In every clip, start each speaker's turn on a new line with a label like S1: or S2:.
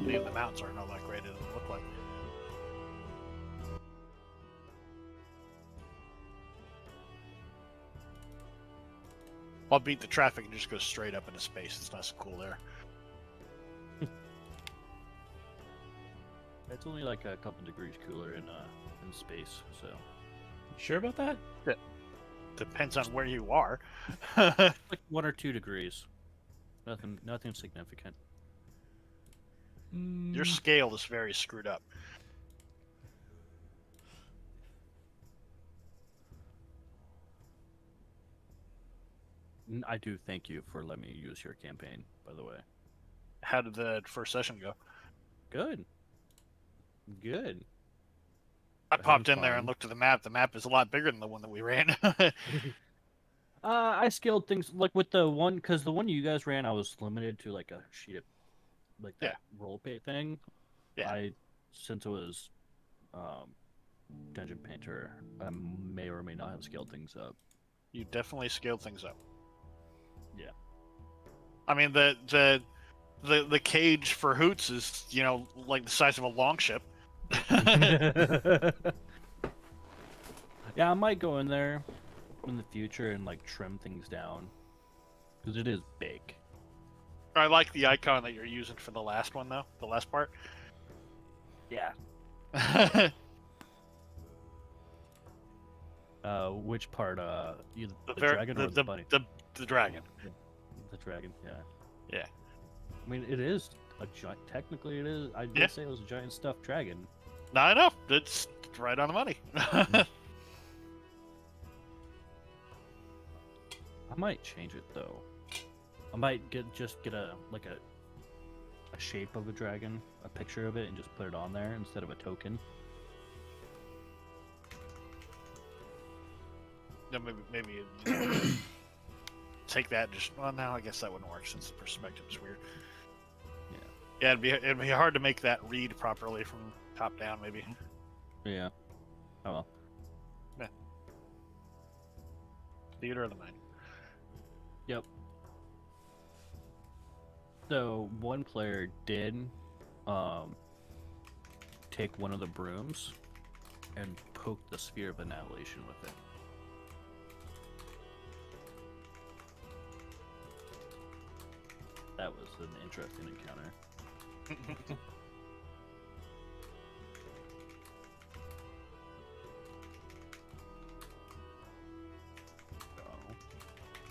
S1: Even the mountains aren't all that great as it look like. I'll beat the traffic and just go straight up into space. It's nice and cool there.
S2: It's only like a couple degrees cooler in space, so.
S3: You sure about that?
S1: Depends on where you are.
S2: Like 1 or 2 degrees. Nothing significant.
S1: Your scale is very screwed up.
S2: I do thank you for letting me use your campaign, by the way.
S1: How did the first session go?
S2: Good. Good.
S1: I popped in there
S3: fun.
S1: and looked at the map. The map is a lot bigger than the one that we ran.
S2: I scaled things like with the one, because the one you guys ran, I was limited to like a sheet of, like that roll pay thing.
S1: Yeah.
S2: Since it was Dungeon Painter, I may or may not have scaled things up.
S1: You definitely scaled things up.
S2: Yeah.
S1: I mean, the cage for Hoots is, you know, like the size of a longship.
S2: Yeah, I might go in there in the future and like trim things down because it is big.
S1: I like the icon that you're using for the last one, though. The last part.
S2: Yeah. Which part? The dragon or the bunny?
S1: The dragon.
S2: The dragon. Yeah.
S1: Yeah.
S2: I mean, it is a giant. Technically, it is. I did say it was a giant stuffed dragon.
S1: No, I know. It's right on the money.
S2: I might change it though. I might just get a shape of a dragon, a picture of it, and just put it on there instead of a token.
S1: Yeah, maybe you know, take that and just. Well, no, I guess that wouldn't work since the perspective is weird. Yeah, it'd be hard to make that read properly from top down, maybe.
S2: Yeah. Oh well.
S1: Yeah. Theater of the mind.
S2: Yep. So one player did take one of the brooms and poke the sphere of annihilation with it. That was an interesting encounter.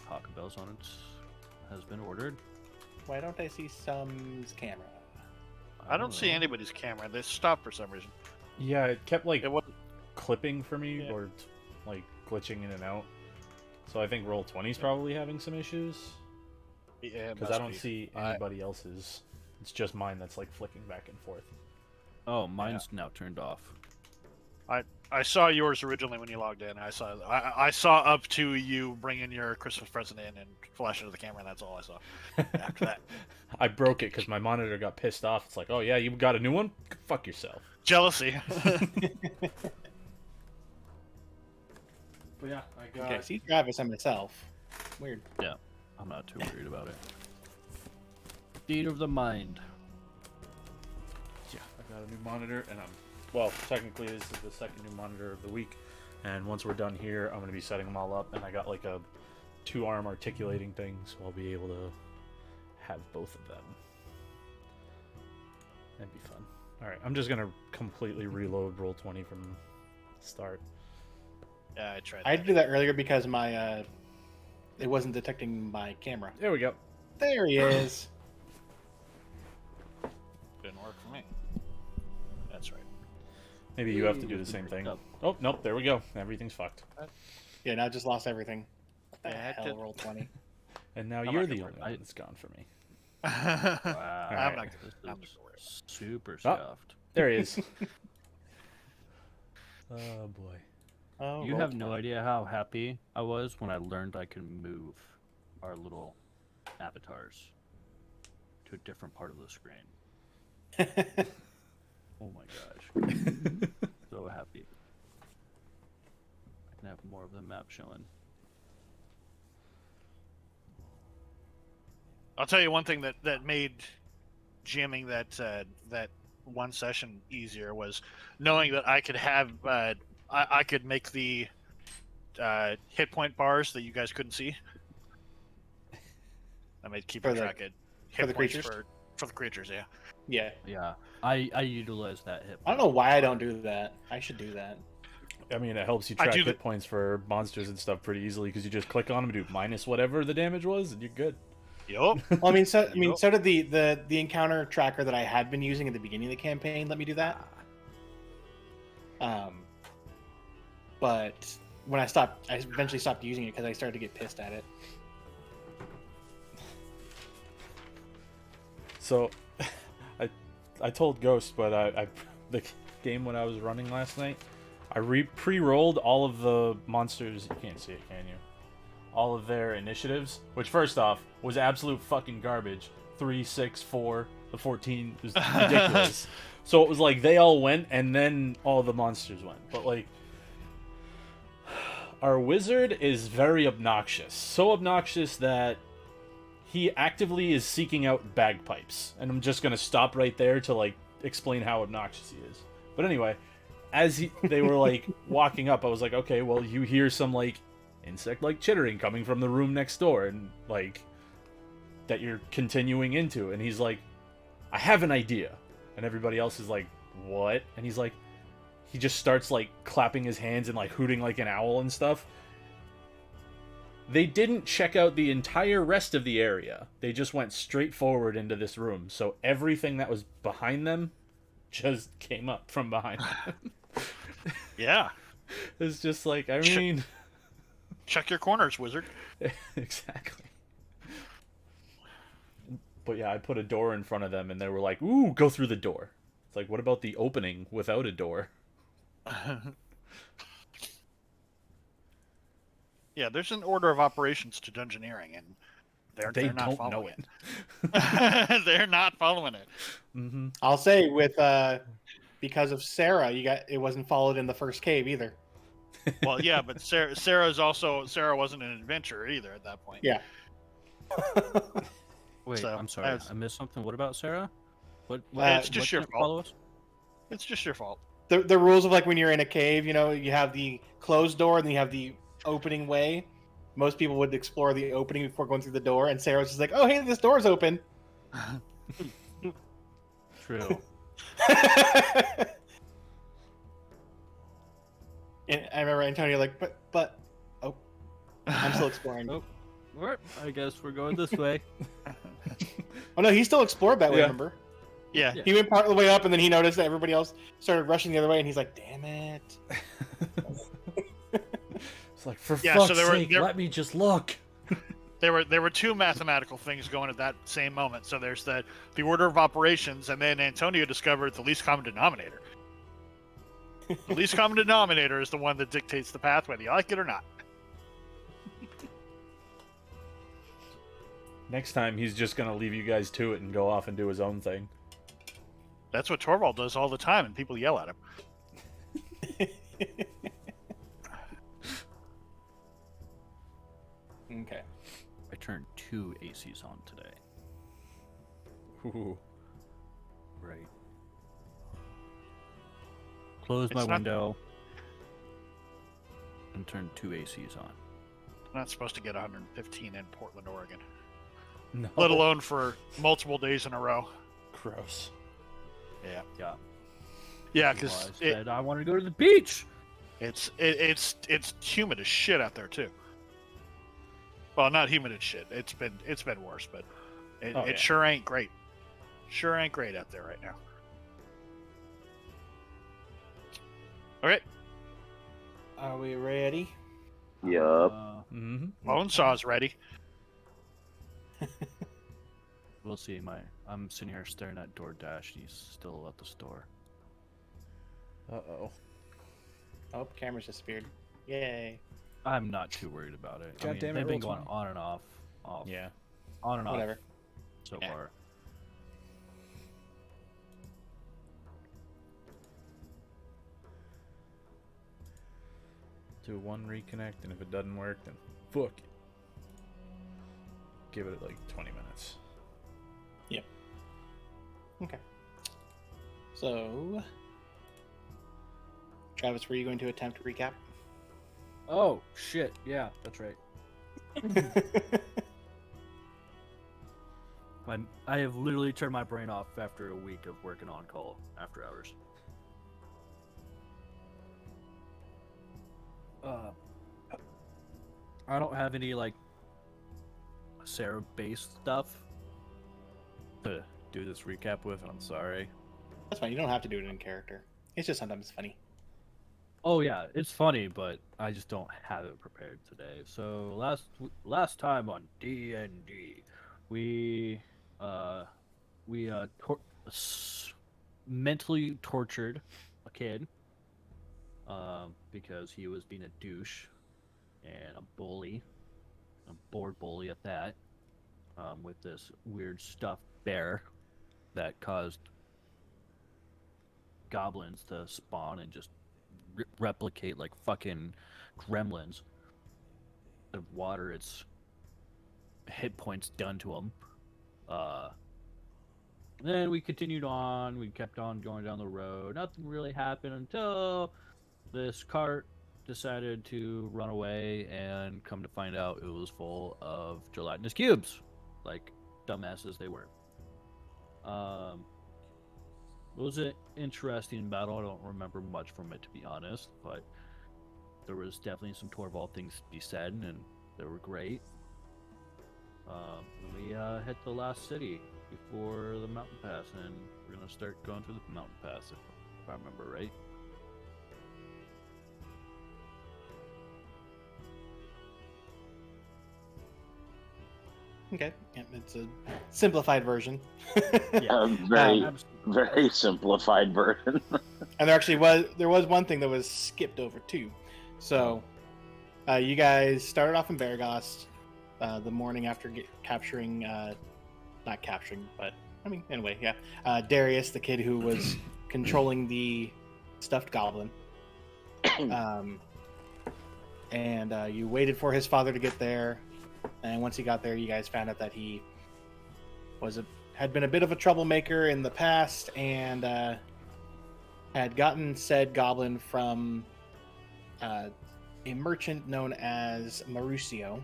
S2: Taco Bell's on it has been ordered.
S4: Why don't I see some's camera?
S1: I don't see anybody's camera. They stopped for some reason.
S3: Yeah, it kept like
S1: It was
S3: clipping for me or like glitching in and out. So I think Roll20's probably having some issues.
S1: Yeah,
S3: because I don't see anybody else's. It's just mine that's like flicking back and forth.
S2: Oh, mine's now turned off.
S1: I saw yours originally when you logged in. I saw up to you bringing your Christmas present in and flashing to the camera. And that's all I saw. After that,
S3: I broke it because my monitor got pissed off. It's like, oh yeah, you got a new one? Fuck yourself.
S1: Jealousy.
S3: But yeah, I got.
S4: Okay, see Travis and myself. Weird.
S2: Yeah, I'm not too worried about it. Theater of the mind.
S3: Yeah, I got a new monitor, and well, technically this is the second new monitor of the week. And once we're done here, I'm going to be setting them all up, and I got like a 2-arm articulating thing, so I'll be able to have both of them. That'd be fun. All right, I'm just going to completely reload Roll20 from the start.
S1: Yeah, I tried.
S4: I had to do that earlier because my it wasn't detecting my camera.
S3: There we go.
S4: There he is.
S1: Didn't work for me. That's right.
S3: Maybe you have to do the same thing. Oh, nope, there we go. Everything's fucked.
S4: Yeah, now I just lost everything. What the
S1: Yeah,
S4: hell, Roll20?
S3: And now
S1: I'm
S3: you're
S1: not
S3: the
S1: gonna
S3: only
S1: worry.
S3: one that's gone for me.
S2: Wow.
S1: I'm not
S2: This
S1: gonna
S2: is
S1: worry.
S2: super
S3: Oh.
S2: soft.
S3: There he is. Oh, boy.
S4: Oh,
S2: You have no
S4: Roll20.
S2: idea how happy I was when I learned I could move our little avatars to a different part of the screen. Oh my gosh. So happy. I can have more of the map showing.
S1: I'll tell you one thing that made jamming that one session easier was knowing that I could have I could make the hit point bars that you guys couldn't see. I made keeping track of hit
S4: the
S1: points
S4: creatures?
S1: for the creatures. Yeah.
S4: Yeah.
S2: Yeah, I utilize that hit.
S4: I don't know why I don't do that. I should do that.
S3: I mean, it helps you
S1: I
S3: track
S1: do
S3: hit points for monsters and stuff pretty easily because you just click on them and do minus whatever the damage was, and you're good.
S1: Yup.
S4: Well, I mean, so did the encounter tracker that I had been using at the beginning of the campaign. Let me do that. But when I eventually stopped using it because I started to get pissed at it.
S3: So, I told Ghost, but the game when I was running last night, I pre-rolled all of the monsters. You can't see it, can you? All of their initiatives, which first off was absolute fucking garbage. 3, 6, 4, the 14 was ridiculous. So it was like they all went, and then all the monsters went. But like, our wizard is very obnoxious. So obnoxious that he actively is seeking out bagpipes. And I'm just gonna stop right there to like explain how obnoxious he is. But anyway, as they were like walking up, I was like, okay, well, you hear some like insect like chittering coming from the room next door, and like that you're continuing into. And he's like, I have an idea. And everybody else is like, what? And he's like, he just starts like clapping his hands and like hooting like an owl and stuff. They didn't check out the entire rest of the area. They just went straight forward into this room. So everything that was behind them just came up from behind them.
S1: Yeah.
S3: It's just like, I mean...
S1: Check your corners, wizard.
S3: Exactly. But yeah, I put a door in front of them and they were like, ooh, go through the door. It's like, what about the opening without a door?
S1: Yeah, there's an order of operations to dungeoneering, and they're not
S3: don't
S1: following
S3: know
S1: it. They're not following it.
S3: Mm-hmm.
S4: I'll say with because of Sarah, it wasn't followed in the first cave either.
S1: Well, yeah, but Sarah wasn't an adventurer either at that point.
S4: Yeah.
S2: Wait,
S1: So,
S2: I'm sorry,
S1: as-
S2: I missed something. What about Sarah? What?
S1: It's just
S2: what
S1: your
S2: didn't
S1: fault.
S2: follow us?
S1: It's just your fault.
S4: The rules of like when you're in a cave, you know, you have the closed door and then you have the opening way. Most people would explore the opening before going through the door, and Sarah was just like, "Oh, hey, this door's open."
S2: True.
S4: And I remember Antonio like, but, oh, I'm still exploring.
S2: Oh. I guess we're going this way.
S4: Oh no, he still explored that way.
S3: Yeah.
S4: Remember?
S1: Yeah.
S2: Yeah.
S4: He went part of the way up, and then he noticed that everybody else started rushing the other way, and he's like, "Damn it!"
S3: It's like, for
S1: Yeah,
S3: fuck's
S1: so
S3: sake, let me just look.
S1: There were two mathematical things going at that same moment. So there's the order of operations, and then Antonio discovered the least common denominator. The least common denominator is the one that dictates the path, whether you like it or not.
S3: Next time, he's just gonna leave you guys to it and go off and do his own thing.
S1: That's what Torvald does all the time, and people yell at him.
S4: Okay.
S2: I turned 2 ACs on today.
S3: Ooh.
S2: Right. Closed my
S1: It's not-
S2: window and turned 2 ACs on.
S1: I'm not supposed to get 115 in Portland, Oregon,
S3: No.
S1: let alone for multiple days in a row.
S3: Gross.
S1: Yeah,
S2: Yeah.
S1: yeah,
S2: Well, I
S1: because
S2: said I want to go to the beach.
S1: it's humid as shit out there too. Well, not humid as shit. It's been worse, but it
S3: Oh, yeah.
S1: sure ain't great. Sure ain't great out there right now. Okay,
S4: Are we ready?
S5: Yup.
S3: Mm-hmm.
S1: Bonesaw's ready.
S2: We'll see. I'm sitting here staring at DoorDash. He's still at the store.
S3: Uh-oh.
S4: Oh, camera's disappeared. Yay.
S2: I'm not too worried about it.
S3: God damn it,
S2: they've been
S3: roll
S2: going
S3: 20.
S2: on and off,
S3: Yeah.
S2: on and off
S4: Whatever.
S2: so
S1: Yeah.
S2: far.
S3: Do one reconnect, and if it doesn't work, then fuck it. Give it like 20 minutes.
S4: Okay. So, Travis, were you going to attempt to recap?
S2: Oh shit! Yeah, that's right. I have literally turned my brain off after a week of working on call after hours. I don't have any like Sarah-based stuff to do this recap with. I'm sorry.
S4: That's fine. You don't have to do it in character. It's just sometimes funny.
S2: Oh yeah, it's funny, but I just don't have it prepared today. So last time on D&D, we mentally tortured a kid because he was being a douche and a bully, a bored bully at that, with this weird stuffed bear that caused goblins to spawn and just replicate like fucking gremlins. The water, its hit points done to them. Then we continued on. We kept on going down the road. Nothing really happened until this cart decided to run away, and come to find out it was full of gelatinous cubes, like dumbasses they were. It was an interesting battle. I don't remember much from it, to be honest, but there was definitely some Torvald things to be said, and they were great. We hit the last city before the mountain pass, and we're gonna start going through the mountain pass, if I remember right.
S4: Okay. Yeah, it's a simplified version.
S2: Yeah,
S5: Very,
S2: absolutely.
S5: very simplified version.
S4: And there was one thing that was skipped over too. So, you guys started off in Beregast the morning after capturing, not capturing, but I mean, anyway, yeah. Darius, the kid who was controlling the stuffed goblin. And you waited for his father to get there. And once he got there, you guys found out that he had been a bit of a troublemaker in the past, and had gotten said goblin from a merchant known as Mauricio.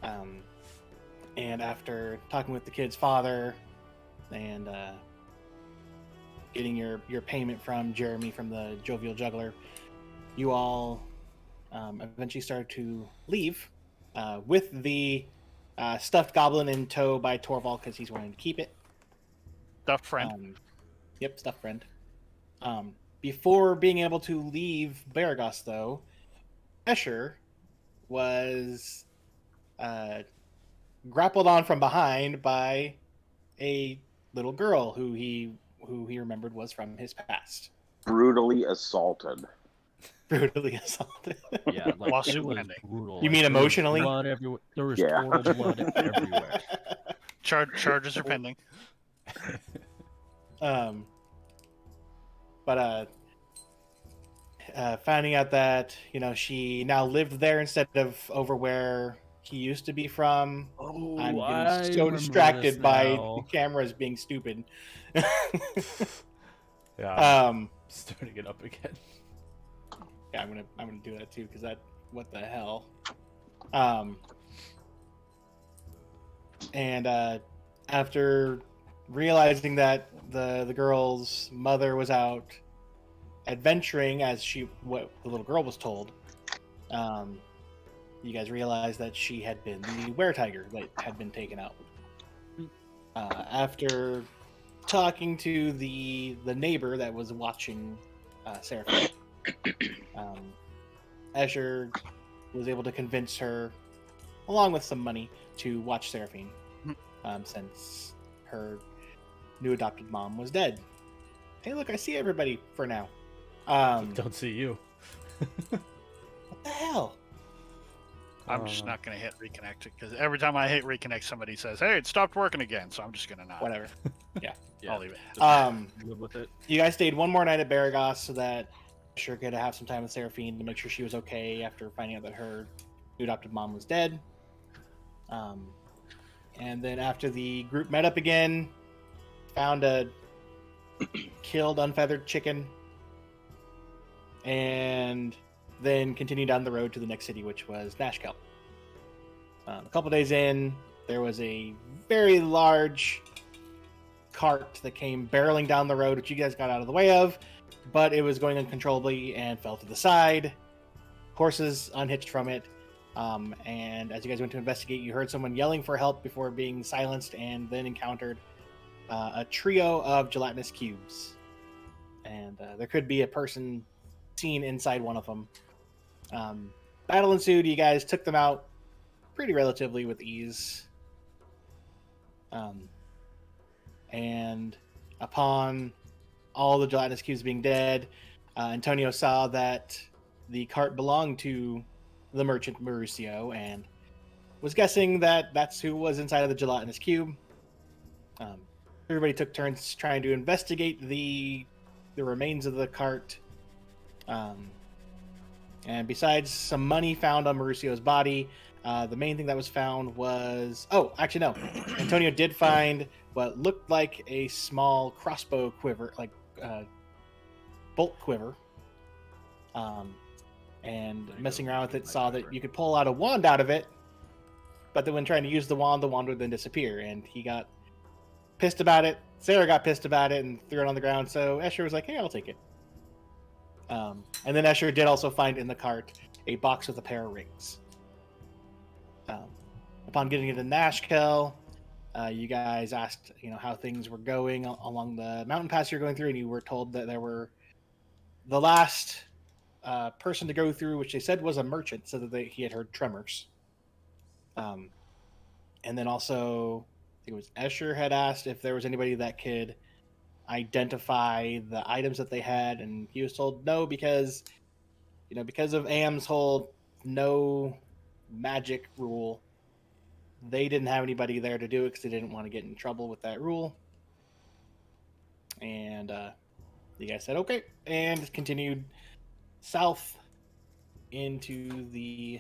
S4: And after talking with the kid's father and getting your payment from Jeremy from the Jovial Juggler, you all eventually started to leave with the stuffed goblin in tow by Torvald because he's wanting to keep it.
S1: Stuffed friend.
S4: Yep, stuffed friend. Before being able to leave Beregast, though, Escher was grappled on from behind by a little girl who he remembered was from his past.
S5: Brutally assaulted.
S4: Brutally assaulted.
S2: Yeah, like
S1: Lawsuit
S2: it was
S1: pending.
S2: brutal.
S4: You mean
S2: Like, there was
S4: emotionally?
S2: blood everywhere. There was
S5: Yeah.
S2: total blood everywhere.
S1: Charges are pending.
S4: But finding out that she now lived there instead of over where he used to be from.
S2: Oh,
S4: I'm
S2: I
S4: getting so
S2: remember
S4: distracted
S2: this
S4: by
S2: now.
S4: the cameras being stupid.
S3: Yeah, I'm starting it up again.
S4: Yeah, I'm gonna do that too, because what the hell. And after realizing that the girl's mother was out adventuring, as what the little girl was told, you guys realized that she had been the were-tiger that had been taken out. After talking to the neighbor that was watching Seraphine, Escher was able to convince her, along with some money, to watch Seraphine, since her new adopted mom was dead. Hey, look, I see everybody for now.
S3: Don't see you.
S4: What the hell?
S1: I'm just not going to hit reconnect because every time I hit reconnect, somebody says, "Hey, it stopped working again." So I'm just going to not.
S4: Whatever.
S1: I'll leave it.
S2: Live with it.
S4: You guys stayed one more night at Beregast so that Escher could have some time with Seraphine to make sure she was okay after finding out that her new adopted mom was dead. And then after the group met up again, found a killed unfeathered chicken, and then continued down the road to the next city, which was Nashkel. A couple days in, there was a very large cart that came barreling down the road, which you guys got out of the way of, but it was going uncontrollably and fell to the side. Horses unhitched from it, and as you guys went to investigate, you heard someone yelling for help before being silenced, and then encountered a trio of gelatinous cubes. And there could be a person seen inside one of them. Battle ensued. You guys took them out pretty relatively with ease. And upon all the gelatinous cubes being dead, Antonio saw that the cart belonged to the merchant Mauricio and was guessing that that's who was inside of the gelatinous cube. Everybody took turns trying to investigate the remains of the cart. And besides some money found on Mauricio's body, the main thing that was found was... Oh, actually, no. Antonio did find what looked like a small crossbow quiver, like bolt quiver. And messing around with it, saw that you could pull out a wand out of it, but then when trying to use the wand would then disappear, and he got pissed about it. Sarah got pissed about it and threw it on the ground, so Escher was like, hey, I'll take it. And then Escher did also find in the cart a box with a pair of rings. Upon getting into Nashkel, you guys asked, how things were going along the mountain pass you're going through, and you were told that there were the last person to go through, which they said was a merchant, so that he had heard tremors. And then also, I think it was Escher had asked if there was anybody that could identify the items that they had, and he was told no, because of Am's whole no magic rule, they didn't have anybody there to do it because they didn't want to get in trouble with that rule. And you guys said okay, and continued south into the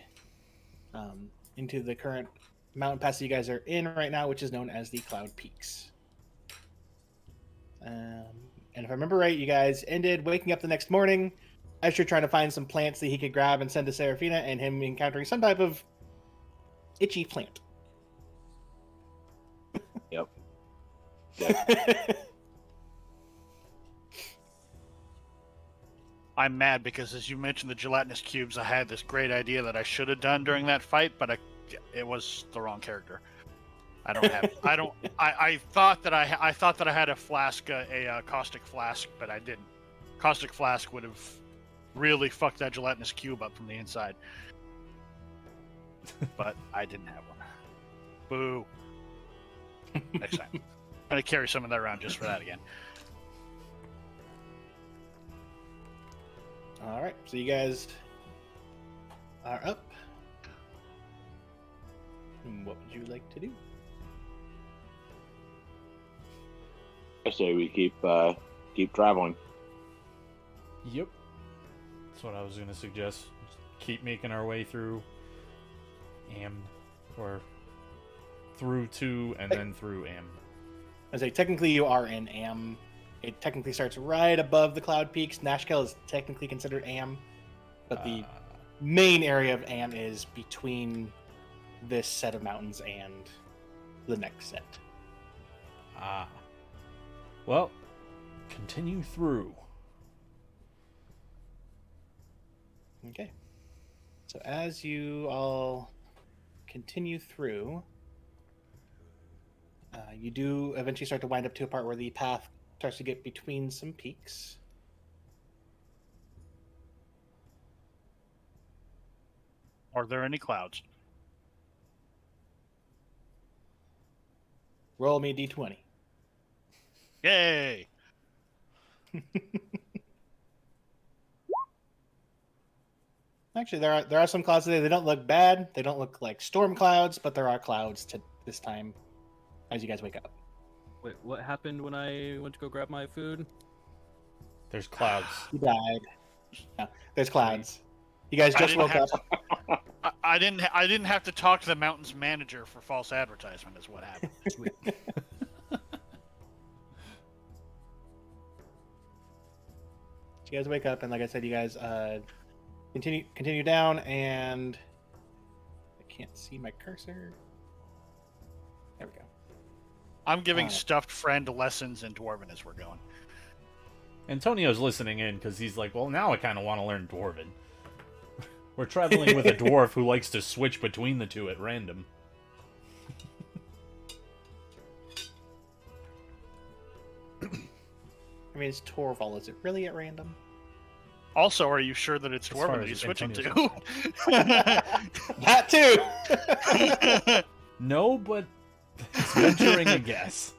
S4: current mountain pass that you guys are in right now, which is known as the Cloud Peaks. And if I remember right, you guys ended waking up the next morning, Escher trying to find some plants that he could grab and send to Seraphina, and him encountering some type of itchy plant.
S5: Yep.
S1: I'm mad because, as you mentioned, the gelatinous cubes, I had this great idea that I should have done during that fight, but it was the wrong character. I don't have. I thought that I thought that I had a flask, a caustic flask, but I didn't. Caustic flask would have really fucked that gelatinous cube up from the inside. But I didn't have one. Boo. Next time. I'm gonna carry some of that around just for that again.
S4: All right, so you guys are up. And what would you like to do?
S5: I say we keep traveling.
S3: Yep. That's what I was going to suggest. Just keep making our way through Am, or through to and then through Am.
S4: I say technically you are in Am. It technically starts right above the Cloud Peaks. Nashkel is technically considered Am, but the main area of Am is between this set of mountains and the next set.
S3: Well, continue through.
S4: Okay. So as you all continue through, you do eventually start to wind up to a part where the path starts to get between some peaks.
S1: Are there any clouds?
S4: Roll me a d20.
S1: Yay!
S4: Actually, there are some clouds today. They don't look bad. They don't look like storm clouds, but there are clouds to this time as you guys wake up.
S2: Wait, what happened when I went to go grab my food?
S3: There's clouds.
S4: You died. No, there's clouds. You guys just woke up.
S1: I didn't have to talk to the mountain's manager for false advertisement. Is what happened.
S2: Sweet.
S4: you guys wake up, and like I said, you guys continue down, and I can't see my cursor. There we go.
S1: I'm giving
S4: Alright.
S1: stuffed friend lessons in Dwarven as we're going.
S3: Antonio's listening in because he's like, well, now I kind of want to learn Dwarven. We're traveling with a dwarf who likes to switch between the two at random.
S4: I mean, it's Torval. Is it really at random?
S1: Also, are you sure that it's
S3: As far
S1: Dwarven that
S3: as
S1: he's switching
S3: Antonio's
S1: to?
S4: That too.
S3: No, but it's venturing a guess.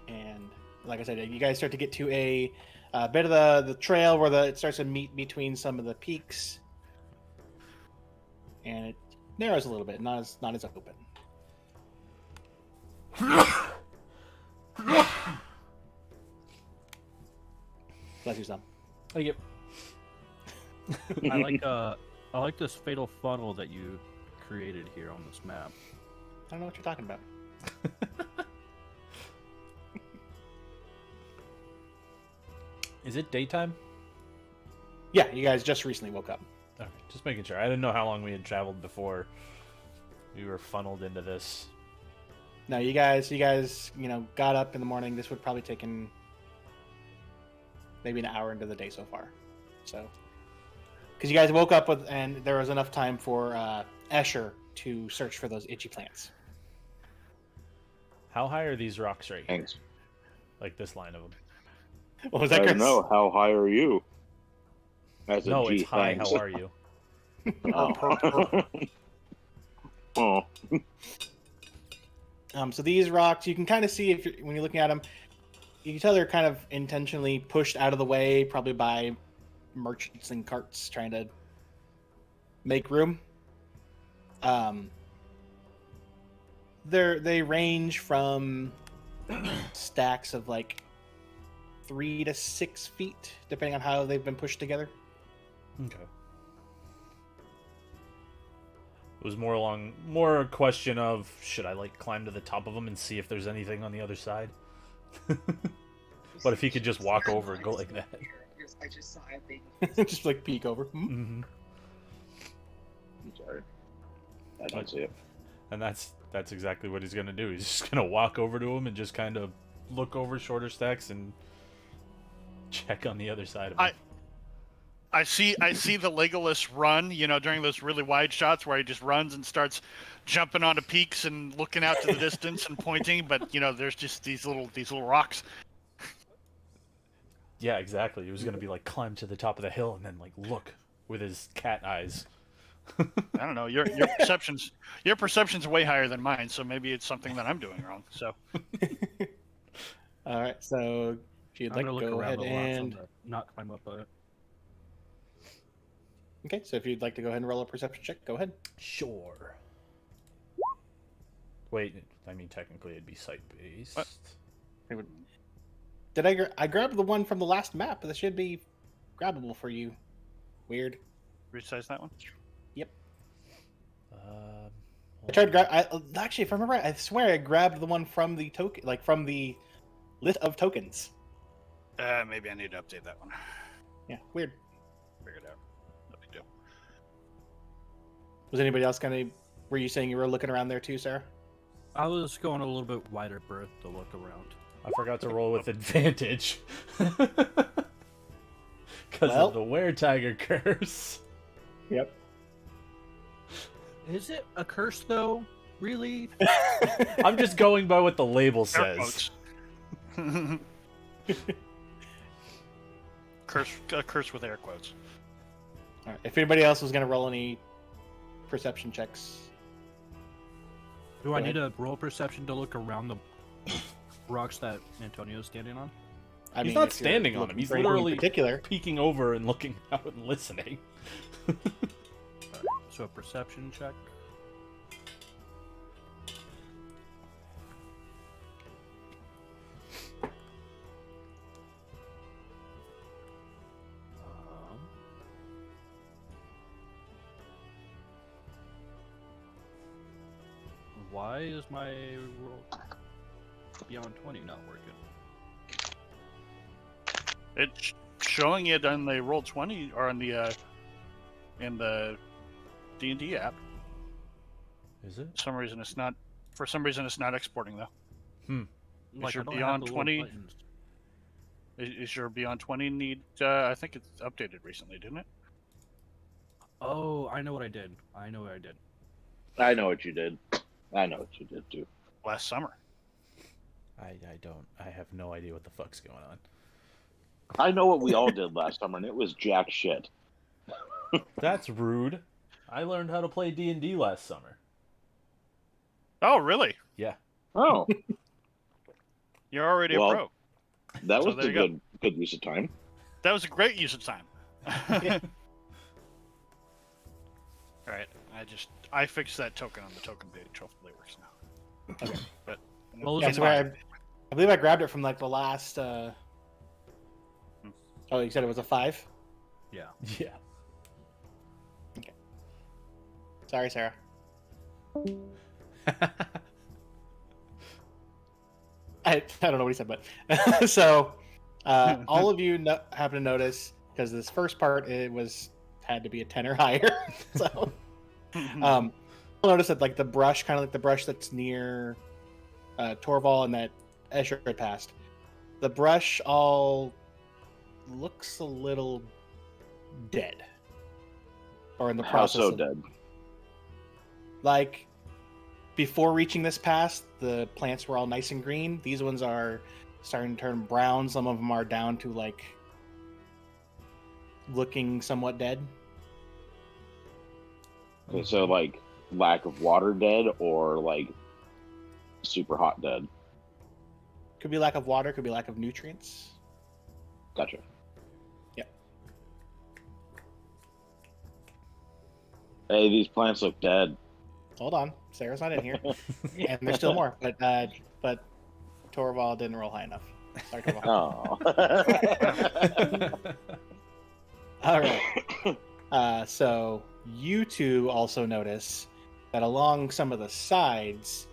S4: And like I said, you guys start to get to a bit of the trail where it starts to meet between some of the peaks, and it narrows a little bit, not as open. Bless you, son.
S3: Like
S2: I like this fatal funnel that you created here on this map.
S4: I don't know what you're talking about.
S3: Is it daytime?
S4: Yeah, you guys just recently woke up.
S3: Okay, just making sure. I didn't know how long we had traveled before we were funneled into this.
S4: No, you guys, got up in the morning. This would probably taken maybe an hour into the day so far. So, because you guys woke up and there was enough time for Escher to search for those itchy plants.
S3: How high are these rocks right here?
S5: Thanks.
S3: Like this line of them.
S4: What was
S5: I
S4: that,
S5: don't
S4: Chris?
S5: know. How high are you? As a
S3: No,
S5: G,
S3: it's high.
S5: thanks.
S3: How are you?
S5: Oh.
S4: So these rocks, you can kind of see when you're looking at them, you can tell they're kind of intentionally pushed out of the way, probably by merchants and carts trying to make room. They range from stacks of like 3 to 6 feet, depending on how they've been pushed together.
S3: Okay. It was more a question of, should I like climb to the top of them and see if there's anything on the other side? But if he could just walk over and go like that.
S6: I just saw a baby.
S4: Just like peek over.
S3: Mm-hmm.
S5: I'm sorry. I don't see it.
S3: And that's exactly what he's gonna do. He's just gonna walk over to him and just kind of look over shorter stacks and check on the other side of him.
S1: I see the Legolas run, during those really wide shots where he just runs and starts jumping onto peaks and looking out to the distance and pointing, but there's just these little rocks.
S3: Yeah, exactly. He was gonna be like climb to the top of the hill and then like look with his cat eyes.
S1: I don't know. Your perception's way higher than mine, so maybe it's something that I'm doing wrong. So
S4: All right, so if you'd
S2: I'm
S4: like to
S2: gonna look
S4: go
S2: around
S4: ahead
S2: the rocks
S4: and
S2: not climb up it.
S4: okay, so if you'd like to go ahead and roll a perception check, go ahead.
S3: Sure. Wait, I mean technically it'd be site based.
S1: What?
S4: It would... Did I grabbed the one from the last map? That should be grabbable for you. Weird.
S1: resize that one.
S4: I tried to grab. Actually, if I remember right, I swear I grabbed the one from the token, like from the list of tokens.
S1: Maybe I need to update that one.
S4: Yeah, weird.
S1: Figure it out. No big deal.
S4: Was anybody else were you saying you were looking around there too, Sarah?
S2: I was going a little bit wider berth to look around.
S3: I forgot to roll with advantage. Because
S4: Well.
S3: of the Were-Tiger curse.
S4: Yep.
S2: Is it a curse though? Really?
S3: I'm just going by what the label
S1: Air
S3: says.
S1: quotes. curse with air quotes.
S4: All right. If anybody else was going to roll any perception checks,
S2: Do I
S4: Go
S2: need a roll perception to look around the rocks that Antonio's standing on?
S4: I
S3: He's
S4: mean,
S3: not
S4: if you're
S3: standing on
S4: looking
S3: them, he's
S4: for anything
S3: literally-
S4: in particular.
S3: Peeking over and looking out and listening.
S2: So a perception check. Why is my roll? Beyond 20 not working?
S1: It's showing it on the Roll 20 or on the in the D&D app.
S3: Is it?
S1: For some reason it's not. For some reason it's not exporting though.
S2: Like,
S1: your
S2: I don't
S1: Beyond
S2: have the little
S1: 20?
S2: buttons.
S1: Is your Beyond 20 need? I think it's updated recently, didn't it?
S2: Oh, I know what I did. I know what I did.
S5: I know what you did. I know what you did too.
S1: Last summer.
S3: I don't. I have no idea what the fuck's going on.
S5: I know what we all did last summer, and it was jack shit.
S3: That's rude. I learned how to play D&D last summer.
S1: Oh, really?
S3: Yeah.
S5: Oh,
S1: You're already
S5: Well-
S1: a pro.
S5: that
S1: So
S5: was
S1: there
S5: a
S1: you go.
S5: good use of time.
S1: That was a great use of time. All right, I fixed that token on the token page. Hopefully it works now.
S4: Okay.
S1: But
S2: Well,
S4: Yeah,
S2: it's
S4: so I believe I grabbed it from like the last. Oh, you said it was a 5?
S2: Yeah.
S3: Yeah.
S4: Sorry, Sarah. I don't know what he said, but so all of you happen to notice because this first part had to be a 10 or higher. So you'll notice that like the brush, kind of like the brush that's near Torval and that Escher had passed, the brush all looks a little dead, or in the
S5: How
S4: process
S5: so
S4: of
S5: dead?
S4: like before reaching this pass, the plants were all nice and green. These ones are starting to turn brown. Some of them are down to like looking somewhat dead.
S5: Okay, so like lack of water dead or like super hot dead.
S4: Could be lack of water, could be lack of nutrients.
S5: Gotcha.
S4: Yep.
S5: Hey, these plants look dead.
S4: Hold on, Sarah's not in here, and there's still more. But Torval didn't roll high enough. Sorry, Torval.
S5: Oh.
S4: All right. So you two also notice that along some of the sides,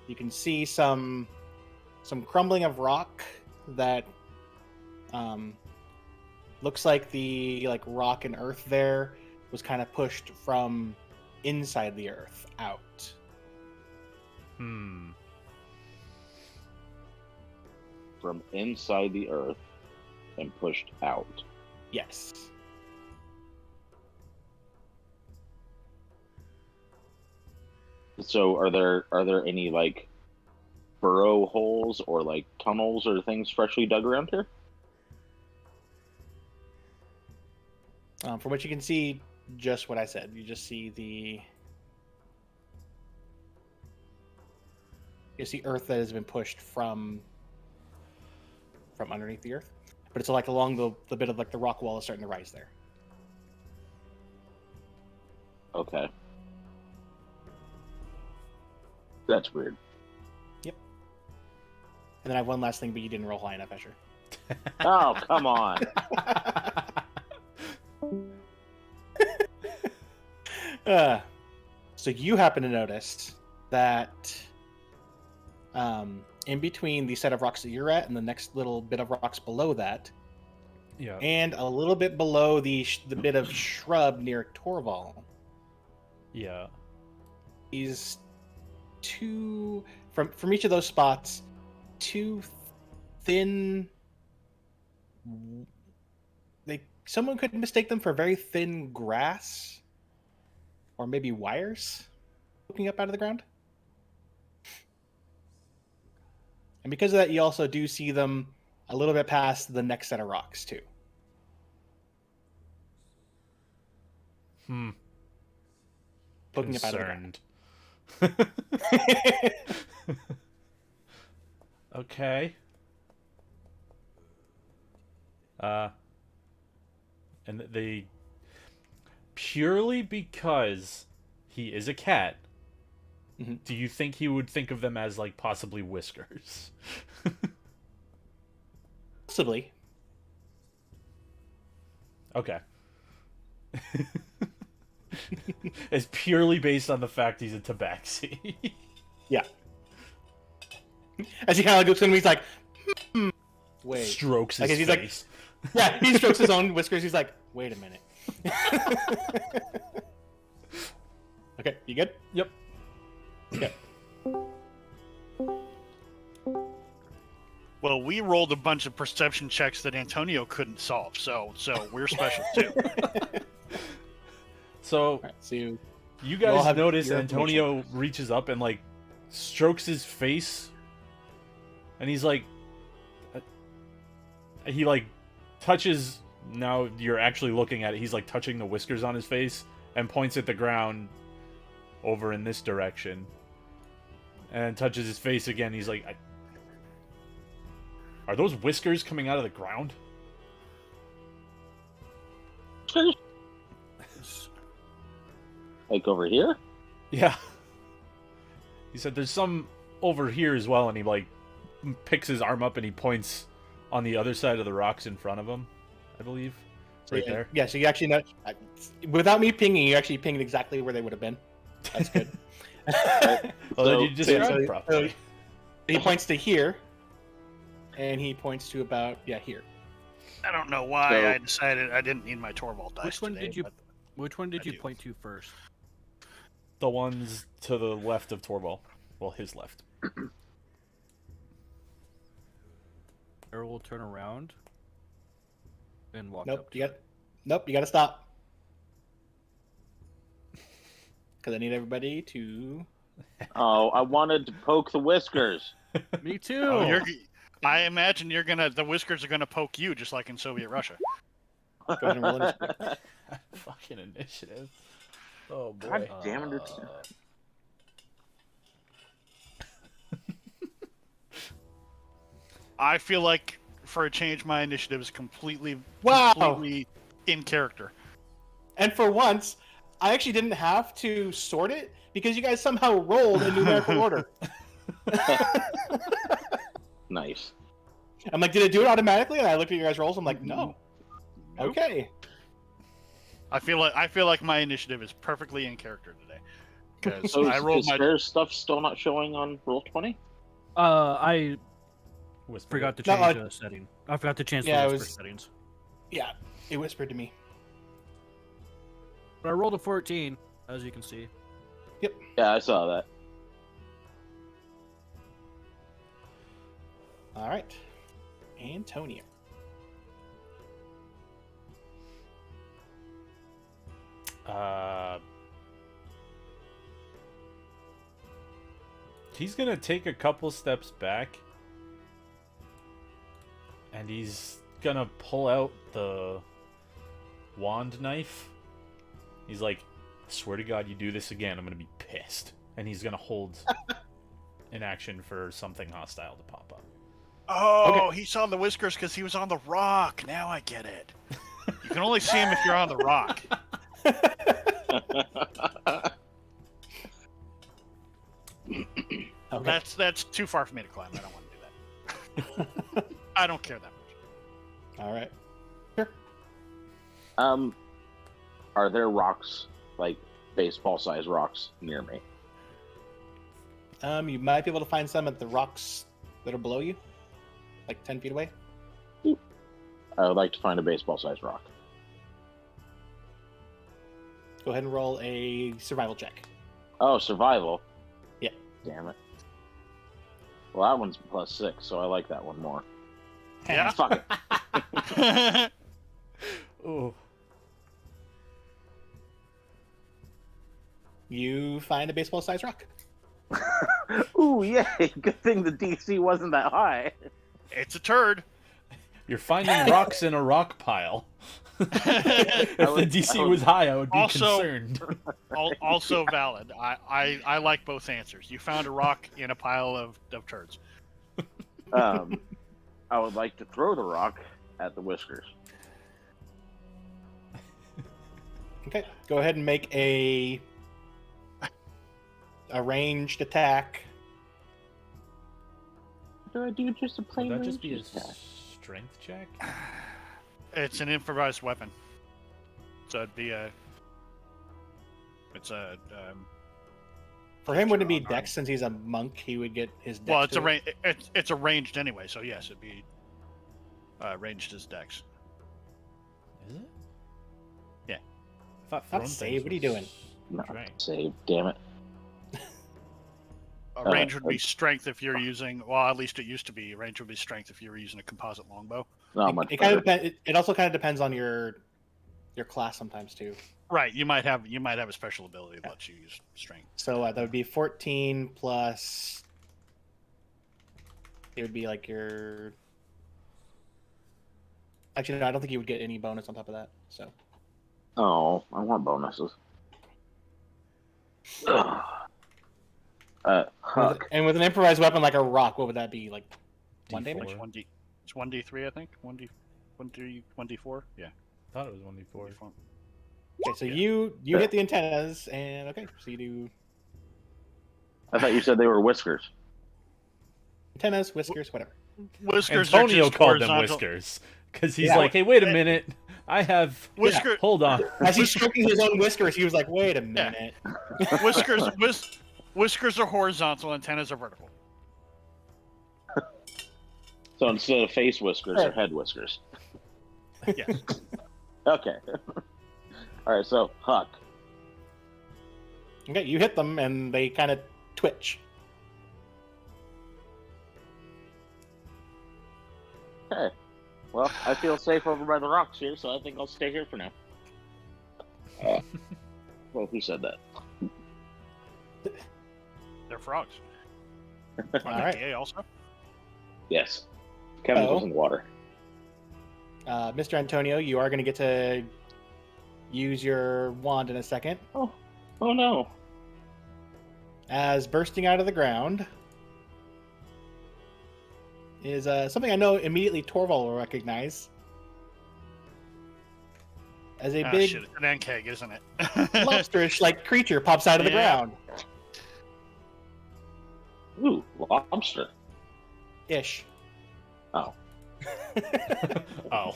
S4: you can see some crumbling of rock that looks like the rock and earth there was kind of pushed from inside the earth out.
S5: From inside the earth and pushed out.
S4: Yes.
S5: So are there any like burrow holes or like tunnels or things freshly dug around here?
S4: From what you can see, just what I said. You just see earth that has been pushed from underneath the earth, but it's like along the bit of like the rock wall is starting to rise there.
S5: Okay. That's weird.
S4: Yep. And then I have one last thing, but you didn't roll high enough, Escher.
S5: Oh, come on.
S4: So you happen to notice that in between the set of rocks that you're at and the next little bit of rocks below that,
S3: Yeah.
S4: and a little bit below the bit of shrub near Torval,
S3: Yeah.
S4: is two from each of those spots, two thin. Someone could mistake them for very thin grass, or maybe wires, poking up out of the ground. And because of that, you also do see them a little bit past the next set of rocks too. Poking up out of the ground.
S3: Concerned. Okay. And they purely because he is a cat.
S4: Mhm.
S3: Do you think he would think of them as like possibly whiskers?
S4: Possibly.
S3: Okay. It's purely based on the fact he's a tabaxi.
S4: Yeah. As he kind of looks at him, he's like, wait.
S3: Strokes his
S4: Like, he's like-
S3: face.
S4: Yeah, he strokes his own whiskers. He's like, wait a minute. Okay, you good?
S3: Yep.
S4: Okay.
S1: Well, we rolled a bunch of perception checks that Antonio couldn't solve, so we're special too.
S3: So
S4: All right, so you
S3: you
S4: all
S3: guys
S4: have
S3: notice
S4: your
S3: Antonio reaches up and like strokes his face, and he's like, he like touches. Now you're actually looking at it. He's like touching the whiskers on his face and points at the ground over in this direction, and touches his face again. He's like, are those whiskers coming out of the ground?
S5: Like over here?
S3: Yeah. He said there's some over here as well, and he like picks his arm up and he points on the other side of the rocks in front of him, I believe.
S4: So
S3: Right
S4: yeah,
S3: there.
S4: Yeah, so you actually know, without me pinging, you actually pinged exactly where they would have been. That's good.
S3: Well, then
S5: So-
S3: you described
S4: so-
S3: it properly.
S4: so he points to here, and he points to about here.
S1: I don't know why
S5: So-
S1: I decided I didn't need my Torvald dice
S2: Which one
S1: today,
S2: did you-
S1: but
S2: Which one did
S1: I
S2: you
S1: do.
S2: point to first?
S3: The ones to the left of Torval. Well, his left.
S2: Errol will turn around and walk
S4: Nope,
S2: up to
S4: you got to stop. Because I need everybody to.
S5: Oh, I wanted to poke the whiskers.
S2: it. Me too.
S1: Oh, I imagine the whiskers are gonna poke you just like in Soviet Russia.
S4: Go ahead and roll initiative.
S3: Fucking initiative. Oh boy.
S5: God damn it.
S1: I feel like for a change, my initiative is completely
S4: Wow.
S1: in character.
S4: And for once, I actually didn't have to sort it because you guys somehow rolled in numerical order.
S5: Nice.
S4: I'm like, did it do it automatically? And I looked at your guys' rolls. I'm like, no.
S1: Nope.
S4: Okay.
S1: I feel like my initiative is perfectly in character today because
S5: So
S1: I rolled
S5: is
S1: my.
S5: Fair's stuff still not showing on Roll20?
S2: I
S3: Whisper
S2: forgot
S3: it.
S2: to
S4: No,
S2: change the setting. I forgot to change
S4: Yeah,
S2: the
S4: it
S2: whisper
S4: was-
S2: settings.
S4: Yeah, it whispered to me.
S2: But I rolled a 14, as you can see.
S5: Yeah, I saw that.
S4: All right. Antonio.
S3: He's gonna take a couple steps back, and he's gonna pull out the wand knife. He's like, I swear to God, you do this again, I'm gonna be pissed. And he's gonna hold an action for something hostile to pop up.
S1: Oh, he saw the whiskers because he was on the rock. Now I get it. You can only see him if you're on the rock.
S4: Okay.
S1: That's too far for me to climb. I don't want to do that. I don't care that much.
S4: All right.
S5: Are there rocks, like baseball-sized rocks, near me?
S4: You might be able to find some at the rocks that are below you, like 10 feet away.
S5: I would like to find a baseball-sized rock.
S4: Go ahead and roll a survival check.
S5: Oh, survival.
S4: Yeah.
S5: Damn it. Well, that one's +6, so I like that one more.
S1: Yeah.
S5: Fuck it.
S3: Oh.
S4: You find a baseball-sized rock.
S5: Ooh, yay! Good thing the DC wasn't that high.
S1: It's a turd.
S3: You're finding rocks in a rock pile. If the
S5: would-
S3: DC
S5: I would-
S3: was high, I would be
S1: Also-
S3: concerned.
S1: Also valid. I like both answers. You found a rock in a pile of turds.
S5: I would like to throw the rock at the whiskers.
S4: Okay. Go ahead and make a ranged attack.
S5: Do I do just a
S3: Would
S5: plain
S3: that just be a
S5: range attack?
S3: strength check?
S1: It's an improvised weapon, so it'd be a. It's a
S4: For him, would it be
S1: unarmed.
S4: Dex since he's a monk? He would get his Dex.
S1: Well, it's
S4: to
S1: a
S4: it?
S1: it's arranged anyway, so yes, it'd be ranged as Dex.
S3: Is it?
S1: Yeah.
S3: I thought
S4: Not
S3: thrown
S4: save,
S3: things
S4: what are you
S3: was
S4: doing?
S5: No,
S3: Right.
S5: save. Damn it.
S1: Range would be strength if you're using. Well, at least it used to be. Range would be strength if you were using a composite longbow.
S5: Not much
S4: It kind of
S5: better.
S4: depends. It also kind of depends on your class sometimes too.
S1: Right. You might have a special ability that lets you use strength.
S4: So that would be 14 plus. It would be like your. Actually, no, I don't think you would get any bonus on top of that. So
S5: Oh, I want bonuses. Ugh. Huck.
S4: and with an improvised weapon like a rock, what would that be? Like one
S3: D4.
S4: damage?
S1: It's 1d3, I think. 1d4. Yeah.
S3: I thought it was 1d4.
S1: 1d4.
S4: Okay, so you hit the antennas, and okay, so you do
S5: I thought you said they were whiskers.
S4: antennas, whiskers, whatever.
S1: Whiskers are
S3: Antonio
S1: just
S3: called them
S1: horizontal-
S3: whiskers because he's
S4: Yeah.
S3: like, "Hey, wait a minute, I have
S1: Whisker-
S3: Hold on,
S4: As he's stroking his own whiskers, he was like, "Wait a minute."
S1: Whiskers are horizontal, antennas are vertical.
S5: So instead of face whiskers,
S4: Right.
S5: or head whiskers.
S1: Yes.
S5: Okay. All right. So Huck.
S4: Okay, you hit them, and they kind of twitch.
S5: Okay. Well, I feel safe over by the rocks here, so I think I'll stay here for now. Well, who said that?
S1: They're frogs.
S4: All right.
S1: DA also.
S5: Yes. Chemicals
S4: Oh.
S5: and water.
S4: Mr. Antonio, you are going to get to use your wand in a second.
S5: Oh no.
S4: As bursting out of the ground is something I know immediately Torval will recognize as a big
S1: Shit, it's an NKeg, isn't it?
S4: lobsterish like creature pops out of the
S1: Yeah.
S4: ground.
S5: Ooh, lobster.
S4: Ish.
S5: Oh.
S3: oh,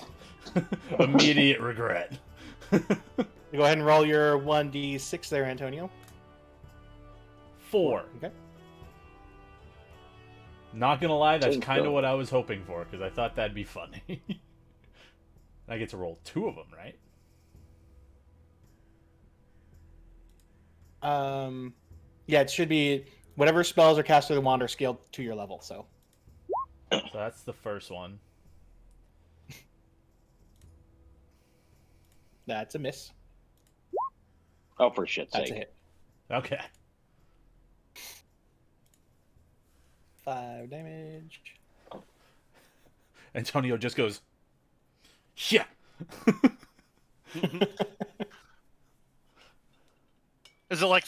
S3: immediate regret."
S4: Go ahead and roll your 1d6 there, Antonio.
S3: 4.
S4: Okay.
S3: Not gonna lie, that's
S5: Think
S3: kind of
S5: so.
S3: what I was hoping for because I thought that'd be funny. I get to roll 2 of them, right?
S4: Yeah, it should be whatever spells are cast through the wand are scaled to your level. So
S3: So that's the first one.
S4: that's a miss.
S5: Oh, for shit's
S4: That's a
S5: sake.
S4: hit.
S3: Okay.
S4: 5 damage.
S3: Antonio just goes, "Yeah."
S1: Is it like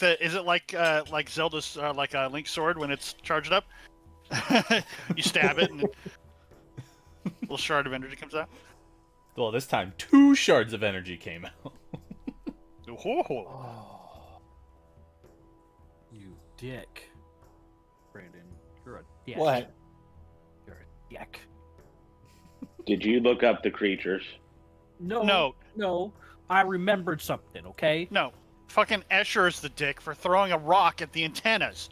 S1: Zelda's like a Link's sword when it's charged up? You stab it and a little shard of energy comes out.
S3: Well, this time 2 shards of energy came out.
S1: Oh.
S2: You dick. Brandon, you're a dick.
S4: What?
S2: You're a dick.
S5: Did you look up the creatures?
S2: No. I remembered something, okay?
S1: No. Fucking Escher's the dick for throwing a rock at the antennas.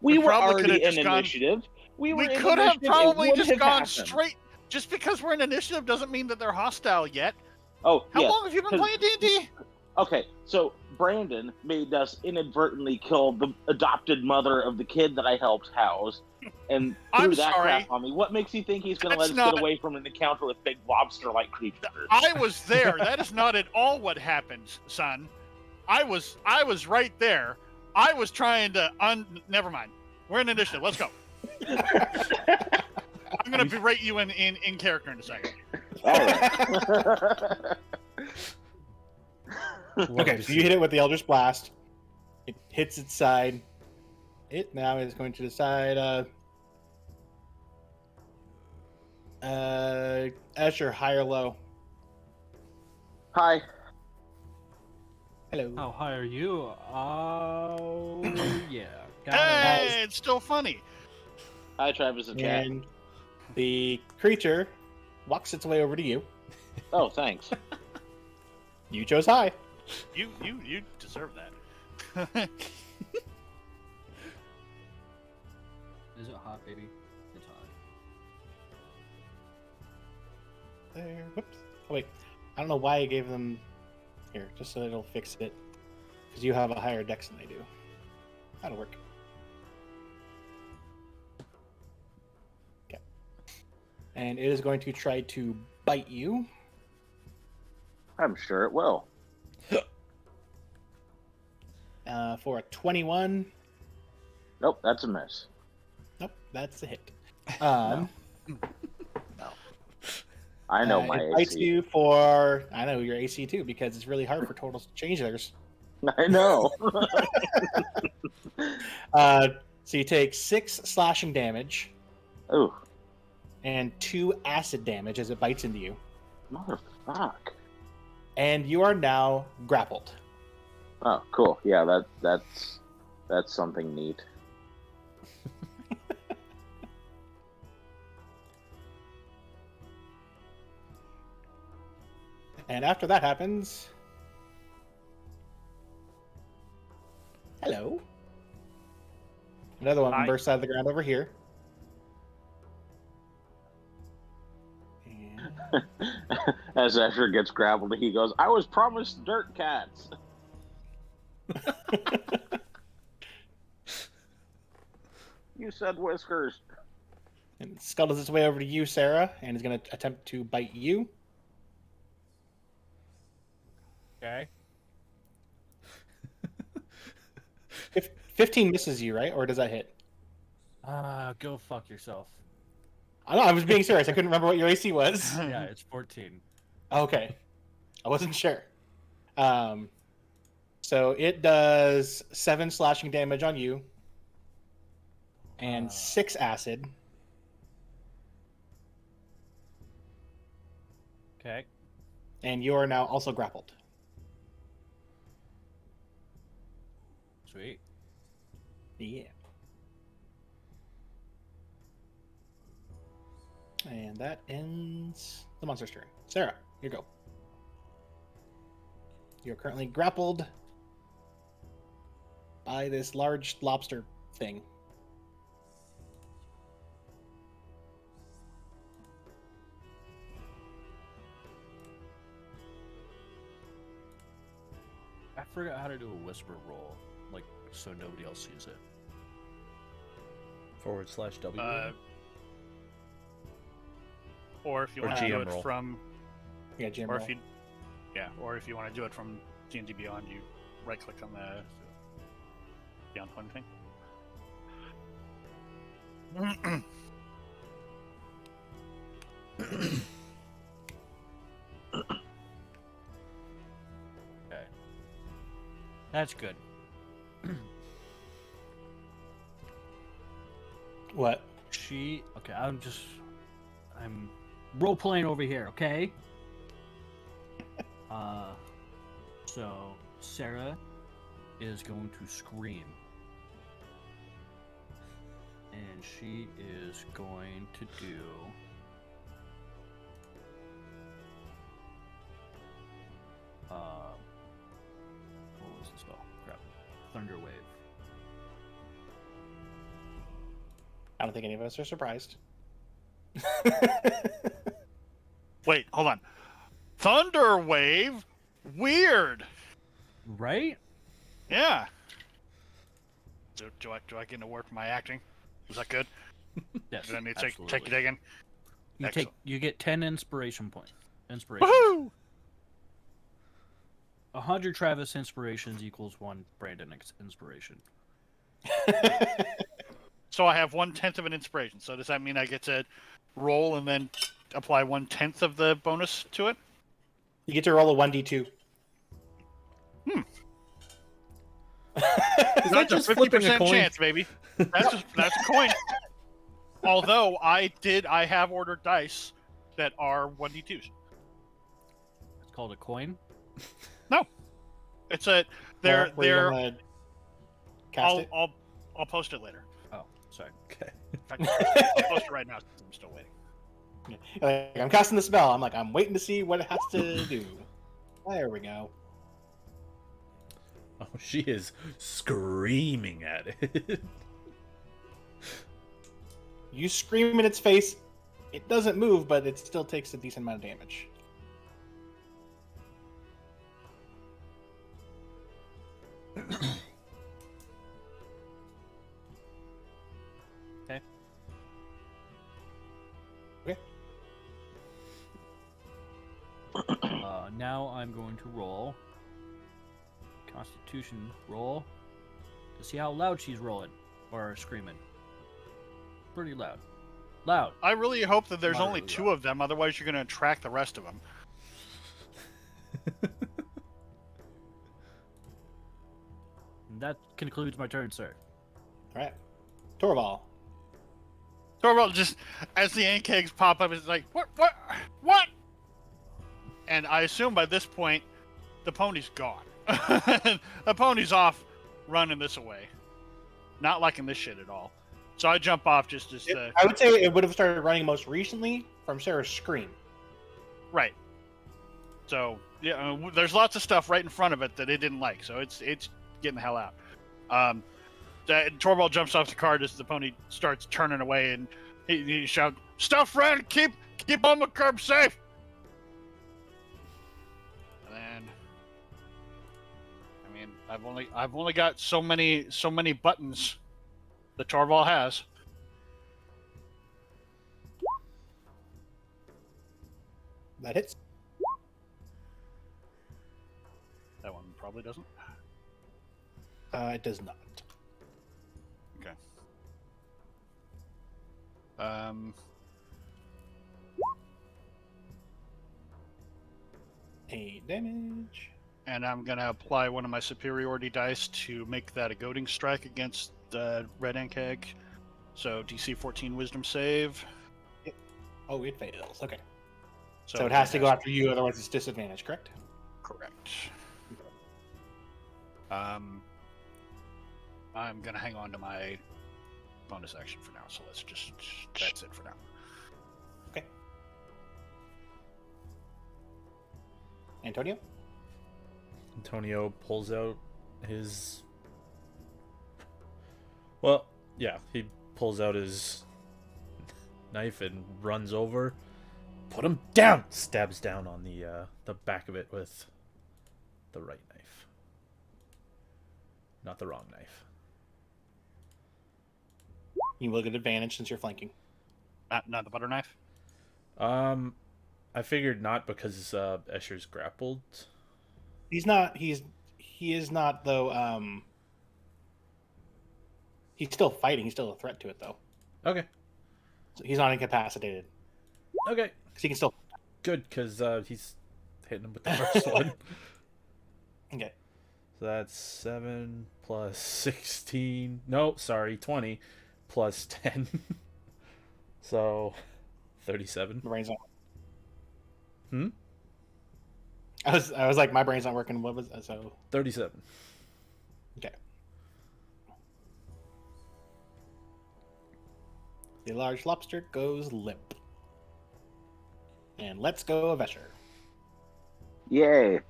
S5: We
S1: We
S5: were
S1: probably
S5: already
S1: could've
S5: in
S1: just gone-
S5: initiative. We were
S1: We
S5: in
S1: could have
S5: initiative. It
S1: probably
S5: would
S1: just
S5: have
S1: gone
S5: happened.
S1: straight. Just because we're in initiative doesn't mean that they're hostile yet.
S5: Oh,
S1: How
S5: yeah.
S1: long have you been
S5: 'cause-
S1: playing D&D?
S5: Okay, so Brandon made us inadvertently kill the adopted mother of the kid that I helped house, and threw
S1: I'm
S5: that
S1: sorry.
S5: crap on me. What makes you think he's going to let
S1: That's
S5: us
S1: not-
S5: get away from an encounter with big lobster-like creatures?
S1: I was there. That is not at all what happened, son. I was right there. I was trying to never mind. We're in initiative. Let's go. I'm gonna berate you in character in a second.
S5: All right.
S4: Okay, so you hit it with the Eldritch Blast. It hits its side. It now is going to decide. Escher, high or low?
S5: Hi.
S4: Hello.
S2: How high are you? Oh, yeah.
S1: Hey, it's still funny.
S5: Hi, Travis and Chat.
S4: And the creature walks its way over to you.
S5: Oh, thanks.
S4: You chose high.
S1: You deserve that.
S2: Is it hot, baby? It's hot.
S4: There. Whoops. Oh, wait. I don't know why I gave them here, just so it'll fix it. Because you have a higher dex than they do. That'll work. Okay. And it is going to try to bite you.
S5: I'm sure it will.
S4: For a 21.
S5: Nope, that's a miss.
S4: Nope, that's a hit. No.
S5: I know my
S4: it bites
S5: AC.
S4: you for, I know your AC too, because it's really hard for total changers.
S5: I know.
S4: So you take 6 slashing damage
S5: Ooh,
S4: and 2 acid damage as it bites into you.
S5: motherfuck.
S4: And you are now grappled.
S5: Oh, cool. Yeah, that's something neat.
S4: And after that happens... Hello. Another one
S1: Hi.
S4: bursts out of the ground over here. And...
S5: As Asher gets grappled, he goes, "I was promised dirt cats." You said whiskers.
S4: and it scuttles its way over to you, Sarah, and is going to attempt to bite you.
S2: Okay.
S4: 15 misses you, right? Or does that hit?
S2: Go fuck yourself.
S4: I know, I was being serious. I couldn't remember what your AC was.
S2: Yeah, it's 14.
S4: Okay. I wasn't sure. So it does 7 slashing damage on you and 6 acid.
S2: Okay.
S4: And you are now also grappled.
S2: Sweet.
S4: Yeah. And that ends the monster's turn. Sarah, you go. You're currently grappled by this large lobster thing.
S2: I forgot how to do a whisper roll, like so nobody else sees it.
S3: /W.
S1: Or if you
S3: Or
S1: want to do
S3: GM
S1: it
S3: roll.
S1: from,
S4: Yeah, Jim.
S1: or
S4: Roll.
S1: if you, yeah, or if you want to do it from D&D Beyond, you right-click on the Beyond Fun thing.
S2: Okay. That's good.
S4: What?
S2: Okay, I'm role playing over here, okay? So Sarah is going to scream. And she is going to do what was the spell? Crap. Thunder Wave.
S4: I don't think any of us are surprised.
S1: Wait, hold on. Thunder Wave? Weird.
S2: Right?
S1: Yeah. Do I get an award for my acting? Was that good?
S2: Yes.
S1: Did I need to take
S2: absolutely.
S1: it again?
S2: You get 10 inspiration points. Inspiration.
S1: Woohoo!
S2: 100 Travis inspirations equals 1 Brandon inspiration.
S1: So I have 1/10 of an inspiration. So does that mean I get to roll and then apply 1/10 of the bonus to it?
S4: You get to roll a 1d2.
S3: Is that just flipping a
S1: 50%
S3: coin?
S1: chance, baby. That's a coin. Although I have ordered dice that are 1d2s.
S2: It's called a coin.
S1: No, it's a they're
S4: Where you
S1: they're.
S4: gonna cast it?
S1: I'll post it later.
S2: Oh, sorry.
S3: Okay.
S1: In fact, I'll post it right now. Since I'm still waiting.
S4: Like, I'm casting the spell. I'm like, I'm waiting to see what it has to do. There we go.
S3: Oh, she is screaming at it.
S4: You scream in its face. It doesn't move, but it still takes a decent amount of damage.
S2: Okay.
S4: Okay.
S2: Now I'm going to roll Constitution roll to see how loud she's rolling or screaming. Pretty loud. Loud.
S1: I really hope that there's only
S2: Moderately
S1: 2
S2: loud.
S1: of them, otherwise you're going to attract the rest of them.
S2: And that concludes my turn, sir.
S4: All right. Torval.
S1: Torvald just, as the ant kegs pop up, is like, what? And I assume by this point, the pony's gone. The pony's off running this away. Not liking this shit at all. So I jump off just as the...
S4: I would say it would have started running most recently from Sarah's scream.
S1: Right. So, yeah, there's lots of stuff right in front of it that it didn't like, so it's getting the hell out. Torvald jumps off the cart as the pony starts turning away, and he shouts, "Stuff, friend! Keep on the curb safe!" And then, I mean, I've only got so many buttons that Torvald has.
S4: That hits.
S1: That one probably doesn't.
S4: It does not.
S1: Okay.
S4: Eight damage.
S1: And I'm gonna apply one of my superiority dice to make that a goading strike against the red ant keg. So DC 14 Wisdom save.
S4: Oh, it fails. Okay. So it has to go after you, otherwise it's disadvantage, correct?
S1: Correct. I'm gonna hang on to my bonus action for now. So that's it for now.
S4: Okay. Antonio?
S3: Antonio pulls out his... Well, yeah, he pulls out his knife and runs over. Put him down! Stabs down on the back of it with the right knife. Not the wrong knife.
S4: You will get advantage since you're flanking.
S1: Not the butter knife.
S3: I figured not because Escher's grappled.
S4: He is not though. He's still fighting. He's still a threat to it though.
S3: Okay.
S4: So he's not incapacitated
S3: Okay.
S4: because he can still.
S3: Good, because he's hitting him with the first one.
S4: Okay.
S3: So that's 7 plus 16. No, sorry, 20 plus 10. So 37.
S4: My brain's not.
S3: Hmm?
S4: I was like, my brain's not working. What was so?
S3: 37.
S4: Okay. The large lobster goes limp. And let's go, Vesher.
S5: Yay.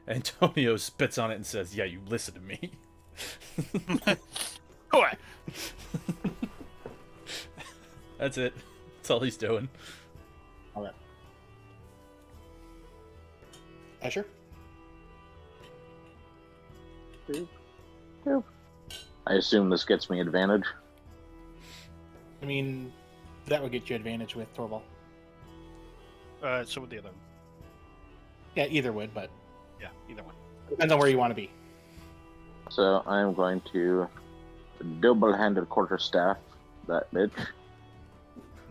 S3: Antonio spits on it and says, "Yeah, you listen to me."
S1: Go ahead.
S3: That's it. That's all he's doing.
S4: All right. Escher?
S5: I assume this gets me advantage.
S4: I mean, that would get you advantage with Torval.
S1: So with the other one.
S4: Yeah, either would, but
S1: Yeah, either one.
S4: depends on where you want to be.
S5: So I'm going to double-handed quarterstaff that bitch.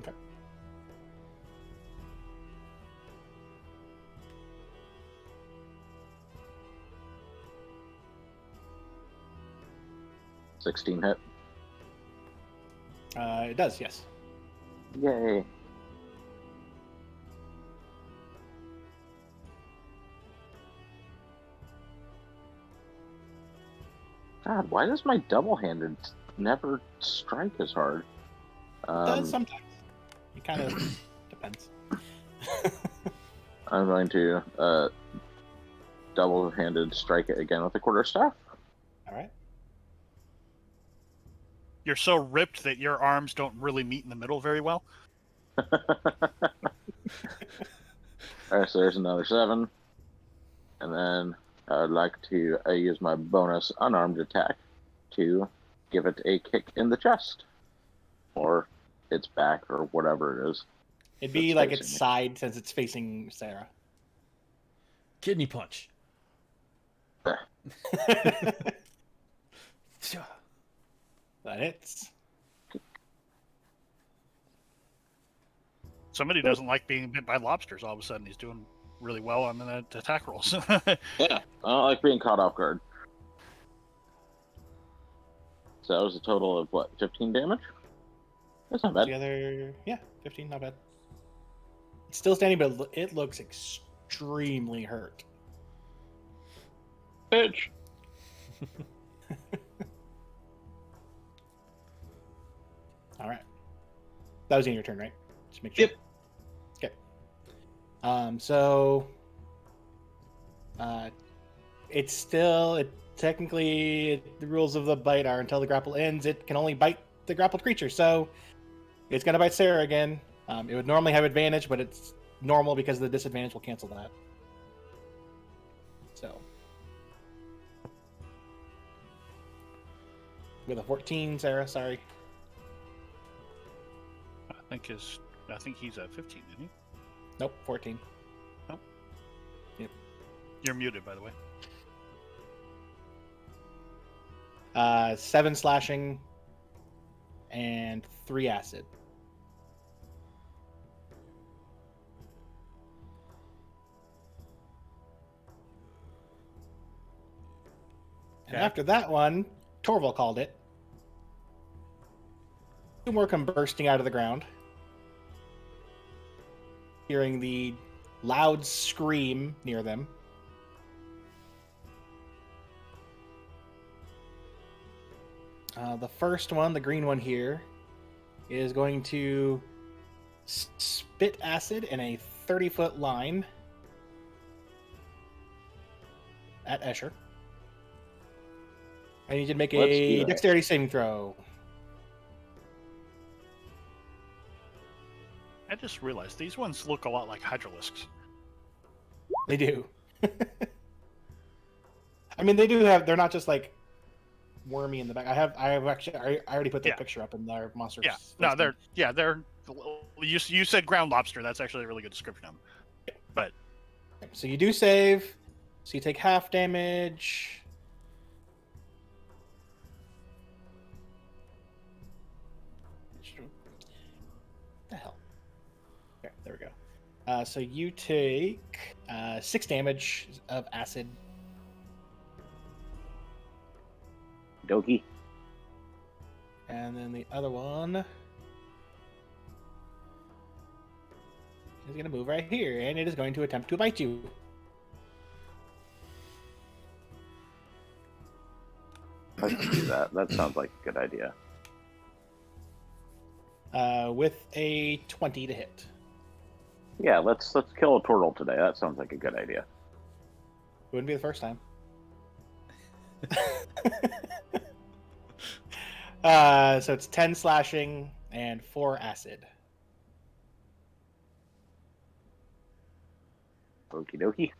S4: Okay.
S5: $16 hit.
S4: It does, yes.
S5: Yay. God, why does my double-handed never strike as hard?
S4: It does sometimes. It kind of depends.
S5: I'm going to double-handed strike it again with the quarterstaff.
S4: All right.
S1: you're so ripped that your arms don't really meet in the middle very well.
S5: Alright, so there's another 7. And then I'd like to use my bonus unarmed attack to give it a kick in the chest. Or its back, or whatever it is.
S4: It'd be
S5: It's
S4: like
S5: facing
S4: its
S5: me.
S4: side since it's facing Sarah.
S3: Kidney punch.
S4: That hits.
S1: Somebody doesn't like being bit by lobsters. All of a sudden, he's doing really well on the attack rolls.
S5: Yeah, I don't like being caught off guard. So that was a total of what, 15 damage? That's not bad.
S4: Together, yeah, 15, not bad. It's still standing, but it looks extremely hurt.
S5: Bitch.
S4: All right. That was in your turn, right? Just make sure.
S5: Yep.
S4: Okay. So, it's still technically the rules of the bite are until the grapple ends, it can only bite the grappled creature. So, it's gonna bite Sarah again. It would normally have advantage, but it's normal because the disadvantage will cancel that. So, with a 14, Sarah. Sorry.
S1: I think he's at 15, isn't he?
S4: Nope, 14.
S1: You're muted, by the way.
S4: 7 slashing and 3 acid. And
S3: Okay.
S4: after that one, Torval called it. 2 more come bursting out of the ground. Hearing the loud scream near them. The first one, the green one here, is going to spit acid in a 30-foot line at Escher. I need you to make
S5: Let's do
S4: a
S5: that.
S4: dexterity saving throw.
S1: I just realized these ones look a lot like Hydralisks.
S4: They do. I mean, they do have. They're not just like wormy in the back. I have actually. I already put that
S1: Yeah.
S4: picture up in their monster.
S1: Yeah, no, they're. You said ground lobster. That's actually a really good description of them. But
S4: So you do save. So you take half damage. The hell. Okay, there we go. So you take 6 damage of acid.
S5: Doki.
S4: And then the other one is going to move right here, and it is going to attempt to bite you.
S5: Let's do that. That sounds like a good idea.
S4: With a 20 to hit.
S5: Yeah, let's kill a turtle today. That sounds like a good idea.
S4: Wouldn't be the first time. So it's 10 slashing and 4 acid.
S5: Okie dokie.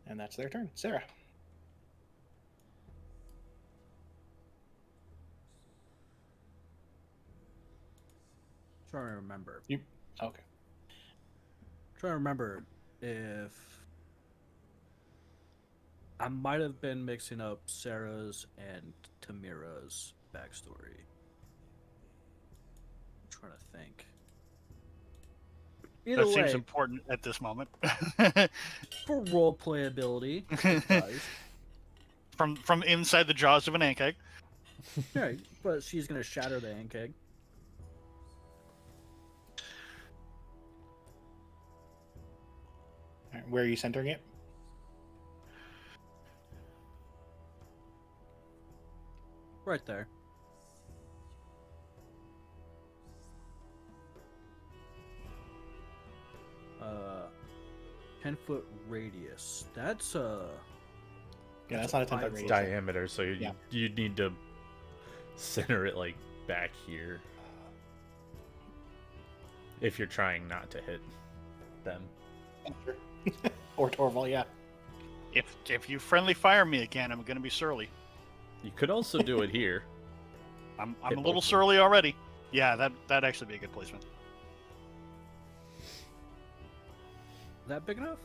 S4: And that's their turn. Sarah.
S2: Trying to remember.
S4: Okay.
S2: Trying to remember if I might have been mixing up Sarah's and Tamira's backstory. I'm trying to think. Either
S1: that
S2: way,
S1: seems important at this moment.
S2: for role playability, guys.
S1: from inside the jaws of an ant egg.
S2: Right, but she's gonna shatter the ant egg.
S4: All right, where are you centering it?
S2: Right there. 10-foot radius. That's
S4: Yeah, that's not a 10-foot radius.
S3: Diameter, so
S4: Yeah.
S3: you need to center it like back here if you're trying not to hit them.
S4: Or Torval, yeah.
S1: If you friendly fire me again, I'm gonna be surly.
S3: You could also do it here.
S1: I'm
S3: Hit
S1: a little
S3: both of them.
S1: surly already. Yeah, that'd actually be a good placement.
S2: that big enough?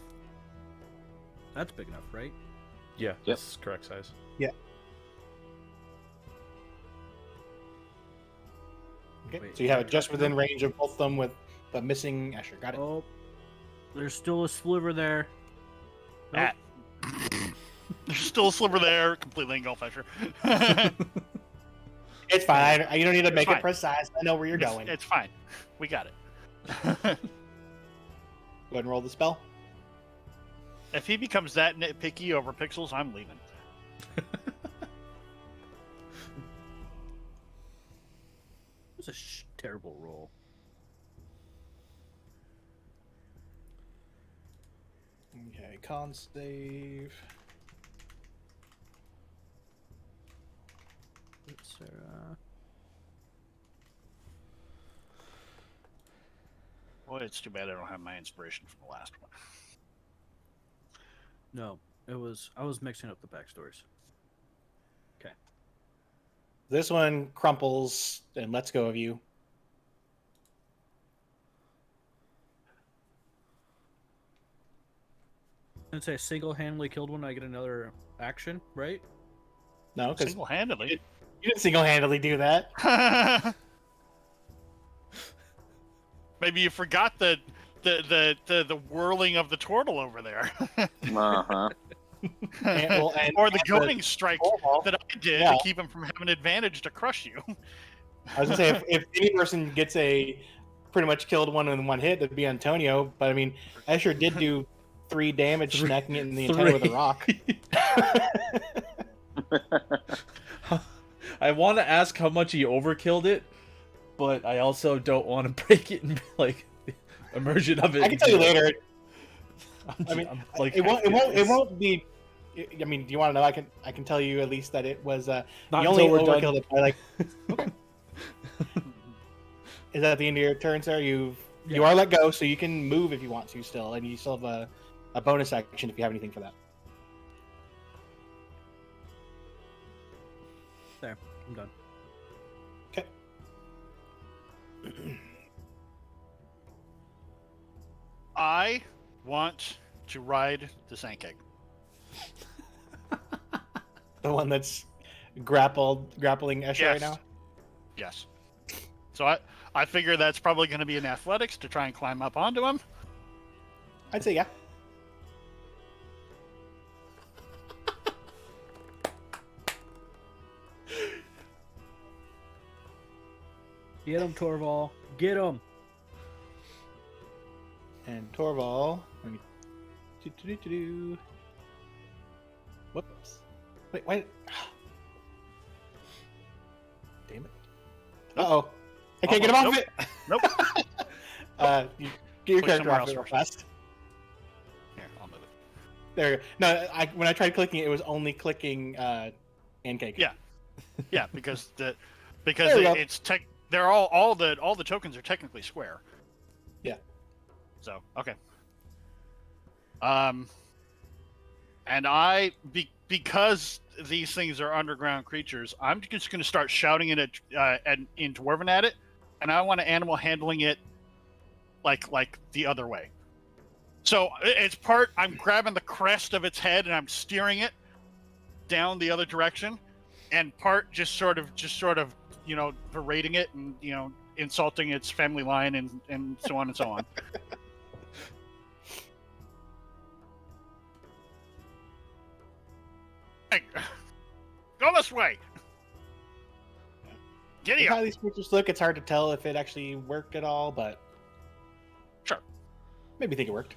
S2: That's big enough, right?
S3: Yeah, that's correct size.
S4: Okay,
S2: Wait,
S4: so you have it
S2: wait,
S4: just
S2: wait,
S4: within
S2: no.
S4: range of both of them with the missing Escher. Got it.
S2: Oh, there's still a sliver there. Nope.
S1: There's still a sliver there, completely engulfed Escher.
S4: It's fine. You don't need to make
S1: fine.
S4: it precise. I know where you're going.
S1: It's fine. We got it.
S4: Go ahead and roll the spell.
S1: If he becomes that nitpicky over pixels, I'm leaving.
S2: It was a terrible roll.
S4: Okay, con save.
S2: Sarah.
S1: Boy, it's too bad I don't have my inspiration from the last one.
S2: No, it was. I was mixing up the backstories.
S4: This one crumples and lets go of you.
S2: Since I single-handedly killed one, I get another action, right?
S4: No, because
S1: Single-handedly.
S4: you didn't single-handedly do that.
S1: Maybe you forgot the whirling of the turtle over there,
S5: Uh-huh.
S1: or the goading strike
S4: Torval.
S1: that I did
S4: Yeah.
S1: to keep him from having an advantage to crush you.
S4: I was gonna say if any person gets a pretty much killed one in one hit, it'd be Antonio. But I mean, Escher did do 3 damage, smacking it in the antenna with a rock.
S3: I want to ask how much he overkilled it, but I also don't want to break it and like immersion of it.
S4: I can tell you later.
S3: I'm,
S4: I mean,
S3: I'm, like,
S4: It won't be. I mean, do you want to know? I can tell you at least that it was.
S3: Not
S4: You only
S3: until we're done.
S4: overkilled it by like. Okay. Is that the end of your turn, sir? You are let go, so you can move if you want to still, and you still have a bonus action if you have anything for that.
S2: There, I'm done.
S4: Okay.
S1: I want to ride the Sankeg.
S4: The one that's grappling Escher right
S1: Yes.
S4: now.
S1: Yes. So I figure that's probably going to be in athletics to try and climb up onto him.
S4: I'd say yeah.
S2: Get him, Torval. Get him.
S4: And Torval. Let me. Do. Whoops. Wait, wait. Damn it. Uh oh. I can't get him off
S1: Nope.
S4: it.
S1: Nope.
S4: You get your
S1: Push
S4: character
S1: somewhere
S4: off it real
S1: else
S4: fast.
S1: Here, I'll move it.
S4: There you go. No, when I tried clicking it was only clicking Pancake.
S1: Yeah. Yeah, because
S4: There we go.
S1: it's they're all the tokens are technically square.
S4: Yeah.
S1: So okay. And because these things are underground creatures, I'm just going to start shouting it in Dwarven at it, and I want to animal handling it like the other way. So it's part I'm grabbing the crest of its head and I'm steering it down the other direction, and part just sort of berating it and insulting its family line and so on and so on. Hey, go this way. Giddy
S4: How
S1: up.
S4: these creatures look, it's hard to tell if it actually worked at all, but
S1: Sure.
S4: maybe think it worked.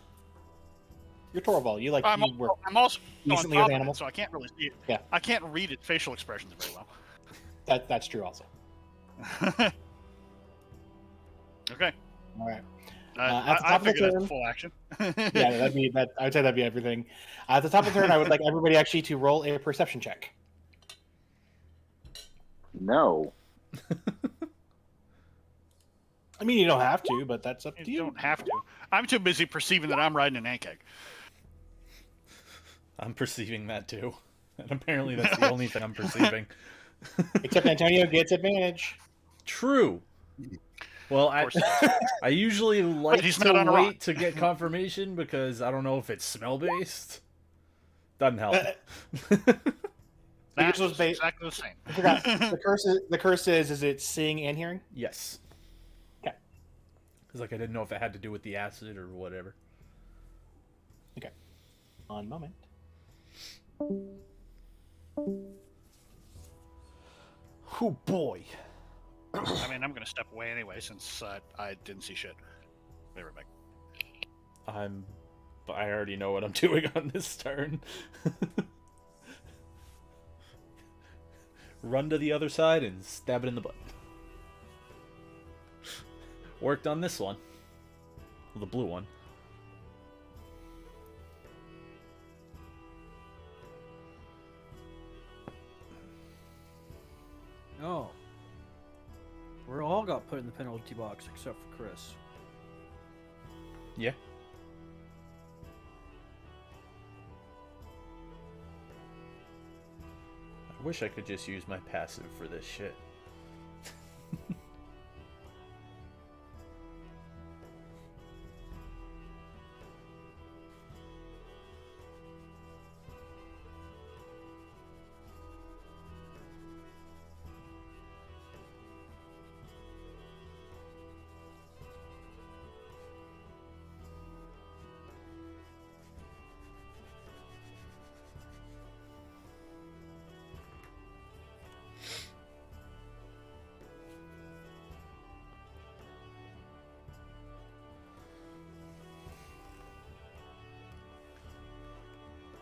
S4: You're Torval. You
S1: I'm
S4: work
S1: also on
S4: decently
S1: top
S4: with
S1: of it,
S4: animals.
S1: so I can't really see it.
S4: Yeah.
S1: I can't read its facial expressions very well.
S4: That's true also.
S1: Okay.
S4: All right. At the
S1: I
S4: top of the
S1: figured
S4: turn-
S1: that's full action.
S4: Yeah, that'd be that. I would say that'd be everything. At the top of the turn, I would like everybody actually to roll a perception check.
S5: No.
S4: I mean, you don't have to, but that's up to
S1: You
S4: you.
S1: don't have to. I'm too busy perceiving that I'm riding an ant egg.
S3: I'm perceiving that too. And apparently that's the only thing I'm perceiving.
S4: Except Antonio gets advantage.
S3: True. Well,
S1: Of course it is.
S3: I usually like
S1: he's
S3: to
S1: not on a rock.
S3: wait to get confirmation because I don't know if it's smell based. Doesn't help.
S1: That's
S4: was ba-
S1: exactly the same.
S4: I forgot. The curse is it seeing and hearing?
S3: Yes.
S4: Okay.
S3: Because like I didn't know if it had to do with the acid or whatever.
S4: Okay. One moment.
S3: Oh boy.
S1: I mean, I'm going to step away anyway since I didn't see shit. Be right back.
S3: I already know what I'm doing on this turn. Run to the other side and stab it in the butt. Worked on this one. Well, the blue one.
S2: Oh. We all got put in the penalty box except for Chris.
S3: Yeah. I wish I could just use my passive for this shit.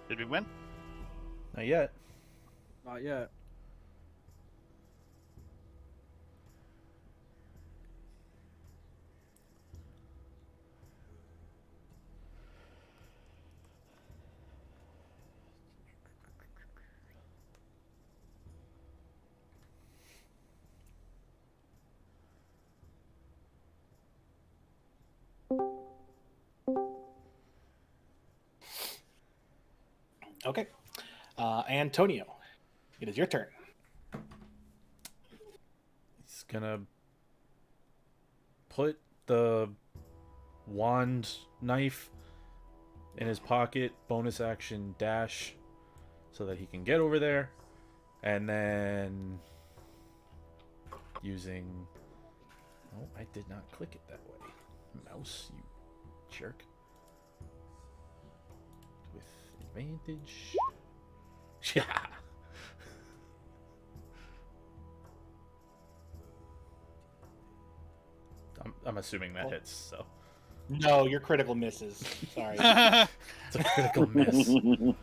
S1: Did we win?
S3: Not yet.
S2: Not yet.
S4: Okay. Antonio, it is your turn.
S3: He's gonna put the wand knife in his pocket, bonus action dash, so that he can get over there, and then using... Oh, I did not click it that way. Mouse, you jerk. With advantage. Yeah. I'm assuming that hits, so.
S4: No, your critical misses. Sorry.
S3: It's a critical miss.
S1: In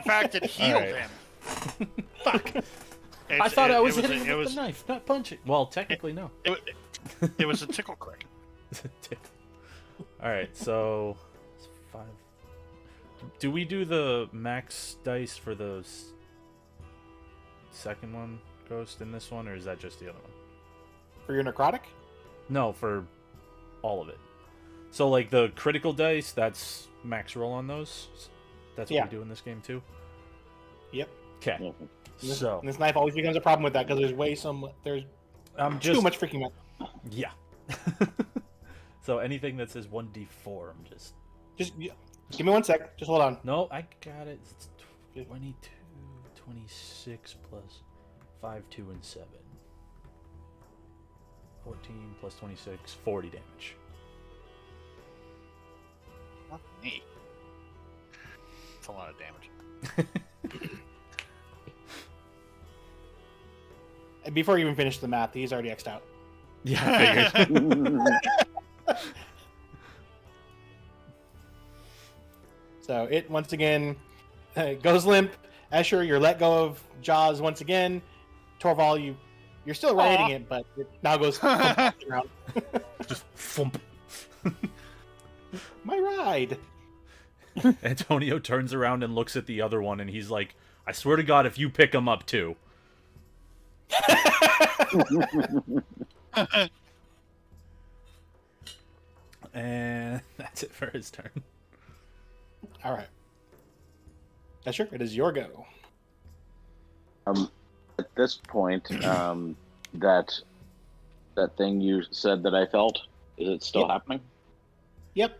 S1: fact, it healed
S3: Alright.
S1: him.
S3: Fuck! I
S1: It's-
S3: thought I was
S1: it
S3: hitting him
S1: it
S3: with
S1: was,
S3: the knife, not punching. Well, technically, no.
S1: it was a tickle click.
S3: Alright, so... It's 5. Do we do the max dice for the second one, Ghost, in this one, or is that just the other one?
S4: For your necrotic?
S3: No, for all of it. So, like, the critical dice, that's max roll on those? That's what
S4: Yeah.
S3: we do in this game, too?
S4: Yep.
S3: Okay.
S4: This,
S3: So,
S4: and this knife always becomes a problem with that because there's
S3: I'm
S4: too
S3: just...
S4: much freaking metal.
S3: Yeah. So, anything that says 1d4, I'm just...
S4: Just give me 1 sec. Just hold on.
S3: No, I got it. It's 22, 26 plus 5, 2, and 7. 14 plus 26, 40 damage.
S1: Neat. That's a lot of damage.
S4: And before you even finish the math, he's already X'd out.
S3: Yeah, I figured.
S4: So it once again goes limp. Escher, you're let go of Jaws once again. Torval, you're still riding it, but it now goes around.
S3: Just thump.
S4: My ride.
S3: Antonio turns around and looks at the other one, and he's like, I swear to God, if you pick him up too. And that's it for his turn.
S4: All right. Escher, it is your go.
S5: At this point, that thing you said that I felt, is it still
S4: Yep.
S5: happening?
S4: Yep.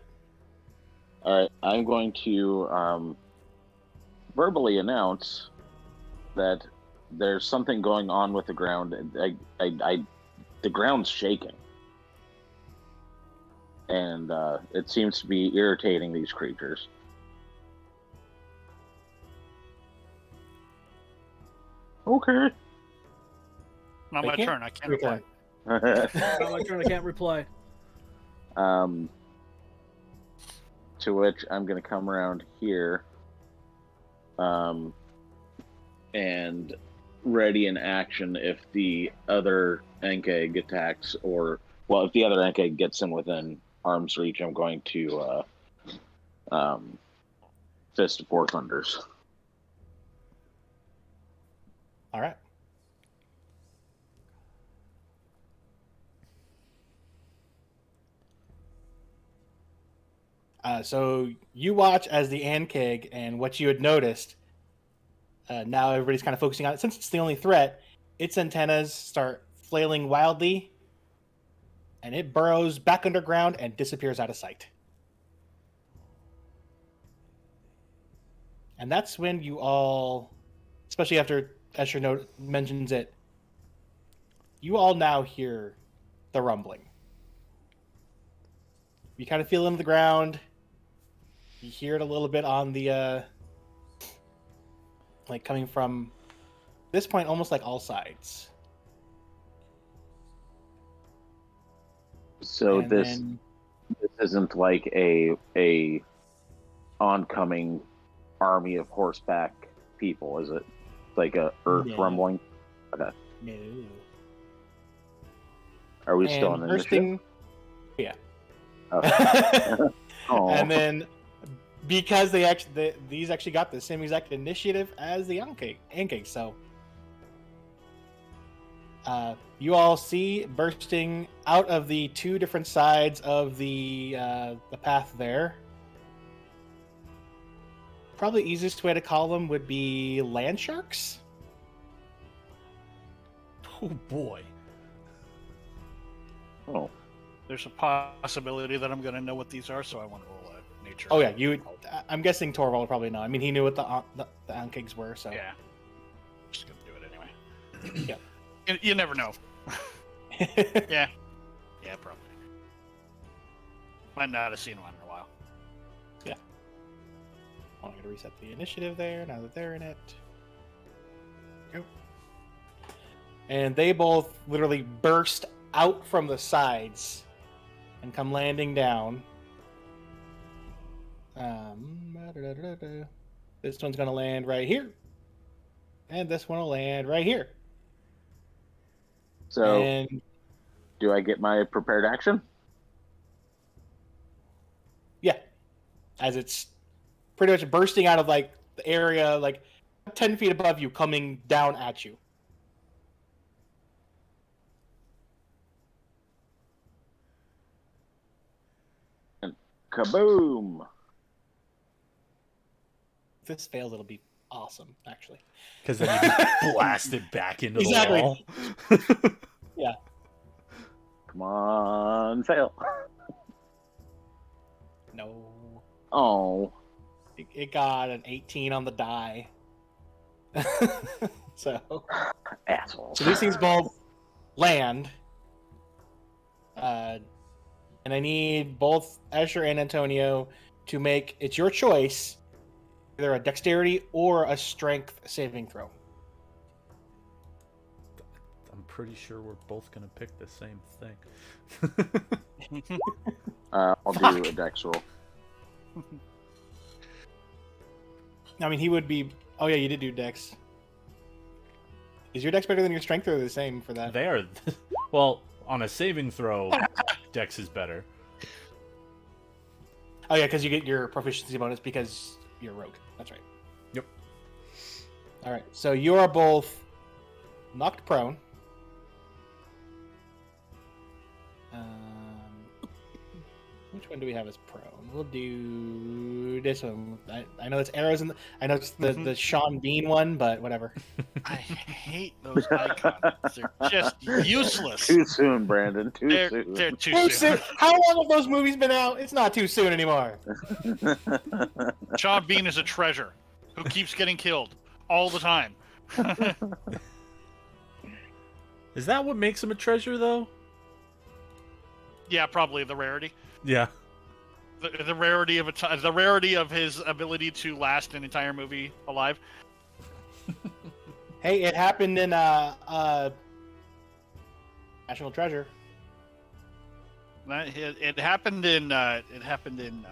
S5: All right, I'm going to verbally announce that there's something going on with the ground. The ground's shaking, and it seems to be irritating these creatures. Okay.
S1: Not
S4: They
S1: my
S4: can't
S1: turn. I can't
S4: reply.
S1: reply.
S7: Not my turn. I can't reply.
S5: To which I'm going to come around here, and ready in action if the other Enkeg attacks, or, well, if the other Enkeg gets him within arm's reach, I'm going to Fist of Four Thunders.
S4: All right. So you watch as the Ankeg, and what you had noticed, now everybody's kind of focusing on it. Since it's the only threat, its antennas start flailing wildly, and it burrows back underground and disappears out of sight. And that's when you all, especially after Escher mentions it, you all now hear the rumbling. You kind of feel it in the ground. You hear it a little bit on the, like coming from this point, almost like all sides.
S5: So
S4: And
S5: this
S4: then-
S5: isn't like a oncoming army of horseback people, is it? Like a earth
S4: No.
S5: rumbling?
S4: No.
S5: Are we still
S4: And
S5: in initiative?
S4: bursting. Yeah.
S5: Okay. Oh.
S4: And then, because these actually got the same exact initiative as the Ankeg, so you all see bursting out of the two different sides of the path there. Probably easiest way to call them would be land sharks.
S3: Oh boy.
S5: Oh.
S1: There's a possibility that I'm going to know what these are, so I want to roll a nature.
S4: Oh yeah, you would. I'm guessing Torvald would probably know. I mean, he knew what the Ankegs were, so
S1: Yeah. Just going to do it anyway.
S4: Yeah.
S1: You never know. Yeah. Yeah, probably. Might not have seen one in a while.
S4: I'm going to reset the initiative there now that they're in it. Go. And they both literally burst out from the sides and come landing down. This one's going to land right here. And this one will land right here.
S5: So,
S4: And
S5: do I get my prepared action?
S4: yeah, as it's pretty much bursting out of like the area, like 10 feet above you, coming down at you.
S5: Kaboom!
S4: If this fails, it'll be awesome, actually.
S3: Because then you just blast it back into
S4: Exactly.
S3: the wall.
S5: Come on, fail.
S4: No.
S5: Oh.
S4: It got an 18 on the die. so
S5: Assholes.
S4: these things both land. And I need both Escher and Antonio to make, it's your choice, either a dexterity or a strength saving throw.
S3: I'm pretty sure we're both going to pick the same thing.
S5: I'll do a dex roll.
S4: I mean, he would be. Oh, yeah, you did do dex. Is your dex better than your strength, or are they the same for that?
S3: They are. Well, on a saving throw, Dex is better.
S4: Oh yeah, because you get your proficiency bonus because you're rogue. That's right.
S3: Yep.
S4: All right. So you are both knocked prone. Which one do we have as prone? We'll do this one. I know it's arrows in the. I know it's the Sean Bean one, but whatever.
S1: I hate those icons. They're just useless.
S5: Too soon, Brandon. Too soon.
S1: They're too
S4: Too
S1: soon.
S4: soon. How long have those movies been out? It's not too soon anymore.
S1: Sean Bean is a treasure who keeps getting killed all the time.
S3: Is that what makes him a treasure, though?
S1: Yeah, probably the rarity.
S3: Yeah.
S1: The rarity of the rarity of his ability to last an entire movie alive.
S4: Hey, it happened in National Treasure.
S1: It happened in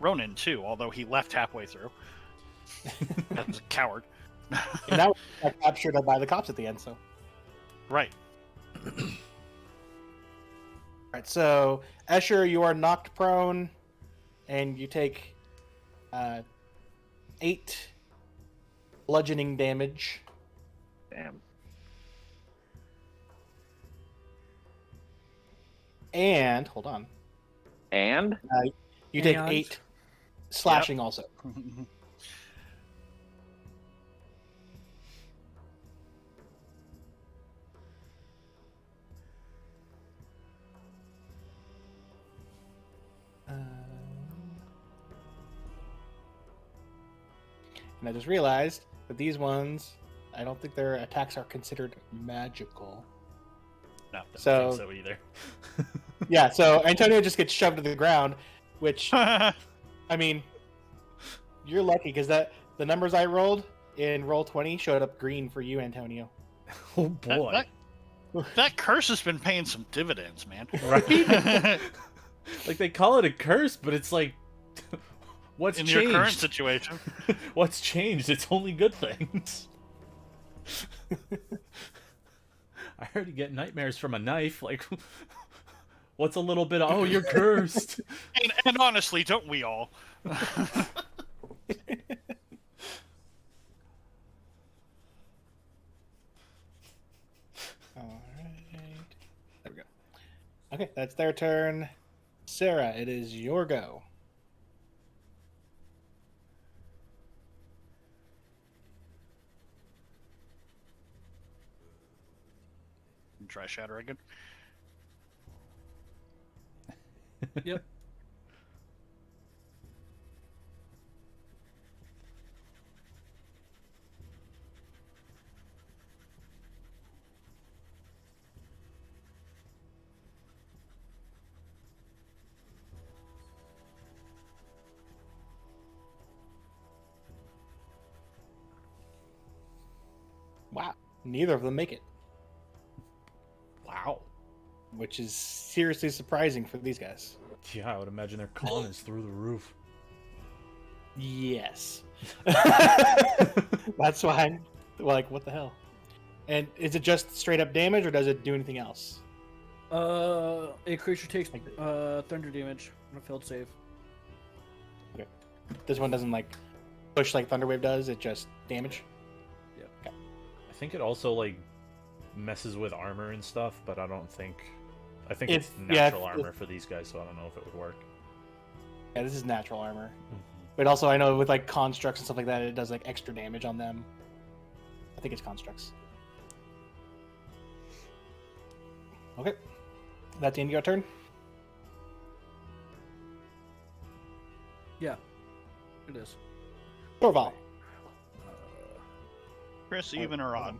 S1: Ronin too, although he left halfway through. As a coward.
S4: And that was captured by the cops at the end. So.
S1: Right.
S4: Alright, so Escher, you are knocked prone, and you take 8 bludgeoning damage.
S5: Damn.
S4: And hold on,
S5: And
S4: you take
S2: And?
S4: 8 slashing also. And I just realized that these ones, I don't think their attacks are considered magical.
S3: No, don't
S4: So-
S3: think so either.
S4: Yeah, so Antonio just gets shoved to the ground, which, I mean, you're lucky because the numbers I rolled in roll 20 showed up green for you, Antonio.
S3: Oh boy.
S1: That curse has been paying some dividends, man.
S3: Right? Like they call it a curse, but it's like, what's
S1: In
S3: changed?
S1: your current situation.
S3: What's changed? It's only good things. I already get nightmares from a knife. Like, what's a little bit of, oh, you're cursed.
S1: And honestly, don't we all?
S4: Alright. There we go. Okay, that's their turn. Sarah, it is your go.
S1: Try shatter again.
S2: Yep.
S4: Wow. Neither of them make it,
S3: Wow.
S4: which is seriously surprising for these guys.
S3: Yeah, I would imagine their con is through the roof.
S4: Yes. That's why I'm like, what the hell? And is it just straight up damage or does it do anything else?
S2: A creature takes thunder damage on a failed save.
S4: This one doesn't like push like Thunderwave does, it just damage.
S3: I think it also like messes with armor and stuff, but I think it's
S4: yeah,
S3: natural armor for these guys, so I don't know if it would work.
S4: Yeah, this is natural armor. But also I know with like constructs and stuff like that, it does like extra damage on them. I think it's constructs. Okay. That's the end of your turn?
S2: Yeah, it is.
S4: Torval.
S1: Chris, even or odd?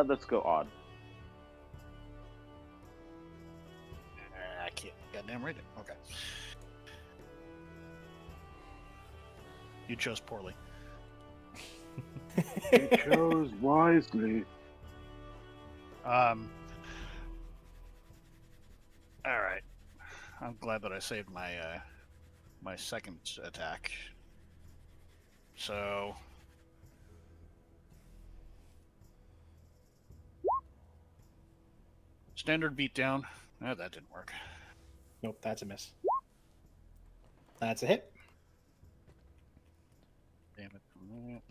S5: Let's go odd.
S1: I can't. Goddamn right. Okay. You chose poorly.
S5: Chose wisely.
S1: All right. I'm glad that I saved my my second attack. So standard beatdown. Oh, that didn't work.
S4: Nope, that's a miss. That's a hit.
S1: Damn it.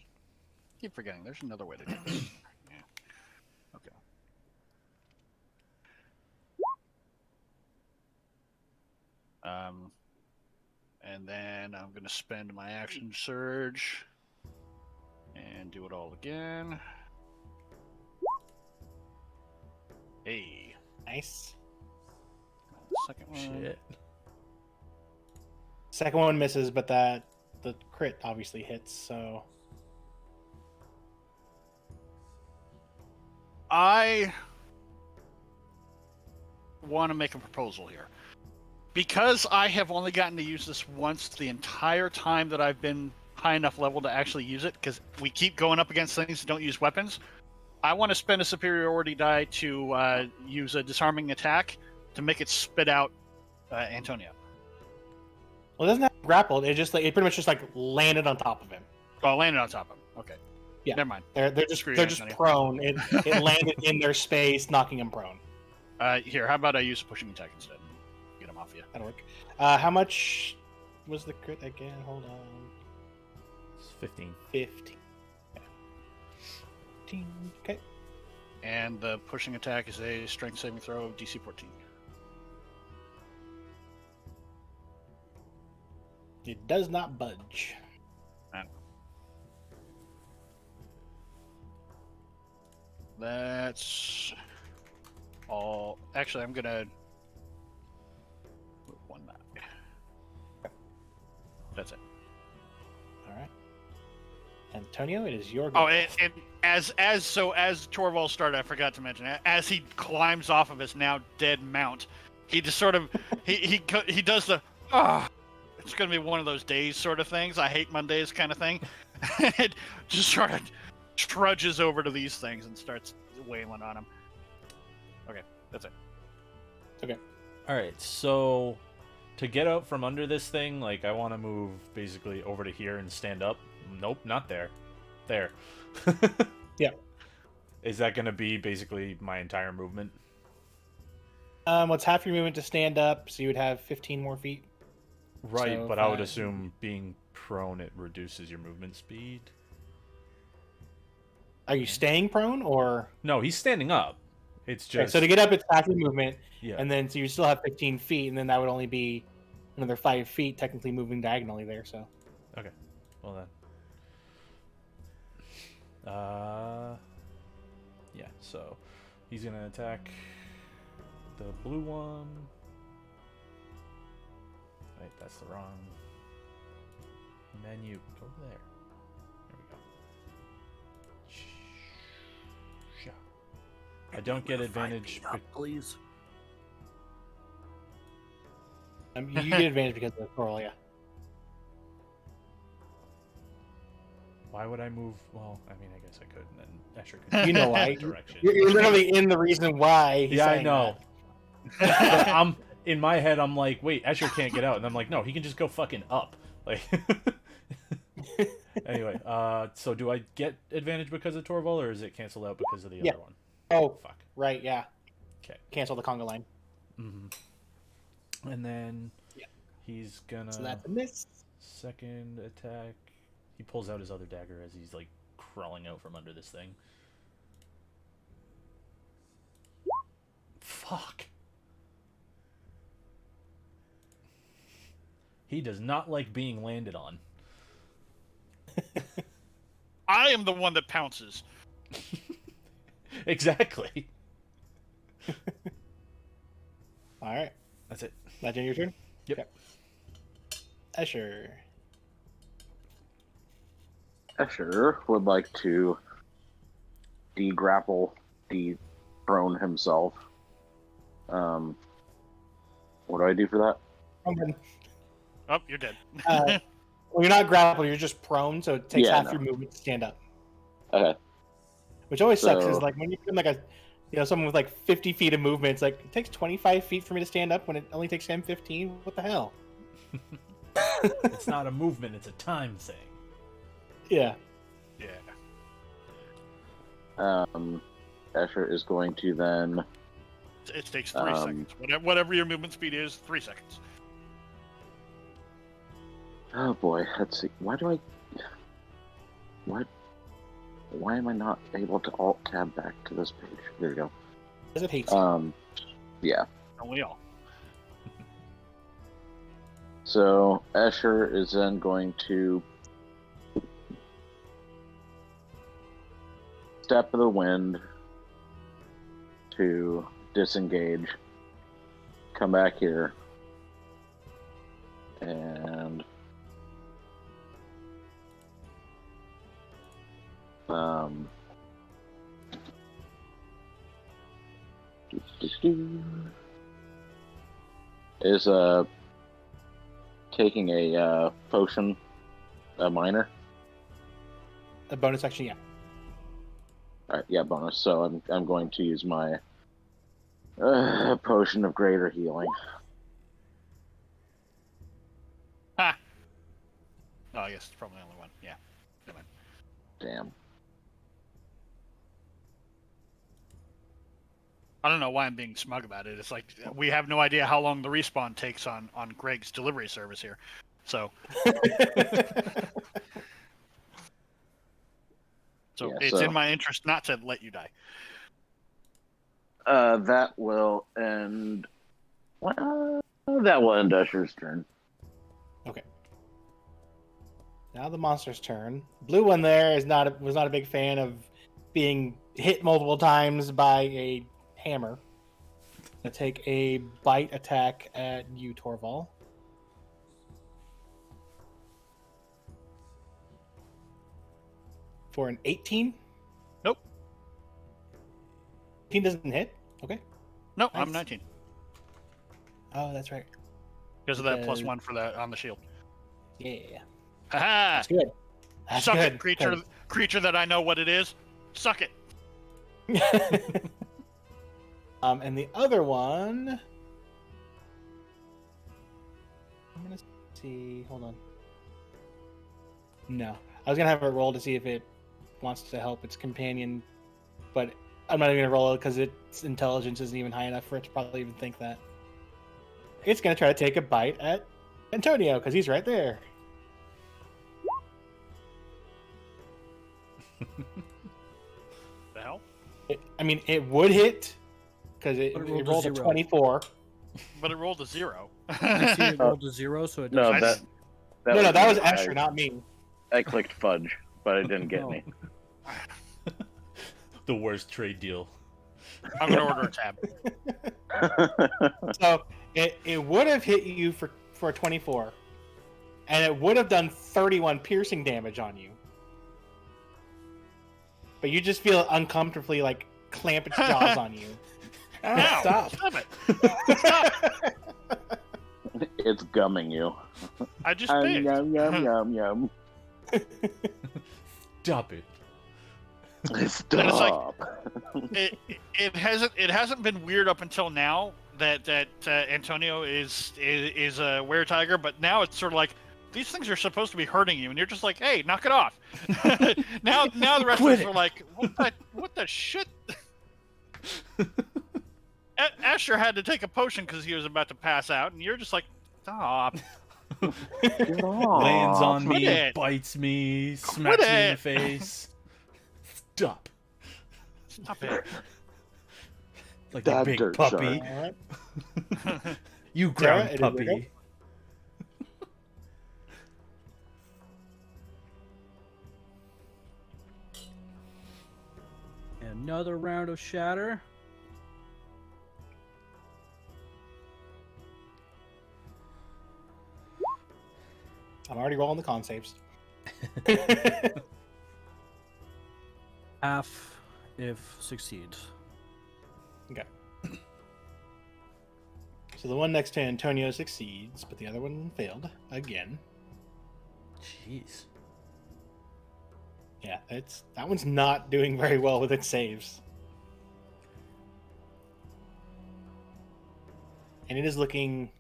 S1: Keep forgetting. There's another way to do this. Yeah. Okay. And then I'm going to spend my action surge and do it all again. Hey.
S4: Nice.
S1: Second one.
S3: Shit.
S4: Second one misses, but the crit obviously hits, so
S1: I want to make a proposal here. Because I have only gotten to use this once the entire time that I've been high enough level to actually use it, because we keep going up against things that don't use weapons, I want to spend a superiority die to use a disarming attack to make it spit out Antonio.
S4: well, it doesn't have grappled. It just it pretty much just like landed on top of him.
S1: Oh, landed on top of him. Okay.
S4: Yeah.
S1: Never mind.
S4: They're just
S1: Screw you,
S4: they're just
S1: Antonio.
S4: prone. It landed in their space, knocking him prone.
S1: Here, how about I use a pushing attack instead? Get him off you.
S4: That'll work. How much was the crit again? Hold on.
S3: It's 15.
S4: 15. 15. Okay.
S1: And the pushing attack is a strength saving throw of DC 14.
S4: It does not budge.
S1: That's all. Actually, I'm gonna move one back. That's it.
S4: All right. Antonio, it is your go.
S1: Oh, and as Torvald started, I forgot to mention, as he climbs off of his now dead mount, he just sort of he does the it's gonna be one of those days sort of things. I hate Mondays kind of thing. It just sort of trudges over to these things and starts wailing on them. Okay, that's it.
S3: All right, so to get out from under this thing, like I want to move basically over to here and stand up. Nope, not there. There.
S4: Yeah.
S3: Is that going to be basically my entire movement?
S4: What's half your movement to stand up, so you would have 15 more feet.
S3: Right,
S4: So
S3: but I would
S4: 5.
S3: assume being prone it reduces your movement speed.
S4: Are you staying prone, or
S3: No, he's standing up. It's
S4: okay,
S3: just
S4: so to get up, it's half your movement,
S3: yeah.
S4: and then so you still have 15 feet, and then that would only be another 5 feet technically moving diagonally there. So
S3: Well then. Yeah, so he's gonna attack the blue one. Wait, that's the wrong menu. Go over there. There we go. I don't get advantage.
S2: please.
S4: you get advantage because of the coral, yeah.
S3: Why would I move? Well, I mean, I guess I could, and then Escher could.
S4: You know why?
S3: Direction.
S4: You're literally in the reason why. He's
S3: Yeah, I
S4: saying
S3: know. But I'm in my head. I'm like, wait, Escher can't get out, and I'm like, no, he can just go fucking up. Like, anyway, so do I get advantage because of Torval, or is it canceled out because of the
S4: Yeah.
S3: other one?
S4: Oh,
S3: Fuck.
S4: right, yeah.
S3: Okay.
S4: Cancel the conga line.
S3: Mm-hmm. And then
S4: Yeah.
S3: he's gonna
S4: So that's a miss.
S3: second attack. He pulls out his other dagger as he's like crawling out from under this thing. Fuck. He does not like being landed on.
S1: I am the one that pounces.
S3: Exactly.
S4: All right.
S3: That's it.
S4: Legend, your turn?
S3: Yep.
S4: Okay. Escher.
S5: Escher would like to de-grapple, de-prone himself. What do I do for that?
S1: Oh, you're dead.
S4: Well, you're not grappled, you're just prone, so it takes
S5: Yeah,
S4: half
S5: no.
S4: your movement to stand up.
S5: Okay.
S4: Which always sucks, is
S5: So-
S4: like when you're doing like someone with like 50 feet of movement, it's like, it takes 25 feet for me to stand up when it only takes him 15. What the hell?
S3: It's not a movement, it's a time thing.
S4: Yeah.
S1: Yeah.
S5: Escher is going to then
S1: It takes 3
S5: Um,
S1: seconds. Whatever your movement speed is, 3 seconds.
S5: Oh boy, let's see. Why do I? What? Why am I not able to alt tab back to this page? There we go.
S4: Because it hates you.
S5: Yeah.
S1: Don't we all?
S5: So Escher is then going to step of the wind to disengage, come back here, and is taking a potion, a minor.
S4: A bonus action, yeah.
S5: All right, yeah, bonus. So I'm going to use my potion of greater healing.
S1: Ha! Oh, I guess it's probably the only one. Yeah. Never mind.
S5: Damn.
S1: I don't know why I'm being smug about it. It's like we have no idea how long the respawn takes on Greg's delivery service here. So
S5: Yeah,
S1: it's
S5: so-
S1: in my interest not to let you die.
S5: That will end. Well, that will end Usher's turn.
S4: Okay. Now the monster's turn. Blue one there was not a big fan of being hit multiple times by a hammer. Gonna take a bite attack at you, Torval. For an 18?
S1: Nope.
S4: 18 doesn't hit? Okay.
S1: No, I'm
S4: Nice.
S1: 19
S4: Oh, that's right.
S1: because of that
S4: Because-
S1: +1 for that on the shield.
S4: Yeah.
S1: Ha
S4: That's good. That's
S1: Suck
S4: good.
S1: it, creature that I know what it is. Suck it.
S4: And the other one. I'm gonna see. Hold on. No, I was gonna have it roll to see if it wants to help its companion, but I'm not even gonna roll it because its intelligence isn't even high enough for it to probably even think that. It's gonna try to take a bite at Antonio because he's right there.
S1: The hell?
S4: It would hit because it
S2: But it rolled a
S4: rolled a
S2: 0.
S4: 24.
S1: But it rolled a 0.
S2: I see it rolled to 0, so it
S5: No,
S2: doesn't.
S4: That was
S5: me.
S4: Asher, not me.
S5: I clicked fudge, but it didn't get
S2: Oh.
S5: me.
S3: The worst trade deal.
S1: I'm gonna order a tab.
S4: So it would have hit you for a 24, and it would have done 31 piercing damage on you. But you just feel uncomfortably like clamp its jaws on you.
S1: Ow,
S3: stop.
S1: Stop it! Stop!
S5: It's gumming you.
S1: I just did.
S5: Yum yum yum yum.
S3: Stop it.
S5: Stop.
S1: It hasn't been weird up until now that Antonio is a were-tiger, but now it's sort of like these things are supposed to be hurting you, and you're just like, hey, knock it off. now the rest
S3: Quit
S1: of us are like, what the shit? Asher had to take a potion because he was about to pass out, and you're just like, stop.
S5: Get off.
S3: Lands on
S1: Quit
S3: me,
S1: it.
S3: bites me, smacks me in the
S1: it.
S3: face. Stop.
S1: Stop it.
S3: Like
S5: That
S3: a big
S5: dirt
S3: puppy.
S4: All right.
S3: You
S4: Sarah,
S3: ground
S4: it is your go.
S3: puppy.
S2: Another round of shatter.
S4: I'm already rolling the con saves.
S2: Half if succeeds.
S4: Okay. So the one next to Antonio succeeds, but the other one failed again.
S3: Jeez.
S4: Yeah, that one's not doing very well with its saves. And it is looking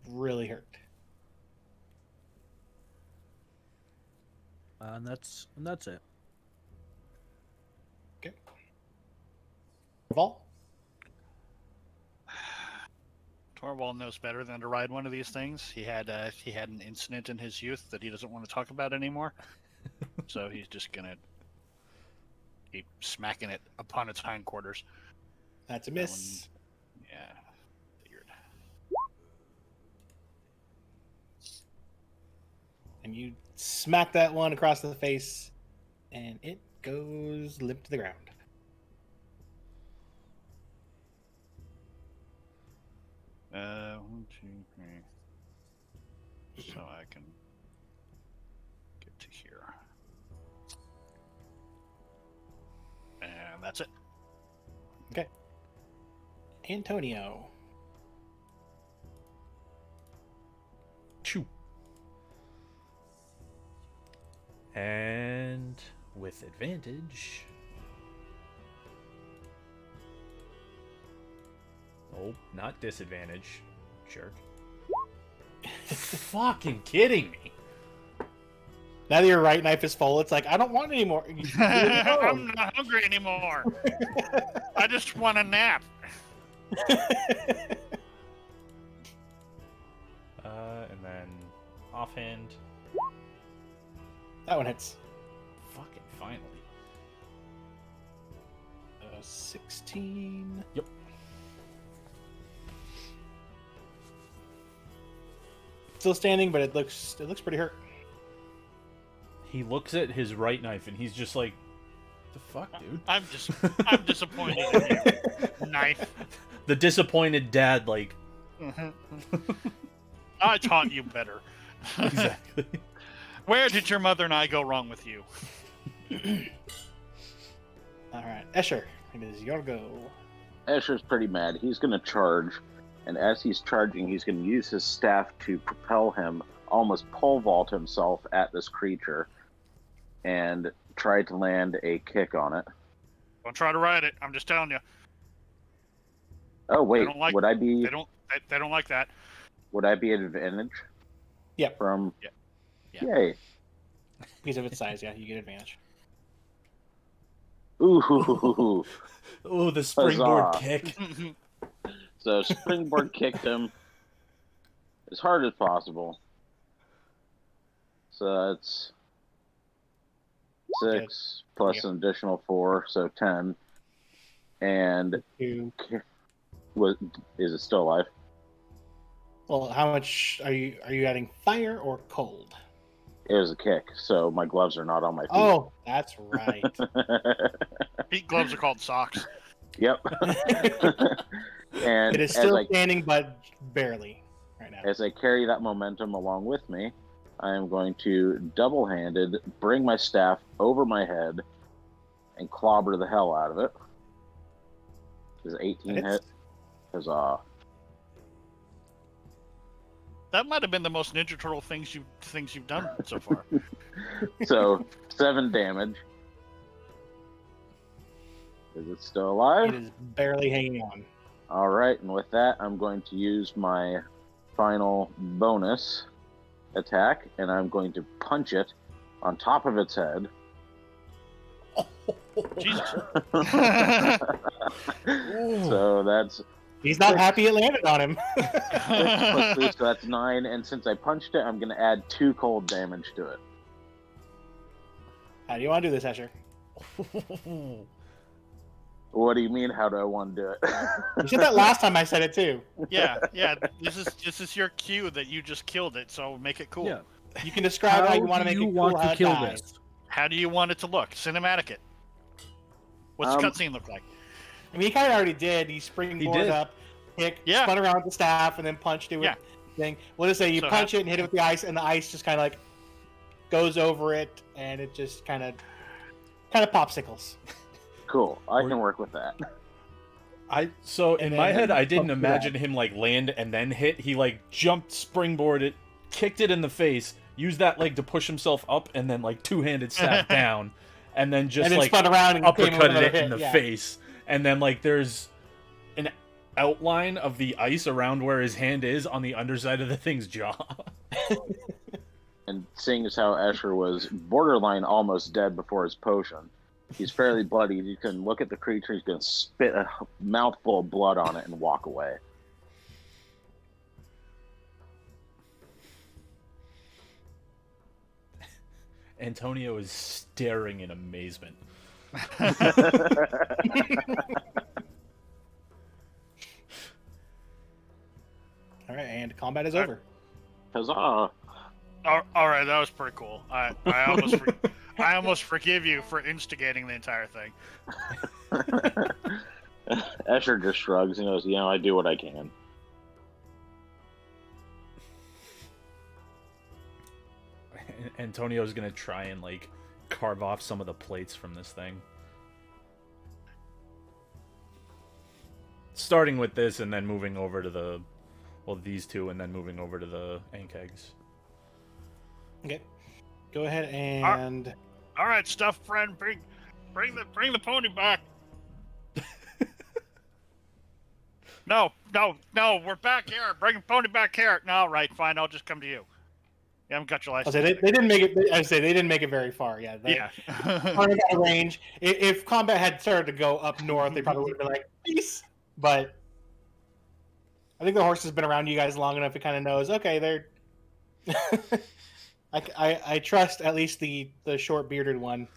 S4: really hurt.
S2: And that's it.
S4: Okay. Vol?
S1: Torvald knows better than to ride one of these things. He had an incident in his youth that he doesn't want to talk about anymore. So he's just gonna keep smacking it upon its hindquarters.
S4: That's a miss.
S1: Yeah, figured.
S4: And you smack that one across the face, and it goes limp to the ground.
S1: One, two, three. So I can get to here. And that's it.
S4: Okay. Antonio.
S3: Chew. And with advantage. Oh, not disadvantage. Jerk. Fucking kidding me.
S4: Now that your right knife is full, it's like, I don't want any more.
S1: I'm not hungry anymore. I just want a nap.
S3: And then offhand.
S4: That one hits.
S3: Fucking finally.
S4: 16.
S3: Yep.
S4: Still standing, but it looks pretty hurt.
S3: He looks at his right knife and he's just like, the fuck, dude?
S1: I'm disappointed in you. Knife.
S3: The disappointed dad, like,
S1: I taught you better.
S3: exactly.
S1: Where did your mother and I go wrong with you?
S4: All right, Escher, it is your go.
S5: Escher's pretty mad. He's going to charge, and as he's charging, he's going to use his staff to propel him, almost pole vault himself at this creature, and try to land a kick on it.
S1: Don't try to ride it. I'm just telling you.
S5: Oh wait,
S1: don't like-
S5: would I be?
S1: They don't like that.
S5: Would I be at advantage?
S4: Yep.
S5: From.
S1: Yeah.
S5: Yay!
S4: Because of its size, yeah, you get advantage.
S5: Ooh.
S3: Oh, the springboard
S5: Huzzah.
S3: kick.
S5: So springboard kicked him as hard as possible. So that's 6 plus an additional 4, so 10. And
S4: You.
S5: is it still alive?
S4: Well, how much are you adding? Fire or cold?
S5: It was a kick, so my gloves are not on my feet.
S4: Oh, that's right.
S1: Feet gloves are called socks.
S5: Yep. And
S4: It is
S5: as
S4: still
S5: I,
S4: standing, but barely right now.
S5: as I carry that momentum along with me, I am going to double-handed bring my staff over my head and clobber the hell out of it. Does 18
S4: Hits.
S5: hit? Huzzah.
S1: That might have been the most Ninja Turtle things you've done so far.
S5: So 7 damage. Is it still
S4: It
S5: alive?
S4: is barely hanging on.
S5: All right, and with that, I'm going to use my final bonus attack, and I'm going to punch it on top of its head.
S1: Jesus.
S5: So that's
S4: He's not happy it landed on him.
S5: 6 plus 3, so that's 9. And since I punched it, I'm going to add 2 cold damage to it.
S4: How do you want to do this, Escher?
S5: What do you mean? How do I want to do it?
S4: You said that last time I said it too.
S1: Yeah. This is your cue that you just killed it, so make it cool.
S2: Yeah.
S4: You can describe how you want to make it cool,
S2: want
S4: how
S2: to
S4: it
S2: kill
S4: dies.
S2: this?
S1: How do you want it to look? Cinematic it. What's the cutscene look like?
S4: I mean, he kind of already did. He springboarded
S3: did.
S4: up,
S1: Yeah.
S4: spun around with the staff, and then punched it with
S1: Yeah.
S4: the thing. We'll just say you
S1: So
S4: punch it and hit it with the ice, and the ice just kind of like goes over it, and it just kind of popsicles.
S5: Cool. I can work with that.
S3: So
S4: And
S3: in my
S4: then-
S3: head, I didn't
S4: oh,
S3: imagine him like land and then hit. He like jumped, springboarded, kicked it in the face, used that leg to push himself up, and then like two-handed stabbed down, and then just
S4: And then
S3: like
S4: spun around and came with
S3: uppercutted
S4: another
S3: it
S4: hit.
S3: in the
S4: Yeah.
S3: face. And then like there's an outline of the ice around where his hand is on the underside of the thing's jaw.
S5: And seeing as how Escher was borderline almost dead before his potion, he's fairly bloody. You can look at the creature, he's going to spit a mouthful of blood on it and walk away.
S3: Antonio is staring in amazement.
S4: All right, and combat is over.
S5: Huzzah!
S1: All right, that was pretty cool. I almost forgive you for instigating the entire thing.
S5: Escher just shrugs and goes, I do what I can.
S3: Antonio's gonna try and like carve off some of the plates from this thing. Starting with this and then moving over to these two and then moving over to the Ankegs.
S4: Okay. Go ahead and
S1: All right, stuffed friend, bring the pony back. No, we're back here. Bring the pony back here. No, right, fine. I'll just come to you. You haven't got your license.
S4: they didn't make it. I say they didn't make it very far. Yeah.
S1: Yeah.
S4: Out of range. If combat had started to go up north, they probably would have been like, peace. But I think the horse has been around you guys long enough. It kind of knows. Okay, they're. I trust at least the short bearded one.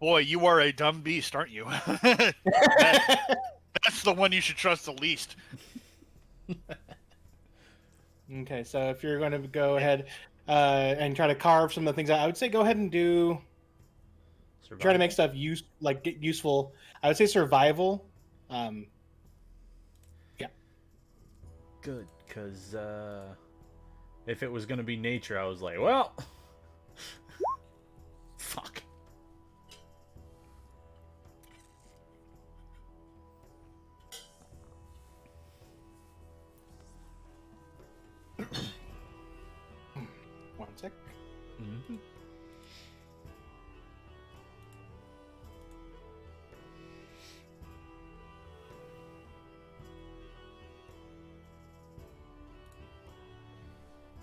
S1: Boy, you are a dumb beast, aren't you? That's the one you should trust the least.
S4: Okay, so if you're going to go ahead and try to carve some of the things out, I would say go ahead and do.
S3: Survival.
S4: Try to make stuff get useful. I would say survival. Yeah.
S3: Good, because if it was gonna be nature, I was like, well, fuck.
S4: One sec.
S3: Mm-hmm.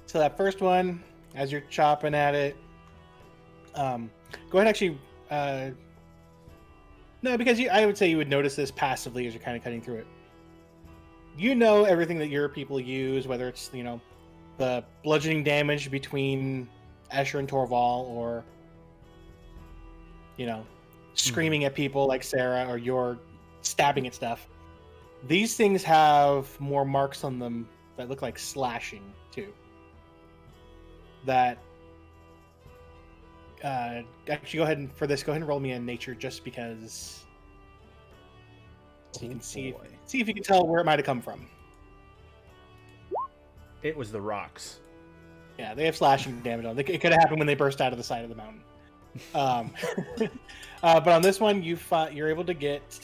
S4: So that first one, as you're chopping at it, go ahead and actually. No, because I would say you would notice this passively as you're kind of cutting through it. You know everything that your people use, whether it's the bludgeoning damage between Escher and Torval, or screaming at people like Sarah, or you're stabbing at stuff. These things have more marks on them that look like slashing too. That actually go ahead and roll me a nature just because, so you can see if you can tell where it might have come from.
S3: It was the rocks.
S4: Yeah, they have slashing damage on them. It could have happened when they burst out of the side of the mountain. But on this one, you're able to get.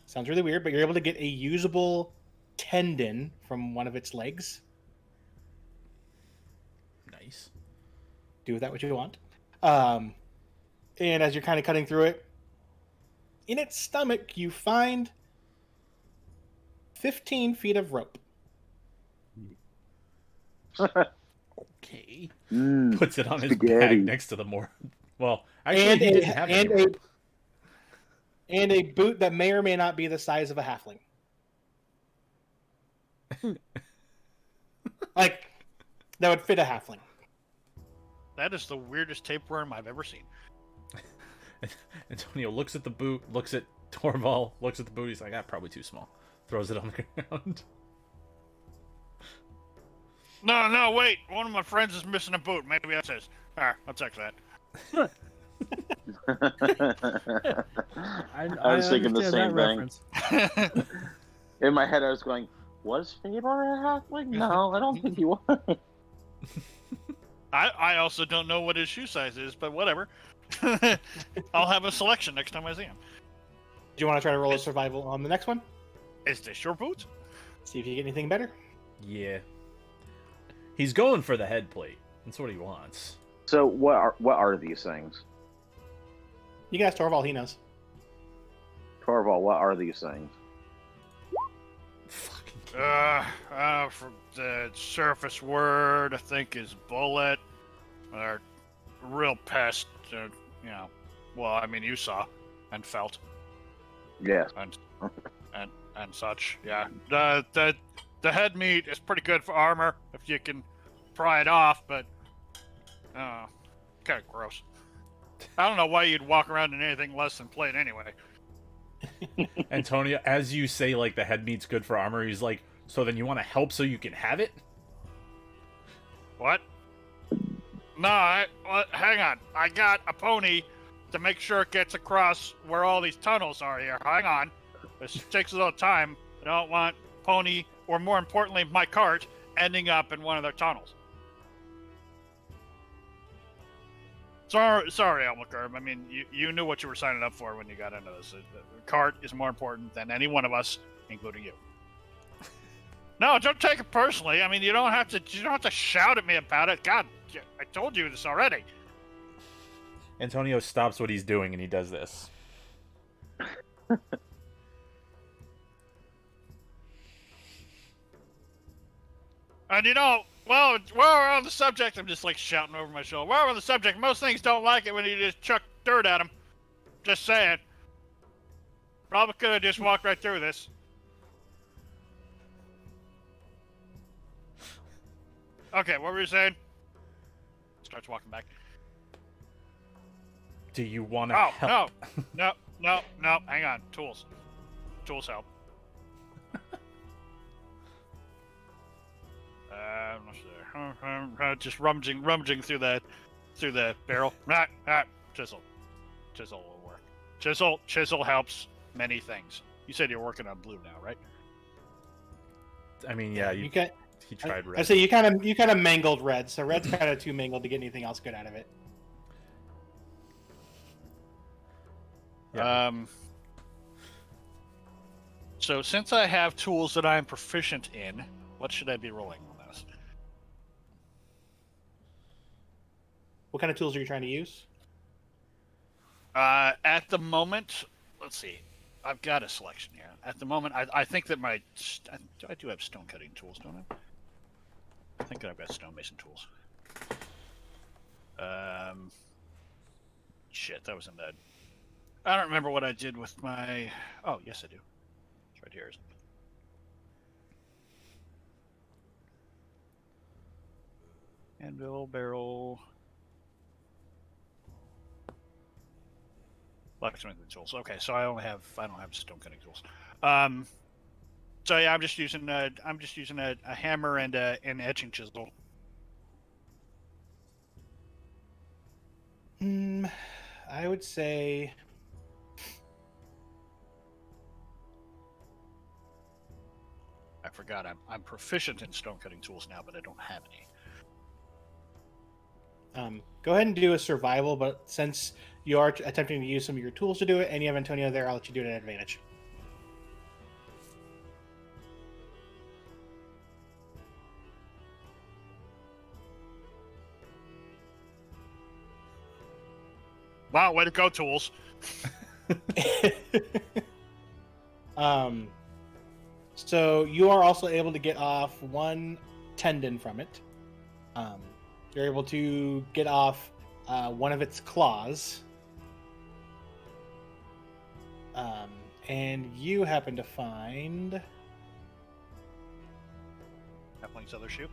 S4: Sounds really weird, but you're able to get a usable tendon from one of its legs.
S3: Nice.
S4: Do with that what you want. And as you're kind of cutting through it, in its stomach, you find 15 feet of rope.
S3: Okay. Puts it on his
S5: spaghetti.
S3: bag next to the more. Well, actually, he didn't have any rope.
S4: And a boot that may or may not be the size of a halfling. Like, that would fit a halfling.
S1: That is the weirdest tapeworm I've ever seen.
S3: Antonio looks at the boot, looks at Torval, looks at the boot. He's like, probably too small. Throws it on the ground.
S1: No, wait. One of my friends is missing a boot. Maybe that's his. Alright, I'll check that.
S5: I was thinking the same thing.
S2: Reference.
S5: In my head, I was going, was Faber a halfling? No, I don't think he was.
S1: I also don't know what his shoe size is, but whatever. I'll have a selection next time I see him.
S4: Do you want to try to roll a survival on the next one?
S1: Is this your boots?
S4: See if you get anything better.
S3: Yeah. He's going for the head plate. That's what he wants.
S5: So what are these things?
S4: You can ask Torval, he knows.
S5: Torval, what are these things?
S3: Fucking
S1: For the surface word, I think is bullet. Or real pest, well, I mean, you saw and felt
S5: Yes.
S1: and such. Yeah. The the head meat is pretty good for armor if you can pry it off, but kind of gross. I don't know why you'd walk around in anything less than plate anyway.
S3: Antonio, as you say, like, the head meat's good for armor, he's like, so then you want to help so you can have it?
S1: What? No, hang on. I got a pony to make sure it gets across where all these tunnels are here. Hang on. This takes a little time. I don't want pony, or more importantly, my cart, ending up in one of their tunnels. Sorry, Almaker. I mean, you knew what you were signing up for when you got into this. The cart is more important than any one of us, including you. No, don't take it personally. I mean, you don't have to shout at me about it. God, I told you this already.
S3: Antonio stops what he's doing and he does this.
S1: And while we're on the subject, I'm just like shouting over my shoulder. While we're on the subject, most things don't like it when you just chuck dirt at them. Just saying. Probably could have just walked right through this. Okay, what were you saying? Starts walking back.
S3: Do you want to
S1: Oh,
S3: help?
S1: no, hang on. Tools help. Just rummaging through the barrel. Chisel will work. Chisel helps many things. You said you're working on blue now, right?
S3: I mean, yeah,
S4: You can.
S3: he tried red.
S4: I say you kind of mangled red, so red's kind of too mangled to get anything else good out of it.
S3: Yeah.
S1: So since I have tools that I'm proficient in, what should I be rolling on this?
S4: What kind of tools are you trying to use?
S1: At the moment, let's see. I've got a selection here. At the moment, I think that I do have stone cutting tools, don't I? I think that I've got stonemason tools. Shit, that was in bed. I don't remember what I did with my... Oh, yes I do. It's right here, isn't it? Anvil, barrel... Blacksmithing tools. Okay, so I don't have stone cutting tools. So yeah, I'm just using a hammer and an etching chisel.
S4: I would say
S1: I forgot I'm proficient in stone cutting tools now, but I don't have any.
S4: go ahead and do a survival, but since you are attempting to use some of your tools to do it, and you have Antonio there, I'll let you do it at advantage.
S1: Wow, way to go, tools.
S4: So you are also able to get off one tendon from it. You're able to get off one of its claws. And you happen to find...
S1: Halfling's other shoe.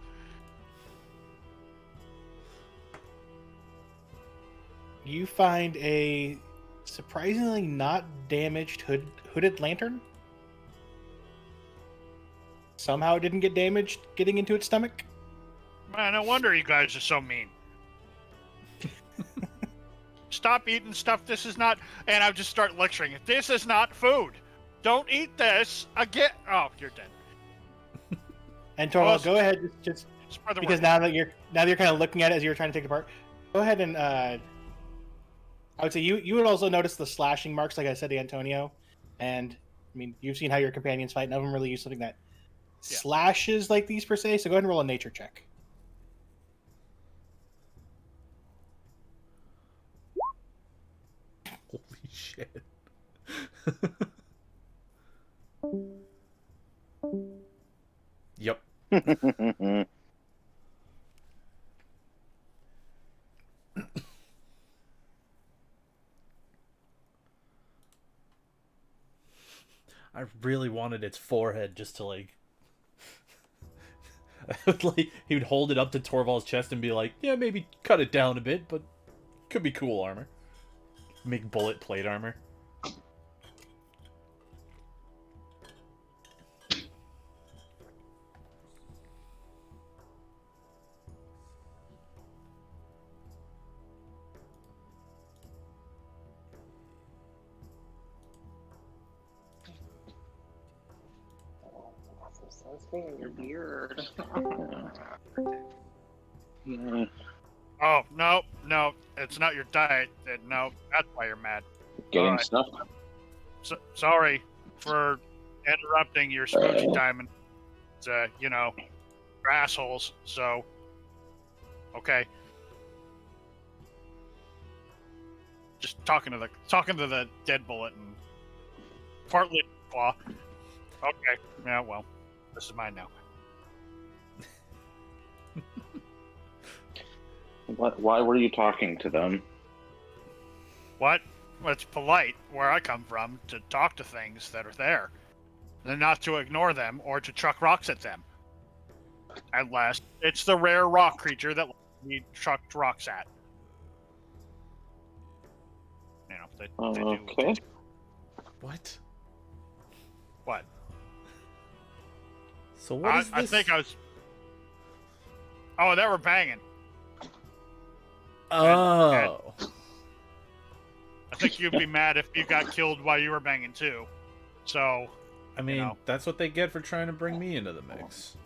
S4: You find a surprisingly not damaged hooded lantern. Somehow it didn't get damaged getting into its stomach.
S1: Man, no wonder you guys are so mean. Stop eating stuff this is not... And I just start lecturing it. This is not food. Don't eat this again. Oh, you're dead.
S4: Antonio, go ahead, just
S1: Spread the
S4: because
S1: word.
S4: now that you're kind of looking at it as you're trying to take it apart, go ahead and I would say you would also notice the slashing marks, like I said to Antonio, and I mean you've seen how your companions fight. None of them really use something that slashes like these per se. So go ahead and roll a nature check.
S3: Holy shit. Yep. I really wanted its forehead just to like Like, he would hold it up to Torvald's chest and be like, yeah, maybe cut it down a bit, but could be cool armor. Make bullet plate armor.
S6: Sounds very weird.
S5: Yeah.
S1: Oh no, it's not your diet. No, that's why you're mad.
S5: Getting
S1: Alright.
S5: stuff.
S1: Sorry for interrupting your smoochie time, and you're assholes. So, okay. Just talking to the dead bullet and partly claw. Okay, yeah, well, this is mine now.
S5: Why were you talking to them?
S1: What? Well, it's polite where I come from to talk to things that are there, and not to ignore them or to chuck rocks at them. Unless it's the rare rock creature that we chucked rocks at. They do.
S5: Okay.
S3: What?
S1: What?
S3: So what is this?
S1: I think I was. Oh, they were banging.
S3: Oh.
S1: I think you'd be mad if you got killed while you were banging too. So.
S3: I mean,
S1: know.
S3: that's what they get for trying to bring me into the mix.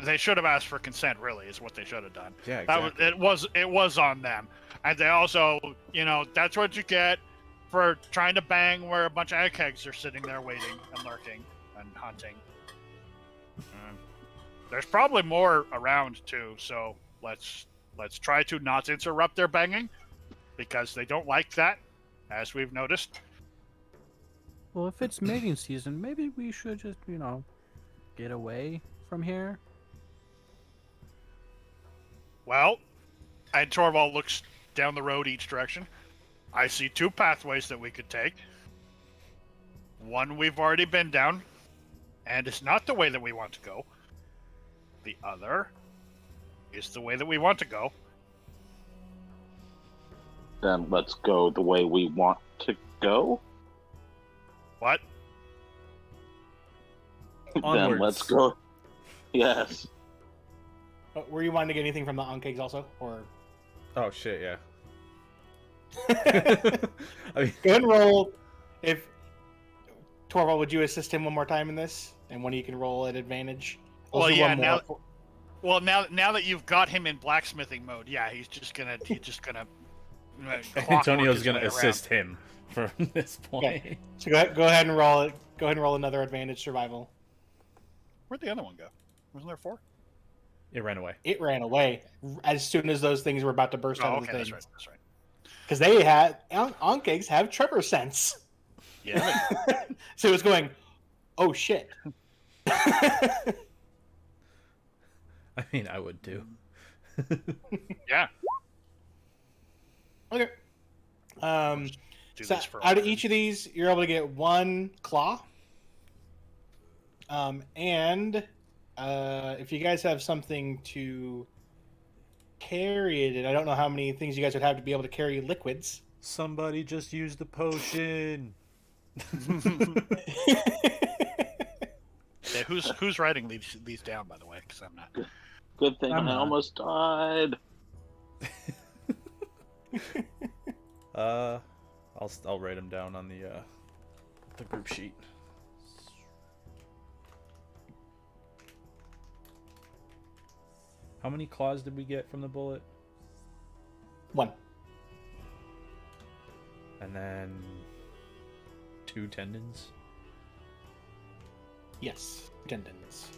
S1: They should have asked for consent. Really, is what they should have done.
S3: Yeah,
S1: That
S3: exactly.
S1: it was on them, and they also, that's what you get for trying to bang where a bunch of eggheads are sitting there waiting and lurking and hunting. There's probably more around too, so let's try to not interrupt their banging, because they don't like that, as we've noticed.
S2: Well, if it's mating season, maybe we should just, get away from here.
S1: Well, and Torvald looks down the road each direction. I see two pathways that we could take. One we've already been down, and it's not the way that we want to go. The other is the way that we want to go.
S5: Then let's go the way we want to go.
S1: What?
S5: Then
S3: Onwards.
S5: let's go. Yes.
S4: Were you wanting to get anything from the Onkegs also, or?
S3: Oh shit, yeah. I mean,
S4: Go ahead and roll. If Torvald, would you assist him one more time in this, and one you can roll at advantage?
S1: Well,
S4: Also,
S1: yeah.
S4: one more.
S1: Now that you've got him in blacksmithing mode, yeah, he's just gonna clockwork
S3: Antonio's
S1: his
S3: gonna
S1: way
S3: assist him from this point.
S4: Okay. So go ahead and roll it. Go ahead and roll another advantage survival.
S1: Where'd the other one go? Wasn't there 4?
S3: It ran away.
S4: It ran away as soon as those things were about to burst out
S1: Oh,
S4: of the
S1: okay,
S4: thing.
S1: that's right.
S4: Because they had Onkegs have Trevor sense,
S1: Yeah.
S4: so it was going, oh shit.
S3: I mean, I would too.
S1: Yeah.
S4: Okay.
S1: Do
S4: So
S1: this for
S4: out
S1: all
S4: of each of these, you're able to get one claw. And if you guys have something to carry it in, I don't know how many things you guys would have to be able to carry liquids.
S3: Somebody just used the potion.
S1: Yeah, who's writing these down, by the way? Because I'm not.
S5: Good thing
S2: I'm
S5: I
S2: not.
S5: almost died.
S3: I'll write them down on the group sheet. How many claws did we get from the bullet?
S4: One.
S3: And then 2 tendons.
S4: Yes. Tendons.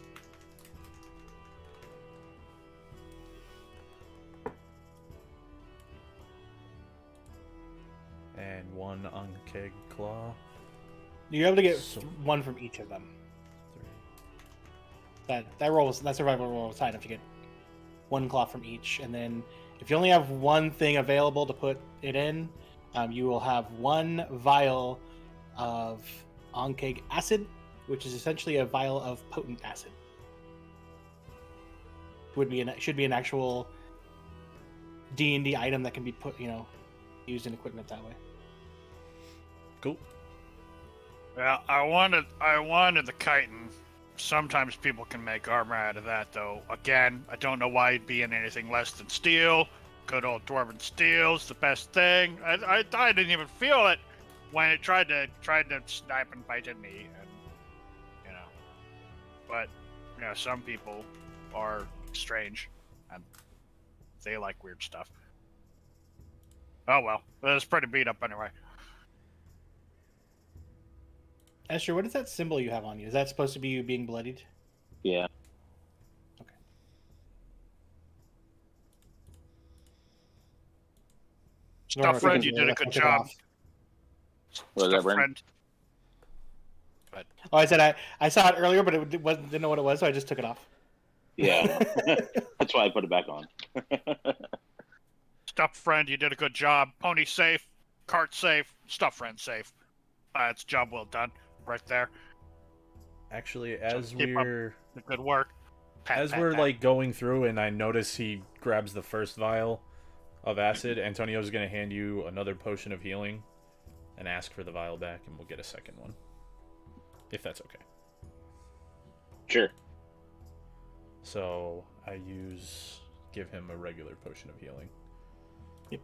S3: And 1 Ankeg claw.
S4: You're able to get
S3: So-
S4: one from each of them.
S3: 3.
S4: That survival roll is high enough to get one claw from each, and then if you only have one thing available to put it in, you will have 1 vial of Onkeg acid, which is essentially a vial of potent acid. should be an actual D&D item that can be put, used in equipment that way.
S3: Cool.
S1: Well, I wanted the chitin. Sometimes people can make armor out of that, though. Again, I don't know why it'd be in anything less than steel. Good old dwarven steel's the best thing. I didn't even feel it when it tried to snipe and bite at me, and But some people are strange, and they like weird stuff. Oh well, it was pretty beat up anyway.
S4: Esther, what is that symbol you have on you? Is that supposed to be you being bloodied?
S5: Yeah.
S4: Okay.
S1: Stuff friend, you did a good job.
S5: Was that
S1: Stuff
S5: Brent?
S1: friend.
S4: Oh, I said I saw it earlier, but didn't know what it was, so I just took it off.
S5: Yeah. That's why I put it back on.
S1: Stuff friend, you did a good job. Pony safe, cart safe, stuff friend safe. It's a job well done, right there.
S3: Actually, as
S1: keep up
S3: we're
S1: the good work. Pat, pat, pat.
S3: like going through, and I notice he grabs the first vial of acid, Antonio's gonna hand you another potion of healing, and ask for the vial back, and we'll get a second one, if that's okay.
S5: Sure.
S3: So I give him a regular potion of healing.
S4: Yep.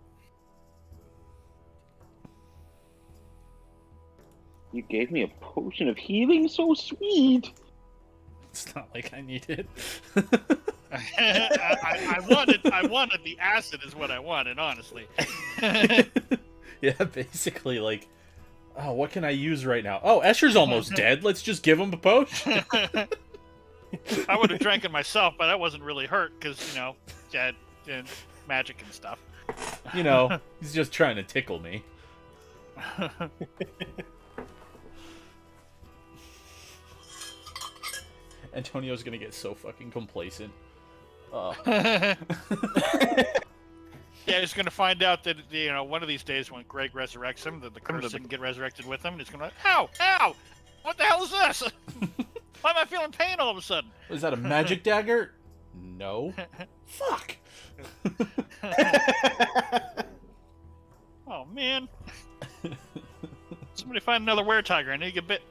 S5: You gave me a potion of healing? So sweet!
S3: It's not like I need it.
S1: I wanted the acid is what I wanted, honestly.
S3: Yeah, basically, like, oh, what can I use right now? Oh, Escher's almost dead. Let's just give him a potion.
S1: I would have drank it myself, but I wasn't really hurt because, yeah, magic and stuff.
S3: He's just trying to tickle me. Antonio's gonna get so fucking complacent.
S1: Yeah, he's gonna find out that one of these days when Greg resurrects him, that the curse didn't get resurrected with him, and he's gonna be like, ow, what the hell is this? Why am I feeling pain all of a sudden?
S3: Is that a magic dagger? No. Fuck.
S1: Oh man. Somebody find another were-tiger. I need to get bit.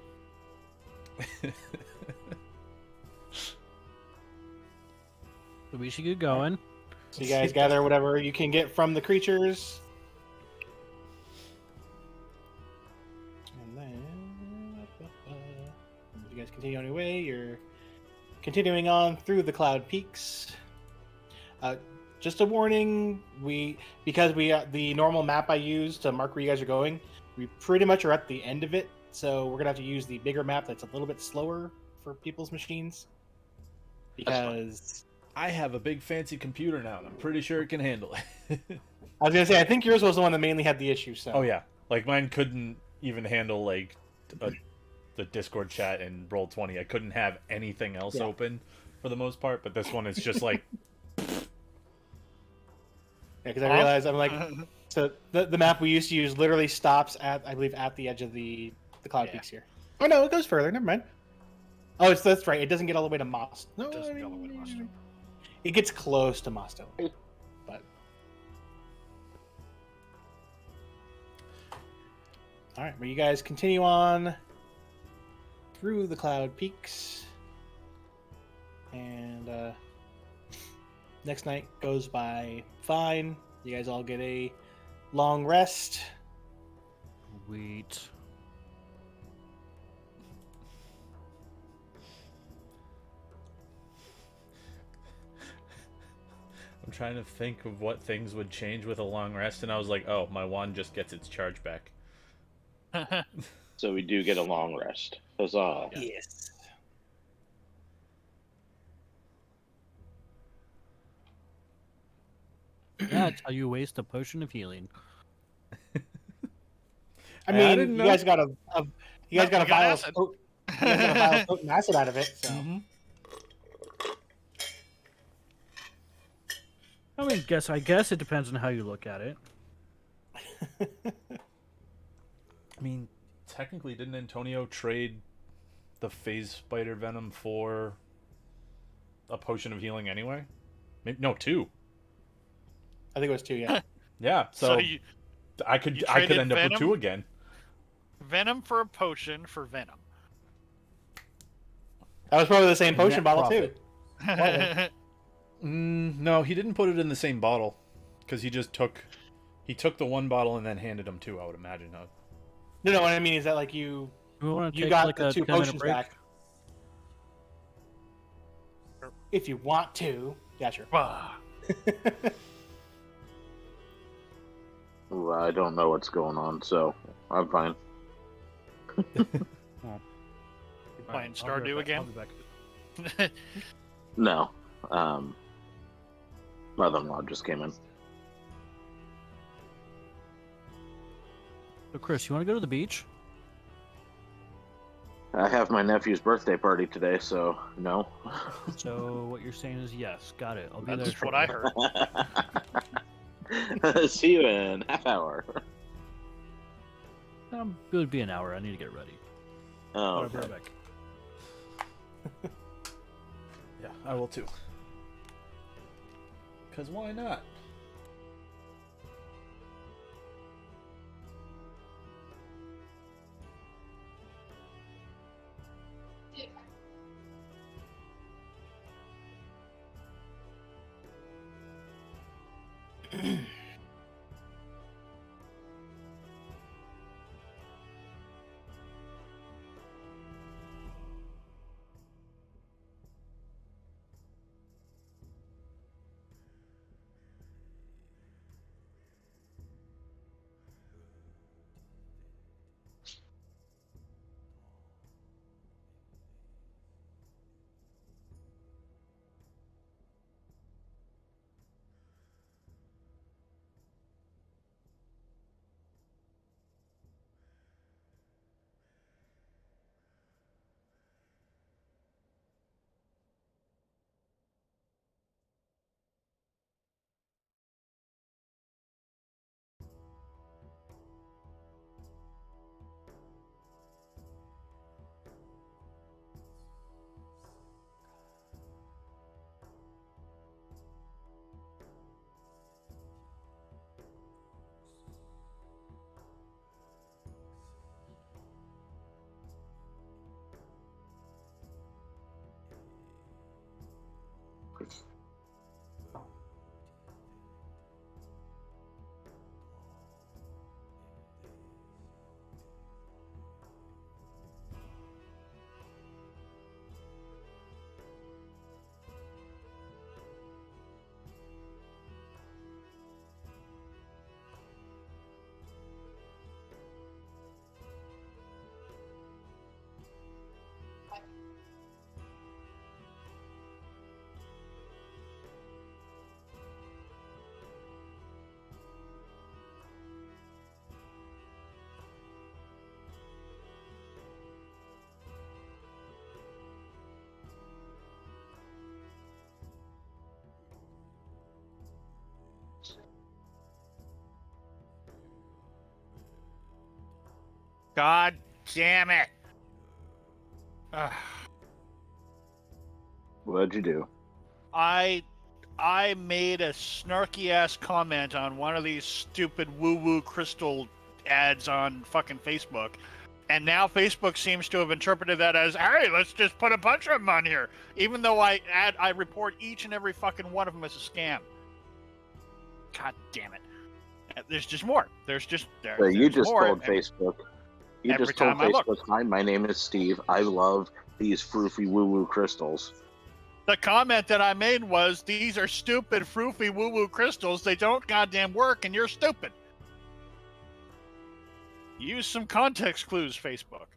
S2: So we should get going.
S4: So you guys gather whatever you can get from the creatures. And then you guys continue on your way. You're continuing on through the Cloud Peaks. Just a warning, because the normal map I use to mark where you guys are going, we pretty much are at the end of it. So we're gonna have to use the bigger map that's a little bit slower for people's machines. Because
S3: I have a big fancy computer now, and I'm pretty sure it can handle it.
S4: I was gonna say, I think yours was the one that mainly had the issue. So.
S3: Oh yeah, like mine couldn't even handle the Discord chat and Roll20. I couldn't have anything else open for the most part, but this one is just like.
S4: Yeah, because I realized I'm like, so the map we used to use literally stops at, I believe, at the edge of the Cloud Peaks here. Oh no, it goes further. Never mind. Oh, that's right. It doesn't get all the way to Most. No,
S1: It doesn't get all the way to Mosto.
S4: It gets close to Mosto, but all right. But you guys continue on through the Cloud Peaks, and next night goes by fine. You guys all get a long rest.
S2: Sweet.
S3: I'm trying to think of what things would change with a long rest, and I was like, oh, my wand just gets its charge back.
S5: So we do get a long rest. Huzzah.
S4: Yes.
S2: That's how you waste a potion of healing.
S4: I mean,
S3: didn't
S4: you
S3: know.
S4: guys got a you guys got a
S1: You got
S4: vial
S1: acid.
S4: of you guys got a vial of potent acid out of it. So.
S2: I guess it depends on how you look at it.
S3: I mean, technically, didn't Antonio trade the phase spider venom for a potion of healing anyway? Maybe, no, 2.
S4: I think it was 2. Yeah.
S3: Yeah,
S1: So
S3: so,
S1: you
S3: I could
S1: you
S3: I could
S1: traded
S3: end up with
S1: Venom?
S3: 2 again.
S1: Venom for a potion for Venom.
S4: That was probably the same potion
S3: Net
S4: bottle
S3: profit.
S4: too.
S3: No, he didn't put it in the same bottle, because he took the one bottle and then handed him 2. I would imagine.
S4: No, what I mean is that like you
S2: We want to
S4: you
S2: take
S4: got
S2: like
S4: the
S2: a
S4: 2
S2: 10-minute
S4: potions
S2: break.
S4: back. If you want to, yeah, sure.
S1: Ah,
S5: Ooh, I don't know what's going on, so I'm fine.
S1: playing
S2: I'll be
S1: Stardew
S2: right back.
S1: again?
S2: I'll be back.
S5: No. Mother-in-law just came in.
S2: So, Chris, you want to go to the beach?
S5: I have my nephew's birthday party today, so no.
S2: So what you're saying is yes. Got it. I'll be there.
S1: That's what I heard.
S5: See you in half hour.
S2: It would be an hour. I need to get ready.
S5: Oh,
S2: I'll be
S5: okay.
S2: right back.
S3: Yeah, I will too. Because why not?
S1: God damn it! Ugh.
S5: What'd you do?
S1: I made a snarky ass comment on one of these stupid woo-woo crystal ads on fucking Facebook. And now Facebook seems to have interpreted that as, hey, let's just put a bunch of them on here. Even though I report each and every fucking one of them as a scam. God damn it. There's just more. There's
S5: So you just
S1: more.
S5: told Facebook. You
S1: every
S5: just told
S1: time I look.
S5: Facebook, hi, my name is Steve. I love these froofy woo-woo crystals.
S1: The comment that I made was, these are stupid, froofy, woo-woo crystals. They don't goddamn work, and you're stupid. Use some context clues, Facebook.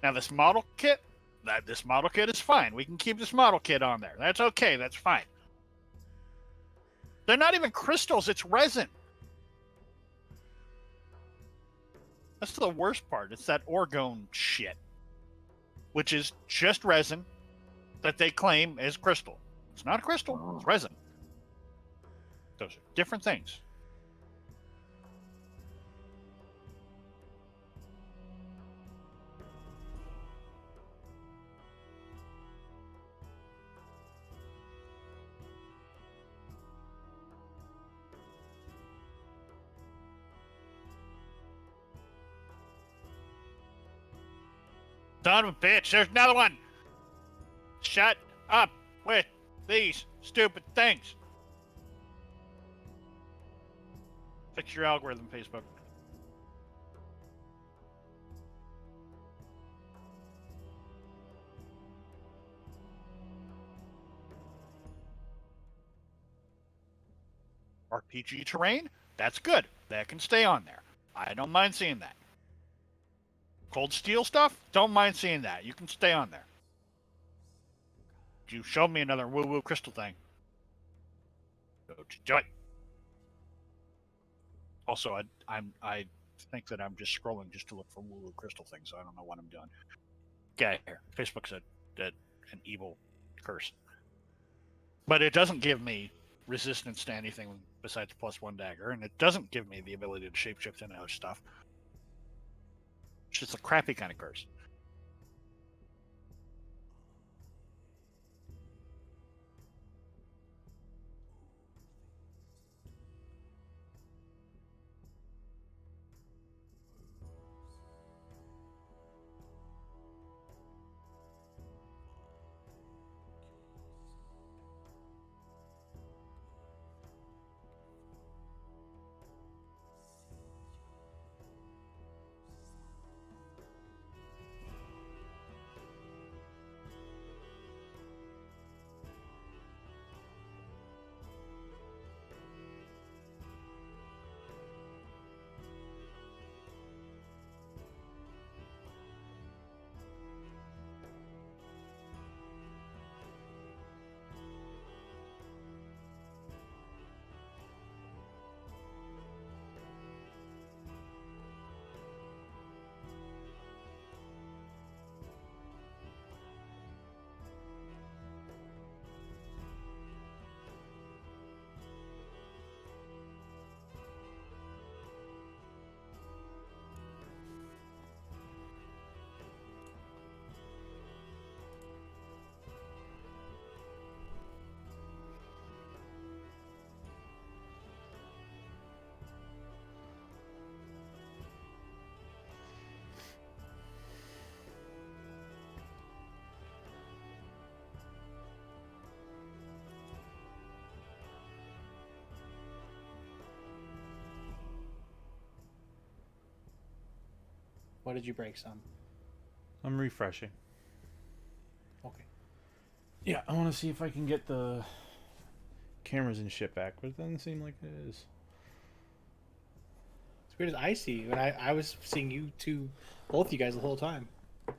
S1: Now, this model kit is fine. We can keep this model kit on there. That's okay. That's fine. They're not even crystals. It's resin. That's the worst part. It's that orgone shit, which is just resin that they claim is crystal. It's not crystal. It's resin. Those are different things. Son of a bitch, there's another one! Shut up with these stupid things! Fix your algorithm, Facebook. RPG terrain? That's good. That can stay on there. I don't mind seeing that. Cold steel stuff? Don't mind seeing that. You can stay on there. You showed me another woo-woo crystal thing. Don't do it. Also, I think that I'm just scrolling just to look for woo-woo crystal things, so I don't know what I'm doing. Get out of here. Facebook's an evil curse. But it doesn't give me resistance to anything besides +1 dagger, and it doesn't give me the ability to shapeshift into other stuff. It's just a crappy kind of curse.
S4: What did you break, son?
S3: I'm refreshing.
S4: Okay.
S3: Yeah, I want to see if I can get the cameras and shit back, but it doesn't seem like it is.
S4: As weird as I see, when I was seeing you two, both you guys the whole time.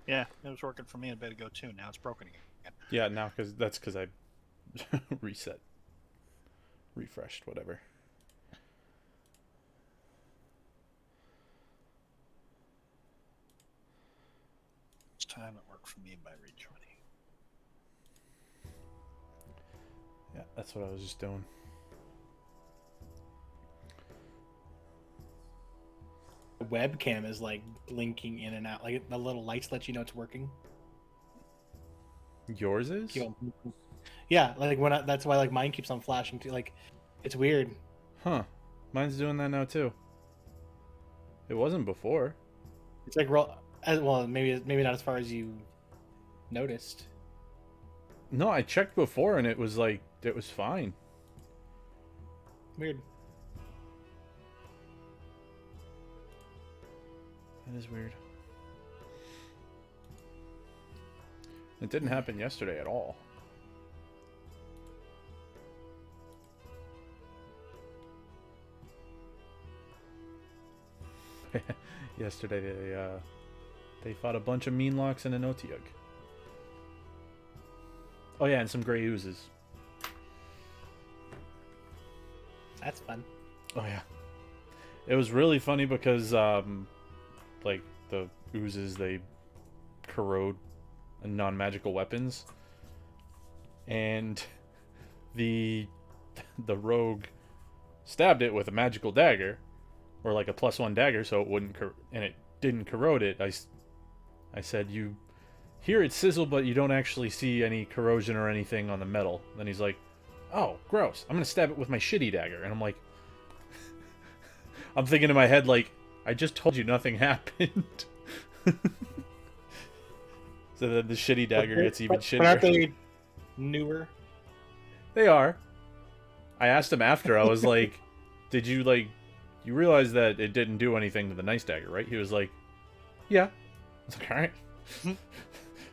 S1: Yeah, it was working for me a bit ago too. Now it's broken again.
S3: Yeah, now because I reset, refreshed, whatever.
S1: It's time it worked for me by rejoining.
S3: Yeah, that's what I was just doing.
S4: The webcam is like blinking in and out, like the little lights let you know it's working.
S3: Yours is?
S4: Yeah, like that's why like mine keeps on flashing too. Like, it's weird.
S3: Huh. Mine's doing that now too. It wasn't before.
S4: It's like well, maybe not as far as you noticed.
S3: No, I checked before and it was fine.
S4: Weird.
S3: That is weird. It didn't happen yesterday at all. Yesterday they fought a bunch of mean locks and an Otyugh. Oh yeah, and some gray oozes.
S4: That's fun.
S3: Oh yeah. It was really funny because like the oozes, they corrode non-magical weapons, and the rogue stabbed it with a magical dagger, or like a +1 dagger, so it wouldn't and it didn't corrode it. I said, you hear it sizzle, but you don't actually see any corrosion or anything on the metal. Then he's like, oh, gross, I'm gonna stab it with my shitty dagger. And I'm like, I'm thinking in my head, like, I just told you nothing happened. So then the shitty dagger gets even
S4: But aren't
S3: shittier.
S4: they newer?
S3: They are. I asked him after. I was like, "Did you you realize that it didn't do anything to the nice dagger, right?" He was like, "Yeah." I was like, "All right,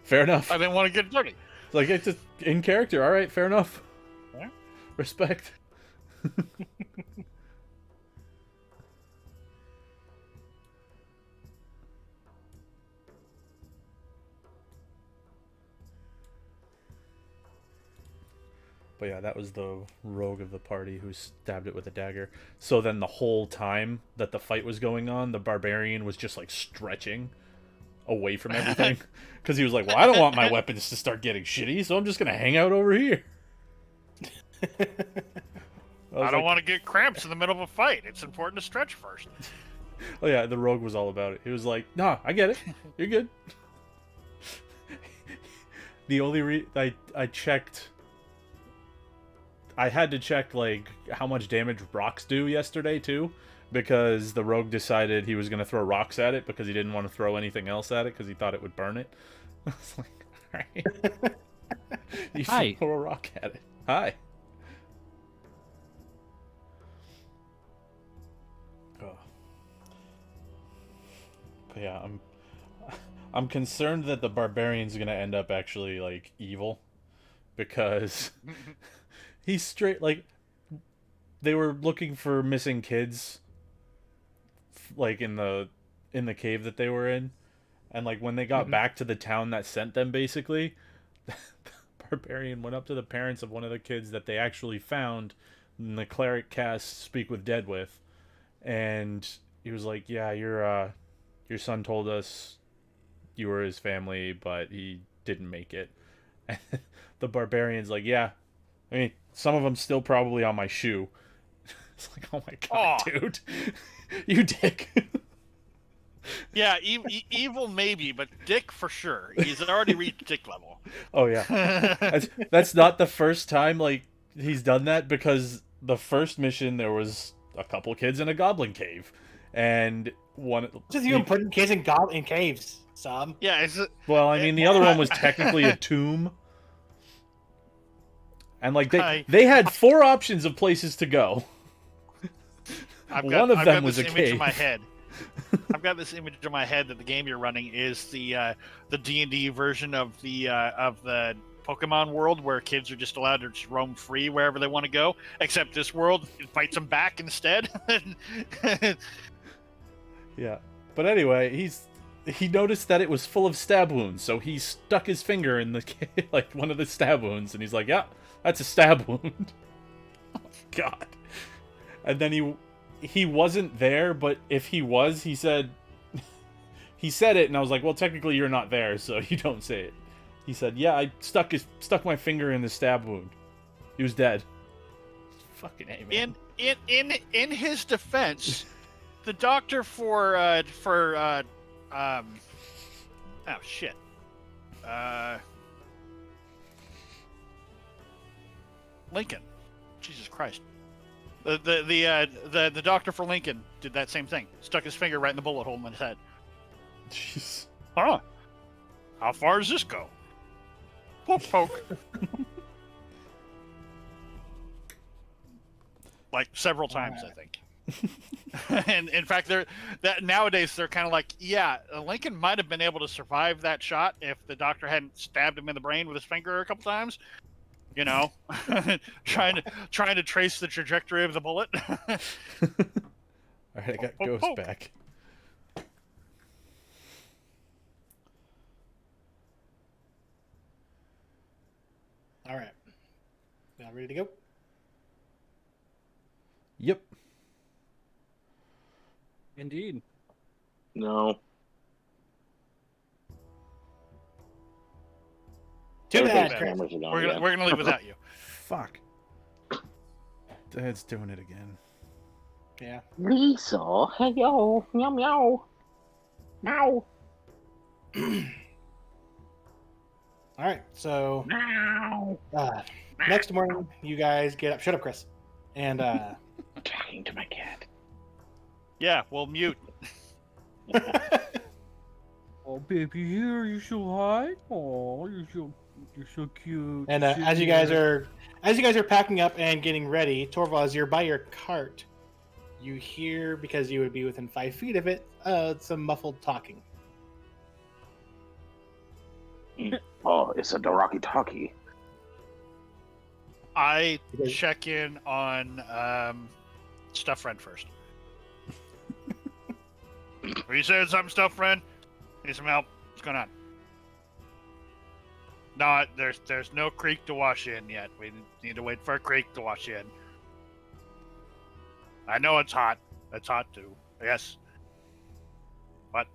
S3: fair enough."
S1: I didn't want to get dirty.
S3: Like, it's just in character. All right, fair enough.
S1: Yeah.
S3: Respect. But yeah, that was the rogue of the party who stabbed it with a dagger. So then the whole time that the fight was going on, the barbarian was just like stretching away from everything. Because he was like, well, I don't want my weapons to start getting shitty, so I'm just going to hang out over here.
S1: I don't want to get cramps in the middle of a fight. It's important to stretch first.
S3: Oh yeah, the rogue was all about it. He was like, nah, I get it. You're good. The only I checked... I had to check like how much damage rocks do yesterday too, because the rogue decided he was going to throw rocks at it because he didn't want to throw anything else at it because he thought it would burn it. I was like, alright. You
S2: Hi.
S3: should throw a rock at it. Hi. Oh. But yeah, I'm concerned that the barbarian's going to end up actually like evil, because he's straight like they were looking for missing kids like in the cave that they were in, and like when they got back to the town that sent them, basically the barbarian went up to the parents of one of the kids that they actually found and the cleric cast Speak with Dead with, and he was like, yeah, your son told us you were his family, but he didn't make it. And the barbarian's like, yeah, I mean, some of them still probably on my shoe. It's like, oh my god, dude. You dick.
S1: Yeah, evil maybe, but dick for sure. He's already reached dick level.
S3: Oh yeah. That's not the first time like he's done that, because the first mission there was a couple kids in a goblin cave, and one
S4: Just even putting kids in caves, Sam.
S1: Yeah,
S3: well, I mean, the other one was technically a tomb. And like they had 4 options of places to go. One of them was a cave.
S1: In my head. I've got this image in my head that the game you're running is the D&D version of the Pokemon world, where kids are just allowed to just roam free wherever they want to go. Except this world fights them back instead.
S3: Yeah, but anyway, he noticed that it was full of stab wounds, so he stuck his finger in the like one of the stab wounds, and he's like, yeah, that's a stab wound. Oh god. And then he wasn't there, but if he was, he said it, and I was like, well, technically you're not there, so you don't say it. He said, yeah, I stuck my finger in the stab wound. He was dead. Fucking A, man.
S1: In his defense, the doctor for Lincoln. Jesus Christ. The doctor for Lincoln did that same thing. Stuck his finger right in the bullet hole in his head.
S3: Jeez.
S1: Huh. How far does this go? Poke, poke. Like several times, I think. And in fact, nowadays they're kind of like, yeah, Lincoln might have been able to survive that shot if the doctor hadn't stabbed him in the brain with his finger a couple times. You know, trying to trace the trajectory of the bullet.
S3: All right, I got Ghost back.
S4: All right. Now ready to go?
S3: Yep.
S2: Indeed.
S5: No.
S4: Too
S5: Everybody's
S4: bad.
S5: cameras are gone
S1: We're
S5: again.
S1: gonna leave without you.
S3: Fuck. Dad's doing it again.
S4: Yeah.
S5: Lisa, hello, meow meow. Meow.
S4: All right. So
S5: Meow.
S4: next morning, you guys get up. Shut up, Chris. And
S5: I'm talking to my cat.
S1: Yeah, well, mute.
S2: Well, baby, here, you're so hot. Oh, you're so cute.
S4: And
S2: Sit
S4: as you
S2: here.
S4: guys are packing up and getting ready, Torval, as you're by your cart, you hear, because you would be within 5 feet of it, some muffled talking.
S5: Oh, it's a Doraki Talkie.
S1: I
S4: Okay.
S1: check in on Stuff Friend first. Are you saying something, Stuff Friend? Need some help? What's going on? No, there's no creek to wash in yet. We need to wait for a creek to wash in. I know it's hot. It's hot too. Yes. What?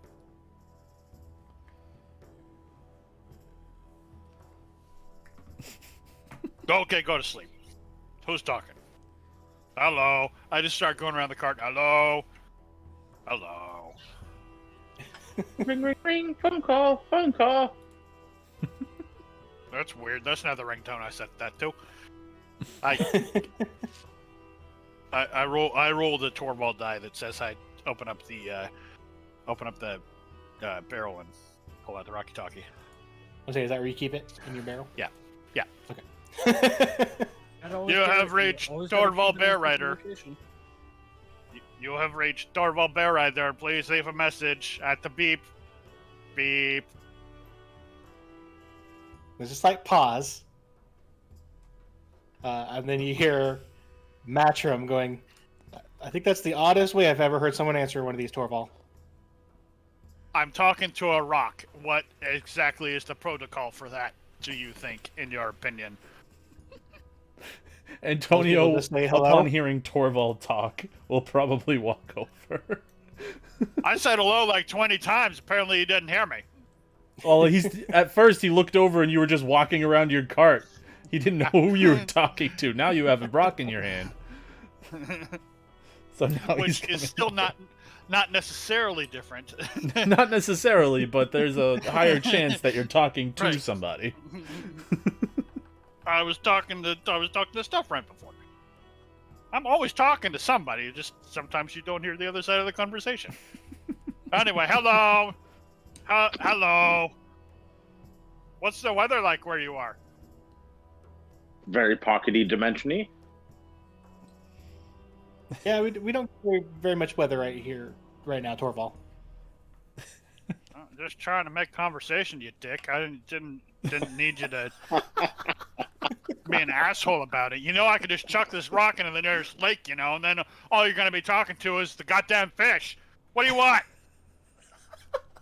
S1: Okay, go to sleep. Who's talking? Hello. I just start going around the cart. Hello. Hello.
S6: Ring, ring, ring. Phone call. Phone call.
S1: That's weird. That's not the ringtone I set that to. I roll the Torvald die that says I open up the barrel and pull out the Rocky Talkie.
S4: I'll say, is that where you keep it in your barrel?
S1: Yeah. Yeah.
S4: Okay.
S1: You have reached Torvald Bear Rider. You have reached Torvald Bear Rider. Please leave a message at the beep. Beep.
S4: There's a slight pause. And then you hear Matrim going, I think that's the oddest way I've ever heard someone answer one of these, Torval.
S1: I'm talking to a rock. What exactly is the protocol for that, do you think, in your opinion?
S3: Antonio,
S4: People just say hello?
S3: upon hearing Torvald talk, will probably walk over.
S1: I said hello like 20 times. Apparently you didn't hear me.
S3: Well, at first he looked over and you were just walking around your cart. He didn't know who you were talking to. Now you have a rock in your hand. So now
S1: Which
S3: he's
S1: is still not necessarily different.
S3: not necessarily, but there's a higher chance that you're talking to
S1: Right.
S3: somebody.
S1: I was talking to Stuff Friend before. I'm always talking to somebody. Just sometimes you don't hear the other side of the conversation. Anyway, hello. Hello. What's the weather like where you are?
S5: Very pockety dimensiony.
S4: Yeah, we don't get very much weather right now, Torval.
S1: I'm just trying to make conversation, you dick. I didn't need you to be an asshole about it. You know, I could just chuck this rock into the nearest lake, you know, and then all you're gonna be talking to is the goddamn fish. What do you want?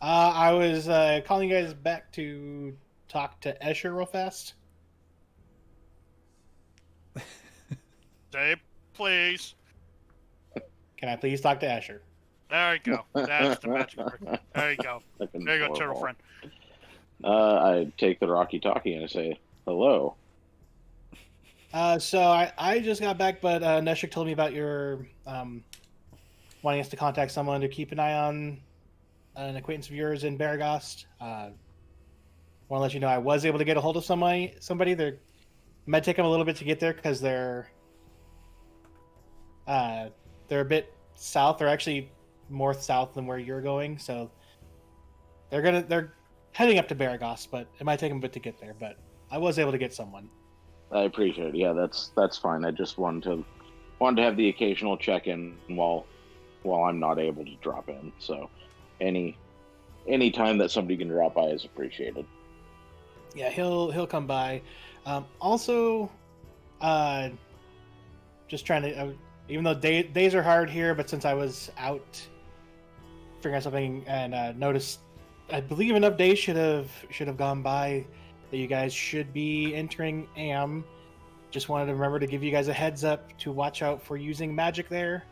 S4: I was calling you guys back to talk to Escher real fast.
S1: Say, please.
S4: Can I please talk to Escher?
S1: There you go. That's the magic word. There you go.
S5: Fucking
S1: There you go,
S5: Torvald.
S1: turtle friend.
S5: I take the Rocky Talkie and I say, hello.
S4: So I just got back, but Neshik told me about your wanting us to contact someone to keep an eye on an acquaintance of yours in Baragast. Want to let you know I was able to get a hold of somebody. It might take them a little bit to get there because they're a bit south. They're actually more south than where you're going, so they're heading up to Baragast, but it might take them a bit to get there. But I was able to get someone.
S5: I appreciate it. Yeah, that's fine. I just wanted to have the occasional check-in while I'm not able to drop in. So any time that somebody can drop by is appreciated.
S4: Yeah, he'll come by. Also, just trying to, even though days are hard here, but since I was out figuring out something and noticed, I believe enough days should have gone by that you guys should be entering AM. Just wanted to remember to give you guys a heads up to watch out for using magic there.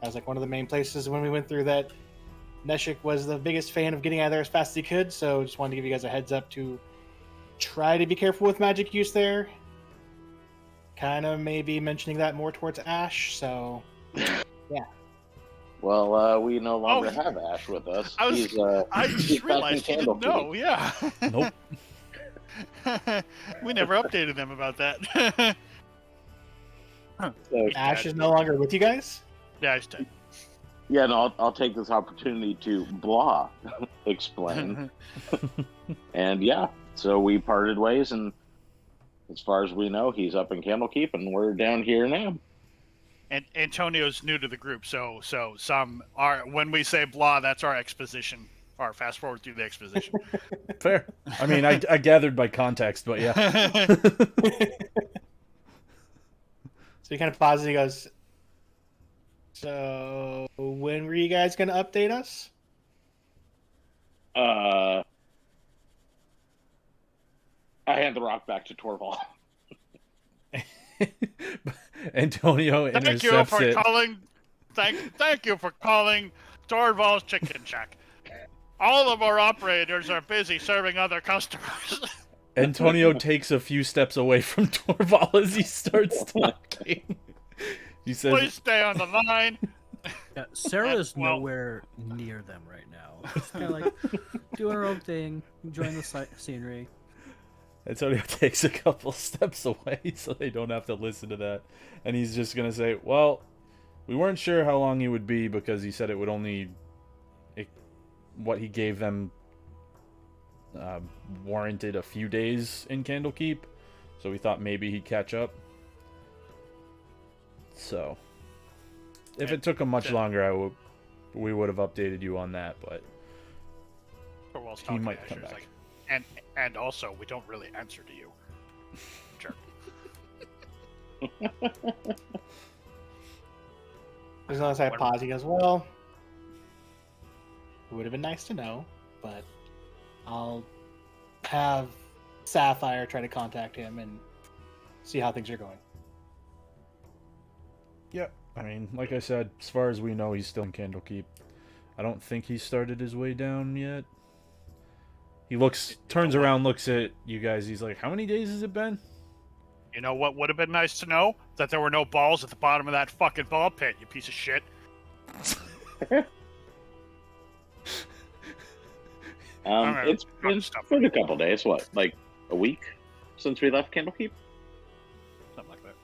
S4: That was like one of the main places when we went through that. Neshik was the biggest fan of getting out of there as fast as he could, so just wanted to give you guys a heads up to try to be careful with magic use there. Kind of maybe mentioning that more towards Ash, so
S5: Well, we no longer
S1: Oh,
S5: have Ash with us.
S1: I was-
S5: He's,
S1: I
S5: he's
S1: just
S5: back in
S1: realized you didn't know.
S5: Candlekeep.
S1: Yeah.
S3: Nope.
S1: We never updated them about that.
S5: So,
S4: Ash is no longer with you guys.
S1: Yeah, he's dead.
S5: Yeah, and I'll take this opportunity to blah explain. And yeah, so we parted ways, and as far as we know, he's up in Candlekeep, and we're down here now.
S1: And Antonio's new to the group, so some are when we say blah, that's our exposition. Or fast forward through the exposition.
S3: Fair. I mean, I gathered by context, but yeah.
S4: So he kind of pauses and he goes, so when were you guys going to update us?
S5: I hand the rock back to Torval.
S3: Antonio
S1: Thank
S3: intercepts
S1: you for
S3: it.
S1: calling. Thank you for calling Torval's Chicken Shack. All of our operators are busy serving other customers.
S3: Antonio takes a few steps away from Torval as he starts talking. He says,
S1: Please stay on the line.
S2: Yeah, Sarah's
S1: well-
S2: nowhere near them right now. She's kind of like doing her own thing, enjoying the scenery.
S3: Antonio takes a couple steps away so they don't have to listen to that. And he's just going to say, well, we weren't sure how long he would be because he said it would only... what he gave them warranted a few days in Candlekeep. So we thought maybe he'd catch up. So, if it took him much longer, we would have updated you on that, but
S1: Torval's
S3: he
S1: talking
S3: might
S1: to
S3: come
S1: Asher,
S3: back.
S1: he's like, and also, we don't really answer to you. Jerk.
S4: There's another side pause. He goes, well, it would have been nice to know, but I'll have Sapphire try to contact him and see how things are going.
S3: Yep. I mean, like I said, as far as we know, he's still in Candlekeep. I don't think he started his way down yet. He turns around, looks at you guys. He's like, how many days has it been?
S1: You know what would have been nice to know? That there were no balls at the bottom of that fucking ball pit, you piece of shit. Alright,
S5: It's been a couple days. What, like a week since we left Candlekeep?
S1: Something like that.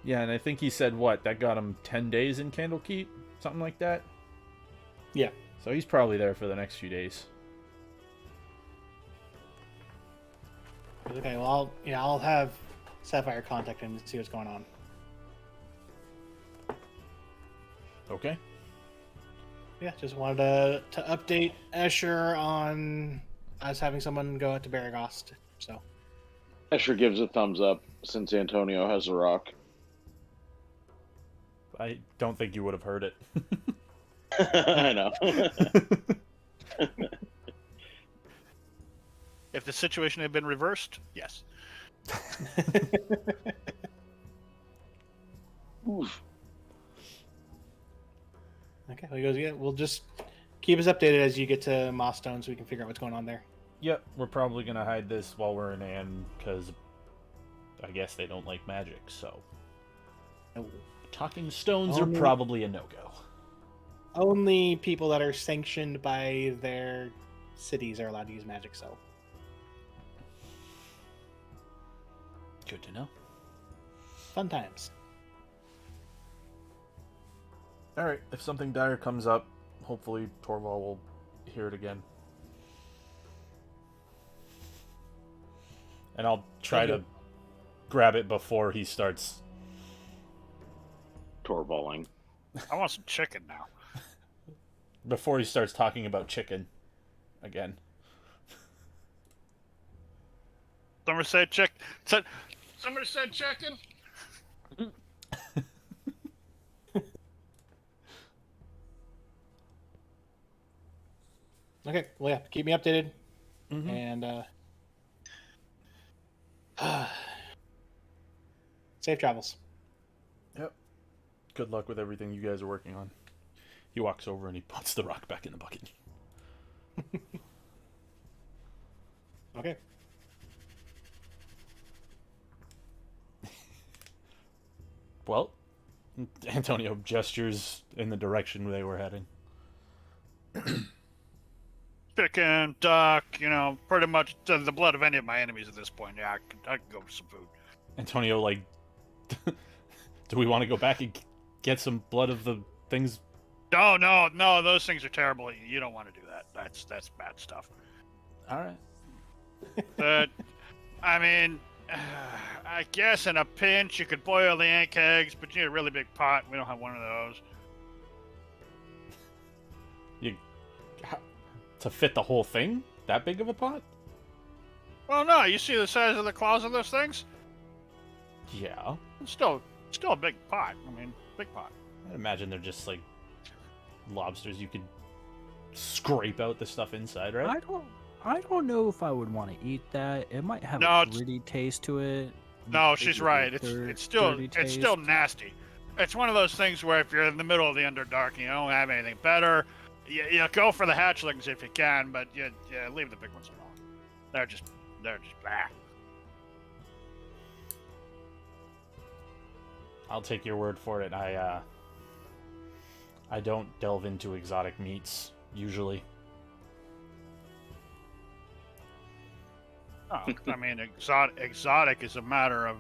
S3: Yeah, and I think he said what? That got him 10 days in Candlekeep? Something like that?
S4: Yeah.
S3: So he's probably there for the next few days.
S4: Okay, well, I'll have Sapphire contact him to see what's going on.
S3: Okay.
S4: Yeah, just wanted to update Escher on us having someone go out to Baragost. So
S5: Escher gives a thumbs up since Antonio has a rock.
S3: I don't think you would have heard it.
S5: I know.
S1: If the situation had been reversed, yes.
S5: Oof.
S4: Okay, well, he goes, yeah, we'll just keep us updated as you get to Mossstone so we can figure out what's going on there.
S3: Yep, we're probably going to hide this while we're in Anne, because I guess they don't like magic, so...
S4: Oh.
S3: Talking stones
S4: Oh,
S3: are
S4: no.
S3: probably a no-go.
S4: Only people that are sanctioned by their cities are allowed to use magic, so...
S3: Good to know.
S4: Fun times.
S3: Alright, if something dire comes up, hopefully Torval will hear it again. And I'll try to grab it before he starts.
S5: Torvaling.
S1: I want some chicken now.
S3: Before he starts talking about chicken again.
S1: Somebody said somebody said chicken.
S4: Okay, well, yeah, keep me updated.
S3: Mm-hmm.
S4: And, safe travels.
S3: Yep. Good luck with everything you guys are working on. He walks over and he puts the rock back in the bucket.
S4: Okay.
S3: Well, Antonio gestures in the direction they were heading.
S1: Chicken, duck, pretty much the blood of any of my enemies at this point. Yeah, I can go for some food.
S3: Antonio, like, do we want to go back and get some blood of the things
S1: No, those things are terrible. You don't want to do that. That's bad stuff.
S3: All right.
S1: But I mean, I guess in a pinch you could boil the ant eggs, but you need a really big pot. We don't have one of those.
S3: To fit the whole thing? That big of a pot?
S1: Well, no, you see the size of the claws of those things?
S3: Yeah.
S1: It's still a big pot. I mean, big pot.
S3: I'd imagine they're just like lobsters. You could scrape out the stuff inside, right?
S2: I don't know if I would want to eat that. It might have
S1: No,
S2: a
S1: it's-
S2: gritty taste to it.
S1: No,
S2: Maybe
S1: she's
S2: a
S1: right.
S2: dirty
S1: It's still
S2: taste.
S1: nasty. It's one of those things where if you're in the middle of the Underdark and you don't have anything better, you go for the hatchlings if you can, but you leave the big ones alone. They're just blah.
S3: I'll take your word for it. I don't delve into exotic meats usually.
S1: Oh, I mean, exotic is a matter of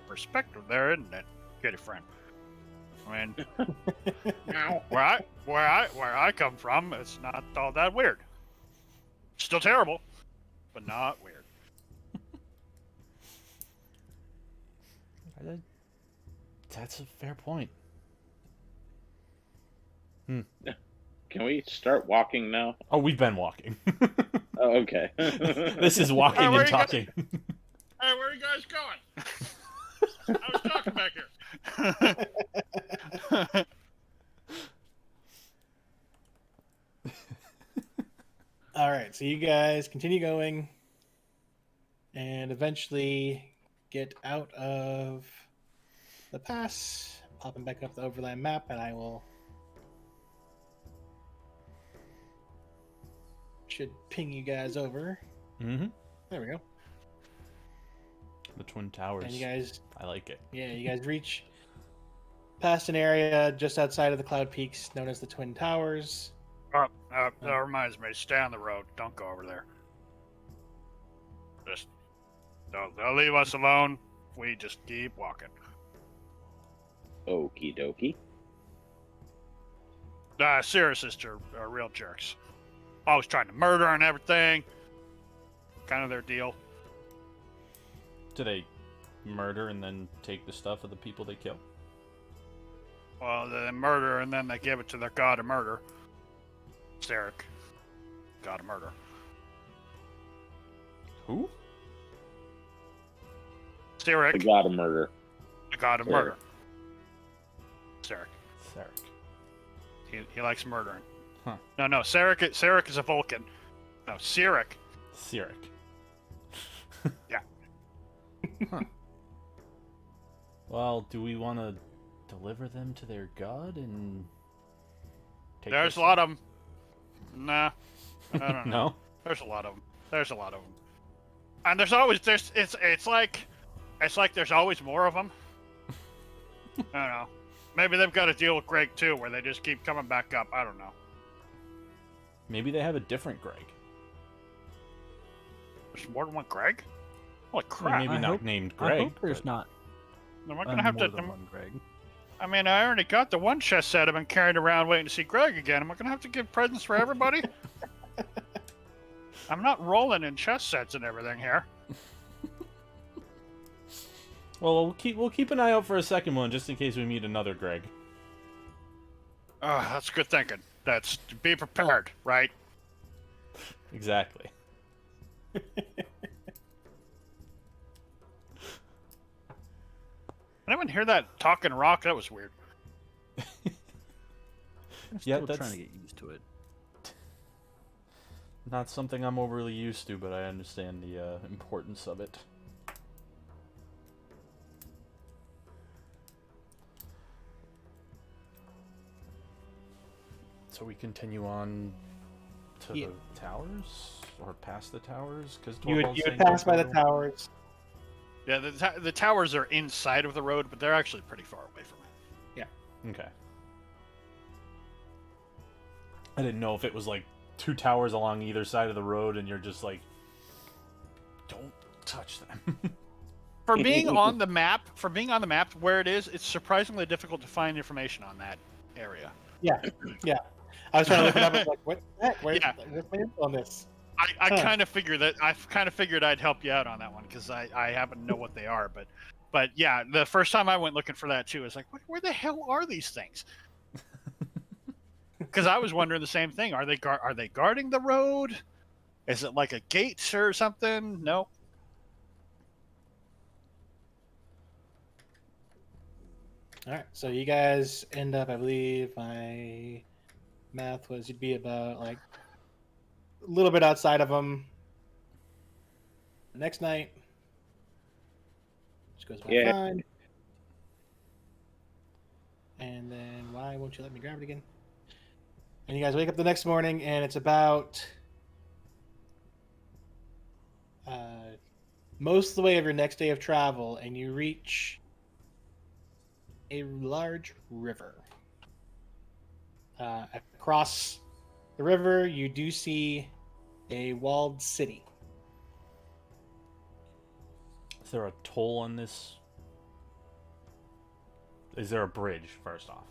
S1: perspective, there, isn't it, kitty friend? I mean, where I come from, it's not all that weird. Still terrible, but not weird.
S3: That's a fair point.
S5: Can we start walking now?
S3: Oh, we've been walking.
S5: Oh, okay.
S3: This is walking
S1: Hey, where
S3: and
S1: you guys-
S3: talking.
S1: Hey, where are you guys going? I was talking back here.
S4: All right, so you guys continue going, and eventually get out of the pass. Popping back up the overland map, and I will should ping you guys over.
S3: Mm-hmm.
S4: There we go.
S3: The Twin Towers.
S4: And you guys,
S3: I like it.
S4: yeah, you guys reach past an area just outside of the Cloud Peaks known as the Twin Towers.
S1: That reminds me. Stay on the road. Don't go over there. Just they'll leave us alone. We just keep walking.
S5: Okie dokie.
S1: Sierra sister are real jerks. Always trying to murder and everything. Kind of their deal.
S3: Do they murder and then take the stuff of the people they kill?
S1: Well, they murder and then they give it to their god of murder. Sarek. God of murder.
S3: Who?
S5: The
S1: Sarek,
S5: god of murder.
S1: the god of murder. Sarek.
S3: Sarek.
S1: He likes murdering.
S3: Huh.
S1: No, Sarek is a Vulcan. No, Sarek.
S3: Sarek.
S1: Yeah.
S3: Huh. Well, do we want to deliver them to their god and take
S1: There's
S3: this-
S1: a lot of them. Nah. I don't know.
S3: No?
S1: There's a lot of them. And it's like there's always more of them. I don't know. Maybe they've got to deal with Greg too, where they just keep coming back up. I don't know.
S3: Maybe they have a different Greg.
S1: There's more than one Greg? Holy
S3: Well,
S1: crap!
S3: maybe
S2: I
S3: not
S2: hope-
S3: named
S2: I
S3: Greg.
S2: hope there's
S3: but-
S2: not
S1: Am I gonna have
S2: more
S1: to?
S2: than one Greg.
S1: I mean, I already got the one chess set I've been carrying around waiting to see Greg again. Am I gonna have to give presents for everybody? I'm not rolling in chess sets and everything here.
S3: Well, we'll keep an eye out for a second one just in case we meet another Greg.
S1: Oh, that's good thinking. That's be prepared, right?
S3: Exactly.
S1: Anyone hear that talking rock? That was weird.
S2: I'm
S3: Yeah,
S2: still
S3: that's-
S2: trying to get used to it.
S3: Not something I'm overly used to, but I understand the importance of it. So we continue on to
S4: Yeah.
S3: the towers or past the towers because
S4: You would pass by the towers.
S1: Yeah, the towers are inside of the road, but they're actually pretty far away from it.
S3: Okay. I didn't know if it was like two towers along either side of the road, and you're just like, don't touch them.
S1: For being on the map, where it is, it's surprisingly difficult to find information on that area.
S4: Yeah. I was trying to look it up. I was like, what the heck? Where's
S1: Yeah.
S4: my info on this?
S1: I
S4: Huh.
S1: kind of figured that. I kind of figured I'd help you out on that one because I happen to know what they are. But yeah, the first time I went looking for that too, I was like, where the hell are these things? Because I was wondering the same thing. Are they guarding the road? Is it like a gate or something? No.
S4: All right, so you guys end up, I believe my math was you'd be about like a little bit outside of them. The next night, just goes by
S5: Yeah.
S4: fine. And then why won't you let me grab it again? And you guys wake up the next morning, and it's about most of the way of your next day of travel, and you reach a large river. Across the river, you do see a walled city.
S3: Is there a toll on this? Is there a bridge, first off?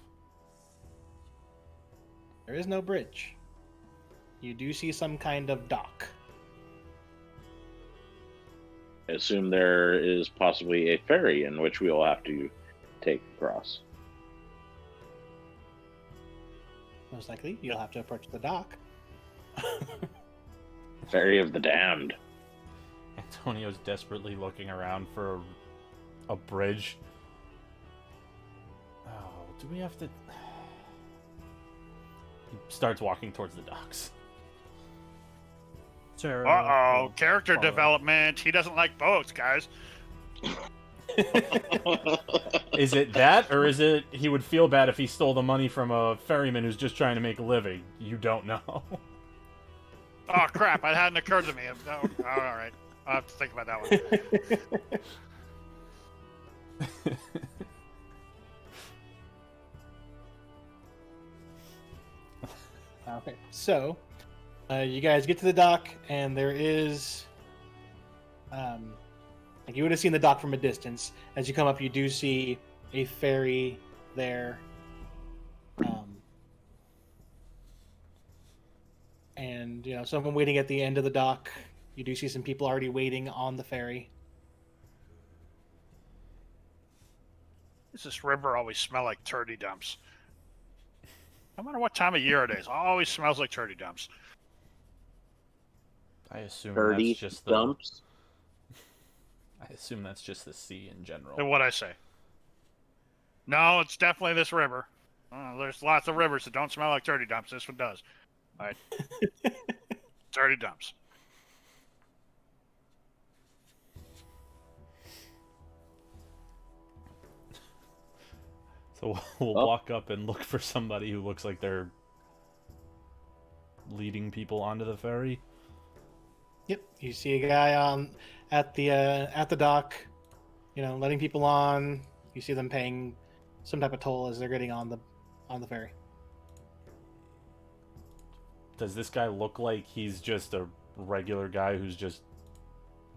S4: There is no bridge. You do see some kind of dock.
S5: I assume there is possibly a ferry in which we will have to take across.
S4: Most likely, you'll have to approach the dock.
S5: Ferry of the Damned.
S3: Antonio's desperately looking around for a bridge. Oh, do we have to... He starts walking towards the docks.
S2: Sarah.
S1: Uh-oh,
S2: will
S1: character
S2: follow.
S1: development. He doesn't like boats, guys.
S3: Is it that, or is it he would feel bad if he stole the money from a ferryman who's just trying to make a living? You don't know.
S1: Oh, crap. It hadn't occurred to me. Oh, all right. I'll have to think about that one.
S4: Okay, so you guys get to the dock, and there is, like you would have seen the dock from a distance. As you come up, you do see a ferry there, and you know someone waiting at the end of the dock. You do see some people already waiting on the ferry.
S1: Does this river always smell like turdy dumps? No matter what time of year it is, it always smells like turdy dumps.
S3: I assume
S5: Dirty
S3: that's just the...
S5: dumps.
S3: I assume that's just the sea in general.
S1: Then what'd I say? No, it's definitely this river. There's lots of rivers that don't smell like turdy dumps. This one does. All right. Turdy dumps.
S3: So we'll
S5: Oh.
S3: walk up and look for somebody who looks like they're leading people onto the ferry.
S4: Yep, you see a guy at the dock, you know, letting people on. You see them paying some type of toll as they're getting on the ferry.
S3: Does this guy look like he's just a regular guy who's just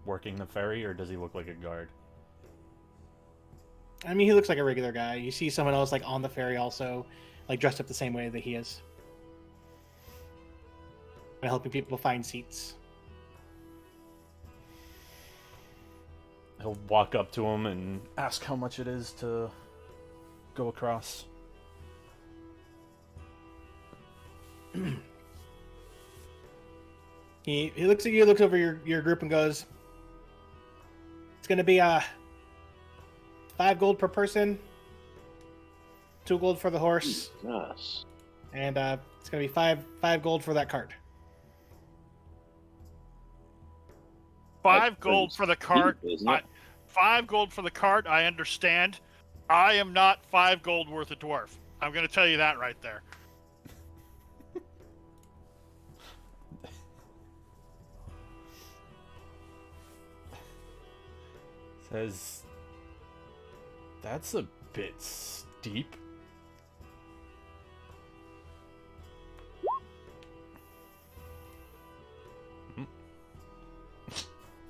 S3: working the ferry, or does he look like a guard?
S4: I mean, he looks like a regular guy. You see someone else like on the ferry also, like dressed up the same way that he is, and helping people find seats.
S3: He'll walk up to him and ask how much it is to go across.
S4: He looks at you, looks over your group, and goes, "It's gonna be 5 gold per person, 2 gold for the horse,
S5: Yes.
S4: and it's gonna be 5 gold for that cart."
S1: 5 gold
S5: pretty
S1: for the cart.
S5: steep, isn't it?
S1: 5 gold for the cart. I understand. I am not 5 gold worth a dwarf. I'm going to tell you that right there.
S3: Says, that's a bit steep.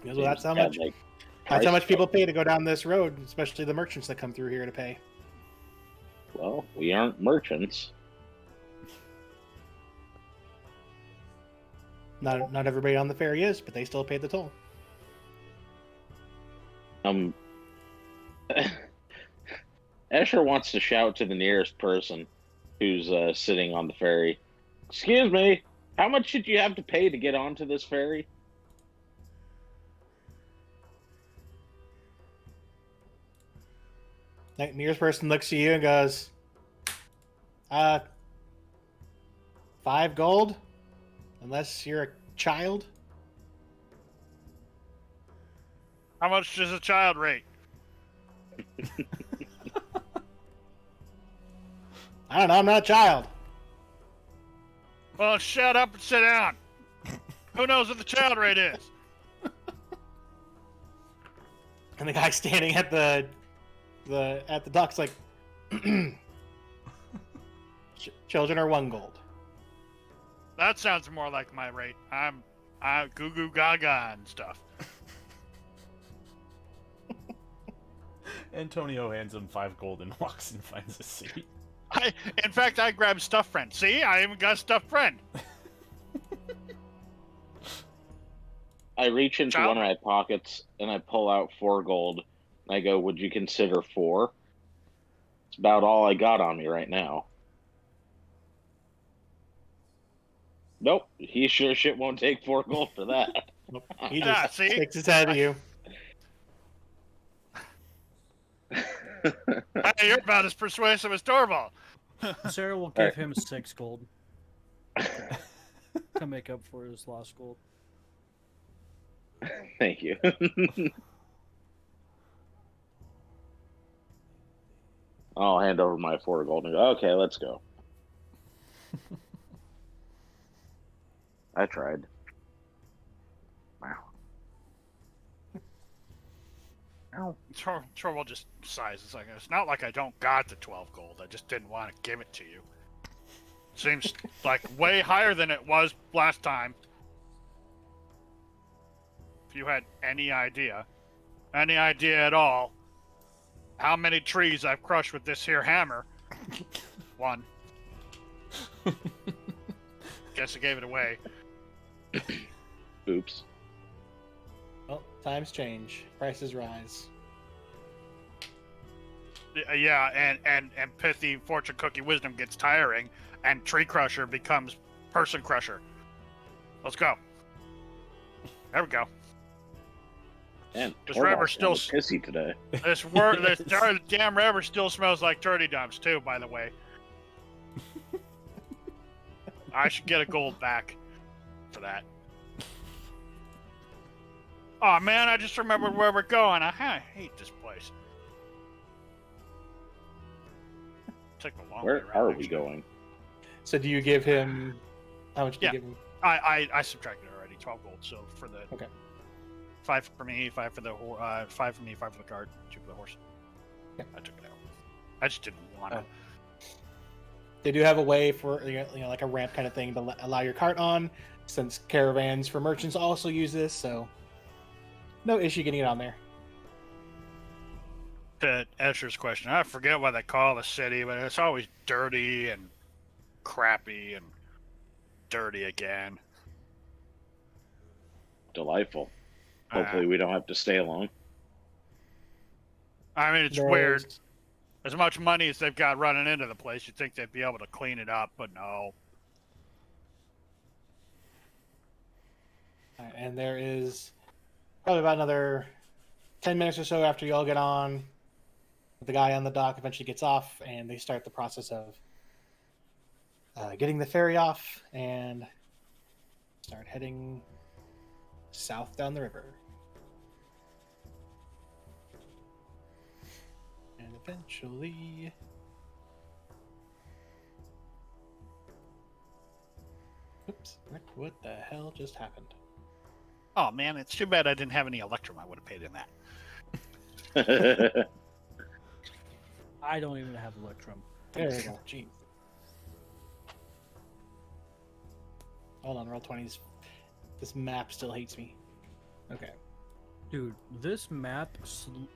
S4: He goes, "Well, that's how
S5: Yeah,
S4: much.
S5: like,
S4: That's how
S5: price
S4: much people
S5: tag.
S4: pay to go down this road, especially the merchants that come through here to pay."
S5: Well, we aren't merchants.
S4: Not everybody on the ferry is, but they still pay the toll.
S5: Escher wants to shout to the nearest person who's sitting on the ferry. Excuse me, how much should you have to pay to get onto this ferry?
S4: The nearest person looks at you and goes, 5 gold? Unless you're a child?
S1: How much does a child rate?
S4: I don't know, I'm not a child.
S1: Well, shut up and sit down. Who knows what the child rate is?
S4: And the guy standing at the dock's like, children are 1 gold.
S1: That sounds more like my rate. I'm goo goo gaga and stuff.
S3: Antonio hands him 5 gold and walks and finds a seat.
S1: In fact, I grabbed stuffed friend. See, I even got a stuffed friend.
S5: I reach into
S1: Child?
S5: one of my pockets and I pull out 4 gold. And I go, would you consider 4? It's about all I got on me right now. Nope, he sure shit won't take 4 gold for that.
S4: He
S1: Yeah,
S4: just
S1: see?
S4: sticks his head at you.
S1: Hey, you're about as persuasive as Torvald.
S2: Sarah will give him 6 gold to make up for his lost gold.
S5: Thank you. I'll hand over my 4 gold and go, okay, let's go. I tried. Wow. Ow.
S1: Torvald just sighs. It's like, it's not like I don't got the 12 gold. I just didn't want to give it to you. Seems like way higher than it was last time. If you had any idea at all, how many trees I've crushed with this here hammer. 1. Guess I gave it away.
S5: Oops.
S4: Well, times change. Prices rise.
S1: Yeah, and pithy fortune cookie wisdom gets tiring, and tree crusher becomes person crusher. Let's go. There we go.
S5: And
S1: This river
S5: Torvald's
S1: still
S5: kinda pissy today.
S1: This damn river still smells like turdy dumps too, by the way. I should get a gold back for that. Oh man, I just remembered where we're going. I hate this place. Took a long way
S5: Where
S1: around,
S5: are we
S1: actually.
S5: going?
S4: So do you give him... How much do
S1: Yeah.
S4: you give him?
S1: I subtracted already 12 gold. So for the
S4: Okay.
S1: 5 for me, 5 for the 5 for me, 5 for the cart, 2 for the horse.
S4: Yeah.
S1: I took it out. I just didn't want to.
S4: They do have a way for, like a ramp kind of thing to allow your cart on, since caravans for merchants also use this, so no issue getting it on there.
S1: To Escher's question, I forget what they call the city, but it's always dirty and crappy and dirty again.
S5: Delightful. Hopefully we don't have to stay long.
S1: I mean, it's
S4: There's-
S1: weird. As much money as they've got running into the place, you'd think they'd be able to clean it up, but no.
S4: And there is probably about another 10 minutes or so after you all get on. The guy on the dock eventually gets off, and they start the process of getting the ferry off and start heading south down the river. And eventually... Oops, what the hell just happened?
S1: Oh man, it's too bad I didn't have any Electrum. I would have paid in that.
S2: I don't even have Electrum.
S4: There we go. Jeez. Hold on, roll 20s. This map still hates me. Okay.
S2: Dude, this map,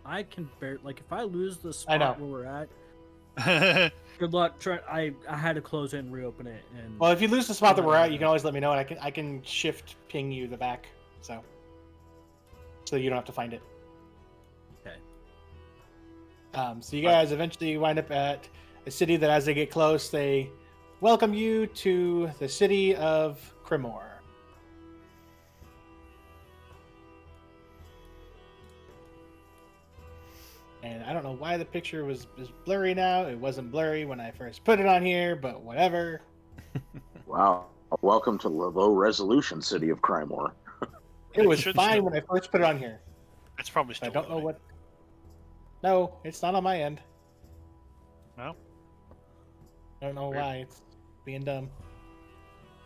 S2: I can bear, like, if I lose the
S4: I know.
S2: spot where we're at,
S7: Good luck. I had to close it and reopen it. And
S4: Well, if you lose the spot that we're at, you can always let me know, and I can shift ping you the back, so you don't have to find it.
S7: Okay.
S4: So you guys eventually wind up at a city that, as they get close, they welcome you to the city of Cremor. And I don't know why the picture was blurry now. It wasn't blurry when I first put it on here, but whatever.
S5: Wow. Welcome to the low resolution city of Crymore.
S4: It was
S1: should
S4: fine
S1: still-
S4: when I first put it on here.
S1: It's probably
S4: I
S1: still.
S4: don't know
S1: loading.
S4: what. No, it's not on my end.
S1: No?
S4: I don't know
S1: Weird.
S4: why it's being dumb.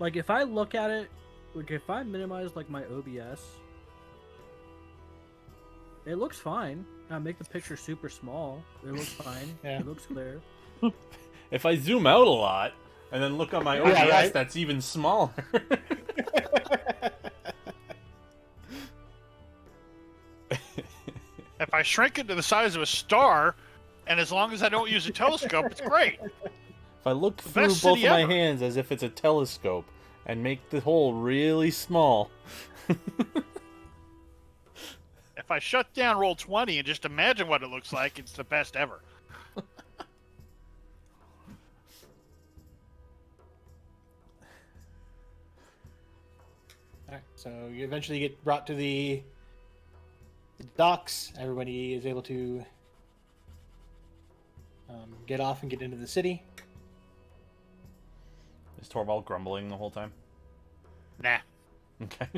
S7: Like if I look at it, like if I minimize like my OBS, it looks fine. I make the picture super small. It looks fine.
S4: Yeah.
S7: It looks clear.
S3: If I zoom out a lot and then look on my OBS,
S4: Yeah, right.
S3: that's even smaller.
S1: If I shrink it to the size of a star, and as long as I don't use a telescope, it's great.
S3: If I look
S1: The
S3: through
S1: best
S3: both of
S1: city
S3: my
S1: ever.
S3: hands as if it's a telescope and make the hole really small.
S1: If I shut down Roll20 and just imagine what it looks like, it's the best ever.
S4: Alright, so you eventually get brought to the docks. Everybody is able to get off and get into the city.
S3: Is Torvald grumbling the whole time?
S1: Nah,
S3: Okay.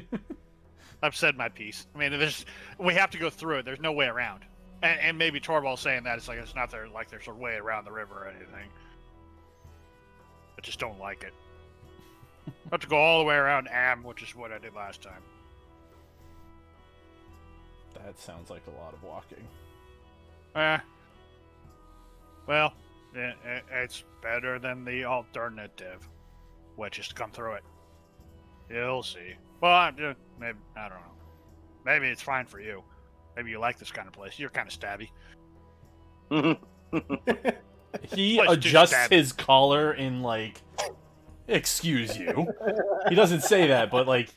S1: I've said my piece. I mean, we have to go through it. There's no way around. And maybe Torvald's saying that it's like it's not there like there's a way around the river or anything. I just don't like it. I have to go all the way around Am, which is what I did last time.
S3: That sounds like a lot of walking.
S1: Well, it's better than the alternative, which is to come through it. You'll see. Well, maybe I don't know. Maybe it's fine for you. Maybe you like this kind of place. You're kind of stabby.
S3: He
S1: Let's do
S3: adjusts
S1: stab.
S3: his collar in like, excuse you. He doesn't say that, but like,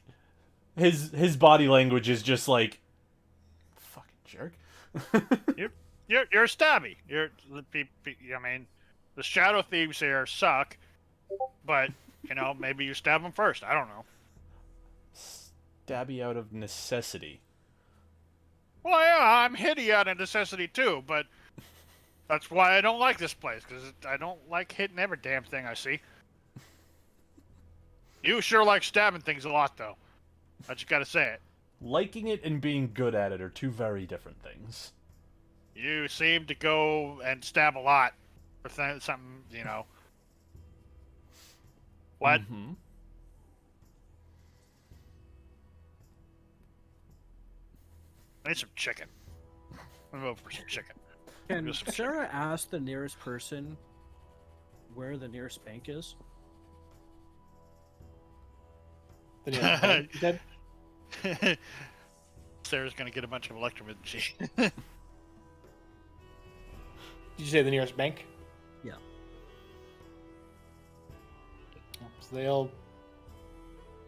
S3: his body language is just like, fucking jerk.
S1: You're stabby. I mean, the shadow thieves here suck, but maybe you stab them first. I don't know.
S3: Stabby out of necessity.
S1: Well, yeah, I'm hitty out of necessity too, but that's why I don't like this place, because I don't like hitting every damn thing I see. You sure like stabbing things a lot, though. I just gotta say it.
S3: Liking it and being good at it are two very different things.
S1: You seem to go and stab a lot for something, What?
S3: Mhm.
S1: I need some chicken. I'm going for some chicken.
S7: Can
S1: Just some
S7: Sarah ask the nearest person where the nearest bank is?
S4: The nearest bank, you said?
S1: Sarah's gonna get a bunch of Electrum, isn't she?
S4: Did you say the nearest bank?
S7: Yeah.
S4: So they'll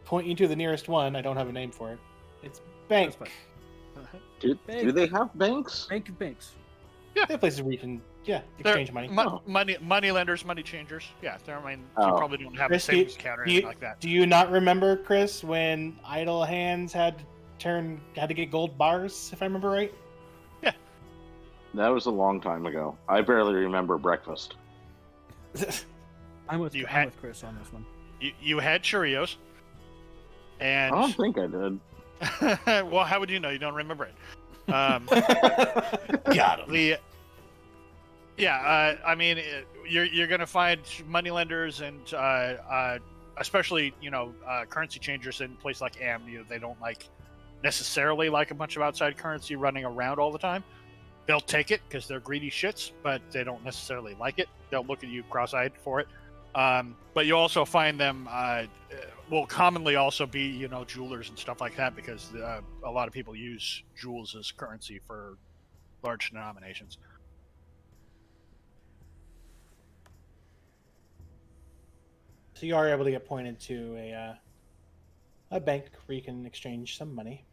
S4: point you to the nearest one. I don't have a name for it. It's bank.
S7: That's
S5: Do they have banks?
S7: Bank of banks.
S4: They have places where you can, exchange money.
S1: Money lenders, money changers. Yeah, I mean, you
S5: Oh.
S1: probably don't have a
S4: Chris,
S1: savings account or anything like that.
S4: Do you not remember, Chris, when Idle Hands had to get gold bars, if I remember right?
S5: That was a long time ago. I barely remember breakfast.
S7: I'm with
S1: You
S7: with Chris on this one.
S1: You had Cheerios, and
S5: I don't think I did.
S1: well, how would you know? You don't remember it.
S3: Got him.
S1: I mean, you're gonna find money lenders and especially currency changers in a place like Am. They don't necessarily like a bunch of outside currency running around all the time. They'll take it because they're greedy shits, but they don't necessarily like it. They'll look at you cross-eyed for it. But you also find them will commonly also be jewelers and stuff like that, because a lot of people use jewels as currency for large denominations.
S4: So you are able to get pointed to a bank where you can exchange some money.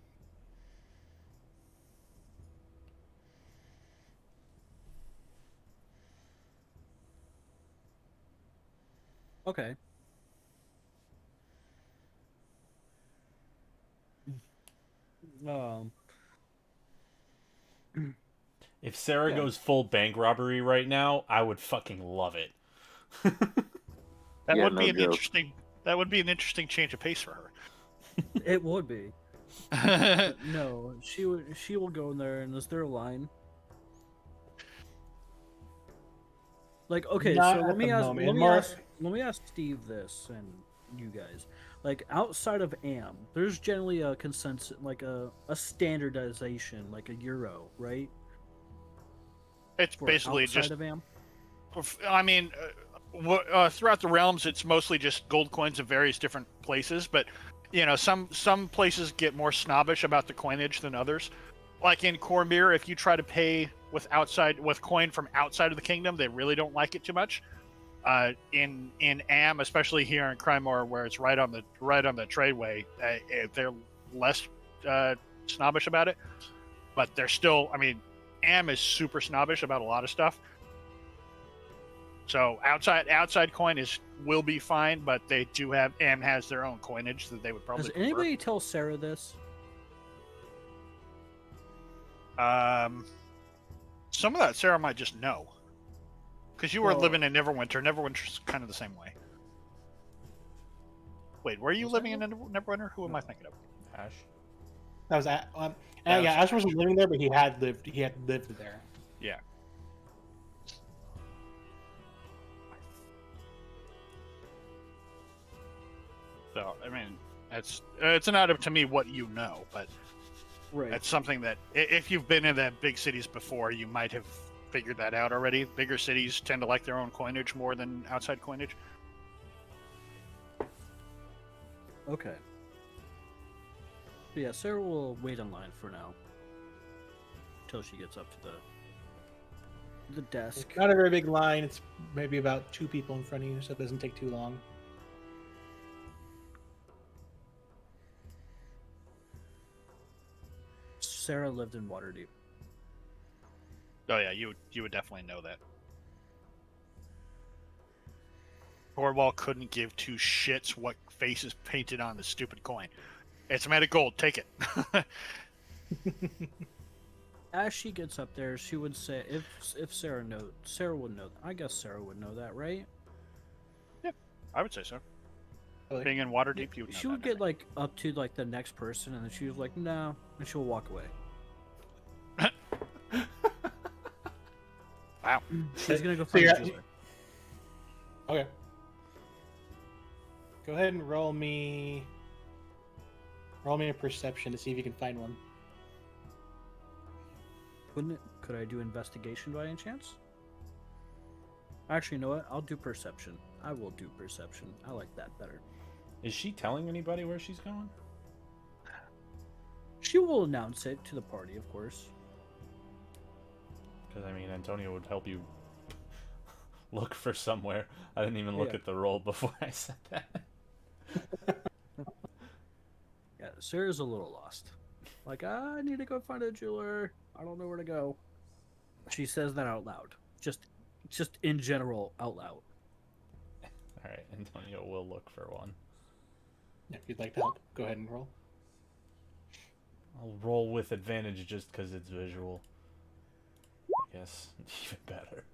S7: Okay. Um.
S3: If Sarah
S7: Yeah.
S3: goes full bank robbery right now, I would fucking love it.
S1: That
S5: Yeah,
S1: would
S5: no
S1: be an
S5: joke.
S1: interesting. That would be an interesting change of pace for
S7: It would be.
S1: her.
S7: But no, she would. She will go in there, and is there a line? Like, okay,
S4: Not
S7: so
S4: at
S7: let me
S4: the
S7: ask.
S4: moment.
S7: Let me
S4: More-
S7: ask. Let me ask Steve this, and you guys. Like outside of AM, there's generally a consensus, like a standardization, like a euro, right?
S1: It's
S7: For
S1: basically
S7: outside
S1: just.
S7: of AM.
S1: I mean, throughout the realms, it's mostly just gold coins of various different places. But you know, some places get more snobbish about the coinage than others. Like in Cormyr, if you try to pay with coin from outside of the kingdom, they really don't like it too much. In Am, especially here in Crymor, where it's right on the tradeway, they're less snobbish about it. But they're still, I mean, Am is super snobbish about a lot of stuff. So outside coin will be fine, but they do have Am has their own coinage that they would probably
S7: Does
S1: prefer.
S7: anybody tell Sarah this?
S1: Some of that Sarah might just know, because you were
S7: Well-
S1: living in Neverwinter. Neverwinter's kind of the same way. Wait, were you
S7: Was
S1: living
S7: I?
S1: in Neverwinter? Who am I thinking of?
S3: Ash.
S4: That was yeah. Ash wasn't living there, but he had lived there.
S1: Yeah. So I mean, it's not up to me what you know, but
S7: Right.
S1: that's something that if you've been in that big cities before, you might have figured that out already. Bigger cities tend to like their own coinage more than outside coinage.
S7: Okay. So yeah, Sarah will wait in line for now. Until she gets up to the desk.
S4: It's not a very big line. It's maybe about 2 people in front of you, so it doesn't take too long.
S7: Sarah lived in Waterdeep.
S1: Oh yeah, you would definitely know that. Cornwall couldn't give two shits what face is painted on the stupid coin. It's made of gold. Take it.
S7: As she gets up there, she would say, if Sarah would know. I guess Sarah would know that, right?
S1: I would say so.
S4: Really?
S1: Being in Waterdeep, you would know
S7: She would
S1: that,
S7: get like up to like the next person, and then she was like, "No," and she'll walk away.
S1: Wow.
S7: She's gonna go
S4: So
S7: find
S4: you're-
S7: a jeweler.
S4: Okay. Go ahead and roll me a perception to see if you can find one.
S7: Could I do investigation by any chance? Actually, you know what? I'll do perception. I will do perception. I like that better.
S3: Is she telling anybody where she's going?
S7: She will announce it to the party, of course.
S3: Because I mean, Antonio would help you look for somewhere. I didn't even look
S7: Yeah.
S3: at the roll before I said that.
S7: Yeah, Sarah's a little lost. Like, I need to go find a jeweler. I don't know where to go. She says that out loud. Just in general, out loud.
S3: All right, Antonio will look for one.
S4: If you'd like to help, go ahead and roll.
S3: I'll roll with advantage just because it's visual. I guess even better.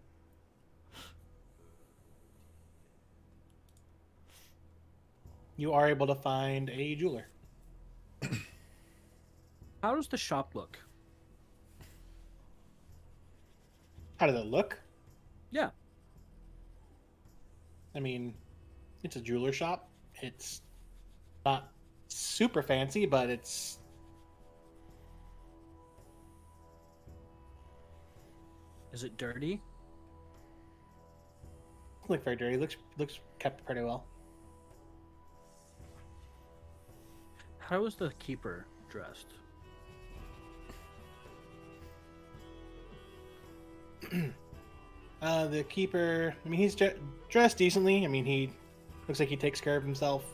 S4: You are able to find a jeweler.
S7: How does the shop look?
S4: How does it look?
S7: Yeah.
S4: I mean, it's a jeweler shop. It's not super fancy, but it's
S7: Is it dirty?
S4: doesn't look very dirty. Looks kept pretty well.
S7: How is the keeper dressed?
S4: The keeper. I mean, he's dressed decently. I mean, he looks like he takes care of himself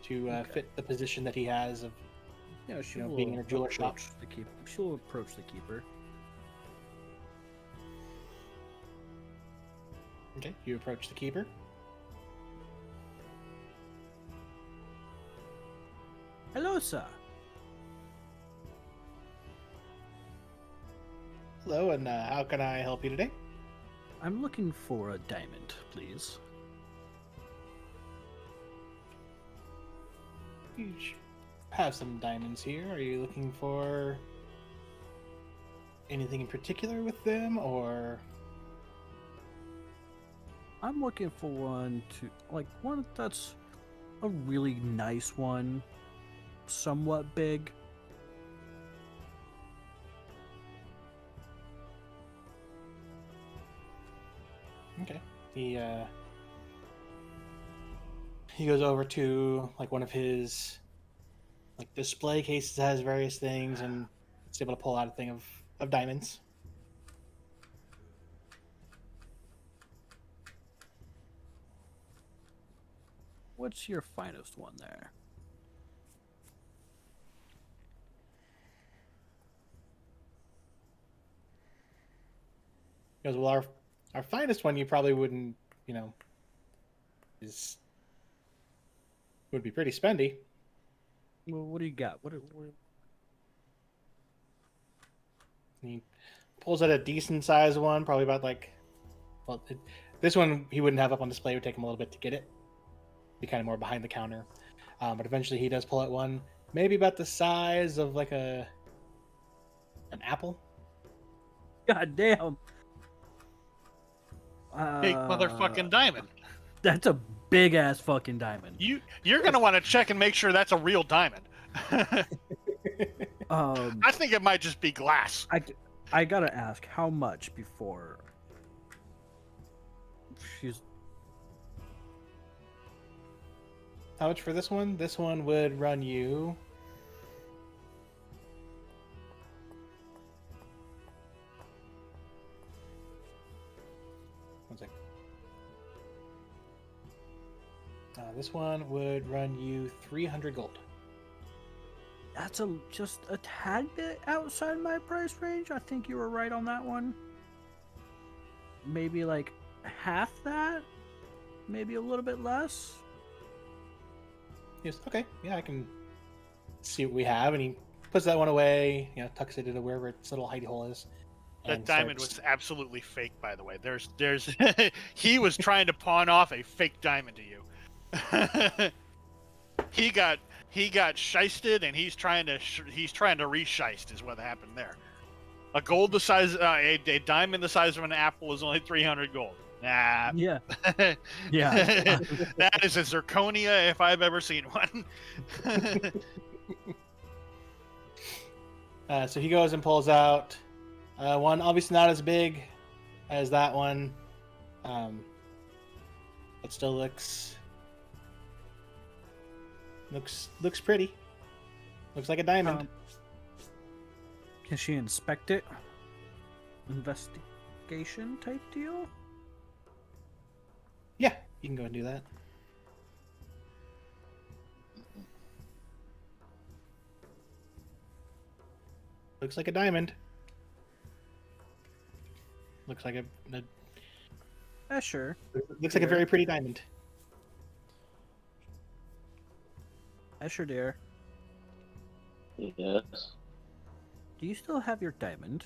S4: to
S7: Okay.
S4: fit the position that he has of
S7: Yeah, she
S4: You know,
S7: will
S4: being in a jeweler shop.
S7: approach the keeper. She'll approach the keeper.
S4: Okay, you approach the keeper.
S7: Hello, sir.
S4: Hello, and how can I help you today?
S7: I'm looking for a diamond, please.
S4: You have some diamonds here. Are you looking for anything in particular with them, or
S7: I'm looking for one one that's a really nice one, somewhat big.
S4: okay? He goes over to like one of his like display cases that has various things, and is able to pull out a thing of diamonds.
S7: What's your finest one there?
S4: He goes, well, our finest one you probably wouldn't, you know, would be pretty spendy.
S7: Well, what do you got? What
S4: He pulls out a decent sized one, probably about like, well, this one he wouldn't have up on display. It would take him a little bit to get it. Be kind of more behind the counter, but eventually he does pull out one, maybe about the size of like an apple.
S7: God damn.
S1: Big motherfucking diamond.
S7: That's a big ass fucking diamond.
S1: You're gonna want to check and make sure that's a real diamond. I think it might just be glass.
S7: I gotta ask, how much before she's
S4: How much for this one? This one would run you. One sec. This one would run you 300 gold.
S7: that's just a tad bit outside my price range. I think you were right on that one. Maybe like half that, maybe a little bit less.
S4: Yes. Okay. Yeah, I can see what we have, and he puts that one away. You know, tucks it into wherever its little hidey hole is.
S1: That
S4: and
S1: diamond
S4: starts-
S1: was absolutely fake, by the way. There's he was trying to pawn off a fake diamond to you. he got shysted, and he's trying to re-shyst is what happened there. A gold the size a diamond the size of an apple is only 300 gold. Nah.
S7: Yeah. Yeah.
S1: That is a zirconia if I've ever seen one.
S4: So he goes and pulls out one, obviously not as big as that one, but still looks pretty. Looks like a diamond.
S7: Can she inspect it? Investigation type deal?
S4: Yeah, you can go and do that. Looks like a diamond. Looks like
S7: Sure.
S4: looks like a very pretty diamond.
S7: Sure, dear.
S5: Yes.
S7: Do you still have your diamond?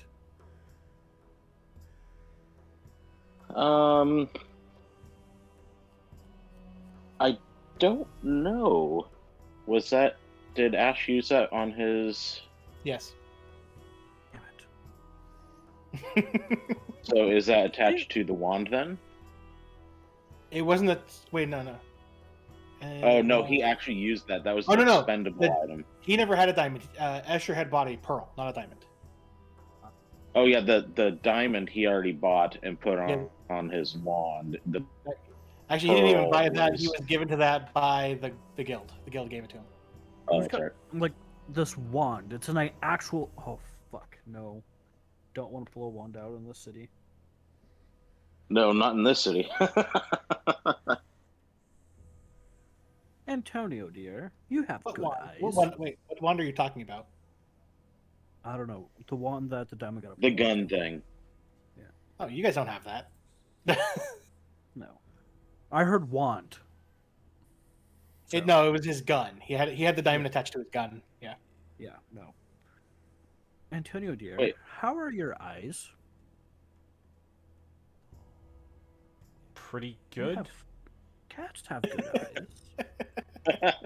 S5: I don't know. Did Ash use that on his?
S4: Yes.
S7: Damn it.
S5: So is that attached to the wand then?
S4: It wasn't a. Wait, no.
S5: Oh no, he actually used that. That was
S4: Oh,
S5: an
S4: no.
S5: expendable
S4: The-
S5: item.
S4: He never had a diamond. Escher had bought a pearl, not a diamond.
S5: Oh yeah, the diamond he already bought and put on
S4: Yeah.
S5: on his wand.
S4: Actually, he didn't even buy
S5: Pearl
S4: that. He
S5: was-
S4: was given to that by the guild. The guild gave it to him.
S5: Oh,
S7: We've got-
S5: sorry.
S7: Like this wand. It's an actual. Oh fuck no! Don't want to pull a wand out in this city.
S5: No, not in this city.
S7: Antonio, dear, you have
S4: What
S7: good
S4: wand?
S7: eyes.
S4: Wait, what wand are you talking about?
S7: I don't know. The one that the diamond got.
S8: The gun thing.
S4: Oh, you guys don't have that.
S7: No. I heard wand. So,
S4: No, it was his gun. He had the diamond attached to his gun. Yeah.
S7: Yeah, no. Antonio, dear,
S8: Wait.
S7: how are your eyes?
S3: Pretty
S7: You
S3: good.
S7: have- Cats have good eyes.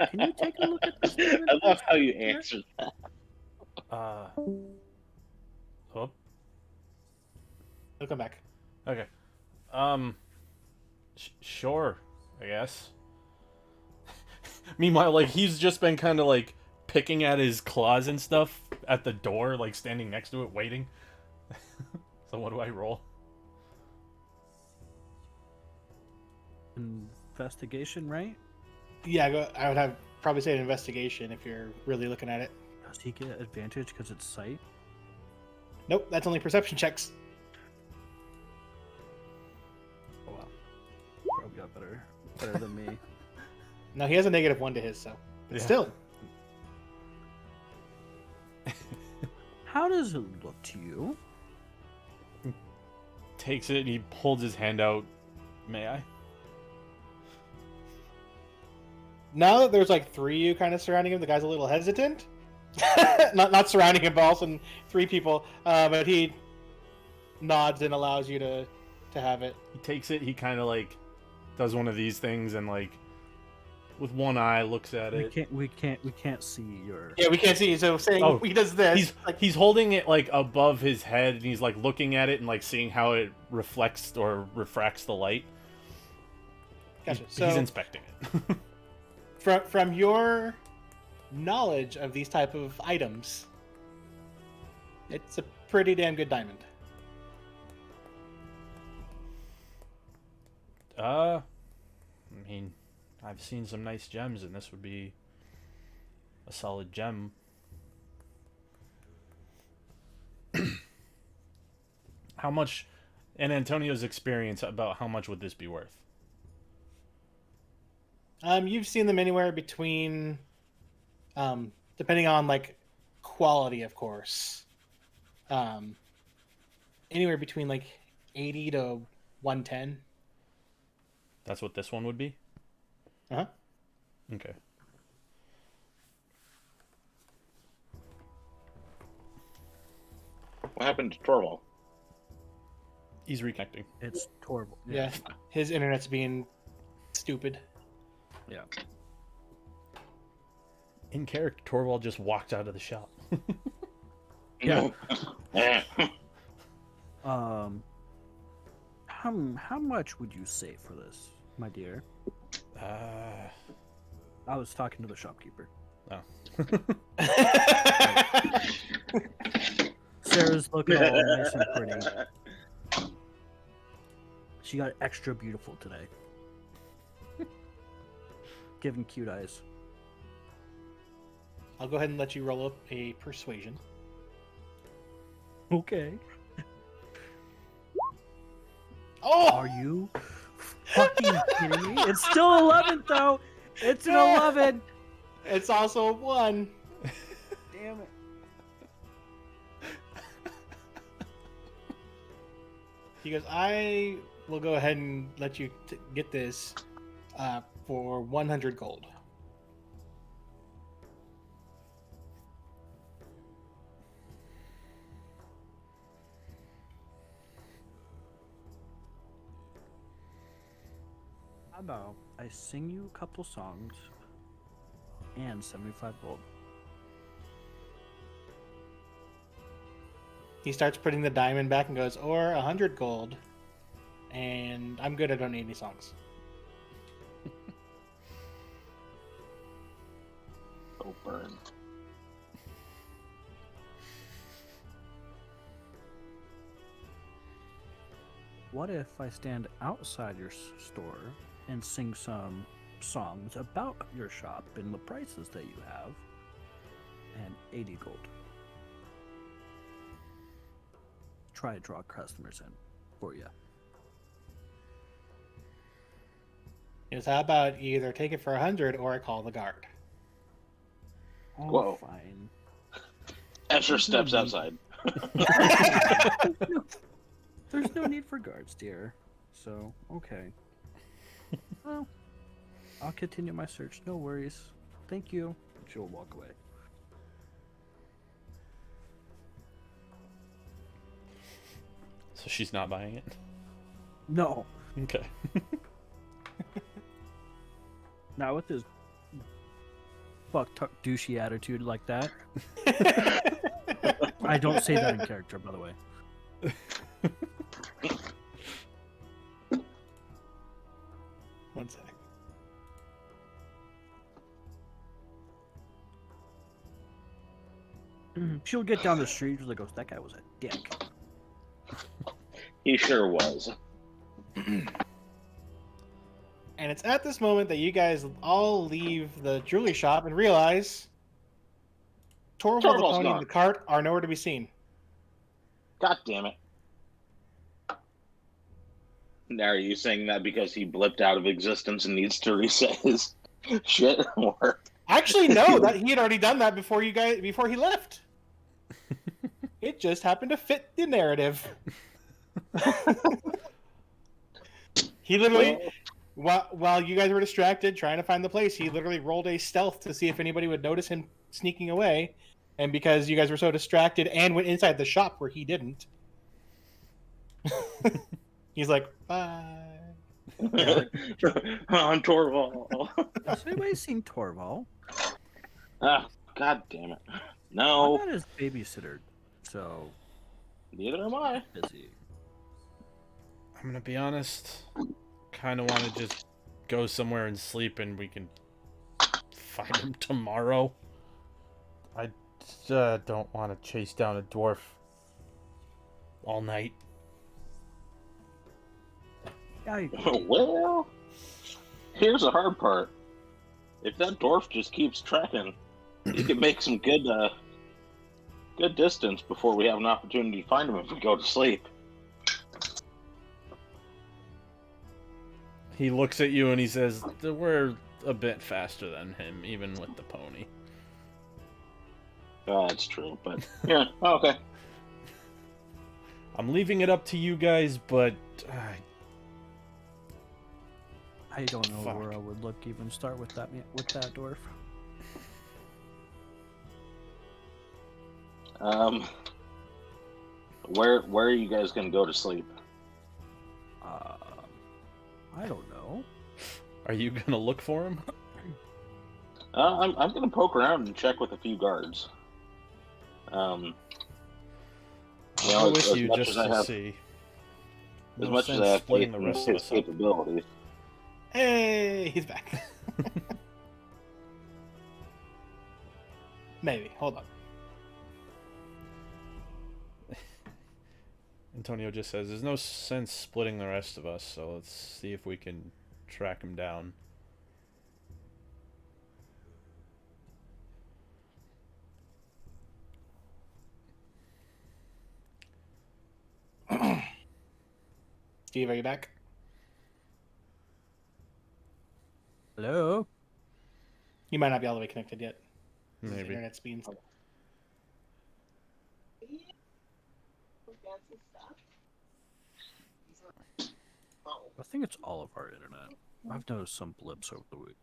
S7: Can you take a look at this diamond?
S8: I love how you
S7: dear?
S8: answered that.
S3: Oh,
S4: He'll come back.
S3: okay. Sure, I guess. Meanwhile, like, he's just been kind of like picking at his claws and stuff at the door, like standing next to it, waiting. So what do I roll?
S7: Investigation, right?
S4: Yeah, I would have probably say an investigation if you're really looking at it.
S7: Does he get advantage because it's sight?
S4: Nope, that's only perception checks.
S7: Oh wow. Probably got better than me.
S4: No, he has a -1 to his, so. But
S3: Yeah.
S4: still.
S7: How does it look to you?
S3: Takes it and he holds his hand out. May I?
S4: Now that there's like 3 of you kind of surrounding him, the guy's a little hesitant. not surrounding him, but also 3 people. But he nods and allows you to have it.
S3: He takes it, he kind of like does one of these things and like with one eye looks at it.
S7: We can't see your.
S4: Yeah, we can't see you, so saying
S3: Oh,
S4: he does this.
S3: He's holding it like above his head and he's like looking at it and like seeing how it reflects or refracts the light.
S4: Gotcha.
S3: He's
S4: So
S3: inspecting it.
S4: from your knowledge of these type of items, it's a pretty damn good diamond.
S3: I mean, I've seen some nice gems and this would be a solid gem. How much, in Antonio's experience, about how much would this be worth?
S4: You've seen them anywhere between, depending on like quality, of course. Anywhere between like 80 to 110.
S3: That's what this one would be?
S4: Uh-huh.
S3: Okay.
S8: What happened to Torval?
S3: He's reconnecting.
S7: It's horrible.
S4: Yeah. His internet's being stupid.
S7: Yeah.
S3: In character, Torvald just walked out of the shop.
S7: Yeah.
S8: Eh.
S7: How much would you say for this, my dear? I was talking to the shopkeeper.
S3: Oh.
S7: Sarah's looking all nice and pretty. She got extra beautiful today. Giving cute eyes.
S4: I'll go ahead and let you roll up a persuasion.
S7: Okay.
S4: Oh!
S7: Are you fucking kidding me? It's still 11 though. It's an 11.
S4: It's also a 1.
S7: Damn it.
S4: He goes, I will go ahead and let you get this for 100 gold.
S7: How about I sing you a couple songs and 75 gold?
S4: He starts putting the diamond back and goes, or 100 gold. And I'm good, I don't need any songs.
S5: Oh, burn.
S7: What if I stand outside your store and sing some songs about your shop and the prices that you have and 80 gold? Try to draw customers in for you.
S4: Is how about you either take it for 100 or I call the guard?
S7: Oh,
S8: Whoa.
S7: fine.
S8: Ezra steps outside.
S7: There's no need for guards, dear. So, okay. Well, I'll continue my search. No worries. Thank you. She'll walk away.
S3: So she's not buying it?
S7: No.
S3: Okay.
S7: Not with his douchey attitude like that. I don't say that in character, by the way.
S4: One sec.
S7: She'll get down the street and goes, that guy was a dick.
S8: He sure was.
S4: And it's at this moment that you guys all leave the jewelry shop and realize Torvald the
S8: Torvald's
S4: pony and
S8: gone.
S4: the cart are nowhere to be seen.
S8: God damn it. Now, are you saying that because he blipped out of existence and needs to reset his shit? Or
S4: Actually, no, that he had already done that before he left. It just happened to fit the narrative. He literally, while you guys were distracted trying to find the place, he literally rolled a stealth to see if anybody would notice him sneaking away. And because you guys were so distracted and went inside the shop where he didn't, he's like, bye.
S8: on Torvald.
S7: Has anybody seen Torvald?
S8: Ah, God damn it.
S7: I'm
S8: No,
S7: not his babysitter, so
S8: neither am I.
S7: busy.
S3: I'm gonna be honest. Kind of want to just go somewhere and sleep, and we can find him tomorrow. I don't want to chase down a dwarf all night.
S7: I
S8: Well, here's the hard part. If that dwarf just keeps tracking, you can make some good distance before we have an opportunity to find him if we go to sleep.
S3: He looks at you and he says, "We're a bit faster than him, even with the pony."
S8: That's true, but yeah, okay.
S3: I'm leaving it up to you guys, but
S7: I don't know
S3: Fuck.
S7: where I would look. Even start with that dwarf.
S8: Where are you guys gonna go to sleep?
S7: I don't know.
S3: are you gonna look for him?
S8: I'm gonna poke around and check with a few guards. You know,
S3: Go with
S8: as
S3: you
S8: much
S3: just
S8: as I
S3: to
S8: have,
S3: see.
S8: as
S3: No
S8: much as
S3: sense
S8: I have
S3: splitting
S8: faith
S3: the
S8: in
S3: rest of
S8: his
S3: us up.
S8: capabilities.
S4: Hey, he's back. Maybe. Hold on.
S3: Antonio just says, "There's no sense splitting the rest of us, so let's see if we can track him down."
S4: Steve, are you back?
S7: Hello.
S4: You might not be all the way connected yet. His
S3: Maybe.
S4: internet speeds.
S7: I think it's all of our internet. I've noticed some blips over the week.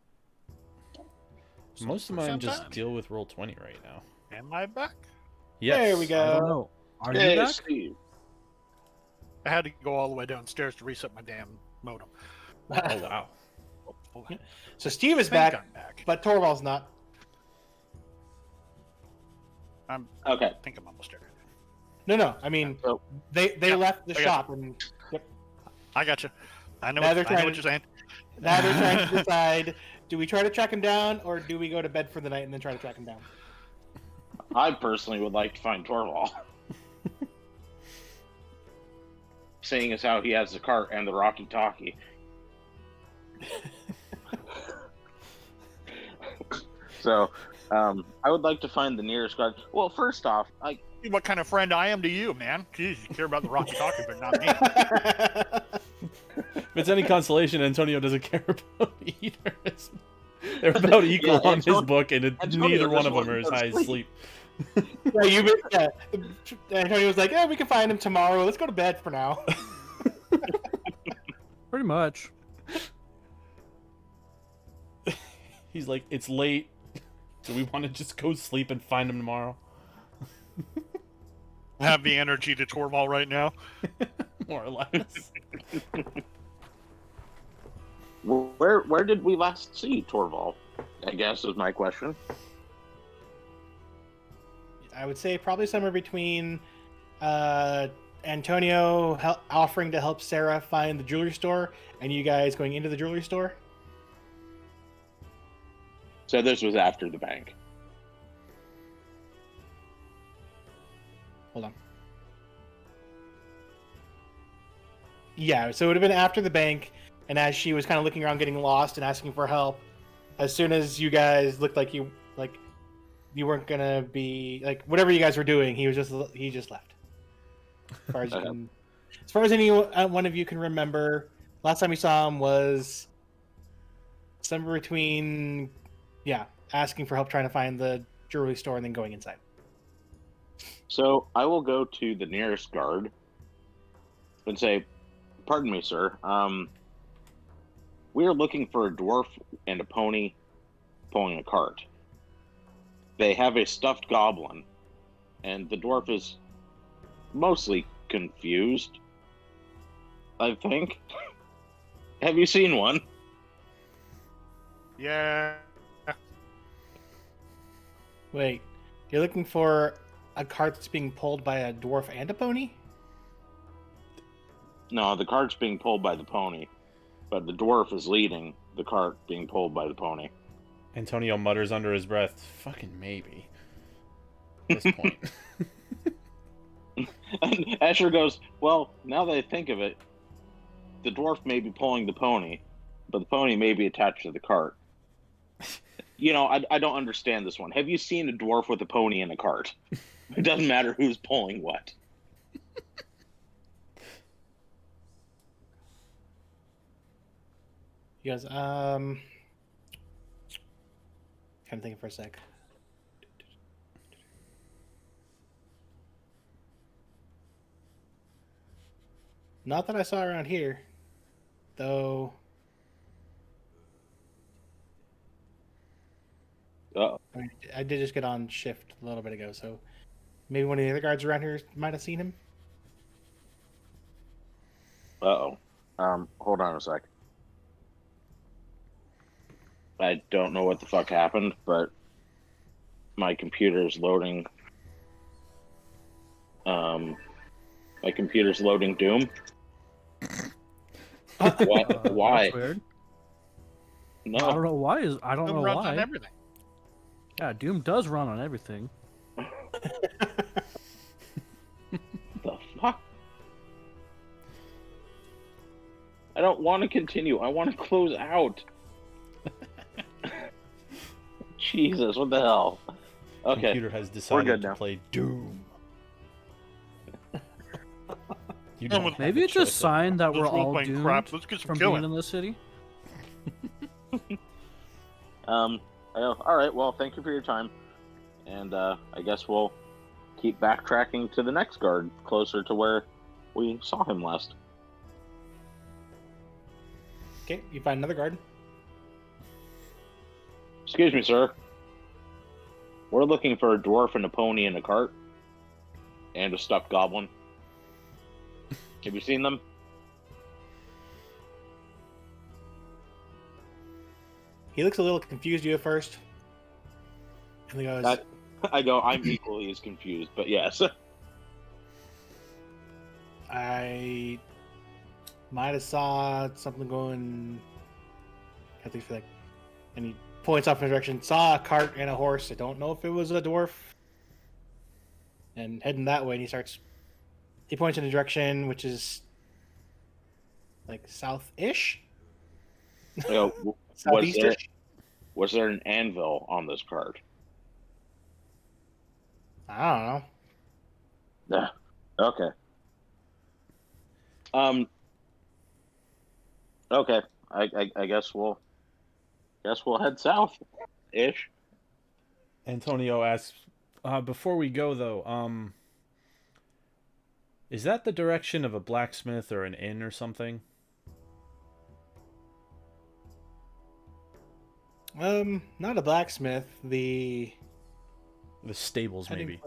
S3: Most of mine just
S1: Sometimes.
S3: deal with Roll20 right now.
S1: Am I back?
S3: Yes.
S4: There we
S7: I don't
S4: go.
S7: know. Are
S8: Hey,
S7: you back?
S8: Steve.
S1: I had to go all the way downstairs to reset my damn modem.
S3: Oh wow.
S1: Oh,
S4: So Steve is
S1: think
S4: back,
S1: I'm back.
S4: but Torvald's not.
S8: Okay.
S1: I think I'm almost there.
S4: No. I mean,
S8: So
S4: they
S1: Yeah,
S4: left the
S1: I got
S4: shop and
S1: I got you. I know.
S4: Now
S1: What,
S4: they're
S1: I know
S4: trying
S1: what
S4: to-
S1: you're saying.
S4: now they're trying to decide: do we try to track him down, or do we go to bed for the night and then try to track him down?
S8: I personally would like to find Torvald. Seeing as how he has the cart and the Rocky Talkie. So, I would like to find the nearest guard. Well, first off,
S1: What kind of friend I am to you, man? Jeez, you care about the Rocky Talkie, but not me.
S3: If it's any consolation, Antonio doesn't care about either. They're about equal on his book, and neither one of them are as high as sleep.
S4: Yeah, Antonio was like, "Yeah, we can find him tomorrow. Let's go to bed for now."
S7: Pretty much.
S3: He's like, "It's late. Do we want to just go sleep and find him tomorrow?"
S1: I have the energy to Torval right now.
S3: More or less.
S8: Where did we last see Torval? I guess is my question.
S4: I would say probably somewhere between Antonio offering to help Sarah find the jewelry store and you guys going into the jewelry store.
S8: So this was after the bank.
S4: Hold on. Yeah, so it would have been after the bank, and as she was kind of looking around, getting lost, and asking for help. As soon as you guys looked like you weren't gonna be like whatever you guys were doing, he just left. As far as you can, as far as any one of you can remember, last time you saw him was somewhere between, asking for help trying to find the jewelry store and then going inside.
S8: So I will go to the nearest guard and say, "Pardon me, sir. We are looking for a dwarf and a pony pulling a cart. They have a stuffed goblin, and the dwarf is mostly confused, I think. Have you seen one?"
S1: Yeah.
S4: Wait, you're looking for a cart that's being pulled by a dwarf and a pony?
S8: No, the cart's being pulled by the pony, but the dwarf is leading the cart being pulled by the pony.
S3: Antonio mutters under his breath, "Fucking maybe." At this point.
S8: And Asher goes, "Well, now that I think of it, the dwarf may be pulling the pony, but the pony may be attached to the cart. I don't understand this one. Have you seen a dwarf with a pony in a cart? It doesn't matter who's pulling what."
S4: He goes, kind of thinking for a sec. Not that I saw around here, though.
S8: Uh-oh.
S4: I mean, I did just get on shift a little bit ago, so maybe one of the other guards around here might have seen him.
S8: Uh-oh. Hold on a sec. I don't know what the fuck happened, but my computer's loading. My computer's loading Doom. What? Why?
S7: That's weird.
S8: No.
S7: I don't know why. I don't
S1: Doom
S7: know
S1: runs
S7: why.
S1: on everything.
S7: Yeah, Doom does run on everything.
S8: The fuck? I don't want to continue. I want to close out. Jesus, what the hell? Okay,
S3: Computer has decided
S8: good
S3: to
S8: now.
S3: play Doom. You
S1: Done
S3: don't
S1: with-
S3: have
S7: Maybe
S3: a
S7: it's a
S3: choice.
S7: sign that
S1: This
S7: we're all
S1: role-playing
S7: doomed
S1: crap. Let's get some
S7: from
S1: killing.
S7: being in this city.
S8: all right. Well, thank you for your time, and I guess we'll keep backtracking to the next guard, closer to where we saw him last.
S4: Okay, you find another guard.
S8: Excuse me, sir. We're looking for a dwarf and a pony in a cart, and a stuffed goblin. Have you seen them?
S4: He looks a little confused you at first. And he goes,
S8: I go, I'm equally as confused, but yes.
S4: I might have saw something going. I think for like, and he points off in a direction. Saw a cart and a horse. I don't know if it was a dwarf. And heading that way, and he starts. He points in a direction which is like south-ish.
S8: I go, was
S4: Southeast-ish.
S8: there an anvil on this cart?
S4: I don't know.
S5: Yeah. Okay. Okay. I guess we'll head south, ish.
S3: Antonio asks, before we go though, is that the direction of a blacksmith or an inn or something?
S4: Not a blacksmith. The
S3: stables, maybe.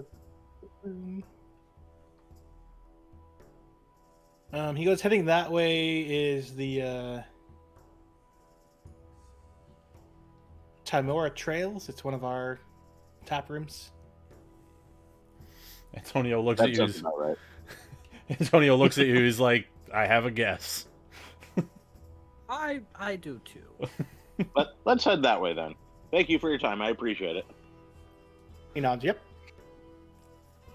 S4: He goes heading that way is the Timora Trails. It's one of our tap rooms.
S3: Antonio looks
S5: That
S3: at you.
S5: sounds about right.
S3: Antonio looks at you. He's like, I have a guess.
S7: I do too.
S8: But let's head that way then. Thank you for your time. I appreciate it.
S4: He nods. Yep.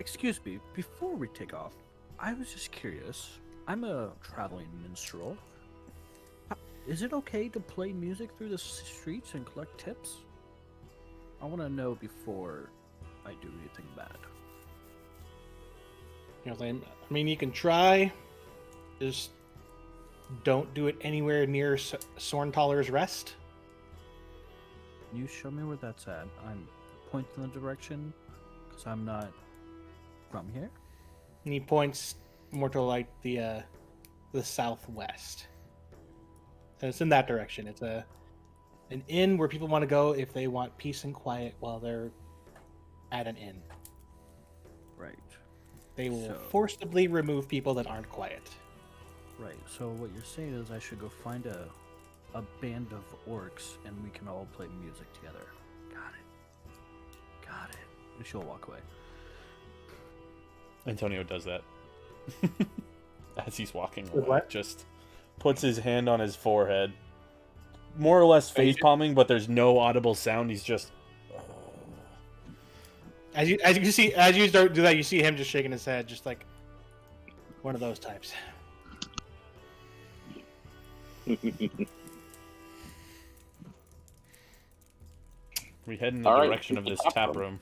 S7: Excuse me, before we take off, I was just curious. I'm a traveling minstrel. Is it okay to play music through the streets and collect tips? I want to know before I do anything bad.
S4: I mean, you can try. Just don't do it anywhere near Sorntaler's Rest.
S7: Can you show me where that's at? I'm pointing the direction because I'm not from here.
S4: And he points more to like the southwest. So it's in that direction. It's an inn where people want to go if they want peace and quiet while they're at an inn.
S7: Right.
S4: They will
S7: So-
S4: forcibly remove people that aren't quiet.
S7: Right. So what you're saying is I should go find a band of orcs and we can all play music together. Got it. Got it. And she'll walk away.
S3: Antonio does that as he's walking
S4: With
S3: away.
S4: what?
S3: Just puts his hand on his forehead, more or less face palming, but there's no audible sound. He's just.
S4: As you start do that, you see him just shaking his head, just like one of those types.
S3: We head in the
S8: All right,
S3: direction of this tap room.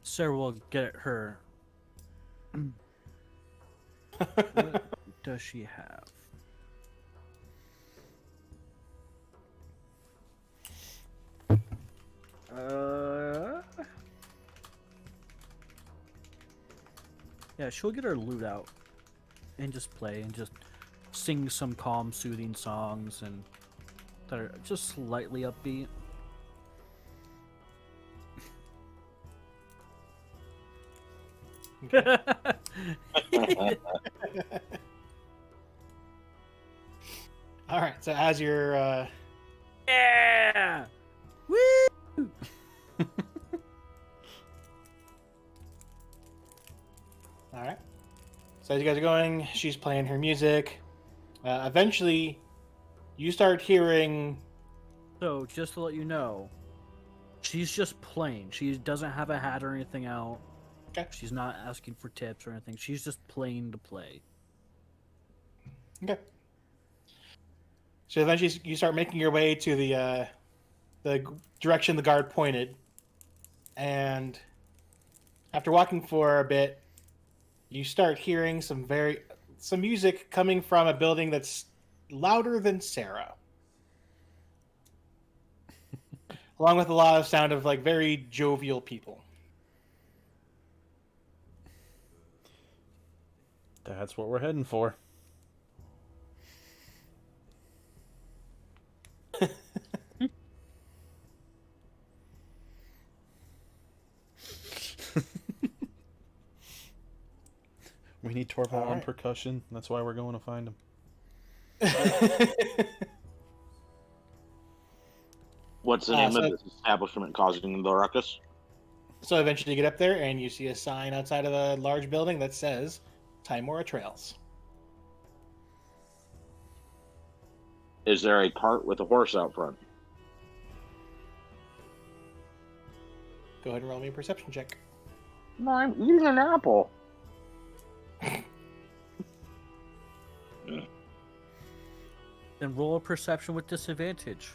S7: Sarah will get her. What does she have? Yeah, she'll get her lute out and just play and just sing some calm, soothing songs and that are just slightly upbeat.
S4: All right. So as you're
S7: Yeah! Woo!
S4: all right. So as you guys are going, she's playing her music. Eventually, you start hearing.
S7: So, just to let you know, she's just playing. She doesn't have a hat or anything out.
S4: Okay.
S7: She's not asking for tips or anything. She's just playing to play.
S4: Okay. So eventually, you start making your way to the direction the guard pointed, and after walking for a bit, you start hearing some music coming from a building that's louder than Sarah, along with a lot of sound of like very jovial people.
S3: That's what we're heading for. We need Torval
S4: All
S3: on
S4: right.
S3: percussion. That's why we're going to find him.
S8: What's the name
S4: so-
S8: of this establishment causing the ruckus?
S4: So eventually you get up there and you see a sign outside of a large building that says Timora Trails.
S8: Is there a cart with a horse out front?
S4: Go ahead and roll me a perception check.
S8: No, I'm eating an apple.
S7: Then roll a perception with disadvantage.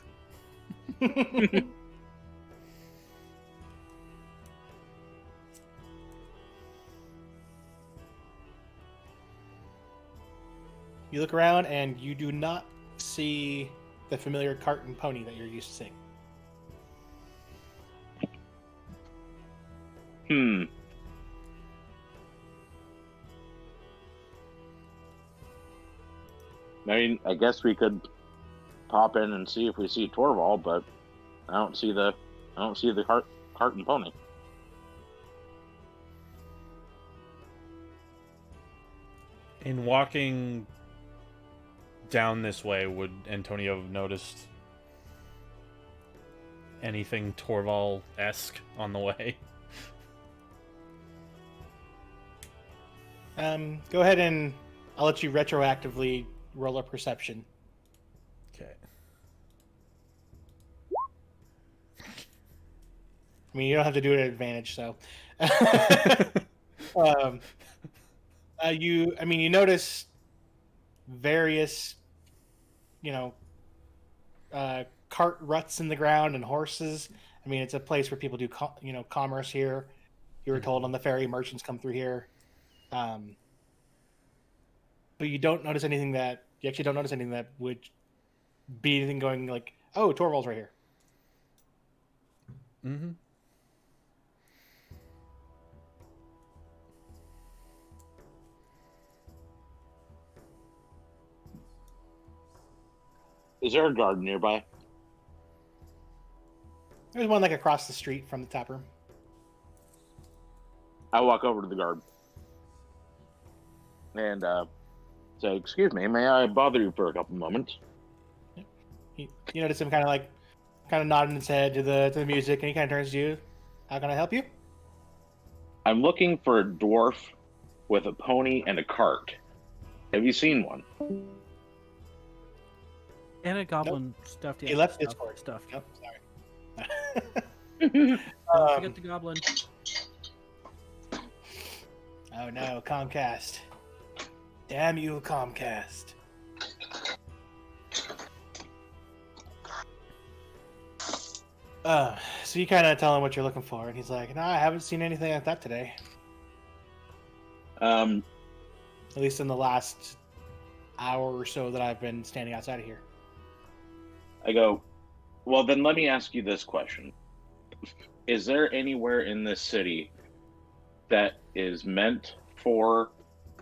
S4: You look around and you do not see the familiar cart and pony that you're used to seeing.
S8: I mean, I guess we could pop in and see if we see Torvald, but I don't see the cart and pony.
S3: In walking down this way, would Antonio have noticed anything Torvald-esque on the way?
S4: Go ahead and I'll let you retroactively roll a perception.
S3: Okay.
S4: I mean, you don't have to do it at advantage, so. You notice various, cart ruts in the ground and horses. I mean, it's a place where people do, commerce here. You were told on the ferry, merchants come through here. But you don't notice anything that would be anything going like, oh, Torvald's right here.
S3: Mm-hmm.
S8: Is there a garden nearby?
S4: There's one like across the street from the tap room.
S8: I walk over to the garden and say, "Excuse me, may I bother you for a couple moments?"
S4: You notice him kind of nodding his head to the music, and he kind of turns to you. How can I help you?
S8: I'm looking for a dwarf with a pony and a cart. Have you seen one?
S7: And a goblin stuffed.
S4: He left Discord.
S7: Stuff.
S4: Nope, sorry.
S7: Don't forget the goblin.
S4: Oh no, Comcast. Damn you, Comcast. So you kind of tell him what you're looking for, and he's like, "No, I haven't seen anything like that today. At least in the last hour or so that I've been standing outside of here."
S8: I go, "Well, then let me ask you this question. Is there anywhere in this city that is meant for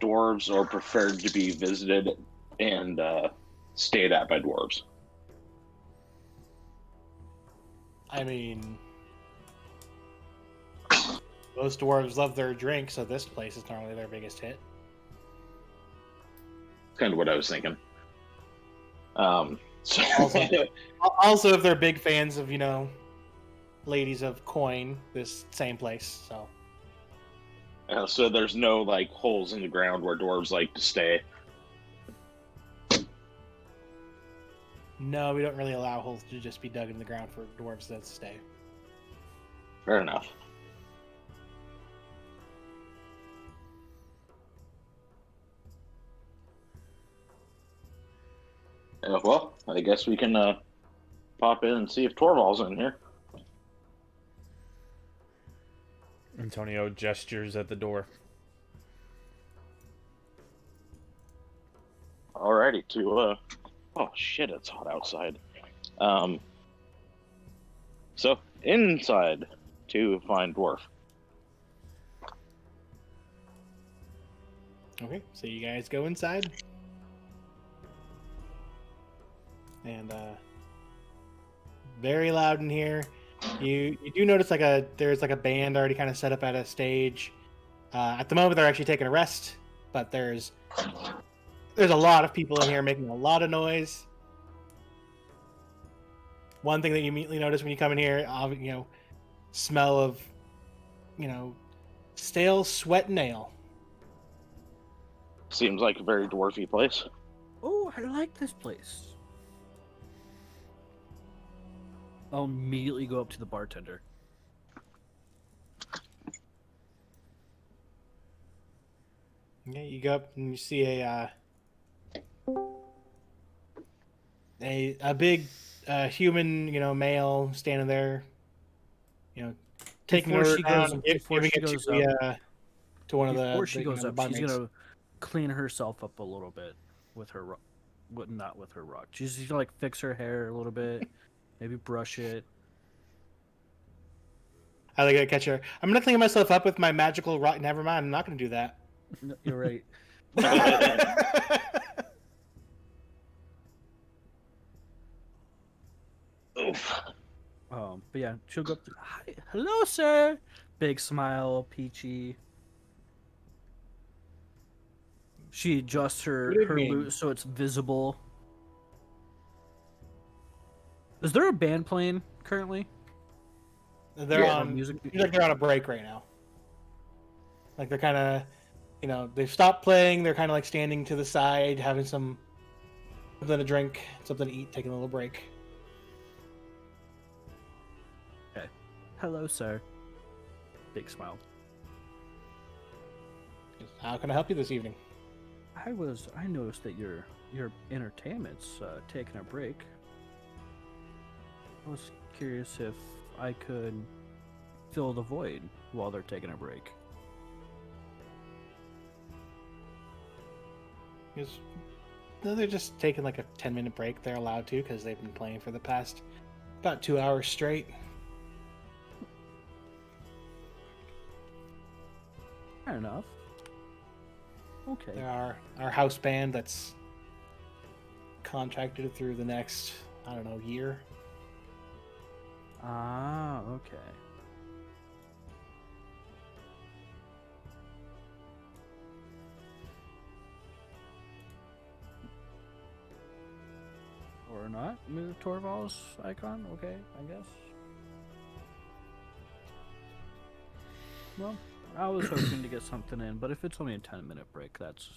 S8: dwarves or preferred to be visited and stayed at by dwarves?"
S4: I mean, most dwarves love their drink, so this place is normally their biggest hit.
S8: That's kind of what I was thinking. So
S4: Also, if they're big fans of, ladies of coin, this same place, so.
S8: so there's no like holes in the ground where dwarves like to stay.
S4: No, we don't really allow holes to just be dug in the ground for dwarves that stay.
S8: Fair enough. Well, I guess we can pop in and see if Torvald's in here.
S3: Antonio gestures at the door.
S8: Alrighty, oh shit, it's hot outside. So inside to find dwarf.
S4: Okay, so you guys go inside. And very loud in here. You do notice there's a band already kind of set up at a stage. At the moment they're actually taking a rest, but there's a lot of people in here making a lot of noise. One thing that you immediately notice when you come in here, smell of, stale sweat and ale.
S8: Seems like a very dwarfy place.
S7: Oh, I like this place. I'll immediately go up to the bartender.
S4: Yeah, you go up and you see a big human, male standing there, taking
S7: Before
S4: her
S7: she
S4: down,
S7: goes-
S4: giving
S7: before she
S4: it
S7: goes
S4: to one of the
S7: Before she goes
S4: the
S7: up, she's
S4: barmaids.
S7: gonna clean herself up a little bit with her, not with her rock. She's just gonna, like, fix her hair a little bit, maybe brush it.
S4: I gotta catch her. I'm gonna clean myself up with my magical rock. Never mind. I'm not gonna do that.
S7: No, you're right.
S8: Oof.
S7: But yeah, she'll go up to, hi, hello, sir. Big smile, peachy. She adjusts her
S4: Good
S7: her
S4: evening.
S7: loot so it's visible. Is there a band playing currently?
S4: They're
S8: Yeah.
S4: on
S7: Music.
S4: music. Like they're on a break right now. Like they're kind of, they've stopped playing. They're kind of like standing to the side, having something to drink, something to eat, taking a little break.
S7: Hello, sir. Big smile.
S4: How can I help you this evening?
S7: I noticed that your entertainment's taking a break. I was curious if I could fill the void while they're taking a break.
S4: No, they're just taking like a 10-minute break. They're allowed to because they've been playing for the past about 2 hours straight.
S7: Fair enough. Okay.
S4: They're our house band that's contracted through the next, I don't know, year.
S7: Ah, okay. Or not? Move Torval's icon? Okay, I guess. Well, I was hoping to get something in, but if it's only a 10-minute break, that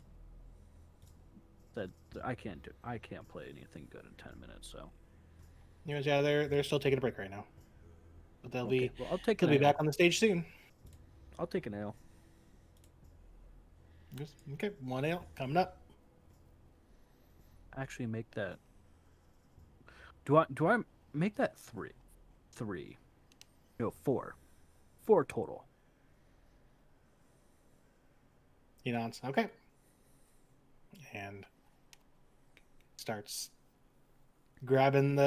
S7: I can't do. I can't play anything good in 10 minutes, so.
S4: Anyways, yeah, they're still taking a break right now, but they'll
S7: Okay, well, I'll take
S4: they'll
S7: an
S4: be
S7: ale.
S4: back on the stage soon.
S7: I'll take an ale.
S4: Okay, 1 ale coming up.
S7: Actually, make that. Do I make that 3? 3. No, 4. 4 total.
S4: He nods. Okay, and starts grabbing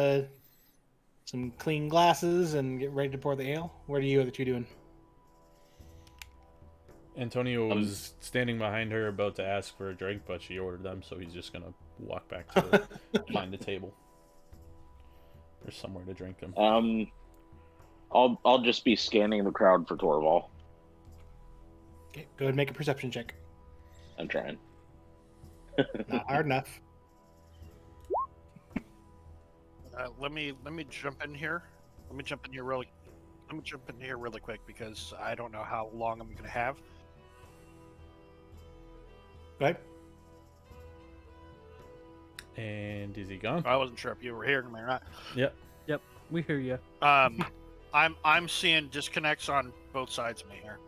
S4: some clean glasses and getting ready to pour the ale. What are you other two doing?
S3: Antonio was standing behind her, about to ask for a drink, but she ordered them, so he's just gonna walk back to find a table or somewhere to drink them.
S8: I'll just be scanning the crowd for Torval.
S4: Okay, go ahead and make a perception check.
S8: I'm trying.
S4: Not hard enough.
S1: Let me jump in here. Let me jump in here really quick because I don't know how long I'm gonna have.
S4: Go ahead.
S3: And is he gone?
S1: I wasn't sure if you were hearing me or not.
S3: Yep.
S7: We hear you.
S1: I'm seeing disconnects on both sides of me here.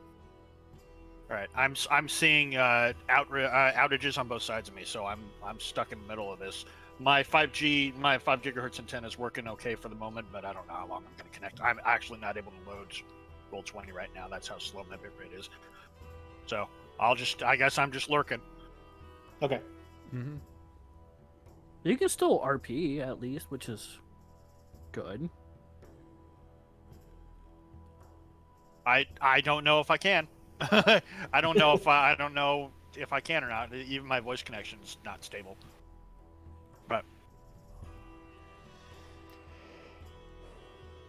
S1: All right, I'm seeing outages on both sides of me, so I'm stuck in the middle of this. My 5 gigahertz antenna is working okay for the moment, but I don't know how long I'm going to connect. I'm actually not able to load Roll20 right now. That's how slow my bitrate is. So I guess I'm just lurking.
S4: Okay.
S3: Mm-hmm.
S7: You can still RP at least, which is good.
S1: I don't know if I can. I don't know if I can or not. Even my voice connection is not stable. But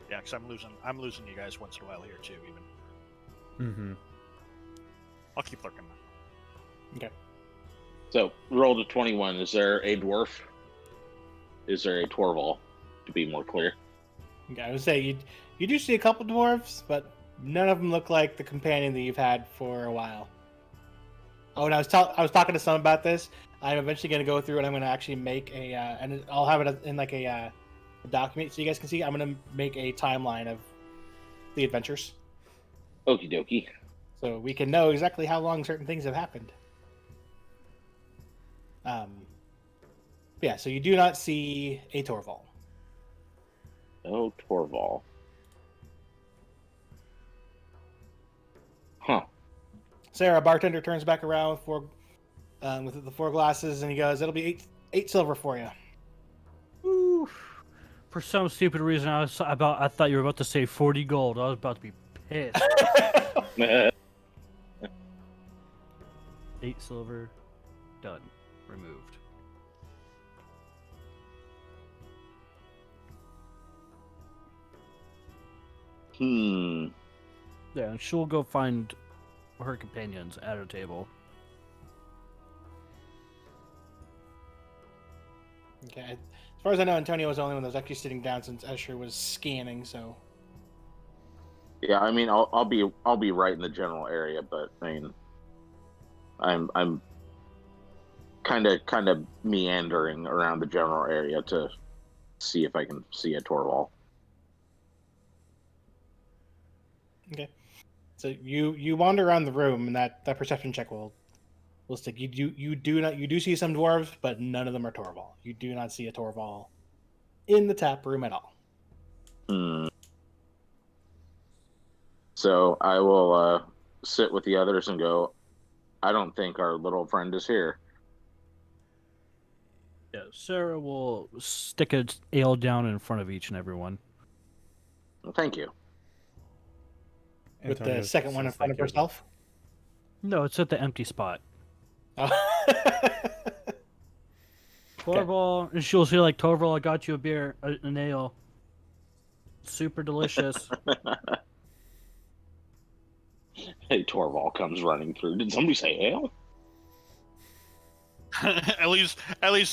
S1: yeah, because I'm losing you guys once in a while here too. Even
S3: Mm-hmm.
S1: I'll keep lurking.
S4: Okay.
S8: So roll to 21. Is there a dwarf? Is there a Torval? To be more clear.
S4: Okay, I would say you do see a couple dwarves, but none of them look like the companion that you've had for a while. Oh, and I was talking to someone about this. I'm eventually going to go through and I'm going to actually make a and I'll have it in like a document so you guys can see. I'm going to make a timeline of the adventures
S8: Okie dokie.
S4: so we can know exactly how long certain things have happened. Yeah, so you do not see a Torval.
S8: Oh, Torval. Huh.
S4: Sarah, bartender, turns back around with with the 4 glasses, and he goes, "It'll be eight silver for you."
S7: Ooh. For some stupid reason, I thought you were about to say 40 gold. I was about to be pissed. 8 silver, done, removed. Yeah, and she'll go find her companions at a table.
S4: Okay. As far as I know, Antonio was the only one that was actually sitting down since Escher was scanning. So
S5: Yeah, I mean, I'll be right in the general area, but I mean, I'm kind of meandering around the general area to see if I can see a Torval.
S4: okay. So you wander around the room, and that perception check will stick. You do see some dwarves, but none of them are Torval. You do not see a Torval in the tap room at all.
S5: So I will sit with the others and go, I don't think our little friend is here.
S7: Yeah, Sarah will stick an ale down in front of each and every one.
S5: Well, thank you.
S4: With
S3: Antonio
S4: the second one in
S3: says
S4: front of
S3: thank you.
S4: herself.
S7: No, it's at the empty spot.
S4: Oh.
S7: Torval, and she'll say like, "Torval, I got you a beer, an ale. Super delicious."
S8: Hey, Torval comes running through. Did somebody say ale?
S1: at least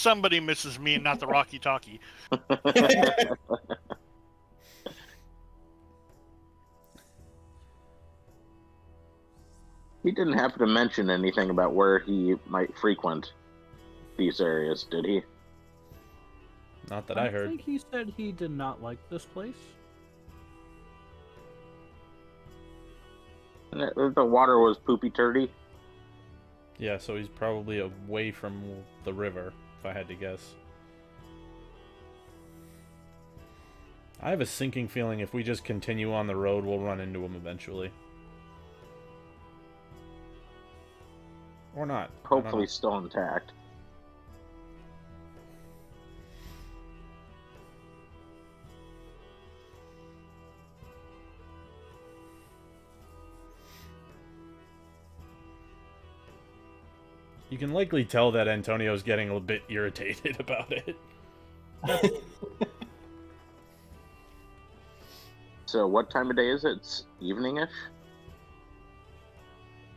S1: somebody misses me and not the Rocky Talkie.
S5: He didn't happen to mention anything about where he might frequent these areas, did he?
S3: Not that I heard.
S7: I think he said he did not like this place.
S5: The water was poopy turdy.
S3: Yeah, so he's probably away from the river, if I had to guess. I have a sinking feeling if we just continue on the road, we'll run into him eventually. Or not. I don't
S5: Hopefully
S3: know.
S5: still intact.
S3: You can likely tell that Antonio's getting a bit irritated about it.
S5: So what time of day is it? It's evening-ish?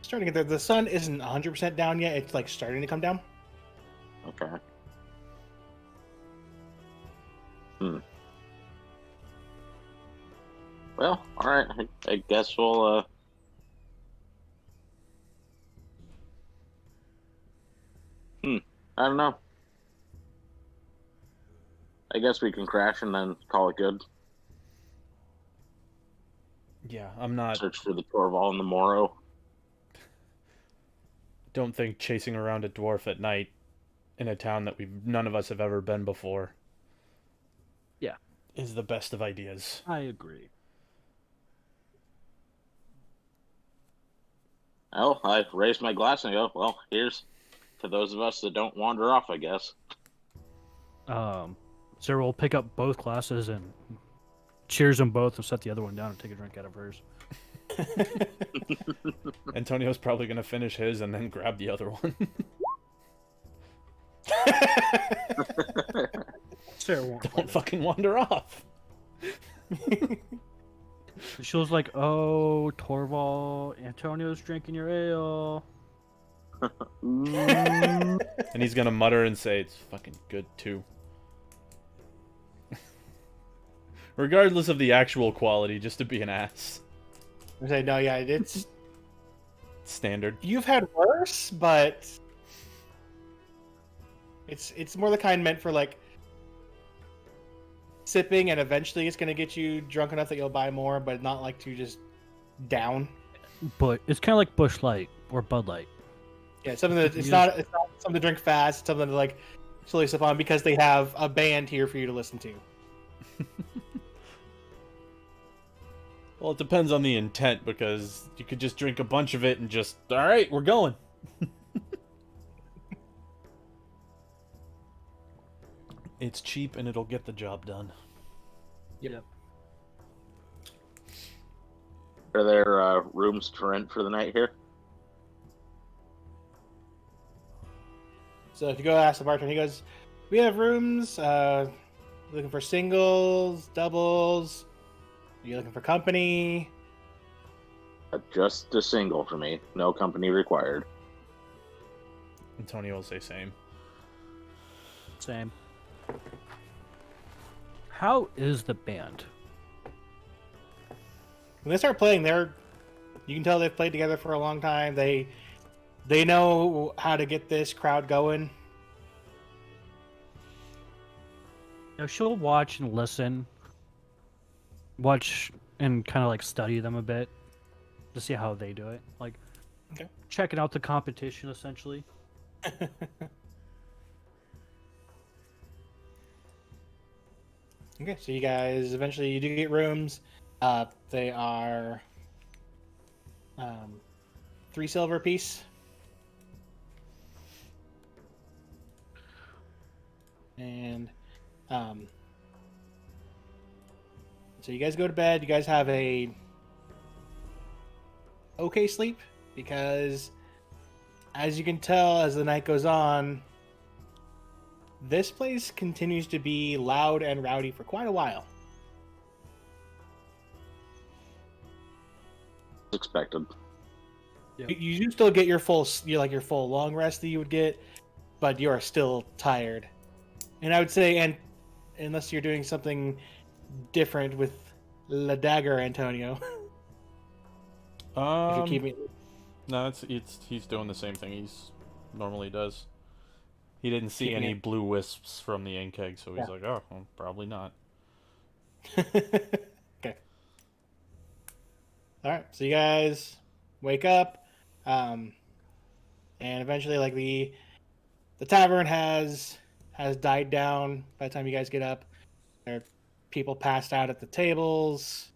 S4: Starting to get there. The sun isn't 100% down yet. It's like starting to come down.
S5: Okay. Well, alright. I guess we'll, I don't know. I guess we can crash and then call it good.
S3: Yeah, I'm not...
S5: Search for the Torval and the Moro.
S3: Don't think chasing around a dwarf at night in a town that none of us have ever been before...
S7: Yeah.
S3: ...is the best of ideas.
S7: I agree.
S5: Oh, I raised my glass and go, well, here's to those of us that don't wander off, I guess.
S7: Sarah will pick up both glasses and cheers them both and set the other one down and take a drink out of hers.
S3: Antonio's probably going to finish his and then grab the other one.
S7: Sarah won't.
S3: Don't fucking wander off.
S7: She was like, "Oh, Torval, Antonio's drinking your ale."
S3: And he's going to mutter and say, it's fucking good too. Regardless of the actual quality, just to be an ass.
S4: I say no, yeah, it's
S3: Standard.
S4: you've had worse, but it's more the kind meant for like sipping, and eventually it's gonna get you drunk enough that you'll buy more, but not like to just down.
S7: But it's kind of like Busch Light or Bud Light.
S4: Yeah, it's something that
S7: You
S4: it's not something to drink fast. It's something to like slowly sip on because they have a band here for you to listen to.
S3: Well, it depends on the intent, because you could just drink a bunch of it and just, alright, we're going. It's cheap and it'll get the job done.
S2: Yep.
S8: Are there rooms to rent for the night here?
S4: So if you go ask the bartender, he goes, "We have rooms. Looking for singles, doubles. Are you looking for company?"
S8: Just a single for me. No company required.
S3: Antonio will say same.
S7: Same. How is the band?
S4: When they start playing, you can tell they've played together for a long time. They know how to get this crowd going.
S7: You know, she'll watch and listen. Watch and kind of like study them a bit to see how they do it. Like,
S4: Okay.
S7: checking out the competition essentially.
S4: Okay, so you guys eventually you do get rooms. They are 3 silver apiece. And so you guys go to bed. You guys have a okay sleep because, as you can tell, as the night goes on, this place continues to be loud and rowdy for quite a while.
S8: Expected.
S4: You do still get your full long rest that you would get, but you are still tired. And I would say, and unless you're doing something different with La Dagger, Antonio, if you're keeping.
S3: No, he's doing the same thing he's normally does. He didn't see
S4: Keeping
S3: any
S4: it-
S3: blue wisps from the ink keg, so he's
S4: Yeah.
S3: like, oh, well, probably not.
S4: Okay. All right. So you guys wake up, and eventually, like the tavern has died down by the time you guys get up. There are people passed out at the tables.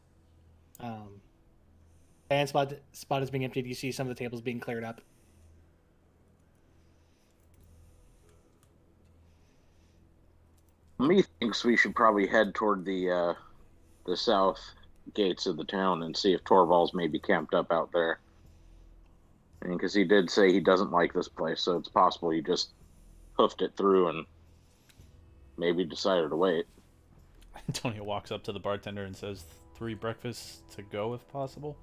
S4: Band spot is being emptied. You see some of the tables being cleared up.
S8: Me thinks we should probably head toward the south gates of the town and see if Torvald's maybe camped up out there. Because he did say he doesn't like this place, so it's possible he just hoofed it through and maybe decided to wait.
S3: Antonio walks up to the bartender and says, 3 breakfasts to go if possible.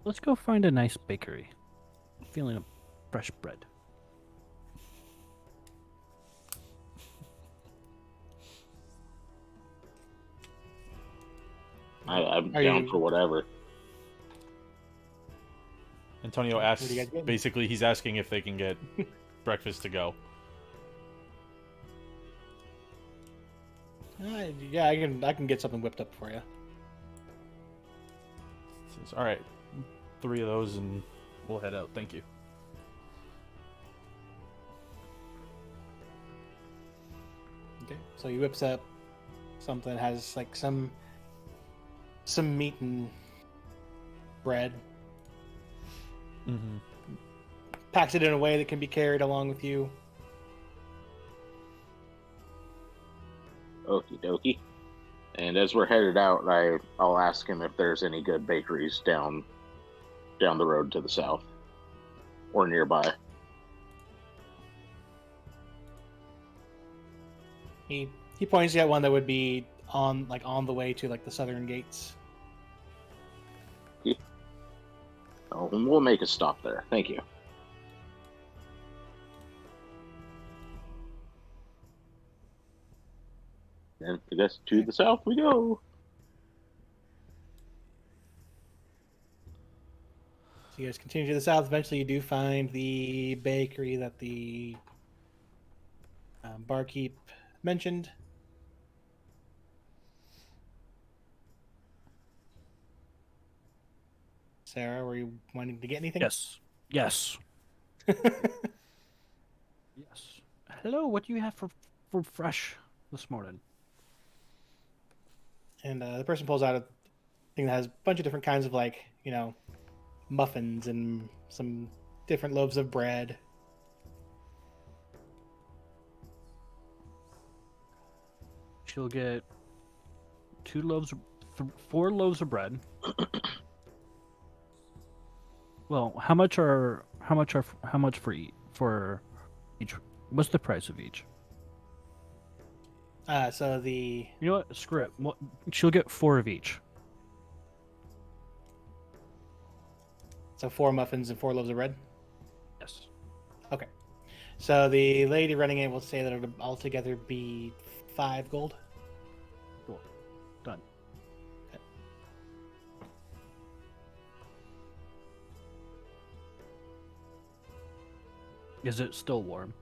S7: Let's go find a nice bakery. I'm feeling a fresh bread.
S8: I'm
S4: Are
S8: down
S4: you-
S8: for whatever.
S3: Antonio
S4: What
S3: asks,
S4: do you guys get?
S3: basically, he's asking if they can get breakfast to go.
S4: Yeah, I can get something whipped up for you.
S3: Says, all right, 3 of those and we'll head out. Thank you.
S4: Okay. So he whips up something that has like some meat and bread.
S3: Mm-hmm.
S4: Packs it in a way that can be carried along with you.
S8: Okie dokie. And as we're headed out, I'll ask him if there's any good bakeries down the road to the south or nearby.
S4: He points you at one that would be on the way to like the southern gates.
S8: Oh, and we'll make a stop there. Thank you. And I guess to the south we go.
S4: So you guys continue to the south. Eventually, you do find the bakery that the barkeep mentioned. Sarah, were you wanting to get anything?
S7: Yes. Yes. Yes. Hello, what do you have for fresh this morning?
S4: And the person pulls out a thing that has a bunch of different kinds of muffins and some different loaves of bread.
S2: she'll get 4 loaves of bread. Well, how much for each? What's the price of each?
S4: So the
S2: You know what? Screw it. She'll get 4 of each.
S4: 4 muffins and 4 loaves of bread.
S2: Yes.
S4: Okay. So the lady running it will say that it'll altogether be 5 gold.
S2: Cool. Done. Is it still warm?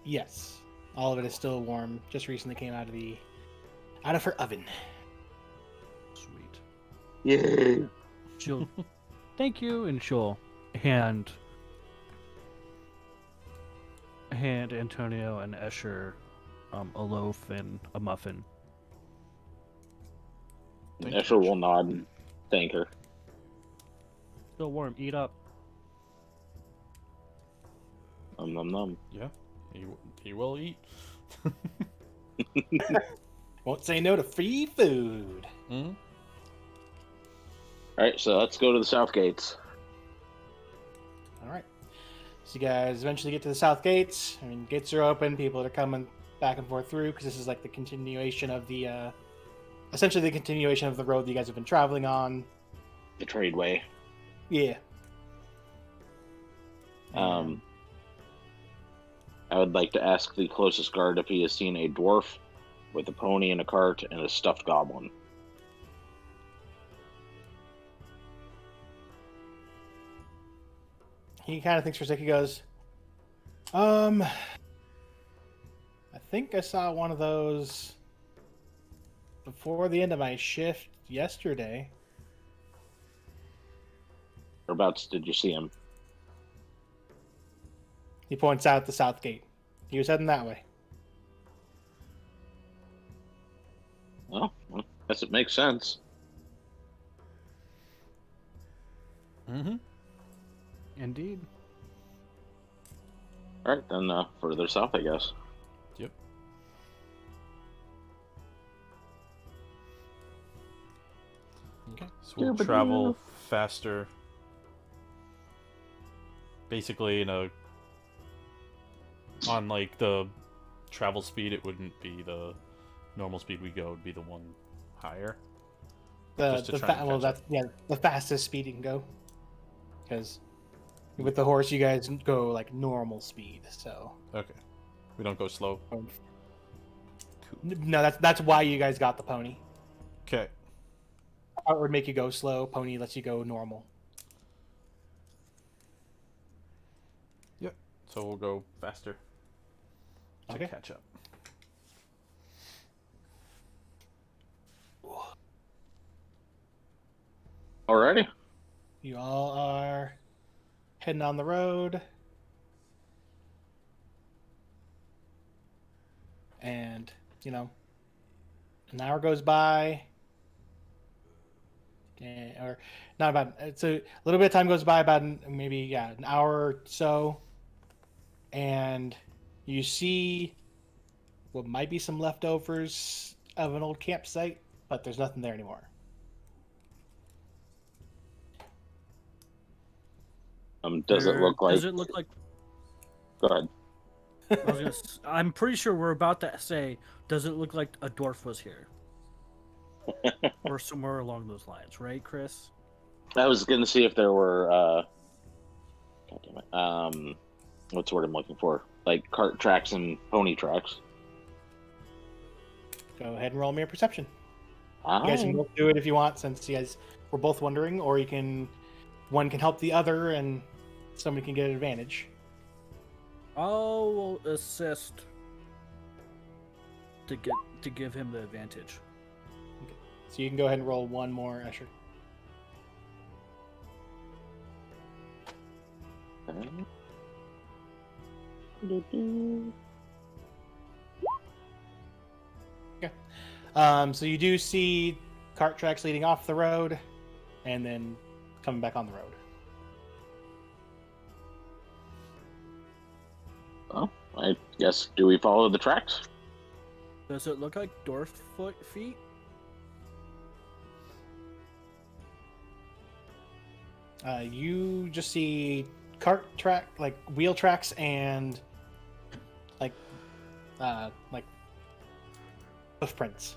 S4: Yes. All of it is still warm. Just recently came out of her oven.
S2: Sweet.
S8: Yay!
S2: She'll thank you, and she'll hand Antonio and Escher a loaf and a muffin.
S8: Escher will nod and thank her.
S2: Still warm. Eat up.
S8: Nom nom.
S3: Yeah, he will eat.
S4: Won't say no to free food.
S3: Mm-hmm.
S8: All right, so let's go to the south gates.
S4: All right. So you guys eventually get to the south gates. I mean, gates are open. People are coming back and forth through because this is like the continuation of essentially the continuation of the road that you guys have been traveling on.
S8: The tradeway.
S4: Yeah.
S8: I would like to ask the closest guard if he has seen a dwarf with a pony and a cart and a stuffed goblin.
S4: He kind of thinks for a sec. He goes, I think I saw one of those before the end of my shift yesterday.
S8: Whereabouts did you see him?
S4: He points out the south gate. He was heading that way.
S8: Well, I guess it makes sense.
S3: Mm-hmm.
S2: Indeed.
S8: All right, then further south, I guess.
S3: Yep.
S4: Okay.
S3: So we'll travel faster. Basically, on like the travel speed, it wouldn't be the normal speed we go; it'd be the one higher. Just to try and catch up.
S4: That's the fastest speed you can go. Because with the horse, you guys go like normal speed. So
S3: Okay, we don't go slow.
S4: no, that's why you guys got the pony.
S3: Okay.
S4: Cart would make you go slow. Pony lets you go normal.
S3: So we'll go faster to
S4: Okay.
S3: catch up.
S8: Alrighty.
S4: You all are heading on the road. And, an hour goes by. Or not about, it's a little bit of time goes by, about maybe, an hour or so. And you see what might be some leftovers of an old campsite, but there's nothing there anymore.
S8: Does it look like?
S2: Does it look like?
S8: Go ahead.
S2: I'm pretty sure we're about to say. Does it look like a dwarf was here, or somewhere along those lines, right, Chris?
S8: I was going to see if there were. God damn it. What's the word I'm looking for? Like cart tracks and pony tracks.
S4: Go ahead and roll me a perception.
S8: Ah,
S4: You guys can both do it if you want, since you guys were both wondering, or one can help the other, and somebody can get an advantage.
S2: I'll assist to give him the advantage.
S4: So you can go ahead and roll one more, Escher. So you do see cart tracks leading off the road, and then coming back on the road.
S8: Well, I guess, do we follow the tracks?
S7: Does it look like dwarf feet?
S4: You just see cart track, like wheel tracks, and like hoof prints.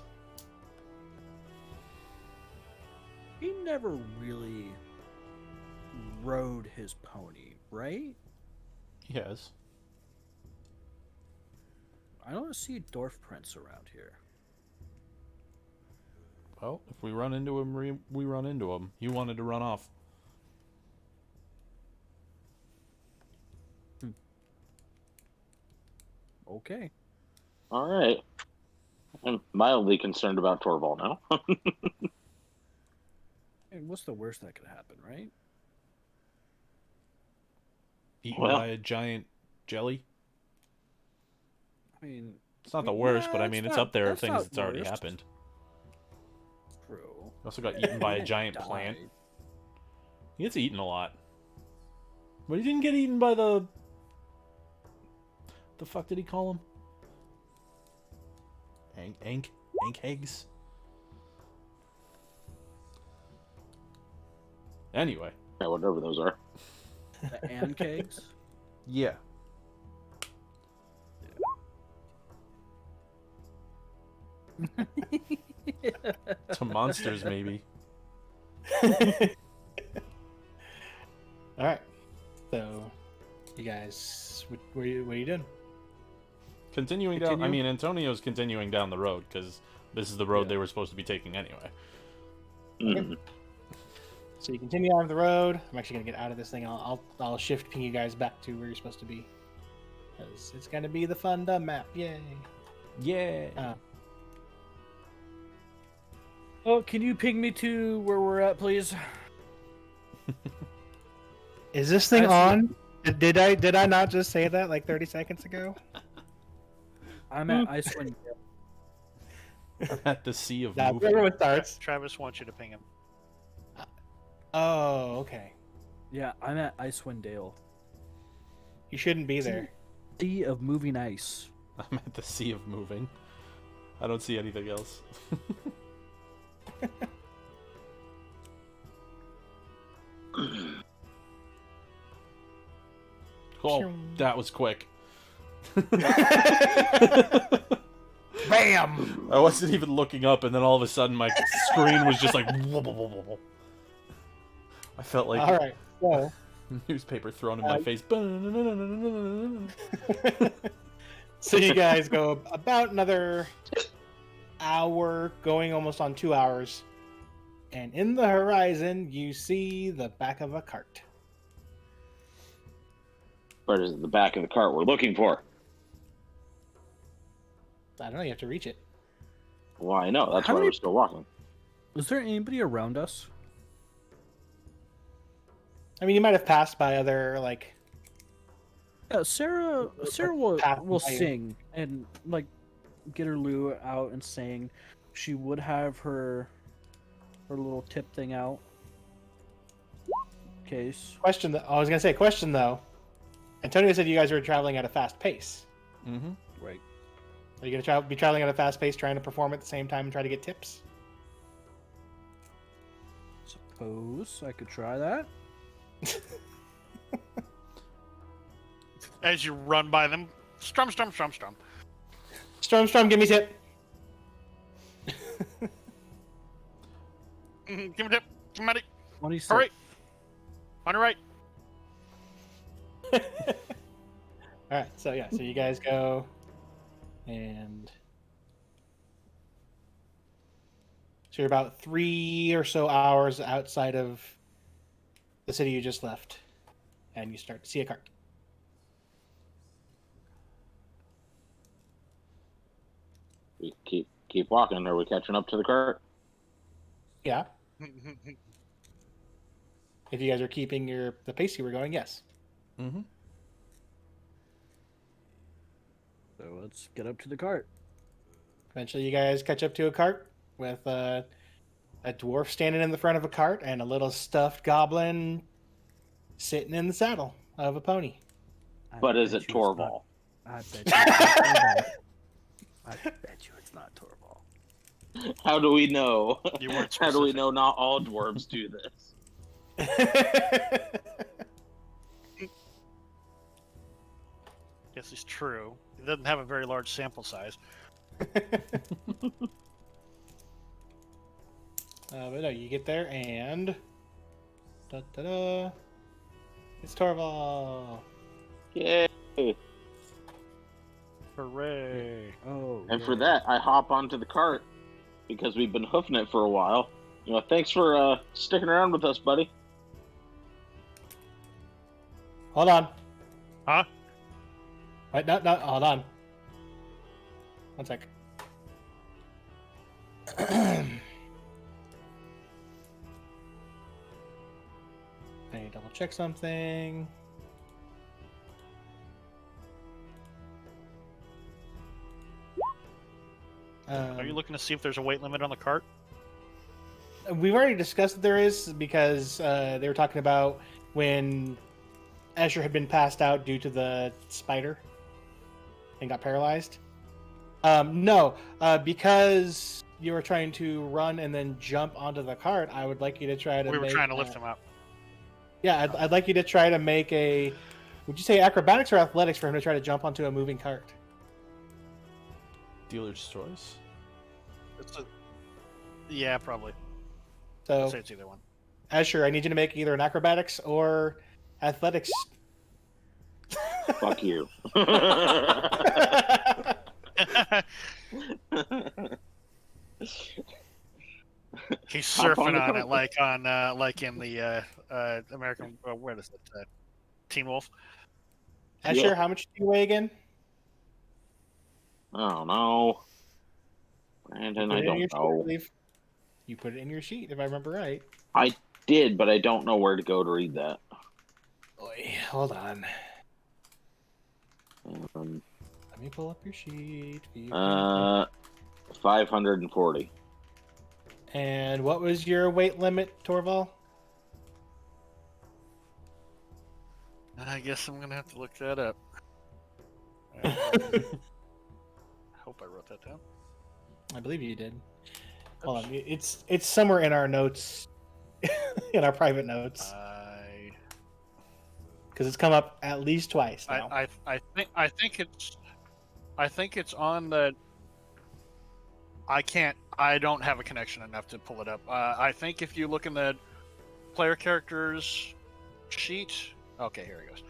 S7: He never really rode his pony, right?
S3: Yes.
S7: I don't see dwarf prints around here.
S3: Well, if we run into him, we run into him. He wanted to run off.
S7: Okay.
S8: All right. I'm mildly concerned about Torval now.
S7: And what's the worst that could happen, right?
S3: Eaten
S8: Well-
S3: by a giant jelly.
S7: I mean,
S3: It's not the worst, but I
S7: it's
S3: mean, it's
S7: not-
S3: up there of
S7: that's
S3: things
S7: not
S3: that's already
S7: worst.
S3: happened.
S7: True.
S3: He also got eaten by a
S7: Didn't
S3: giant
S7: die.
S3: plant. He gets eaten a lot. But he didn't get eaten by the... The fuck did he call him? Ank eggs? Anyway.
S8: Yeah, whatever those are.
S7: The ankegs?
S3: Yeah. To monsters, maybe.
S4: All right. So, you guys, what are you doing?
S3: Continuing down... I
S4: Continue.
S3: mean, Antonio's continuing down the road, because this is the road
S4: Yeah.
S3: they were supposed to be taking anyway.
S8: Mm.
S4: So you continue on the road. I'm actually gonna get out of this thing. I'll shift ping you guys back to where you're supposed to be, because it's gonna be the fun dumb map. Yay!
S3: Yeah.
S7: Oh, can you ping me to where we're at, please?
S4: Is this thing
S7: I see.
S4: on? Did I not just say that like 30 seconds ago?
S7: I'm at Icewind.
S3: At the sea of
S4: Nah,
S3: moving.
S4: everyone starts.
S1: Travis wants you to ping him.
S4: Oh, okay.
S7: Yeah, I'm at Icewind Dale.
S4: You shouldn't be there.
S7: Sea of moving ice.
S3: I'm at the sea of moving. I don't see anything else. Oh, that was quick.
S4: Bam!
S3: I wasn't even looking up, and then all of a sudden my screen was just like... I felt like
S4: All right. So,
S3: newspaper thrown in my face.
S4: so you guys go about another hour, going almost on 2 hours, and in the horizon you see the back of a cart.
S8: But is it the back of the cart we're looking for?
S4: I don't know. You have to reach it.
S8: Well, I know. That's
S7: How
S8: why
S7: many-
S8: we're still walking.
S7: Is there anybody around us?
S4: I mean, you might have passed by other like.
S7: Yeah, Sarah will
S4: Path
S7: will
S4: by you.
S7: sing and like get her lute out and sing. She would have her little tip thing out. Case.
S4: Question. I was gonna say question though. Antonio said you guys were traveling at a fast pace.
S3: Mm-hmm.
S7: Right.
S4: Are you gonna be traveling at a fast pace, trying to perform at the same time and try to get tips?
S7: Suppose I could try that.
S1: As you run by them, strum, strum, strum, strum.
S4: Strum, give me tip.
S1: Give me a tip. Somebody.
S7: 26.
S1: Hurry. On your right.
S4: All right. So yeah. So you guys go, and so you're about 3 or so hours outside of the city you just left, and you start to see a cart.
S8: We keep walking. Are we catching up to the cart?
S4: Yeah. If you guys are keeping the pace you were going, yes.
S3: Mm-hmm.
S7: So let's get up to the cart.
S4: Eventually, you guys catch up to a cart with a dwarf standing in the front of a cart and a little stuffed goblin sitting in the saddle of a pony.
S7: I
S8: But is
S7: bet
S8: it
S7: you it's not-
S8: Torval?
S7: I bet you it's not Torval. I bet you it's
S2: it's not Torval.
S8: How do we know?
S1: You weren't
S8: How do we
S1: specific.
S8: know not all dwarves do this?
S1: Guess it's true. It doesn't have a very large sample size.
S4: But no, you get there and it's Torval.
S8: Yay!
S1: Hooray!
S7: Oh.
S8: And for
S7: yeah.
S8: that, I hop onto the cart because we've been hoofing it for a while. Thanks for sticking around with us, buddy.
S4: Hold on.
S1: Huh?
S4: Wait, no, hold on. One sec. I need to double check something.
S1: Are you looking to see if there's a weight limit on the cart?
S4: We've already discussed that there is because they were talking about when Asher had been passed out due to the spider and got paralyzed. No, because you were trying to run and then jump onto the cart, I would like you to try to.
S1: We were
S4: make,
S1: trying to lift him up.
S4: Yeah, I'd like you to try to make a. Would you say acrobatics or athletics for him to try to jump onto a moving cart?
S3: Dealer's choice.
S1: Yeah, probably.
S4: So,
S1: I'd say it's either one.
S4: Asher, I need you to make either an acrobatics or athletics.
S8: Fuck you.
S1: He's
S8: Hop on
S1: surfing
S8: the
S1: on
S8: cart.
S1: it like in the American what is it? Teen Wolf.
S4: Asher,
S8: Yeah.
S4: how much do you weigh again?
S8: I don't know. Brandon,
S4: Put
S8: I
S4: it in
S8: don't
S4: your sheet, I
S8: know.
S4: believe. You put it in your sheet, if I remember right.
S8: I did, but I don't know where to go to read that.
S4: Oy, hold on.
S8: Um,
S4: Let me pull up your sheet.
S8: 540.
S4: And what was your weight limit, Torval?
S1: I guess I'm gonna have to look that up. I hope I wrote that down.
S4: I believe you did. Hold on, it's somewhere in our notes, in our private notes, because it's come up at least twice now.
S1: I think it's on the. I don't have a connection enough to pull it up. I think if you look in the player characters sheet. Okay, here it goes.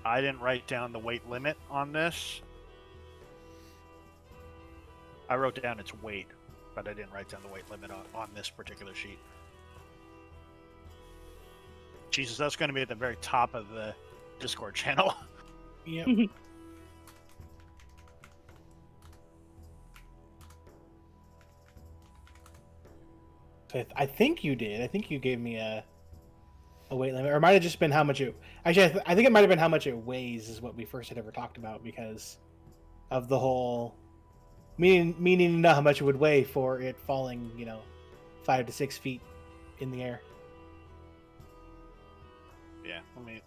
S1: I didn't write down the weight limit on this. I wrote down its weight, but I didn't write down the weight limit on this particular sheet. Jesus, that's going to be at the very top of the Discord channel.
S4: Yep. So I think you did. I think you gave me a weight limit, or it might have just been how much it. Actually, I think it might have been how much it weighs is what we first had ever talked about because of the whole meaning to know how much it would weigh for it falling, 5 to 6 feet in the air.
S1: Yeah, let me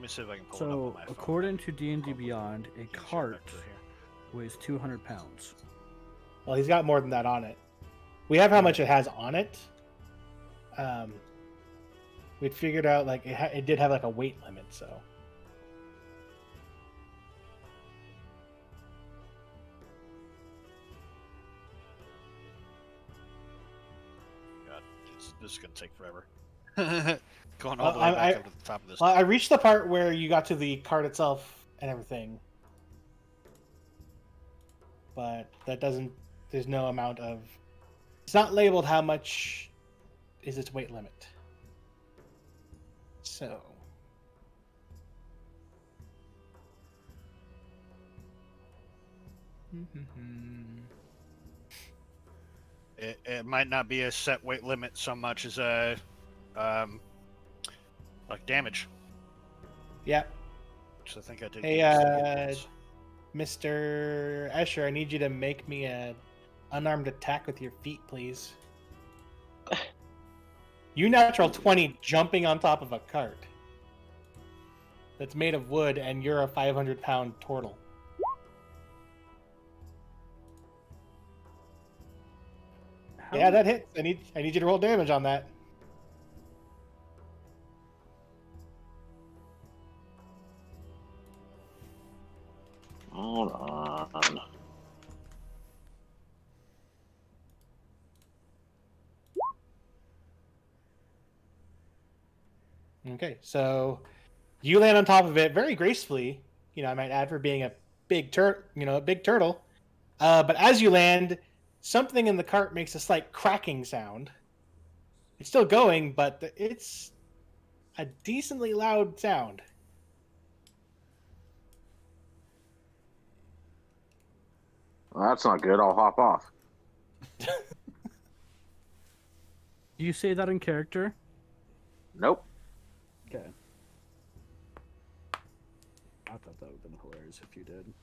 S1: see if I can pull it up
S7: So,
S1: on my phone.
S7: according to D&D Beyond, a
S1: Can you share
S7: cart
S1: back to here?
S7: weighs 200 pounds.
S4: Well, he's got more than that on it. We have how much it has on it. We'd figured out like it did have like a weight limit, so.
S1: God, this is gonna take forever. Going all the
S4: Well,
S1: way back up to the top of this.
S4: Well, I reached the part where you got to the card itself and everything, but that doesn't. There's no amount of. It's not labeled how much is its weight limit. So.
S1: It might not be a set weight limit so much as a like damage.
S4: Yeah,
S1: Which I think I did.
S4: Hey,
S1: get some hit points.
S4: Mr. Escher, I need you to make me an unarmed attack with your feet, please. You natural 20 jumping on top of a cart that's made of wood, and you're a 500-pound turtle. Yeah, that hits. I need you to roll damage on that.
S8: Hold on.
S4: Okay, so you land on top of it very gracefully. I might add, for being a big turtle. But as you land, something in the cart makes a slight cracking sound. It's still going, but it's a decently loud sound.
S8: Well, that's not good. I'll hop off.
S7: Do you say that in character?
S8: Nope.
S7: Okay. I thought that would have been hilarious if you did.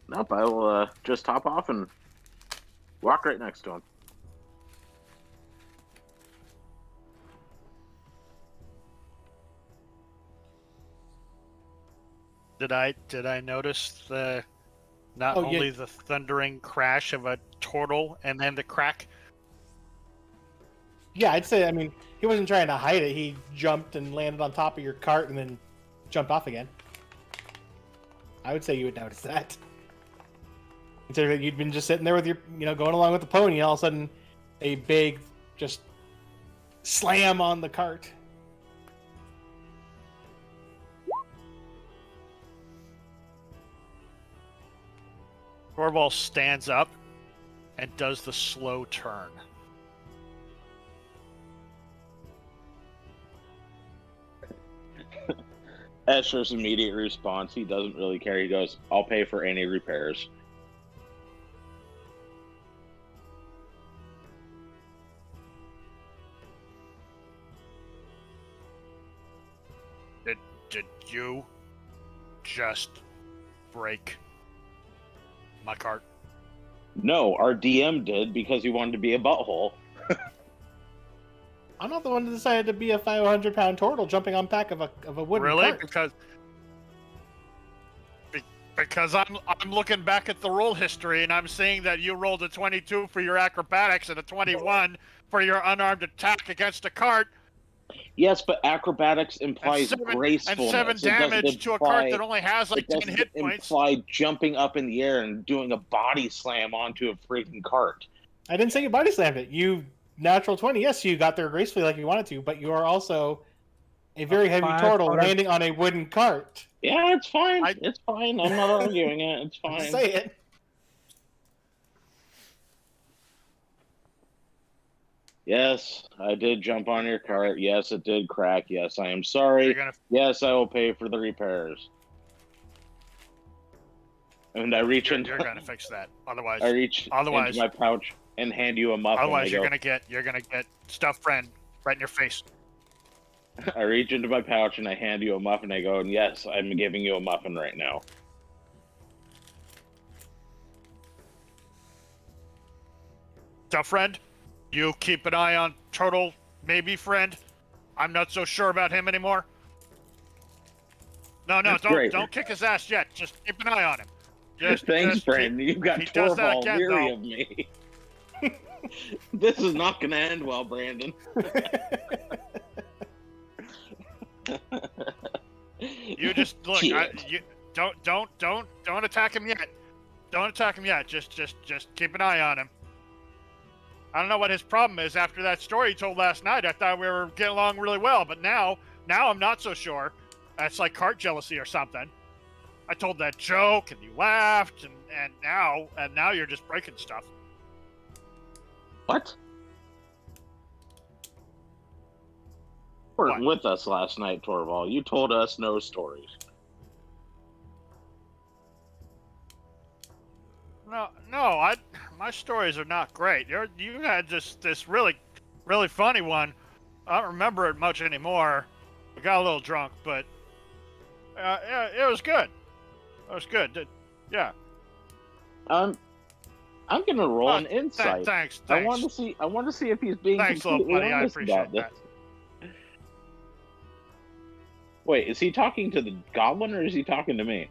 S8: Nope, I will just hop off and walk right next to him.
S1: Did I notice the not
S4: Oh, yeah.
S1: only the thundering crash of a turtle and then the crack?
S4: Yeah, I'd say, he wasn't trying to hide it. He jumped and landed on top of your cart and then jumped off again. I would say you would notice that. Considering that you'd been just sitting there with your, going along with the pony, and all of a sudden, a big, just slam on the cart.
S1: Torvald stands up and does the slow turn.
S8: Escher's immediate response, he doesn't really care. He goes, I'll pay for any repairs.
S1: Did you just break my cart?
S8: No, our DM did because he wanted to be a butthole.
S4: I'm not the one that decided to be a 500-pound turtle jumping on back of a wooden
S1: Really?
S4: cart.
S1: Because I'm looking back at the roll history and I'm seeing that you rolled a 22 for your acrobatics and a 21 for your unarmed attack against a cart.
S8: Yes, but acrobatics implies gracefulness.
S1: And 7 damage to a cart that only has like 10 hit points.
S8: Imply jumping up in the air and doing a body slam onto a freaking cart.
S4: I didn't say you body slammed it. You natural 20. Yes, you got there gracefully like you wanted to, but you are also a very heavy turtle landing on a wooden cart.
S8: Yeah, it's fine. It's fine. I'm not arguing it. It's fine.
S4: Say it.
S8: Yes, I did jump on your cart. Yes, it did crack. Yes, I am sorry. Yes, I will pay for the repairs. And I reach into.
S1: You're gonna fix that. Otherwise,
S8: I reach into my pouch and hand you a muffin.
S1: Otherwise, you're gonna get stuffed friend right in your face.
S8: I reach into my pouch and I hand you a muffin. I go, and yes, I'm giving you a muffin right now.
S1: Stuffed friend, you keep an eye on Turtle, maybe friend. I'm not so sure about him anymore. No, don't kick his ass yet. Just keep an eye on him.
S8: Thanks, friend. You've got Torvald weary of me. This is not going to end well, Brandon.
S1: You just look. Don't attack him yet. Don't attack him yet. Just keep an eye on him. I don't know what his problem is after that story he told last night. I thought we were getting along really well, but now I'm not so sure. That's like cart jealousy or something. I told that joke and you laughed, and now you're just breaking stuff.
S8: What? You weren't with us last night, Torvald. You told us no stories.
S1: No, my stories are not great. You had this really, really funny one. I don't remember it much anymore. I got a little drunk, but yeah, it was good. It was good. Yeah.
S8: I'm gonna roll
S1: Oh,
S8: an insight.
S1: Thanks.
S8: I want to see if he's being
S1: Thanks, little
S8: completely
S1: buddy. I
S8: honest about
S1: appreciate
S8: this.
S1: that.
S8: Wait, is he talking to the goblin or is he talking to me?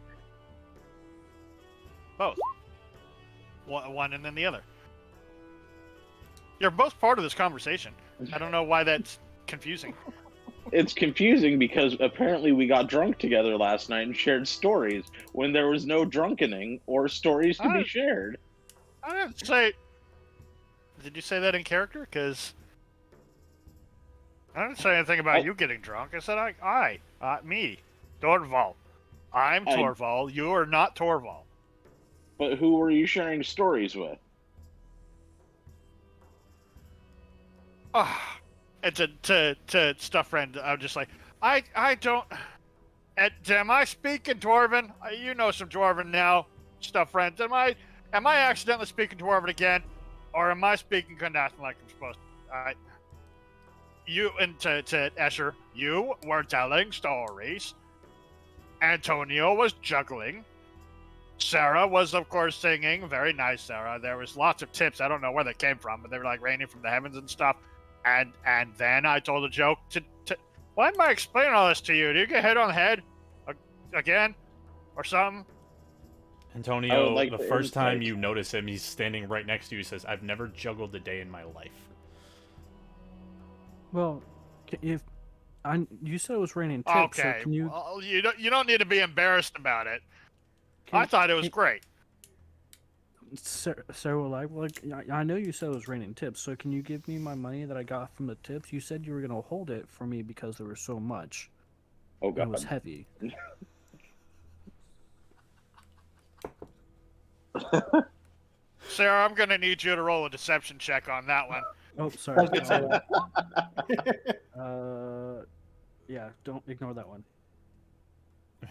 S1: Both. One and then the other. You're both part of this conversation. I don't know why that's confusing.
S8: It's confusing because apparently we got drunk together last night and shared stories when there was no drunkening or stories to be shared.
S1: I didn't say. Did you say that in character? Because I didn't say anything about you getting drunk. I said me, Torval. I'm Torval. You are not Torval.
S8: But who were you sharing stories with?
S1: And to stuff friend, I'm just like, I don't. Am I speaking Dwarven? You know some Dwarven now, stuff friend. Am I accidentally speaking Dwarven again, or am I speaking Knasten like I'm supposed to? You and to Escher, you were telling stories. Antonio was juggling. Sarah was, of course, singing. Very nice, Sarah. There was lots of tips. I don't know where they came from, but they were like raining from the heavens and stuff. And then I told a joke to why am I explaining all this to you? Do you get hit on the head again or something?
S3: Antonio,
S8: like
S3: the first time you notice him, he's standing right next to you. He says, "I've never juggled a day in my life."
S7: Well, you said it was raining tips.
S1: Okay,
S7: So can you?
S1: well, you don't need to be embarrassed about it. I thought it was great.
S7: So I know you said it was raining tips. So can you give me my money that I got from the tips? You said you were gonna hold it for me because there was so much.
S8: Oh
S7: God, it was heavy.
S1: Sarah, I'm gonna need you to roll a deception check on that one.
S7: Oh, sorry.
S4: I was gonna say
S7: Yeah, don't ignore that one.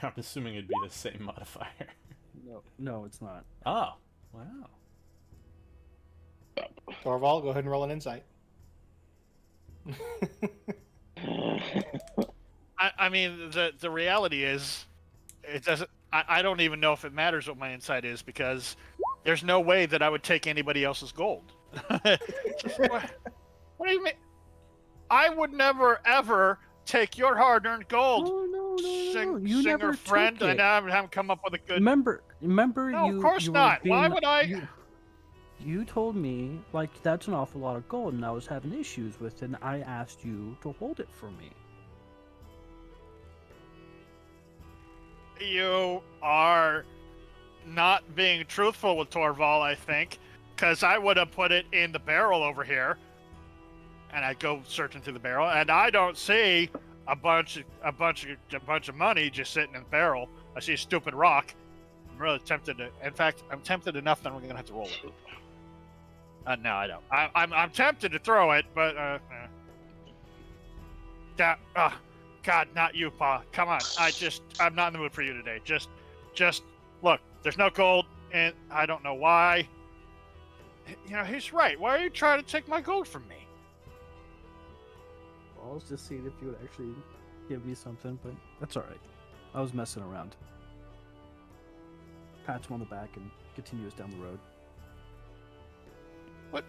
S3: I'm assuming it'd be the same modifier.
S7: No, it's not.
S3: Oh, wow.
S4: Torval, go ahead and roll an insight.
S1: I mean, the reality is, it doesn't. I don't even know if it matters what my insight is because there's no way that I would take anybody else's gold. What do you mean? I would never ever take your hard-earned gold.
S7: No. You
S1: Singer
S7: never
S1: friend,
S7: took it.
S1: and I haven't come up with a good.
S7: Remember,
S1: No,
S7: you.
S1: of course
S7: you were
S1: not. Why
S7: being-
S1: would I?
S7: You told me like that's an awful lot of gold, and I was having issues with it. And I asked you to hold it for me.
S1: You are not being truthful with Torval, I think, because I would have put it in the barrel over here, and I go searching through the barrel, and I don't see a bunch of money just sitting in the barrel. I see a stupid rock. I'm really tempted to. In fact, I'm tempted enough that we're gonna have to roll it. No, I don't. I'm tempted to throw it, but God, not you, Pa. Come on. I'm not in the mood for you today. Just look. There's no gold, and I don't know why. You know, he's right. Why are you trying to take my gold from me?
S7: I was just seeing if you would actually give me something, but that's all right. I was messing around. Pat him on the back and continues down the road.
S1: What?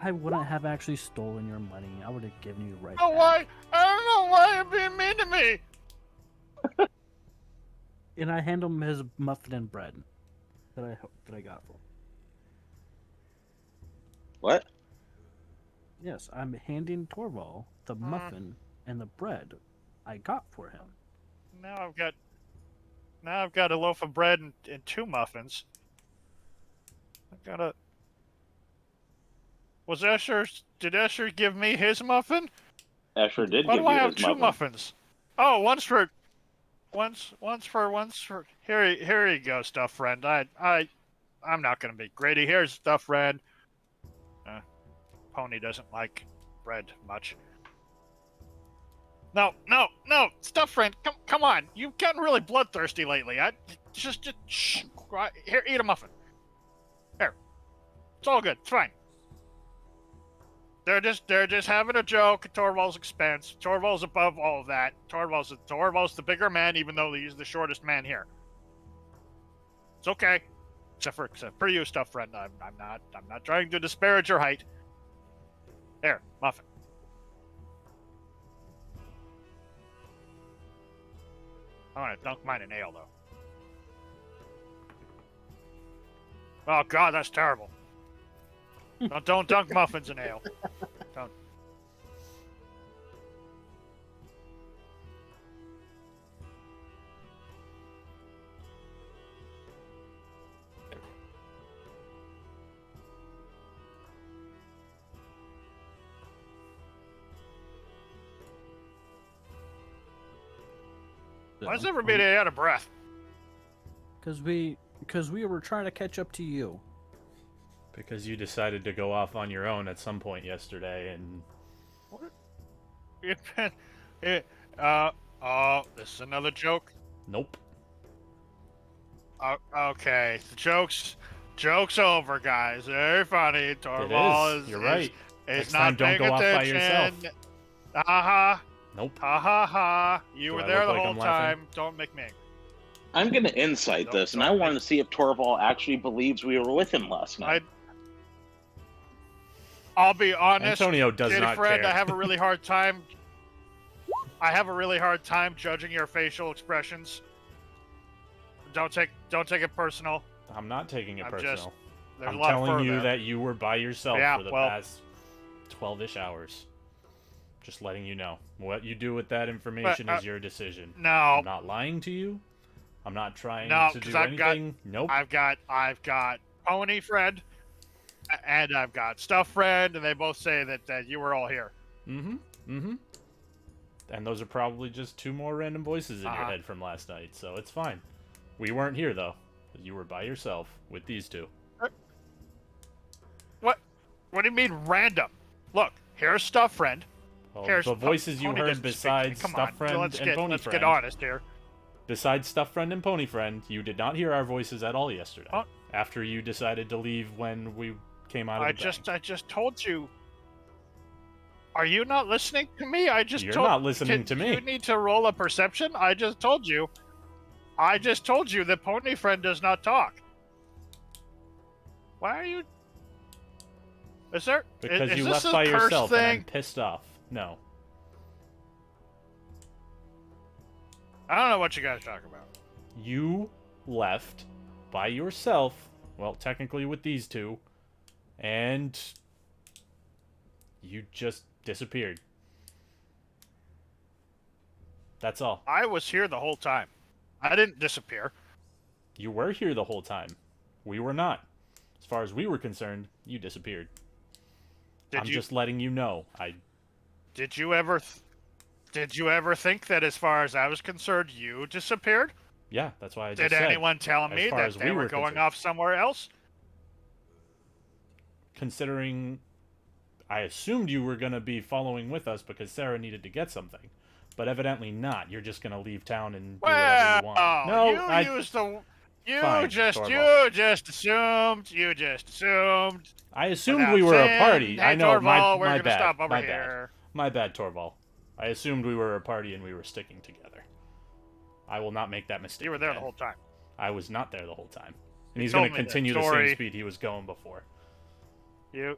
S7: I wouldn't have actually stolen your money. I would have given you right
S1: Oh,
S7: back.
S1: why? I don't know why you're being mean to me.
S7: And I hand him his muffin and bread that I got for him.
S8: What?
S7: Yes, I'm handing Torval the muffin and the bread I got for him.
S1: Now I've got a loaf of bread and 2 muffins. I've got a. Did Escher give me his muffin?
S8: Asher did
S1: Why
S8: give
S1: do I
S8: you
S1: have
S8: his
S1: 2
S8: muffin.
S1: muffins? Oh, one's for. Here you go, stuff friend. I'm not gonna be greedy. Here's stuff friend. Pony doesn't like bread much. No, stuff friend. Come on. You've gotten really bloodthirsty lately. Just shh. Here, eat a muffin. Here. It's all good. It's fine. They're just having a joke at Torval's expense. Torval's above all of that. Torval's the bigger man, even though he's the shortest man here. It's okay. Except for you, stuff friend. I'm not trying to disparage your height. There, muffin. I want to dunk mine in ale, though. Oh, God, that's terrible. Don't dunk muffins in ale. Don't. Why does everybody out of breath?
S7: Because we were trying to catch up to you.
S3: Because you decided to go off on your own at some point yesterday, and
S1: Oh, this is another joke.
S3: nope.
S1: Okay, the joke's over, guys. Very funny. Torvald
S3: is. You're right.
S1: Is
S3: Next
S1: not
S3: time, don't
S1: paying
S3: go off by
S1: attention.
S3: yourself.
S1: Ha ha.
S3: Nope.
S1: Ha ha ha. You
S3: Do
S1: were
S3: I
S1: there
S3: look
S1: the
S3: like
S1: whole
S3: I'm laughing?
S1: time. Don't make me angry.
S8: I'm going to insight this, and I want to see if Torval actually believes we were with him last night.
S1: I'll be honest.
S3: Antonio does
S1: Kitty
S3: not
S1: friend,
S3: care.
S1: I have a really hard time. Judging your facial expressions. Don't take it personal.
S3: I'm not taking it
S1: I'm
S3: personal.
S1: just- There's
S3: I'm
S1: a lot of
S3: telling
S1: fur
S3: you
S1: there.
S3: that you were by yourself
S1: Yeah,
S3: for the
S1: well-
S3: past 12-ish hours. Just letting you know. What you do with that information is your decision.
S1: No,
S3: I'm not lying to you. I'm not trying
S1: No,
S3: to
S1: 'cause
S3: do
S1: I've got-
S3: anything. Nope.
S1: I've got Pony friend, and I've got Stuff friend, and they both say that you were all here.
S3: Mm-hmm. Mm-hmm. And those are probably just two more random voices in your
S1: Uh-huh.
S3: head from last night, so it's fine. We weren't here, though. You were by yourself with these two.
S1: What do you mean random? Look, here's Stuff friend.
S3: Well,
S1: Here's
S3: the voices you
S1: Pony
S3: heard
S1: doesn't speak to me.
S3: besides
S1: Come
S3: Stuff
S1: on,
S3: Friend
S1: let's
S3: and
S1: get,
S3: Pony
S1: let's
S3: Friend.
S1: get honest here.
S3: Besides Stuff Friend and Pony Friend, you did not hear our voices at all yesterday.
S1: Oh.
S3: After you decided to leave when we came out of the bank.
S1: I just told you. Are you not listening to me?
S3: You're not listening to me.
S1: You need to roll a perception. I just told you. That Pony friend does not talk. Why are you? Is there?
S3: Because
S1: is
S3: you
S1: this
S3: left
S1: a
S3: by
S1: curse
S3: yourself and I'm
S1: thing?
S3: pissed off. No.
S1: I don't know what you guys talk about.
S3: You left by yourself, well, technically with these two, and you just disappeared. That's all.
S1: I was here the whole time. I didn't disappear.
S3: You were here the whole time. We were not. As far as we were concerned, you disappeared. I'm just letting you know.
S1: Did you ever think that, as far as I was concerned, you disappeared?
S3: Yeah, that's why I just
S1: Did
S3: said.
S1: anyone tell me
S3: as far
S1: that
S3: as
S1: they
S3: we
S1: were
S3: were
S1: going
S3: concerned.
S1: off somewhere else?
S3: Considering I assumed you were going to be following with us because Sarah needed to get something. But evidently not. You're just going to leave town and do whatever you want. No, Fine, Torvald.
S1: You just assumed.
S3: I assumed
S1: Without
S3: we were a
S1: saying,
S3: party.
S1: "Hey,
S3: I know,
S1: Torvald, we're
S3: my
S1: gonna
S3: bad.
S1: stop over
S3: my
S1: here."
S3: bad. My bad, Torvald. I assumed we were a party and we were sticking together. I will not make that mistake.
S1: You were there
S3: again.
S1: the whole time.
S3: I was not there the whole time. And
S1: You
S3: he's
S1: told
S3: going to
S1: me that
S3: continue the
S1: story.
S3: same speed he was going before.
S1: You.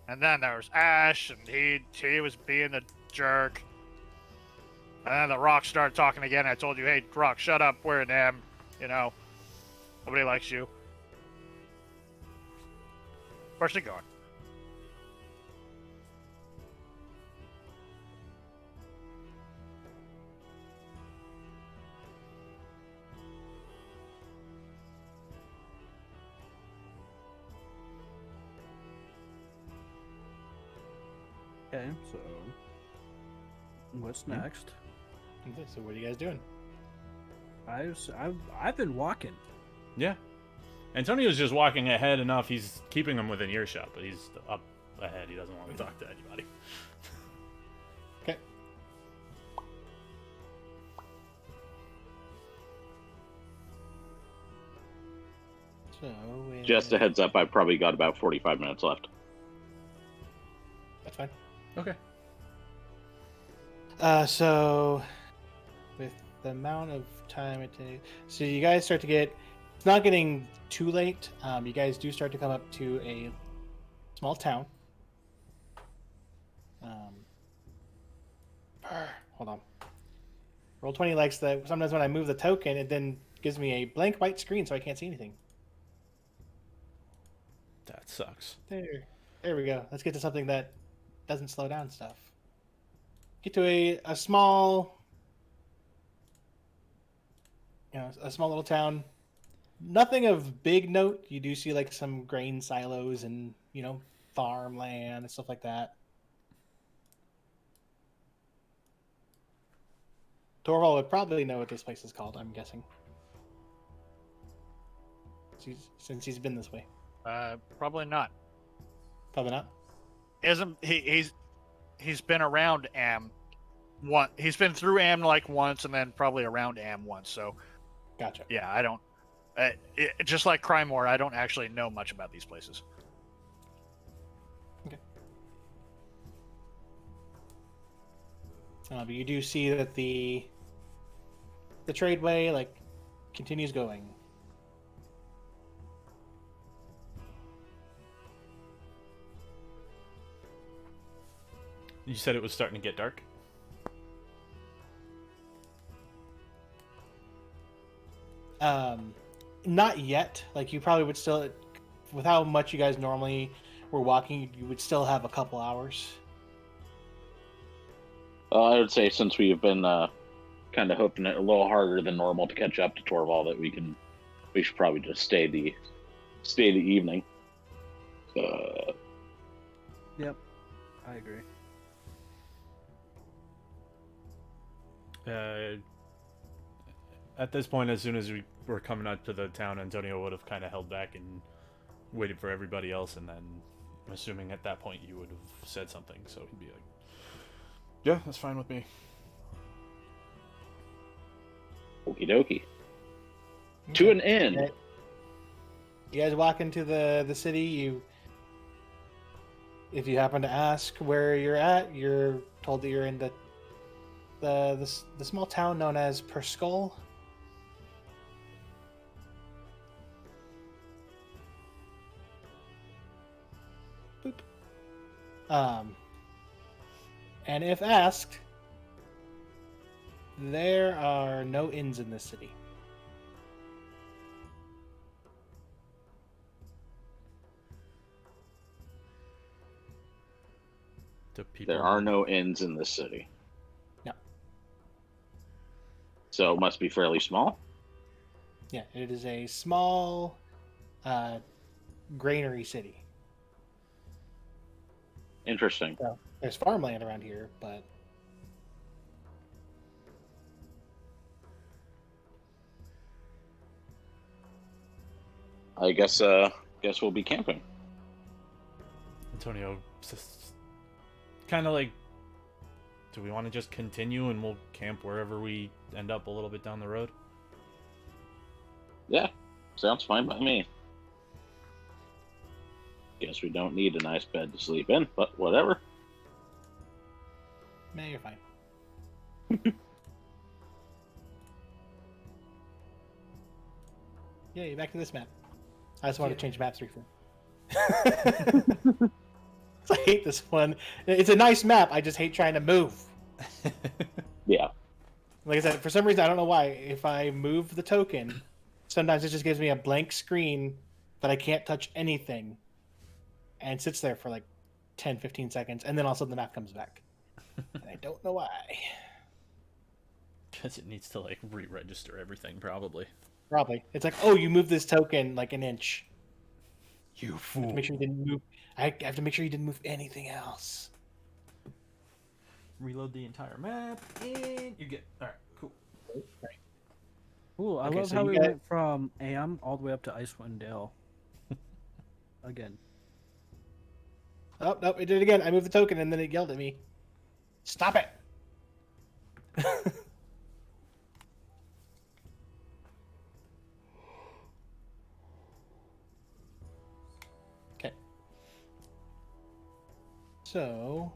S1: And then there was Ash, and he was being a jerk. And then the Rock started talking again. I told you, hey, Rock, shut up. We're an M. You know, nobody likes you. Where's she going?
S7: Okay, so what's next?
S4: Okay, so what are you guys doing?
S7: I've been walking.
S3: Yeah. Antonio's just walking ahead enough. He's keeping him within earshot, but he's up ahead. He doesn't want to talk to anybody.
S4: Okay. So
S8: Just a heads up, I've probably got about 45 minutes left.
S4: that's fine.
S3: Okay.
S4: So with the amount of time it takes. So you guys start to get. It's not getting too late. You guys do start to come up to a small town. Hold on. Roll20 likes that. Sometimes when I move the token, it then gives me a blank white screen, so I can't see anything.
S3: That sucks.
S4: There we go. Let's get to something that doesn't slow down stuff. Get to a small, a small little town. Nothing of big note. You do see like some grain silos and farmland and stuff like that. Torvald would probably know what this place is called, I'm guessing. Since he's been this way.
S1: Probably not.
S4: Probably not.
S1: He's been around Am one. He's been through Am like once, and then probably around Am once. So,
S4: Gotcha.
S1: yeah, I don't. Just like Crymore, I don't actually know much about these places.
S4: Okay. But you do see that the tradeway continues going.
S3: You said it was starting to get dark?
S4: Not yet. You probably would still, with how much you guys normally were walking, you would still have a couple hours.
S8: I would say since we've been kind of hoping it a little harder than normal to catch up to Torvald, that we should probably just stay the evening.
S7: Yep, I agree.
S3: At this point, as soon as we were coming up to the town, Antonio would have kind of held back and waited for everybody else, and then I'm assuming at that point you would have said something, so he'd be like, yeah, that's fine with me.
S8: Okie dokie. To an inn.
S4: Okay. You guys walk into the city. If you happen to ask where you're at, you're told that you're in the small town known as Perskull. Boop. And if asked, there are no inns in this city.
S8: There are no inns in this city.
S4: No.
S8: So it must be fairly small.
S4: Yeah, it is a small granary city.
S8: Interesting.
S4: So, there's farmland around here, but
S8: I guess we'll be camping.
S3: Antonio kind of do we want to just continue and we'll camp wherever we end up a little bit down the road?
S8: Yeah, sounds fine by me. Guess we don't need a nice bed to sleep in, but whatever.
S4: nah, you're fine. Yay, back to this map. I just want to change maps briefly. I hate this one. It's a nice map. I just hate trying to move.
S8: Yeah.
S4: Like I said, for some reason, I don't know why. If I move the token, sometimes it just gives me a blank screen that I can't touch anything. And sits there for 10, 15 seconds. And then all of a sudden the map comes back. And I don't know why.
S3: Because it needs to re-register everything, probably.
S4: Probably. It's oh, you moved this token an inch.
S3: You fool.
S4: Make sure you didn't move. I have to make sure you didn't move anything else.
S3: Reload the entire map, and you get... Alright, cool.
S4: Right.
S7: Ooh, I
S4: Okay,
S7: love
S4: so
S7: how
S4: you
S7: we
S4: got-
S7: went from Am all the way up to Icewind Dale. Again.
S4: Oh, no, it did it again. I moved the token and then it yelled at me. Stop it! Okay. So,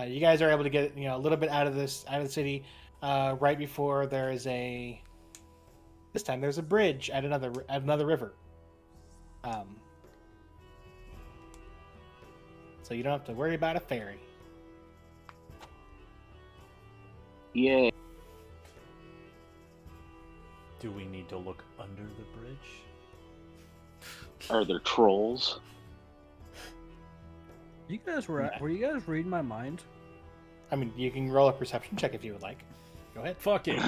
S4: you guys are able to get a little bit out of the city. right before there is a. This time there's a bridge at another river. So you don't have to worry about a ferry.
S8: Yay.
S3: Do we need to look under the bridge?
S8: Are there trolls?
S7: You guys were you guys reading my mind?
S4: I mean, you can roll a perception check if you would like. Go ahead.
S3: Fuck it.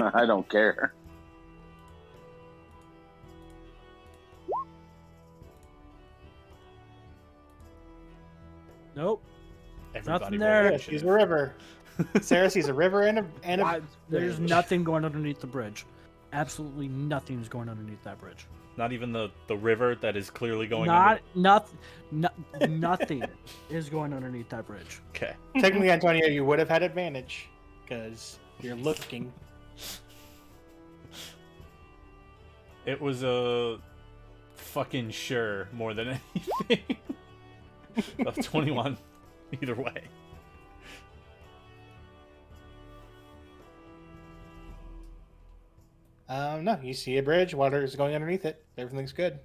S5: I don't care.
S7: Nope.
S3: Everybody
S7: Nothing
S3: roll
S7: there.
S4: Yeah,
S3: initiative.
S4: she's a river. Sarah sees a river and a
S7: Why- there's
S4: bridge.
S7: nothing going underneath the bridge. Absolutely nothing's going underneath that bridge.
S3: Not even the river that is clearly going
S7: Nothing is going underneath that bridge.
S3: Okay.
S4: Technically, Antonio, you would have had advantage because you're looking.
S3: It was a fucking sure more than anything. Of 21 either way.
S4: No, you see a bridge. Water is going underneath it. Everything's good.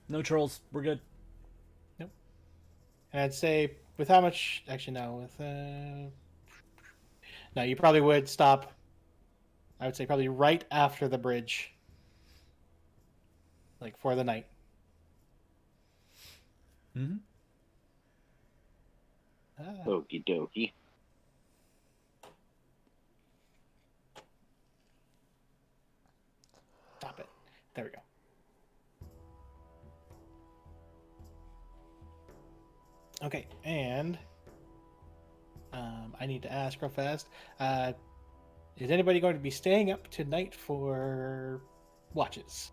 S3: No trolls. We're good.
S4: And I'd say with how much? Actually, no. With no, you probably would stop. I would say probably right after the bridge, like for the night.
S3: Mm-hmm.
S8: Okie dokie.
S4: Stop it. There we go. Okay, and I need to ask real fast. Is anybody going to be staying up tonight for watches?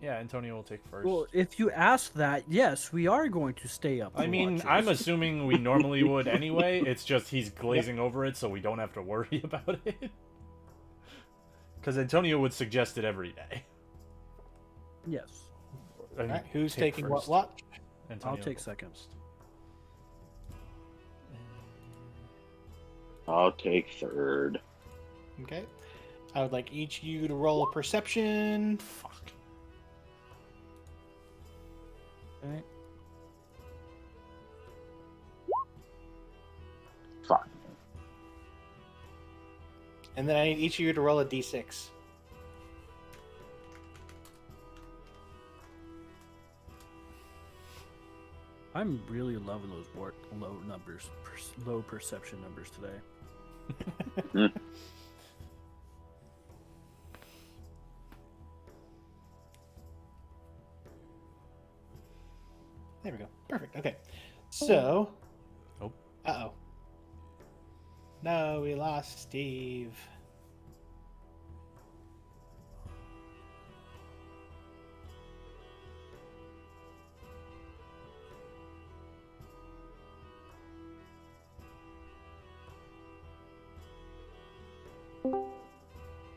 S3: Yeah, Antonio will take first.
S7: Well, if you ask that, yes, we are going to stay up.
S3: I
S7: for
S3: mean,
S7: watches.
S3: I'm assuming we normally would anyway. It's just he's glazing over it, so we don't have to worry about it. Because Antonio would suggest it every day.
S7: Yes,
S3: I mean,
S4: All right, who's
S3: take
S4: taking
S3: first.
S4: what watch?
S3: Antonio
S7: I'll take
S3: go
S7: second.
S3: first.
S8: I'll take third.
S4: Okay. I would like each of you to roll a perception.
S3: Fuck.
S7: Okay.
S5: Fuck.
S4: And then I need each of you to roll a d6.
S7: I'm really loving those low numbers, low perception numbers today.
S4: There we go. Perfect. Okay. So.
S3: Oh.
S4: Uh-oh. No, we lost Steve.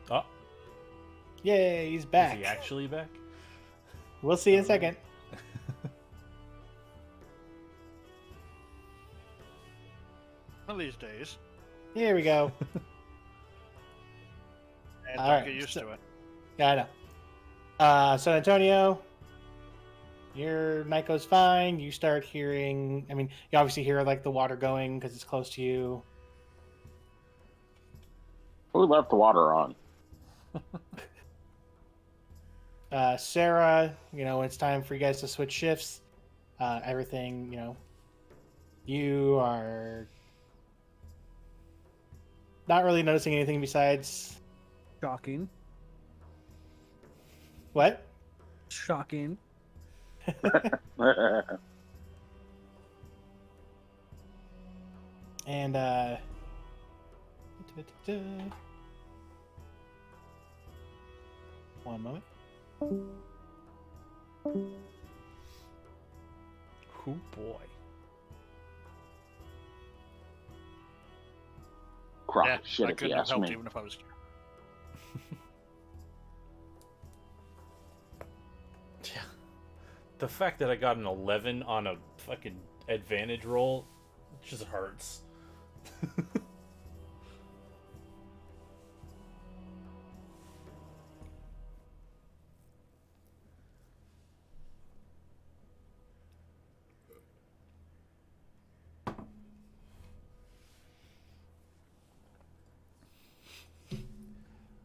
S3: Oh,
S4: Yay, he's
S3: is
S4: back.
S3: he actually back?
S4: We'll see in a second.
S1: One of these days.
S4: Here we go.
S1: And
S4: All
S1: don't
S4: right,
S1: get used
S4: so-
S1: to it.
S4: Yeah, I know. So Antonio, your night goes fine. You start hearing. I mean, you obviously hear like the water going because it's close to you.
S5: Who left the water on?
S4: Sarah, when it's time for you guys to switch shifts, everything, you are not really noticing anything besides
S7: Shocking.
S4: what?
S7: Shocking.
S4: And one moment.
S3: Oh boy.
S5: Crock
S1: Yeah,
S5: of shit
S1: I
S5: if you
S1: couldn't have
S5: ask
S1: helped
S5: me.
S1: even if I was here.
S3: Yeah. The fact that I got an 11 on a fucking advantage roll just hurts.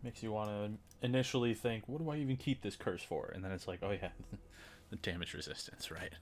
S3: Makes you want to initially think, what do I even keep this curse for? And then it's like, oh yeah, the damage resistance, right?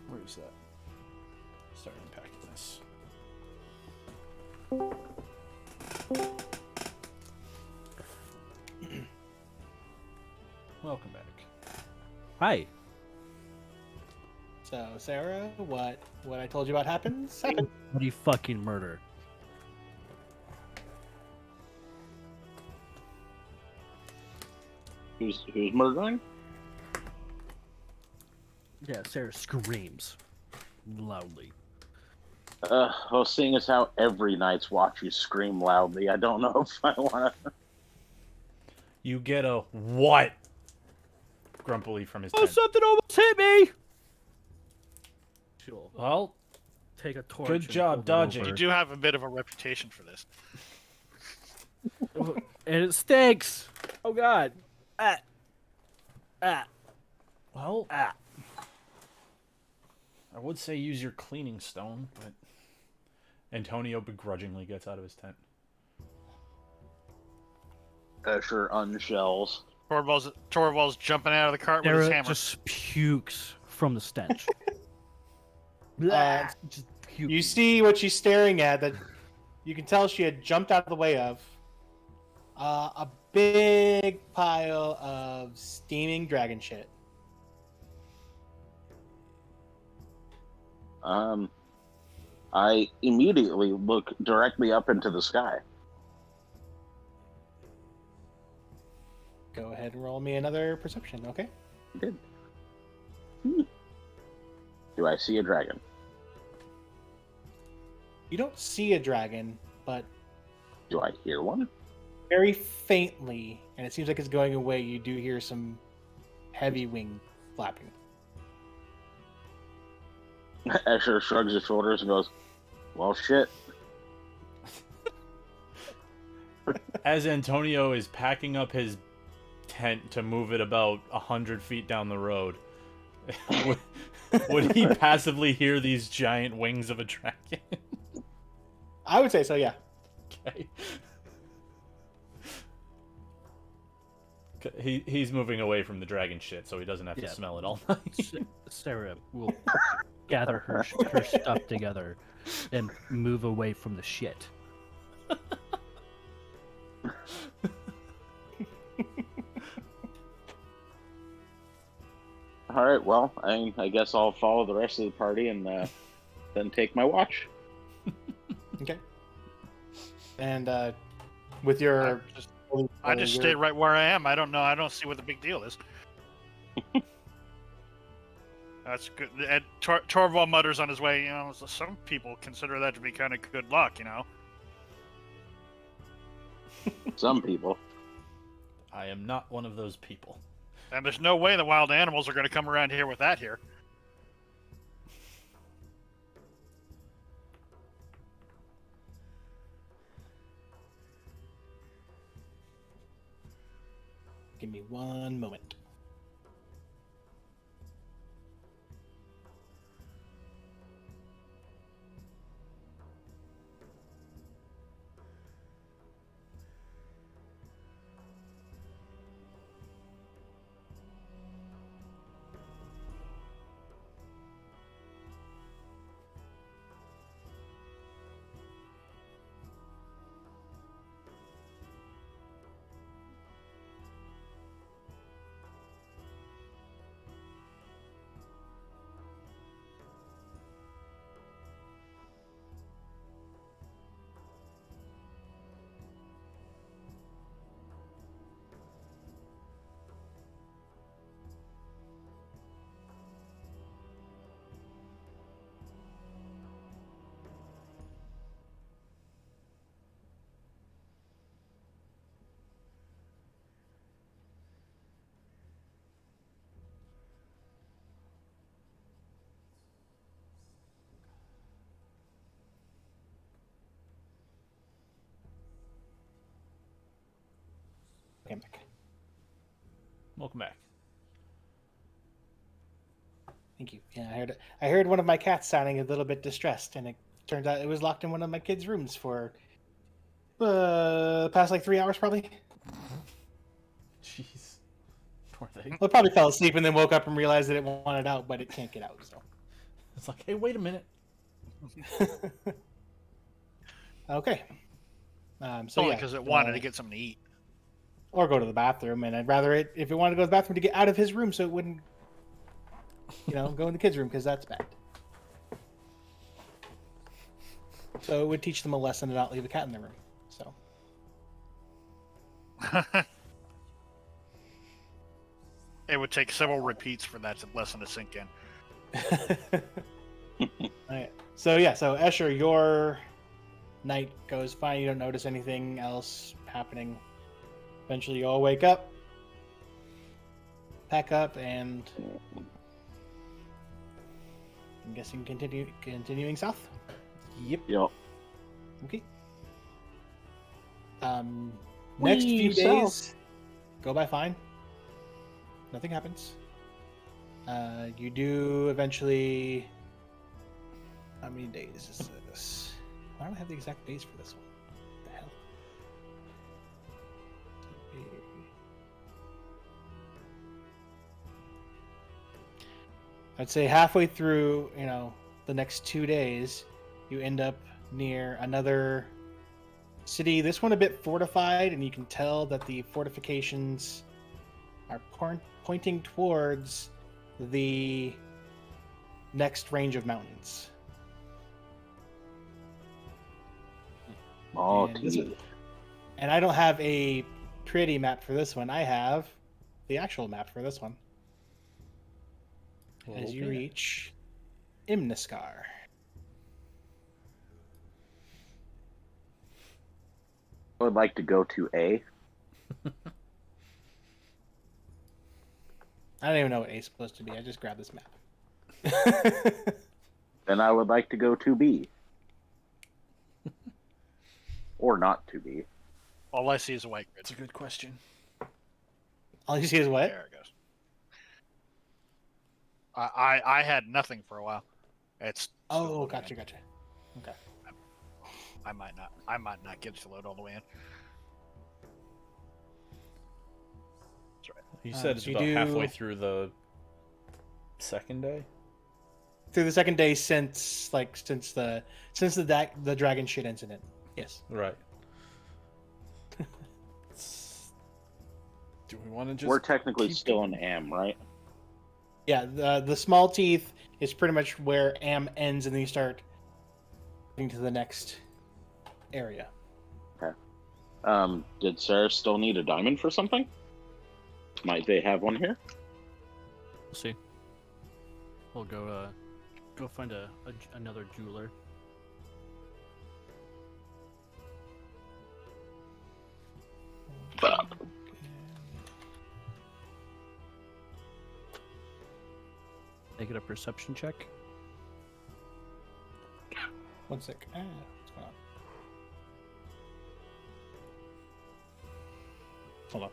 S3: Where's that? Start unpacking this. Welcome back.
S7: Hi.
S4: So, Sarah, what I told you about happens? Happened.
S7: What do you fucking murder?
S8: Who's murdering?
S7: Yeah, Sarah screams loudly.
S5: Well, seeing as how every night's watch you scream loudly, I don't know if I want to.
S3: You get a what? Grumpily from his
S7: Oh,
S3: tent.
S7: something almost hit me! She'll
S3: Well,
S7: take a torch.
S3: good
S7: and
S3: job
S7: hold it
S3: dodging.
S1: You
S7: over.
S1: do have a bit of a reputation for this.
S7: And it stinks! Oh god. Ah.
S3: well,
S7: Ah.
S3: I would say use your cleaning stone, but Antonio begrudgingly gets out of his tent.
S5: Sure, unshells.
S1: Torvald's jumping out of the cart with his
S7: Sarah
S1: hammer.
S7: just pukes from the stench. Just puke.
S4: You see what she's staring at that you can tell she had jumped out of the way of. A big pile of steaming dragon shit.
S5: I immediately look directly up into the sky.
S4: Go ahead and roll me another perception, okay?
S5: Did. Do I see a dragon?
S4: You don't see a dragon, but
S5: Do I hear one?
S4: very faintly, and it seems like it's going away, you do hear some heavy wing flapping.
S5: Escher shrugs his shoulders and goes, well, shit.
S3: As Antonio is packing up his tent to move it about 100 feet down the road, would he passively hear these giant wings of a dragon?
S4: I would say so, yeah.
S3: Okay. He's moving away from the dragon shit, so he doesn't have to
S7: Yeah.
S3: smell it all night.
S7: Sarah will gather her stuff together and move away from the shit.
S5: All right, well, I guess I'll follow the rest of the party and then take my watch.
S4: Okay. And with your...
S1: I just
S4: your-
S1: stayed right where I am. I don't know. I don't see what the big deal is. That's good. And Torvald mutters on his way, you know, some people consider that to be kind of good luck, you know.
S8: Some people.
S3: I am not one of those people.
S1: And there's no way the wild animals are going to come around here with that here.
S4: Give me one moment. Okay, I'm back.
S3: Welcome back.
S4: Thank you. Yeah, I heard one of my cats sounding a little bit distressed, and it turns out it was locked in one of my kids' rooms for the past like 3 hours, probably.
S3: Jeez. Poor thing.
S4: Well, it probably fell asleep and then woke up and realized that it wanted out, but it can't get out. So.
S3: It's like, hey, wait a minute.
S4: Okay.
S1: It's only because it wanted to get something to eat.
S4: Or go to the bathroom, and I'd rather it if it wanted to go to the bathroom to get out of his room, so it wouldn't, go in the kids' room because that's bad. So it would teach them a lesson to not leave a cat in their room. So.
S1: It would take several repeats for that lesson to sink in.
S4: Alright. So Escher, your night goes fine. You don't notice anything else happening. Eventually, you all wake up, pack up, and I'm guessing continuing south.
S3: Yep.
S8: Yep.
S4: Okay. Next few days go by fine. Nothing happens. You do eventually. How many days is this? Why don't I have the exact days for this one? What the hell? I'd say halfway through, the next 2 days, you end up near another city. This one a bit fortified, and you can tell that the fortifications are pointing towards the next range of mountains.
S8: Oh,
S4: And I don't have a pretty map for this one. I have the actual map for this one. As you reach Imniskar.
S5: I would like to go to A.
S4: I don't even know what A is supposed to be. I just grabbed this map.
S5: Then I would like to go to B. Or not to B.
S1: All I see is a white grid.
S3: That's a good question.
S4: All you see is what?
S1: There it goes. I had nothing for a while. It's
S4: Oh, gotcha. Okay.
S1: I might not get to load all the way in. That's right.
S3: You said it's
S4: so you
S3: about
S4: do-
S3: halfway through the second day?
S4: Through the second day since the dragon shit incident. Yes.
S3: Right. Do we want to just...
S5: We're technically
S3: keep
S5: still
S3: going?
S5: in AM, right?
S4: Yeah, the small teeth is pretty much where Am ends, and then you start getting to the next area.
S8: Did Sarah still need a diamond for something? Might they have one here?
S2: We'll see. We'll go find another jeweler.
S8: Fuck.
S2: Make it a perception check.
S4: 1 sec. What's going on? Hold on.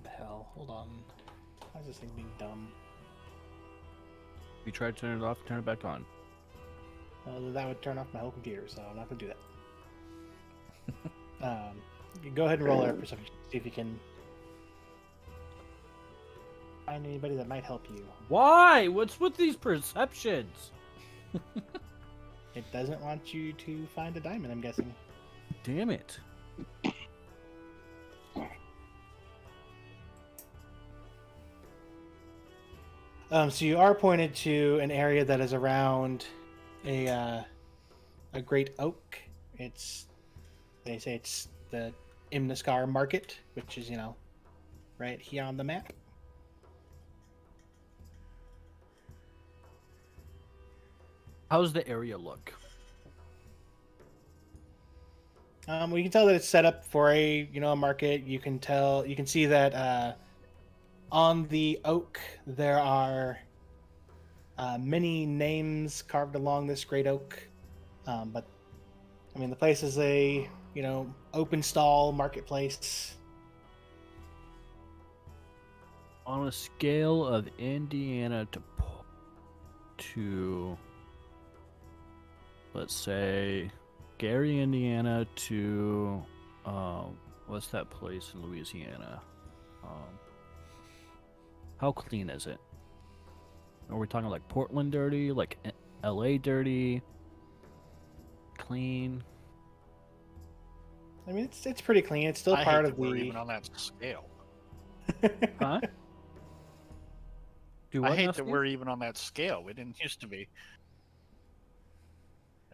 S4: The hell? Hold on. Why is this thing being dumb?
S2: If you try to turn it off, turn it back on.
S4: That would turn off my whole computer, so I'm not gonna do that. You go ahead and roll our perception. See if you can find anybody that might help you.
S2: Why? What's with these perceptions?
S4: It doesn't want you to find a diamond, I'm guessing.
S2: Damn it.
S4: So you are pointed to an area that is around a great oak. They say it's the Imniskar Market, which is, right here on the map.
S2: How's the area look?
S4: We can tell that it's set up for a market. You can see that on the oak there are many names carved along this great oak. But I mean, the place is a open stall marketplace.
S2: On a scale of Indiana to let's say Gary, Indiana to what's that place in Louisiana? How clean is it? Are we talking like Portland dirty, like LA dirty, clean?
S4: I mean, it's pretty clean. It's still
S1: I
S4: part
S1: hate
S4: of
S1: that we're
S4: the.
S1: even on that scale.
S2: Huh? Do
S1: I
S2: what
S1: hate
S2: now,
S1: that
S2: Steve?
S1: we're even on that scale. We didn't used to be.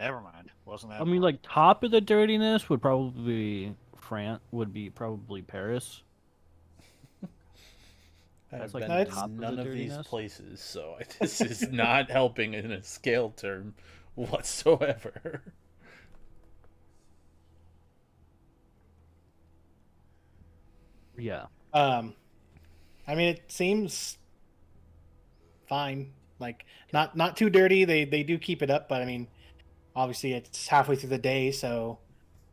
S1: Never mind. Wasn't that?
S2: I mean, like top of the dirtiness would probably be probably Paris.
S3: I've
S2: like
S3: been
S4: the
S3: to
S2: top of the
S3: none of these
S2: dirtiness.
S3: places, so this is not helping in a scale term whatsoever.
S2: Yeah.
S4: I mean, it seems fine. Like not too dirty. They do keep it up, but I mean, obviously it's halfway through the day, so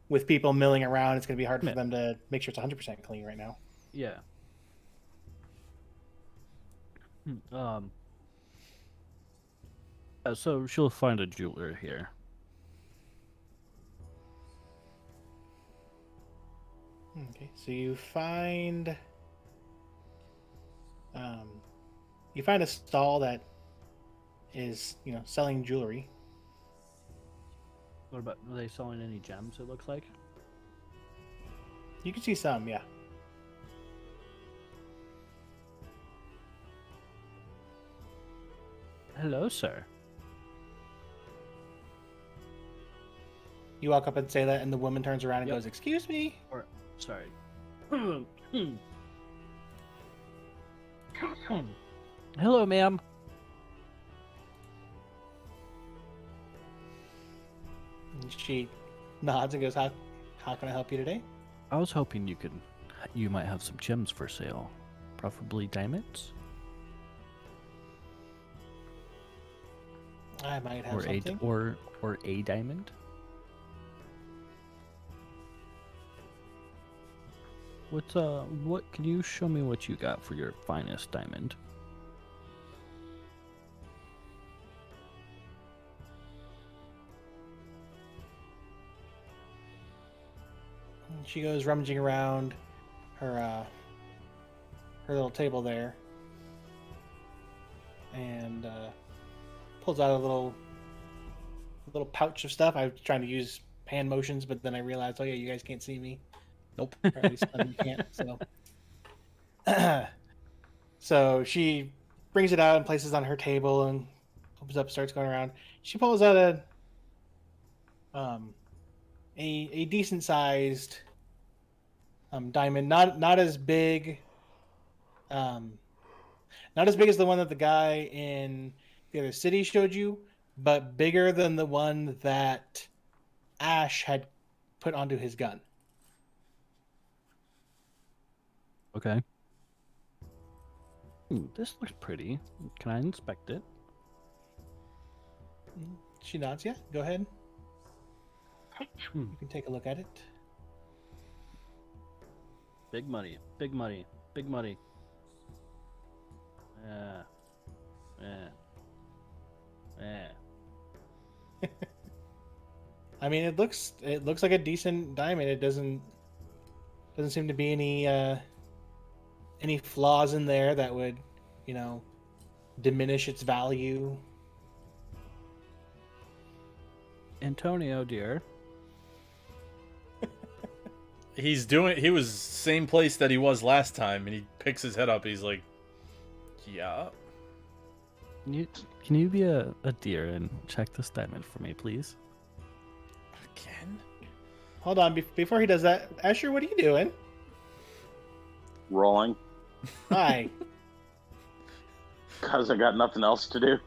S4: with people milling around, it's going to be hard for
S2: Yeah.
S4: them to make sure it's 100% clean right now.
S2: Yeah. So she'll find a jeweler here.
S4: Okay, so you find a stall that is selling jewelry.
S2: What about, are they selling any gems, it looks like?
S4: You can see some, yeah.
S2: Hello, sir.
S4: You walk up and say that, and the woman turns around and
S2: Yep.
S4: goes, "Excuse me."
S2: Or, sorry. Hello, ma'am.
S4: And she nods and goes, "How can I help you today?"
S2: I was hoping you might have some gems for sale. Preferably diamonds?
S4: I might have
S2: Or
S4: something.
S2: or a diamond? What can you show me what you got for your finest diamond?
S4: And she goes rummaging around her little table there, and pulls out a little pouch of stuff. I was trying to use hand motions, but then I realized, oh yeah, you guys can't see me.
S3: Nope.
S4: Or at least you can't. So, So she brings it out and places it on her table and opens up, starts going around. She pulls out a decent sized diamond, not as big, not as big as the one that the guy in the other city showed you, but bigger than the one that Ash had put onto his gun.
S2: Okay. This looks pretty. Can I inspect it?
S4: She nods. Yeah, go ahead.
S2: Hmm.
S4: You can take a look at it.
S2: Big money. Big money. Big money. Yeah.
S4: I mean, it looks like a decent diamond. It doesn't seem to be any flaws in there that would, diminish its value.
S2: Antonio, dear.
S3: He was same place that he was last time, and he picks his head up. He's like, yeah.
S2: Can you be a dear and check this diamond for me, please?
S3: Again?
S4: Hold on, before he does that, Asher, what are you doing?
S5: Rolling.
S4: Hi.
S5: Because I got nothing else to do.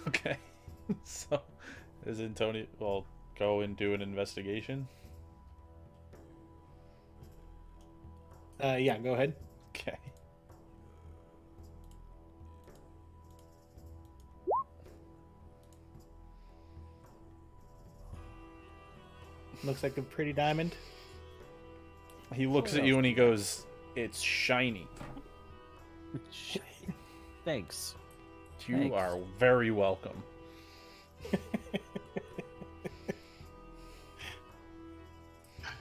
S3: Okay. So, is Antonio... Well, go and do an investigation?
S4: Yeah, go ahead.
S3: Okay.
S4: Looks like a pretty diamond.
S3: He looks at you and he goes, "It's shiny."
S2: Thanks.
S3: You
S2: Thanks.
S3: are very welcome.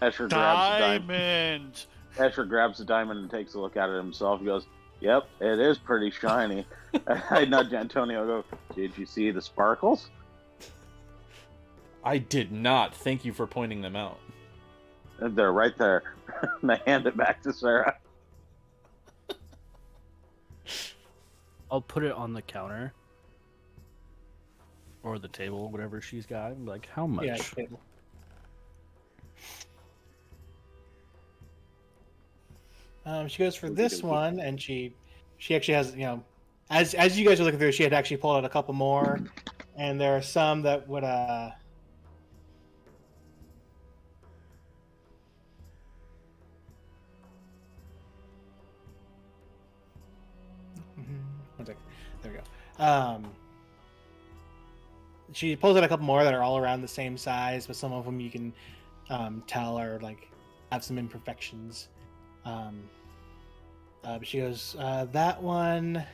S5: Escher grabs the diamond.
S1: Diamond.
S5: Escher grabs the diamond and takes a look at it himself. He goes, "Yep, it is pretty shiny." I nudge Antonio. I go, "Did you see the sparkles?"
S3: I did not. Thank you for pointing them out.
S5: They're right there. And I hand it back to Sarah.
S2: I'll put it on the counter. Or the table, whatever she's got. I'm like, how much?
S4: Yeah, table. She goes for this one, and she actually has, as you guys are looking through, she had actually pulled out a couple more, and there are some that would one second. There we go. She pulls out a couple more that are all around the same size, but some of them you can tell are like have some imperfections. But she goes, that one,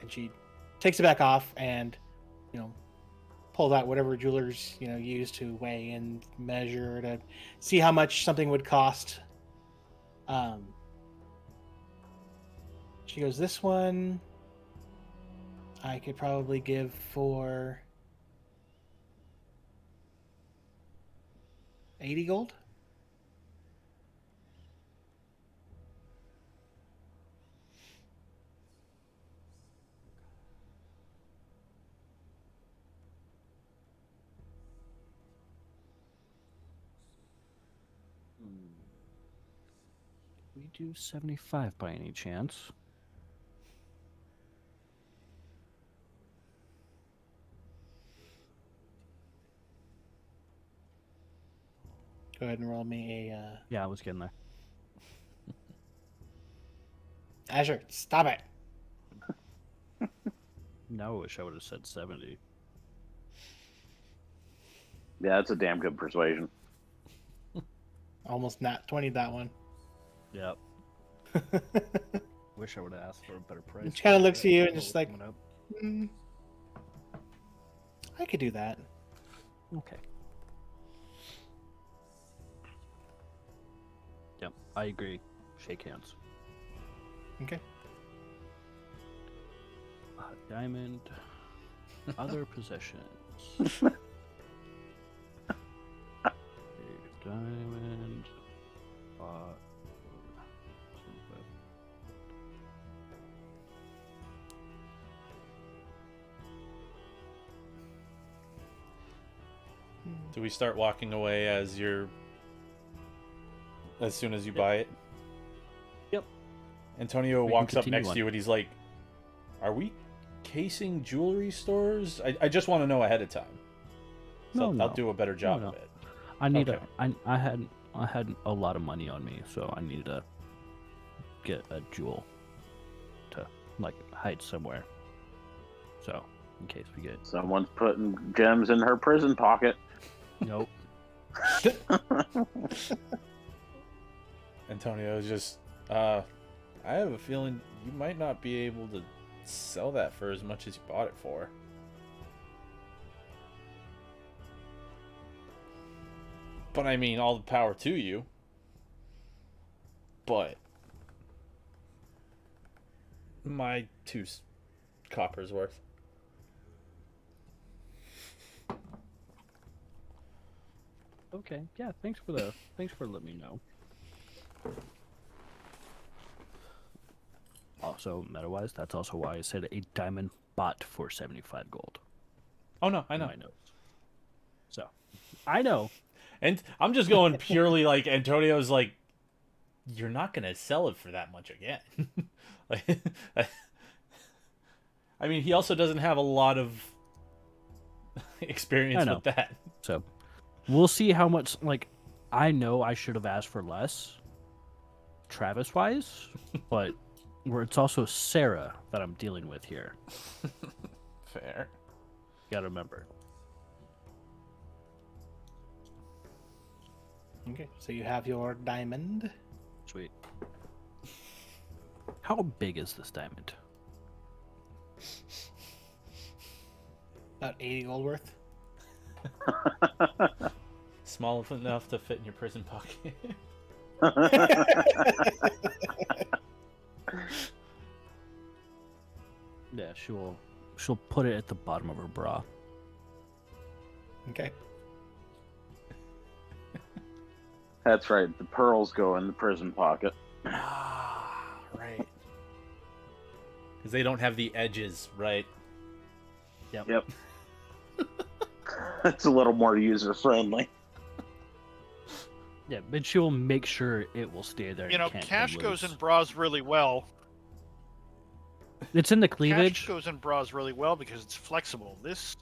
S4: and she takes it back off and pulls out whatever jewelers use to weigh and measure to see how much something would cost. She goes, this one I could probably give for 80 gold.
S2: We do 75 by any chance?
S4: Go ahead and roll me a.
S2: Yeah, I was getting there.
S4: Azure, stop it.
S2: Now I wish I would have said 70.
S5: Yeah, that's a damn good persuasion.
S4: Almost not 20 that one.
S2: Yep. Wish I would have asked for a better price.
S4: She kind of looks at you and
S2: Oh,
S4: just like,
S2: coming up.
S4: I could do that.
S2: Okay. Yep, I agree. Shake hands.
S4: Okay.
S2: Diamond. Other possessions.
S3: Do we start walking away as soon as you buy it?
S7: Yep.
S3: Antonio
S7: We can
S3: walks up
S7: continue
S3: next
S7: on.
S3: to you and he's like, "Are we casing jewelry stores? I just want to know ahead of time. So
S7: No,
S3: I'll
S7: no.
S3: do a better job
S7: no.
S3: of it."
S7: I need
S3: Okay.
S7: I had a lot of money on me, so I needed to get a jewel to like hide somewhere. So in case we get
S5: Someone's putting gems in her prison pocket.
S7: nope.
S3: Antonio's just, I have a feeling you might not be able to sell that for as much as you bought it for. But I mean, all the power to you. But my coppers worth.
S7: Okay, yeah. Thanks for letting me know. Also, meta-wise, that's also why I said a diamond bought for 75 gold.
S3: Oh no, I
S7: in
S3: know.
S7: my notes. So, I know.
S3: And I'm just going purely like Antonio's like, you're not gonna sell it for that much again. Like, I mean, he also doesn't have a lot of experience
S7: know.
S3: with that.
S7: So, we'll see how much. Like, I know I should have asked for less, Travis-wise, but it's also Sarah that I'm dealing with here.
S3: Fair.
S7: Gotta remember.
S4: Okay, so you have your diamond.
S7: Sweet. How big is this diamond?
S4: About 80 gold worth.
S3: Small enough to fit in your prison pocket.
S7: Yeah, she'll put it at the bottom of her bra.
S4: Okay.
S5: That's right. The pearls go in the prison pocket.
S3: Ah, right. Because they don't have the edges, right?
S5: Yep. It's a little more user friendly.
S7: Yeah, but she'll make sure it will stay there.
S1: You
S7: and
S1: know,
S7: can't
S1: cash
S7: come
S1: goes
S7: loose.
S1: in bras really well.
S7: It's in the
S1: Cash
S7: cleavage.
S1: goes in bras really well because it's flexible. This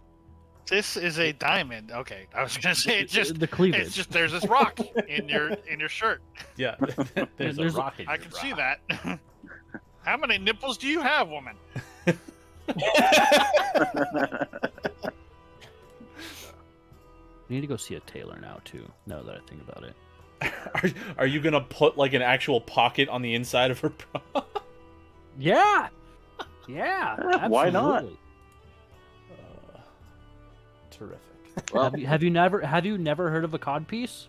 S1: is a diamond. Okay, I was gonna say
S7: The cleavage.
S1: it's just there's this rock in your shirt.
S3: Yeah. There's a
S7: There's-
S3: rock in
S1: I
S3: your
S1: can
S3: bra.
S1: see that. How many nipples do you have, woman?
S7: I need to go see a tailor now too. Now that I think about it.
S3: Are you gonna put like an actual pocket on the inside of her bra?
S7: Yeah. Yeah.
S5: Why not?
S7: absolutely.
S3: Terrific.
S5: Well,
S7: Have you never heard of a cod piece?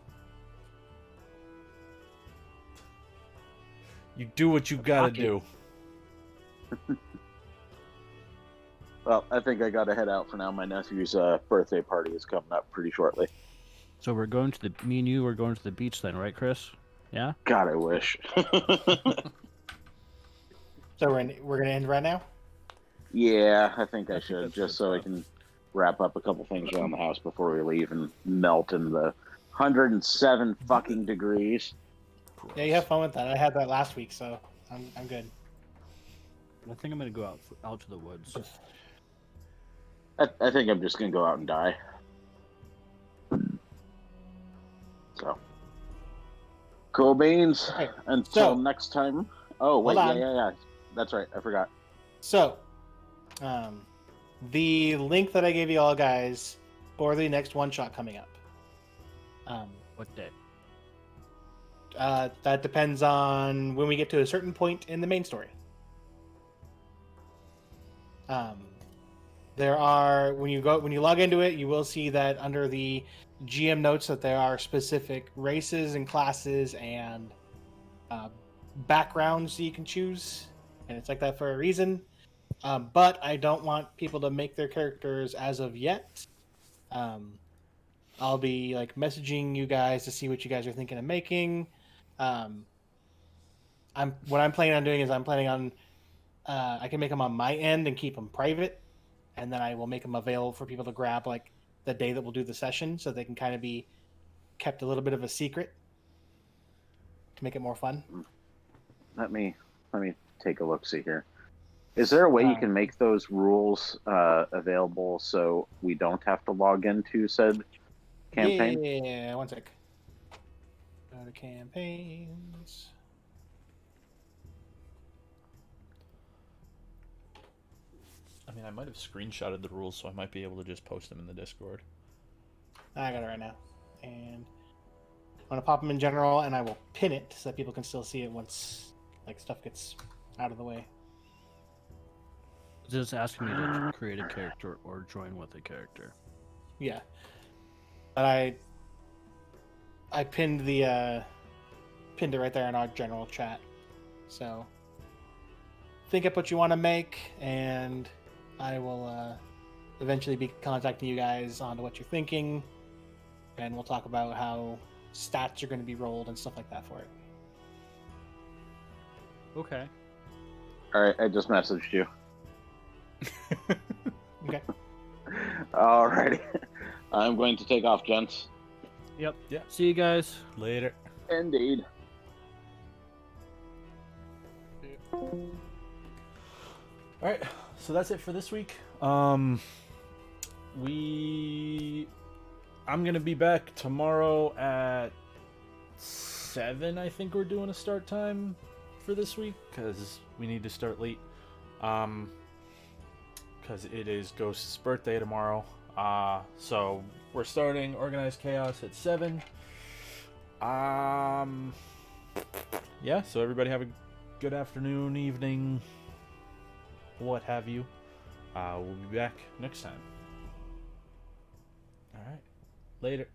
S3: You do what you gotta
S7: Pocket.
S3: do.
S5: well, I think I gotta head out for now. My nephew's birthday party is coming up pretty shortly.
S7: So me and you are going to the beach then, right, Chris? Yeah.
S5: God, I wish.
S4: So we're gonna end right now.
S5: Yeah, I think I should,
S7: that's
S5: just
S7: good
S5: so I
S7: stuff.
S5: can wrap up a couple things around the house before we leave and melt in the 107 fucking degrees.
S4: Yeah, you have fun with that. I had that last week, so I'm good.
S7: I think I'm gonna go out to the woods.
S5: I think I'm just gonna go out and die. So, cool beans.
S4: Okay,
S5: Until
S4: so-
S5: next time. Oh wait,
S4: Hold on.
S5: yeah. That's right. I forgot.
S4: So, the link that I gave you all guys for the next one shot coming up.
S7: What day?
S4: That depends on when we get to a certain point in the main story. There are when you log into it, you will see that under the GM notes that there are specific races and classes and backgrounds that you can choose, and it's like that for a reason. But I don't want people to make their characters as of yet. I'll be like messaging you guys to see what you guys are thinking of making. What I'm planning on doing is I'm planning on I can make them on my end and keep them private, and then I will make them available for people to grab like the day that we'll do the session, so they can kind of be kept a little bit of a secret to make it more fun.
S5: Let me take a look. See here. Is there a way you can make those rules available so we don't have to log into said campaign?
S4: Yeah, one sec. Go to campaigns.
S3: I mean, I might have screenshotted the rules, so I might be able to just post them in the Discord.
S4: I got it right now. And I'm going to pop them in general, and I will pin it so that people can still see it once like stuff gets out of the way.
S2: Just asking me to create a character or join with a character.
S4: Yeah. But I pinned the pinned it right there in our general chat. So think up what you want to make, and I will eventually be contacting you guys on what you're thinking, and we'll talk about how stats are going to be rolled and stuff like that for it.
S2: Okay.
S5: All right, I just messaged you.
S4: Okay.
S5: Alrighty.
S8: I'm going to take off, gents.
S2: Yep.
S3: Yeah.
S2: See you guys.
S3: Later.
S5: Indeed.
S3: Alright, so that's it for this week. I'm gonna be back tomorrow at 7. I think we're doing a start time for this week because we need to start late. Because it is Ghost's birthday tomorrow. So we're starting Organized Chaos at 7. Yeah, so everybody have a good afternoon, evening, what have you. We'll be back next time. Alright, later.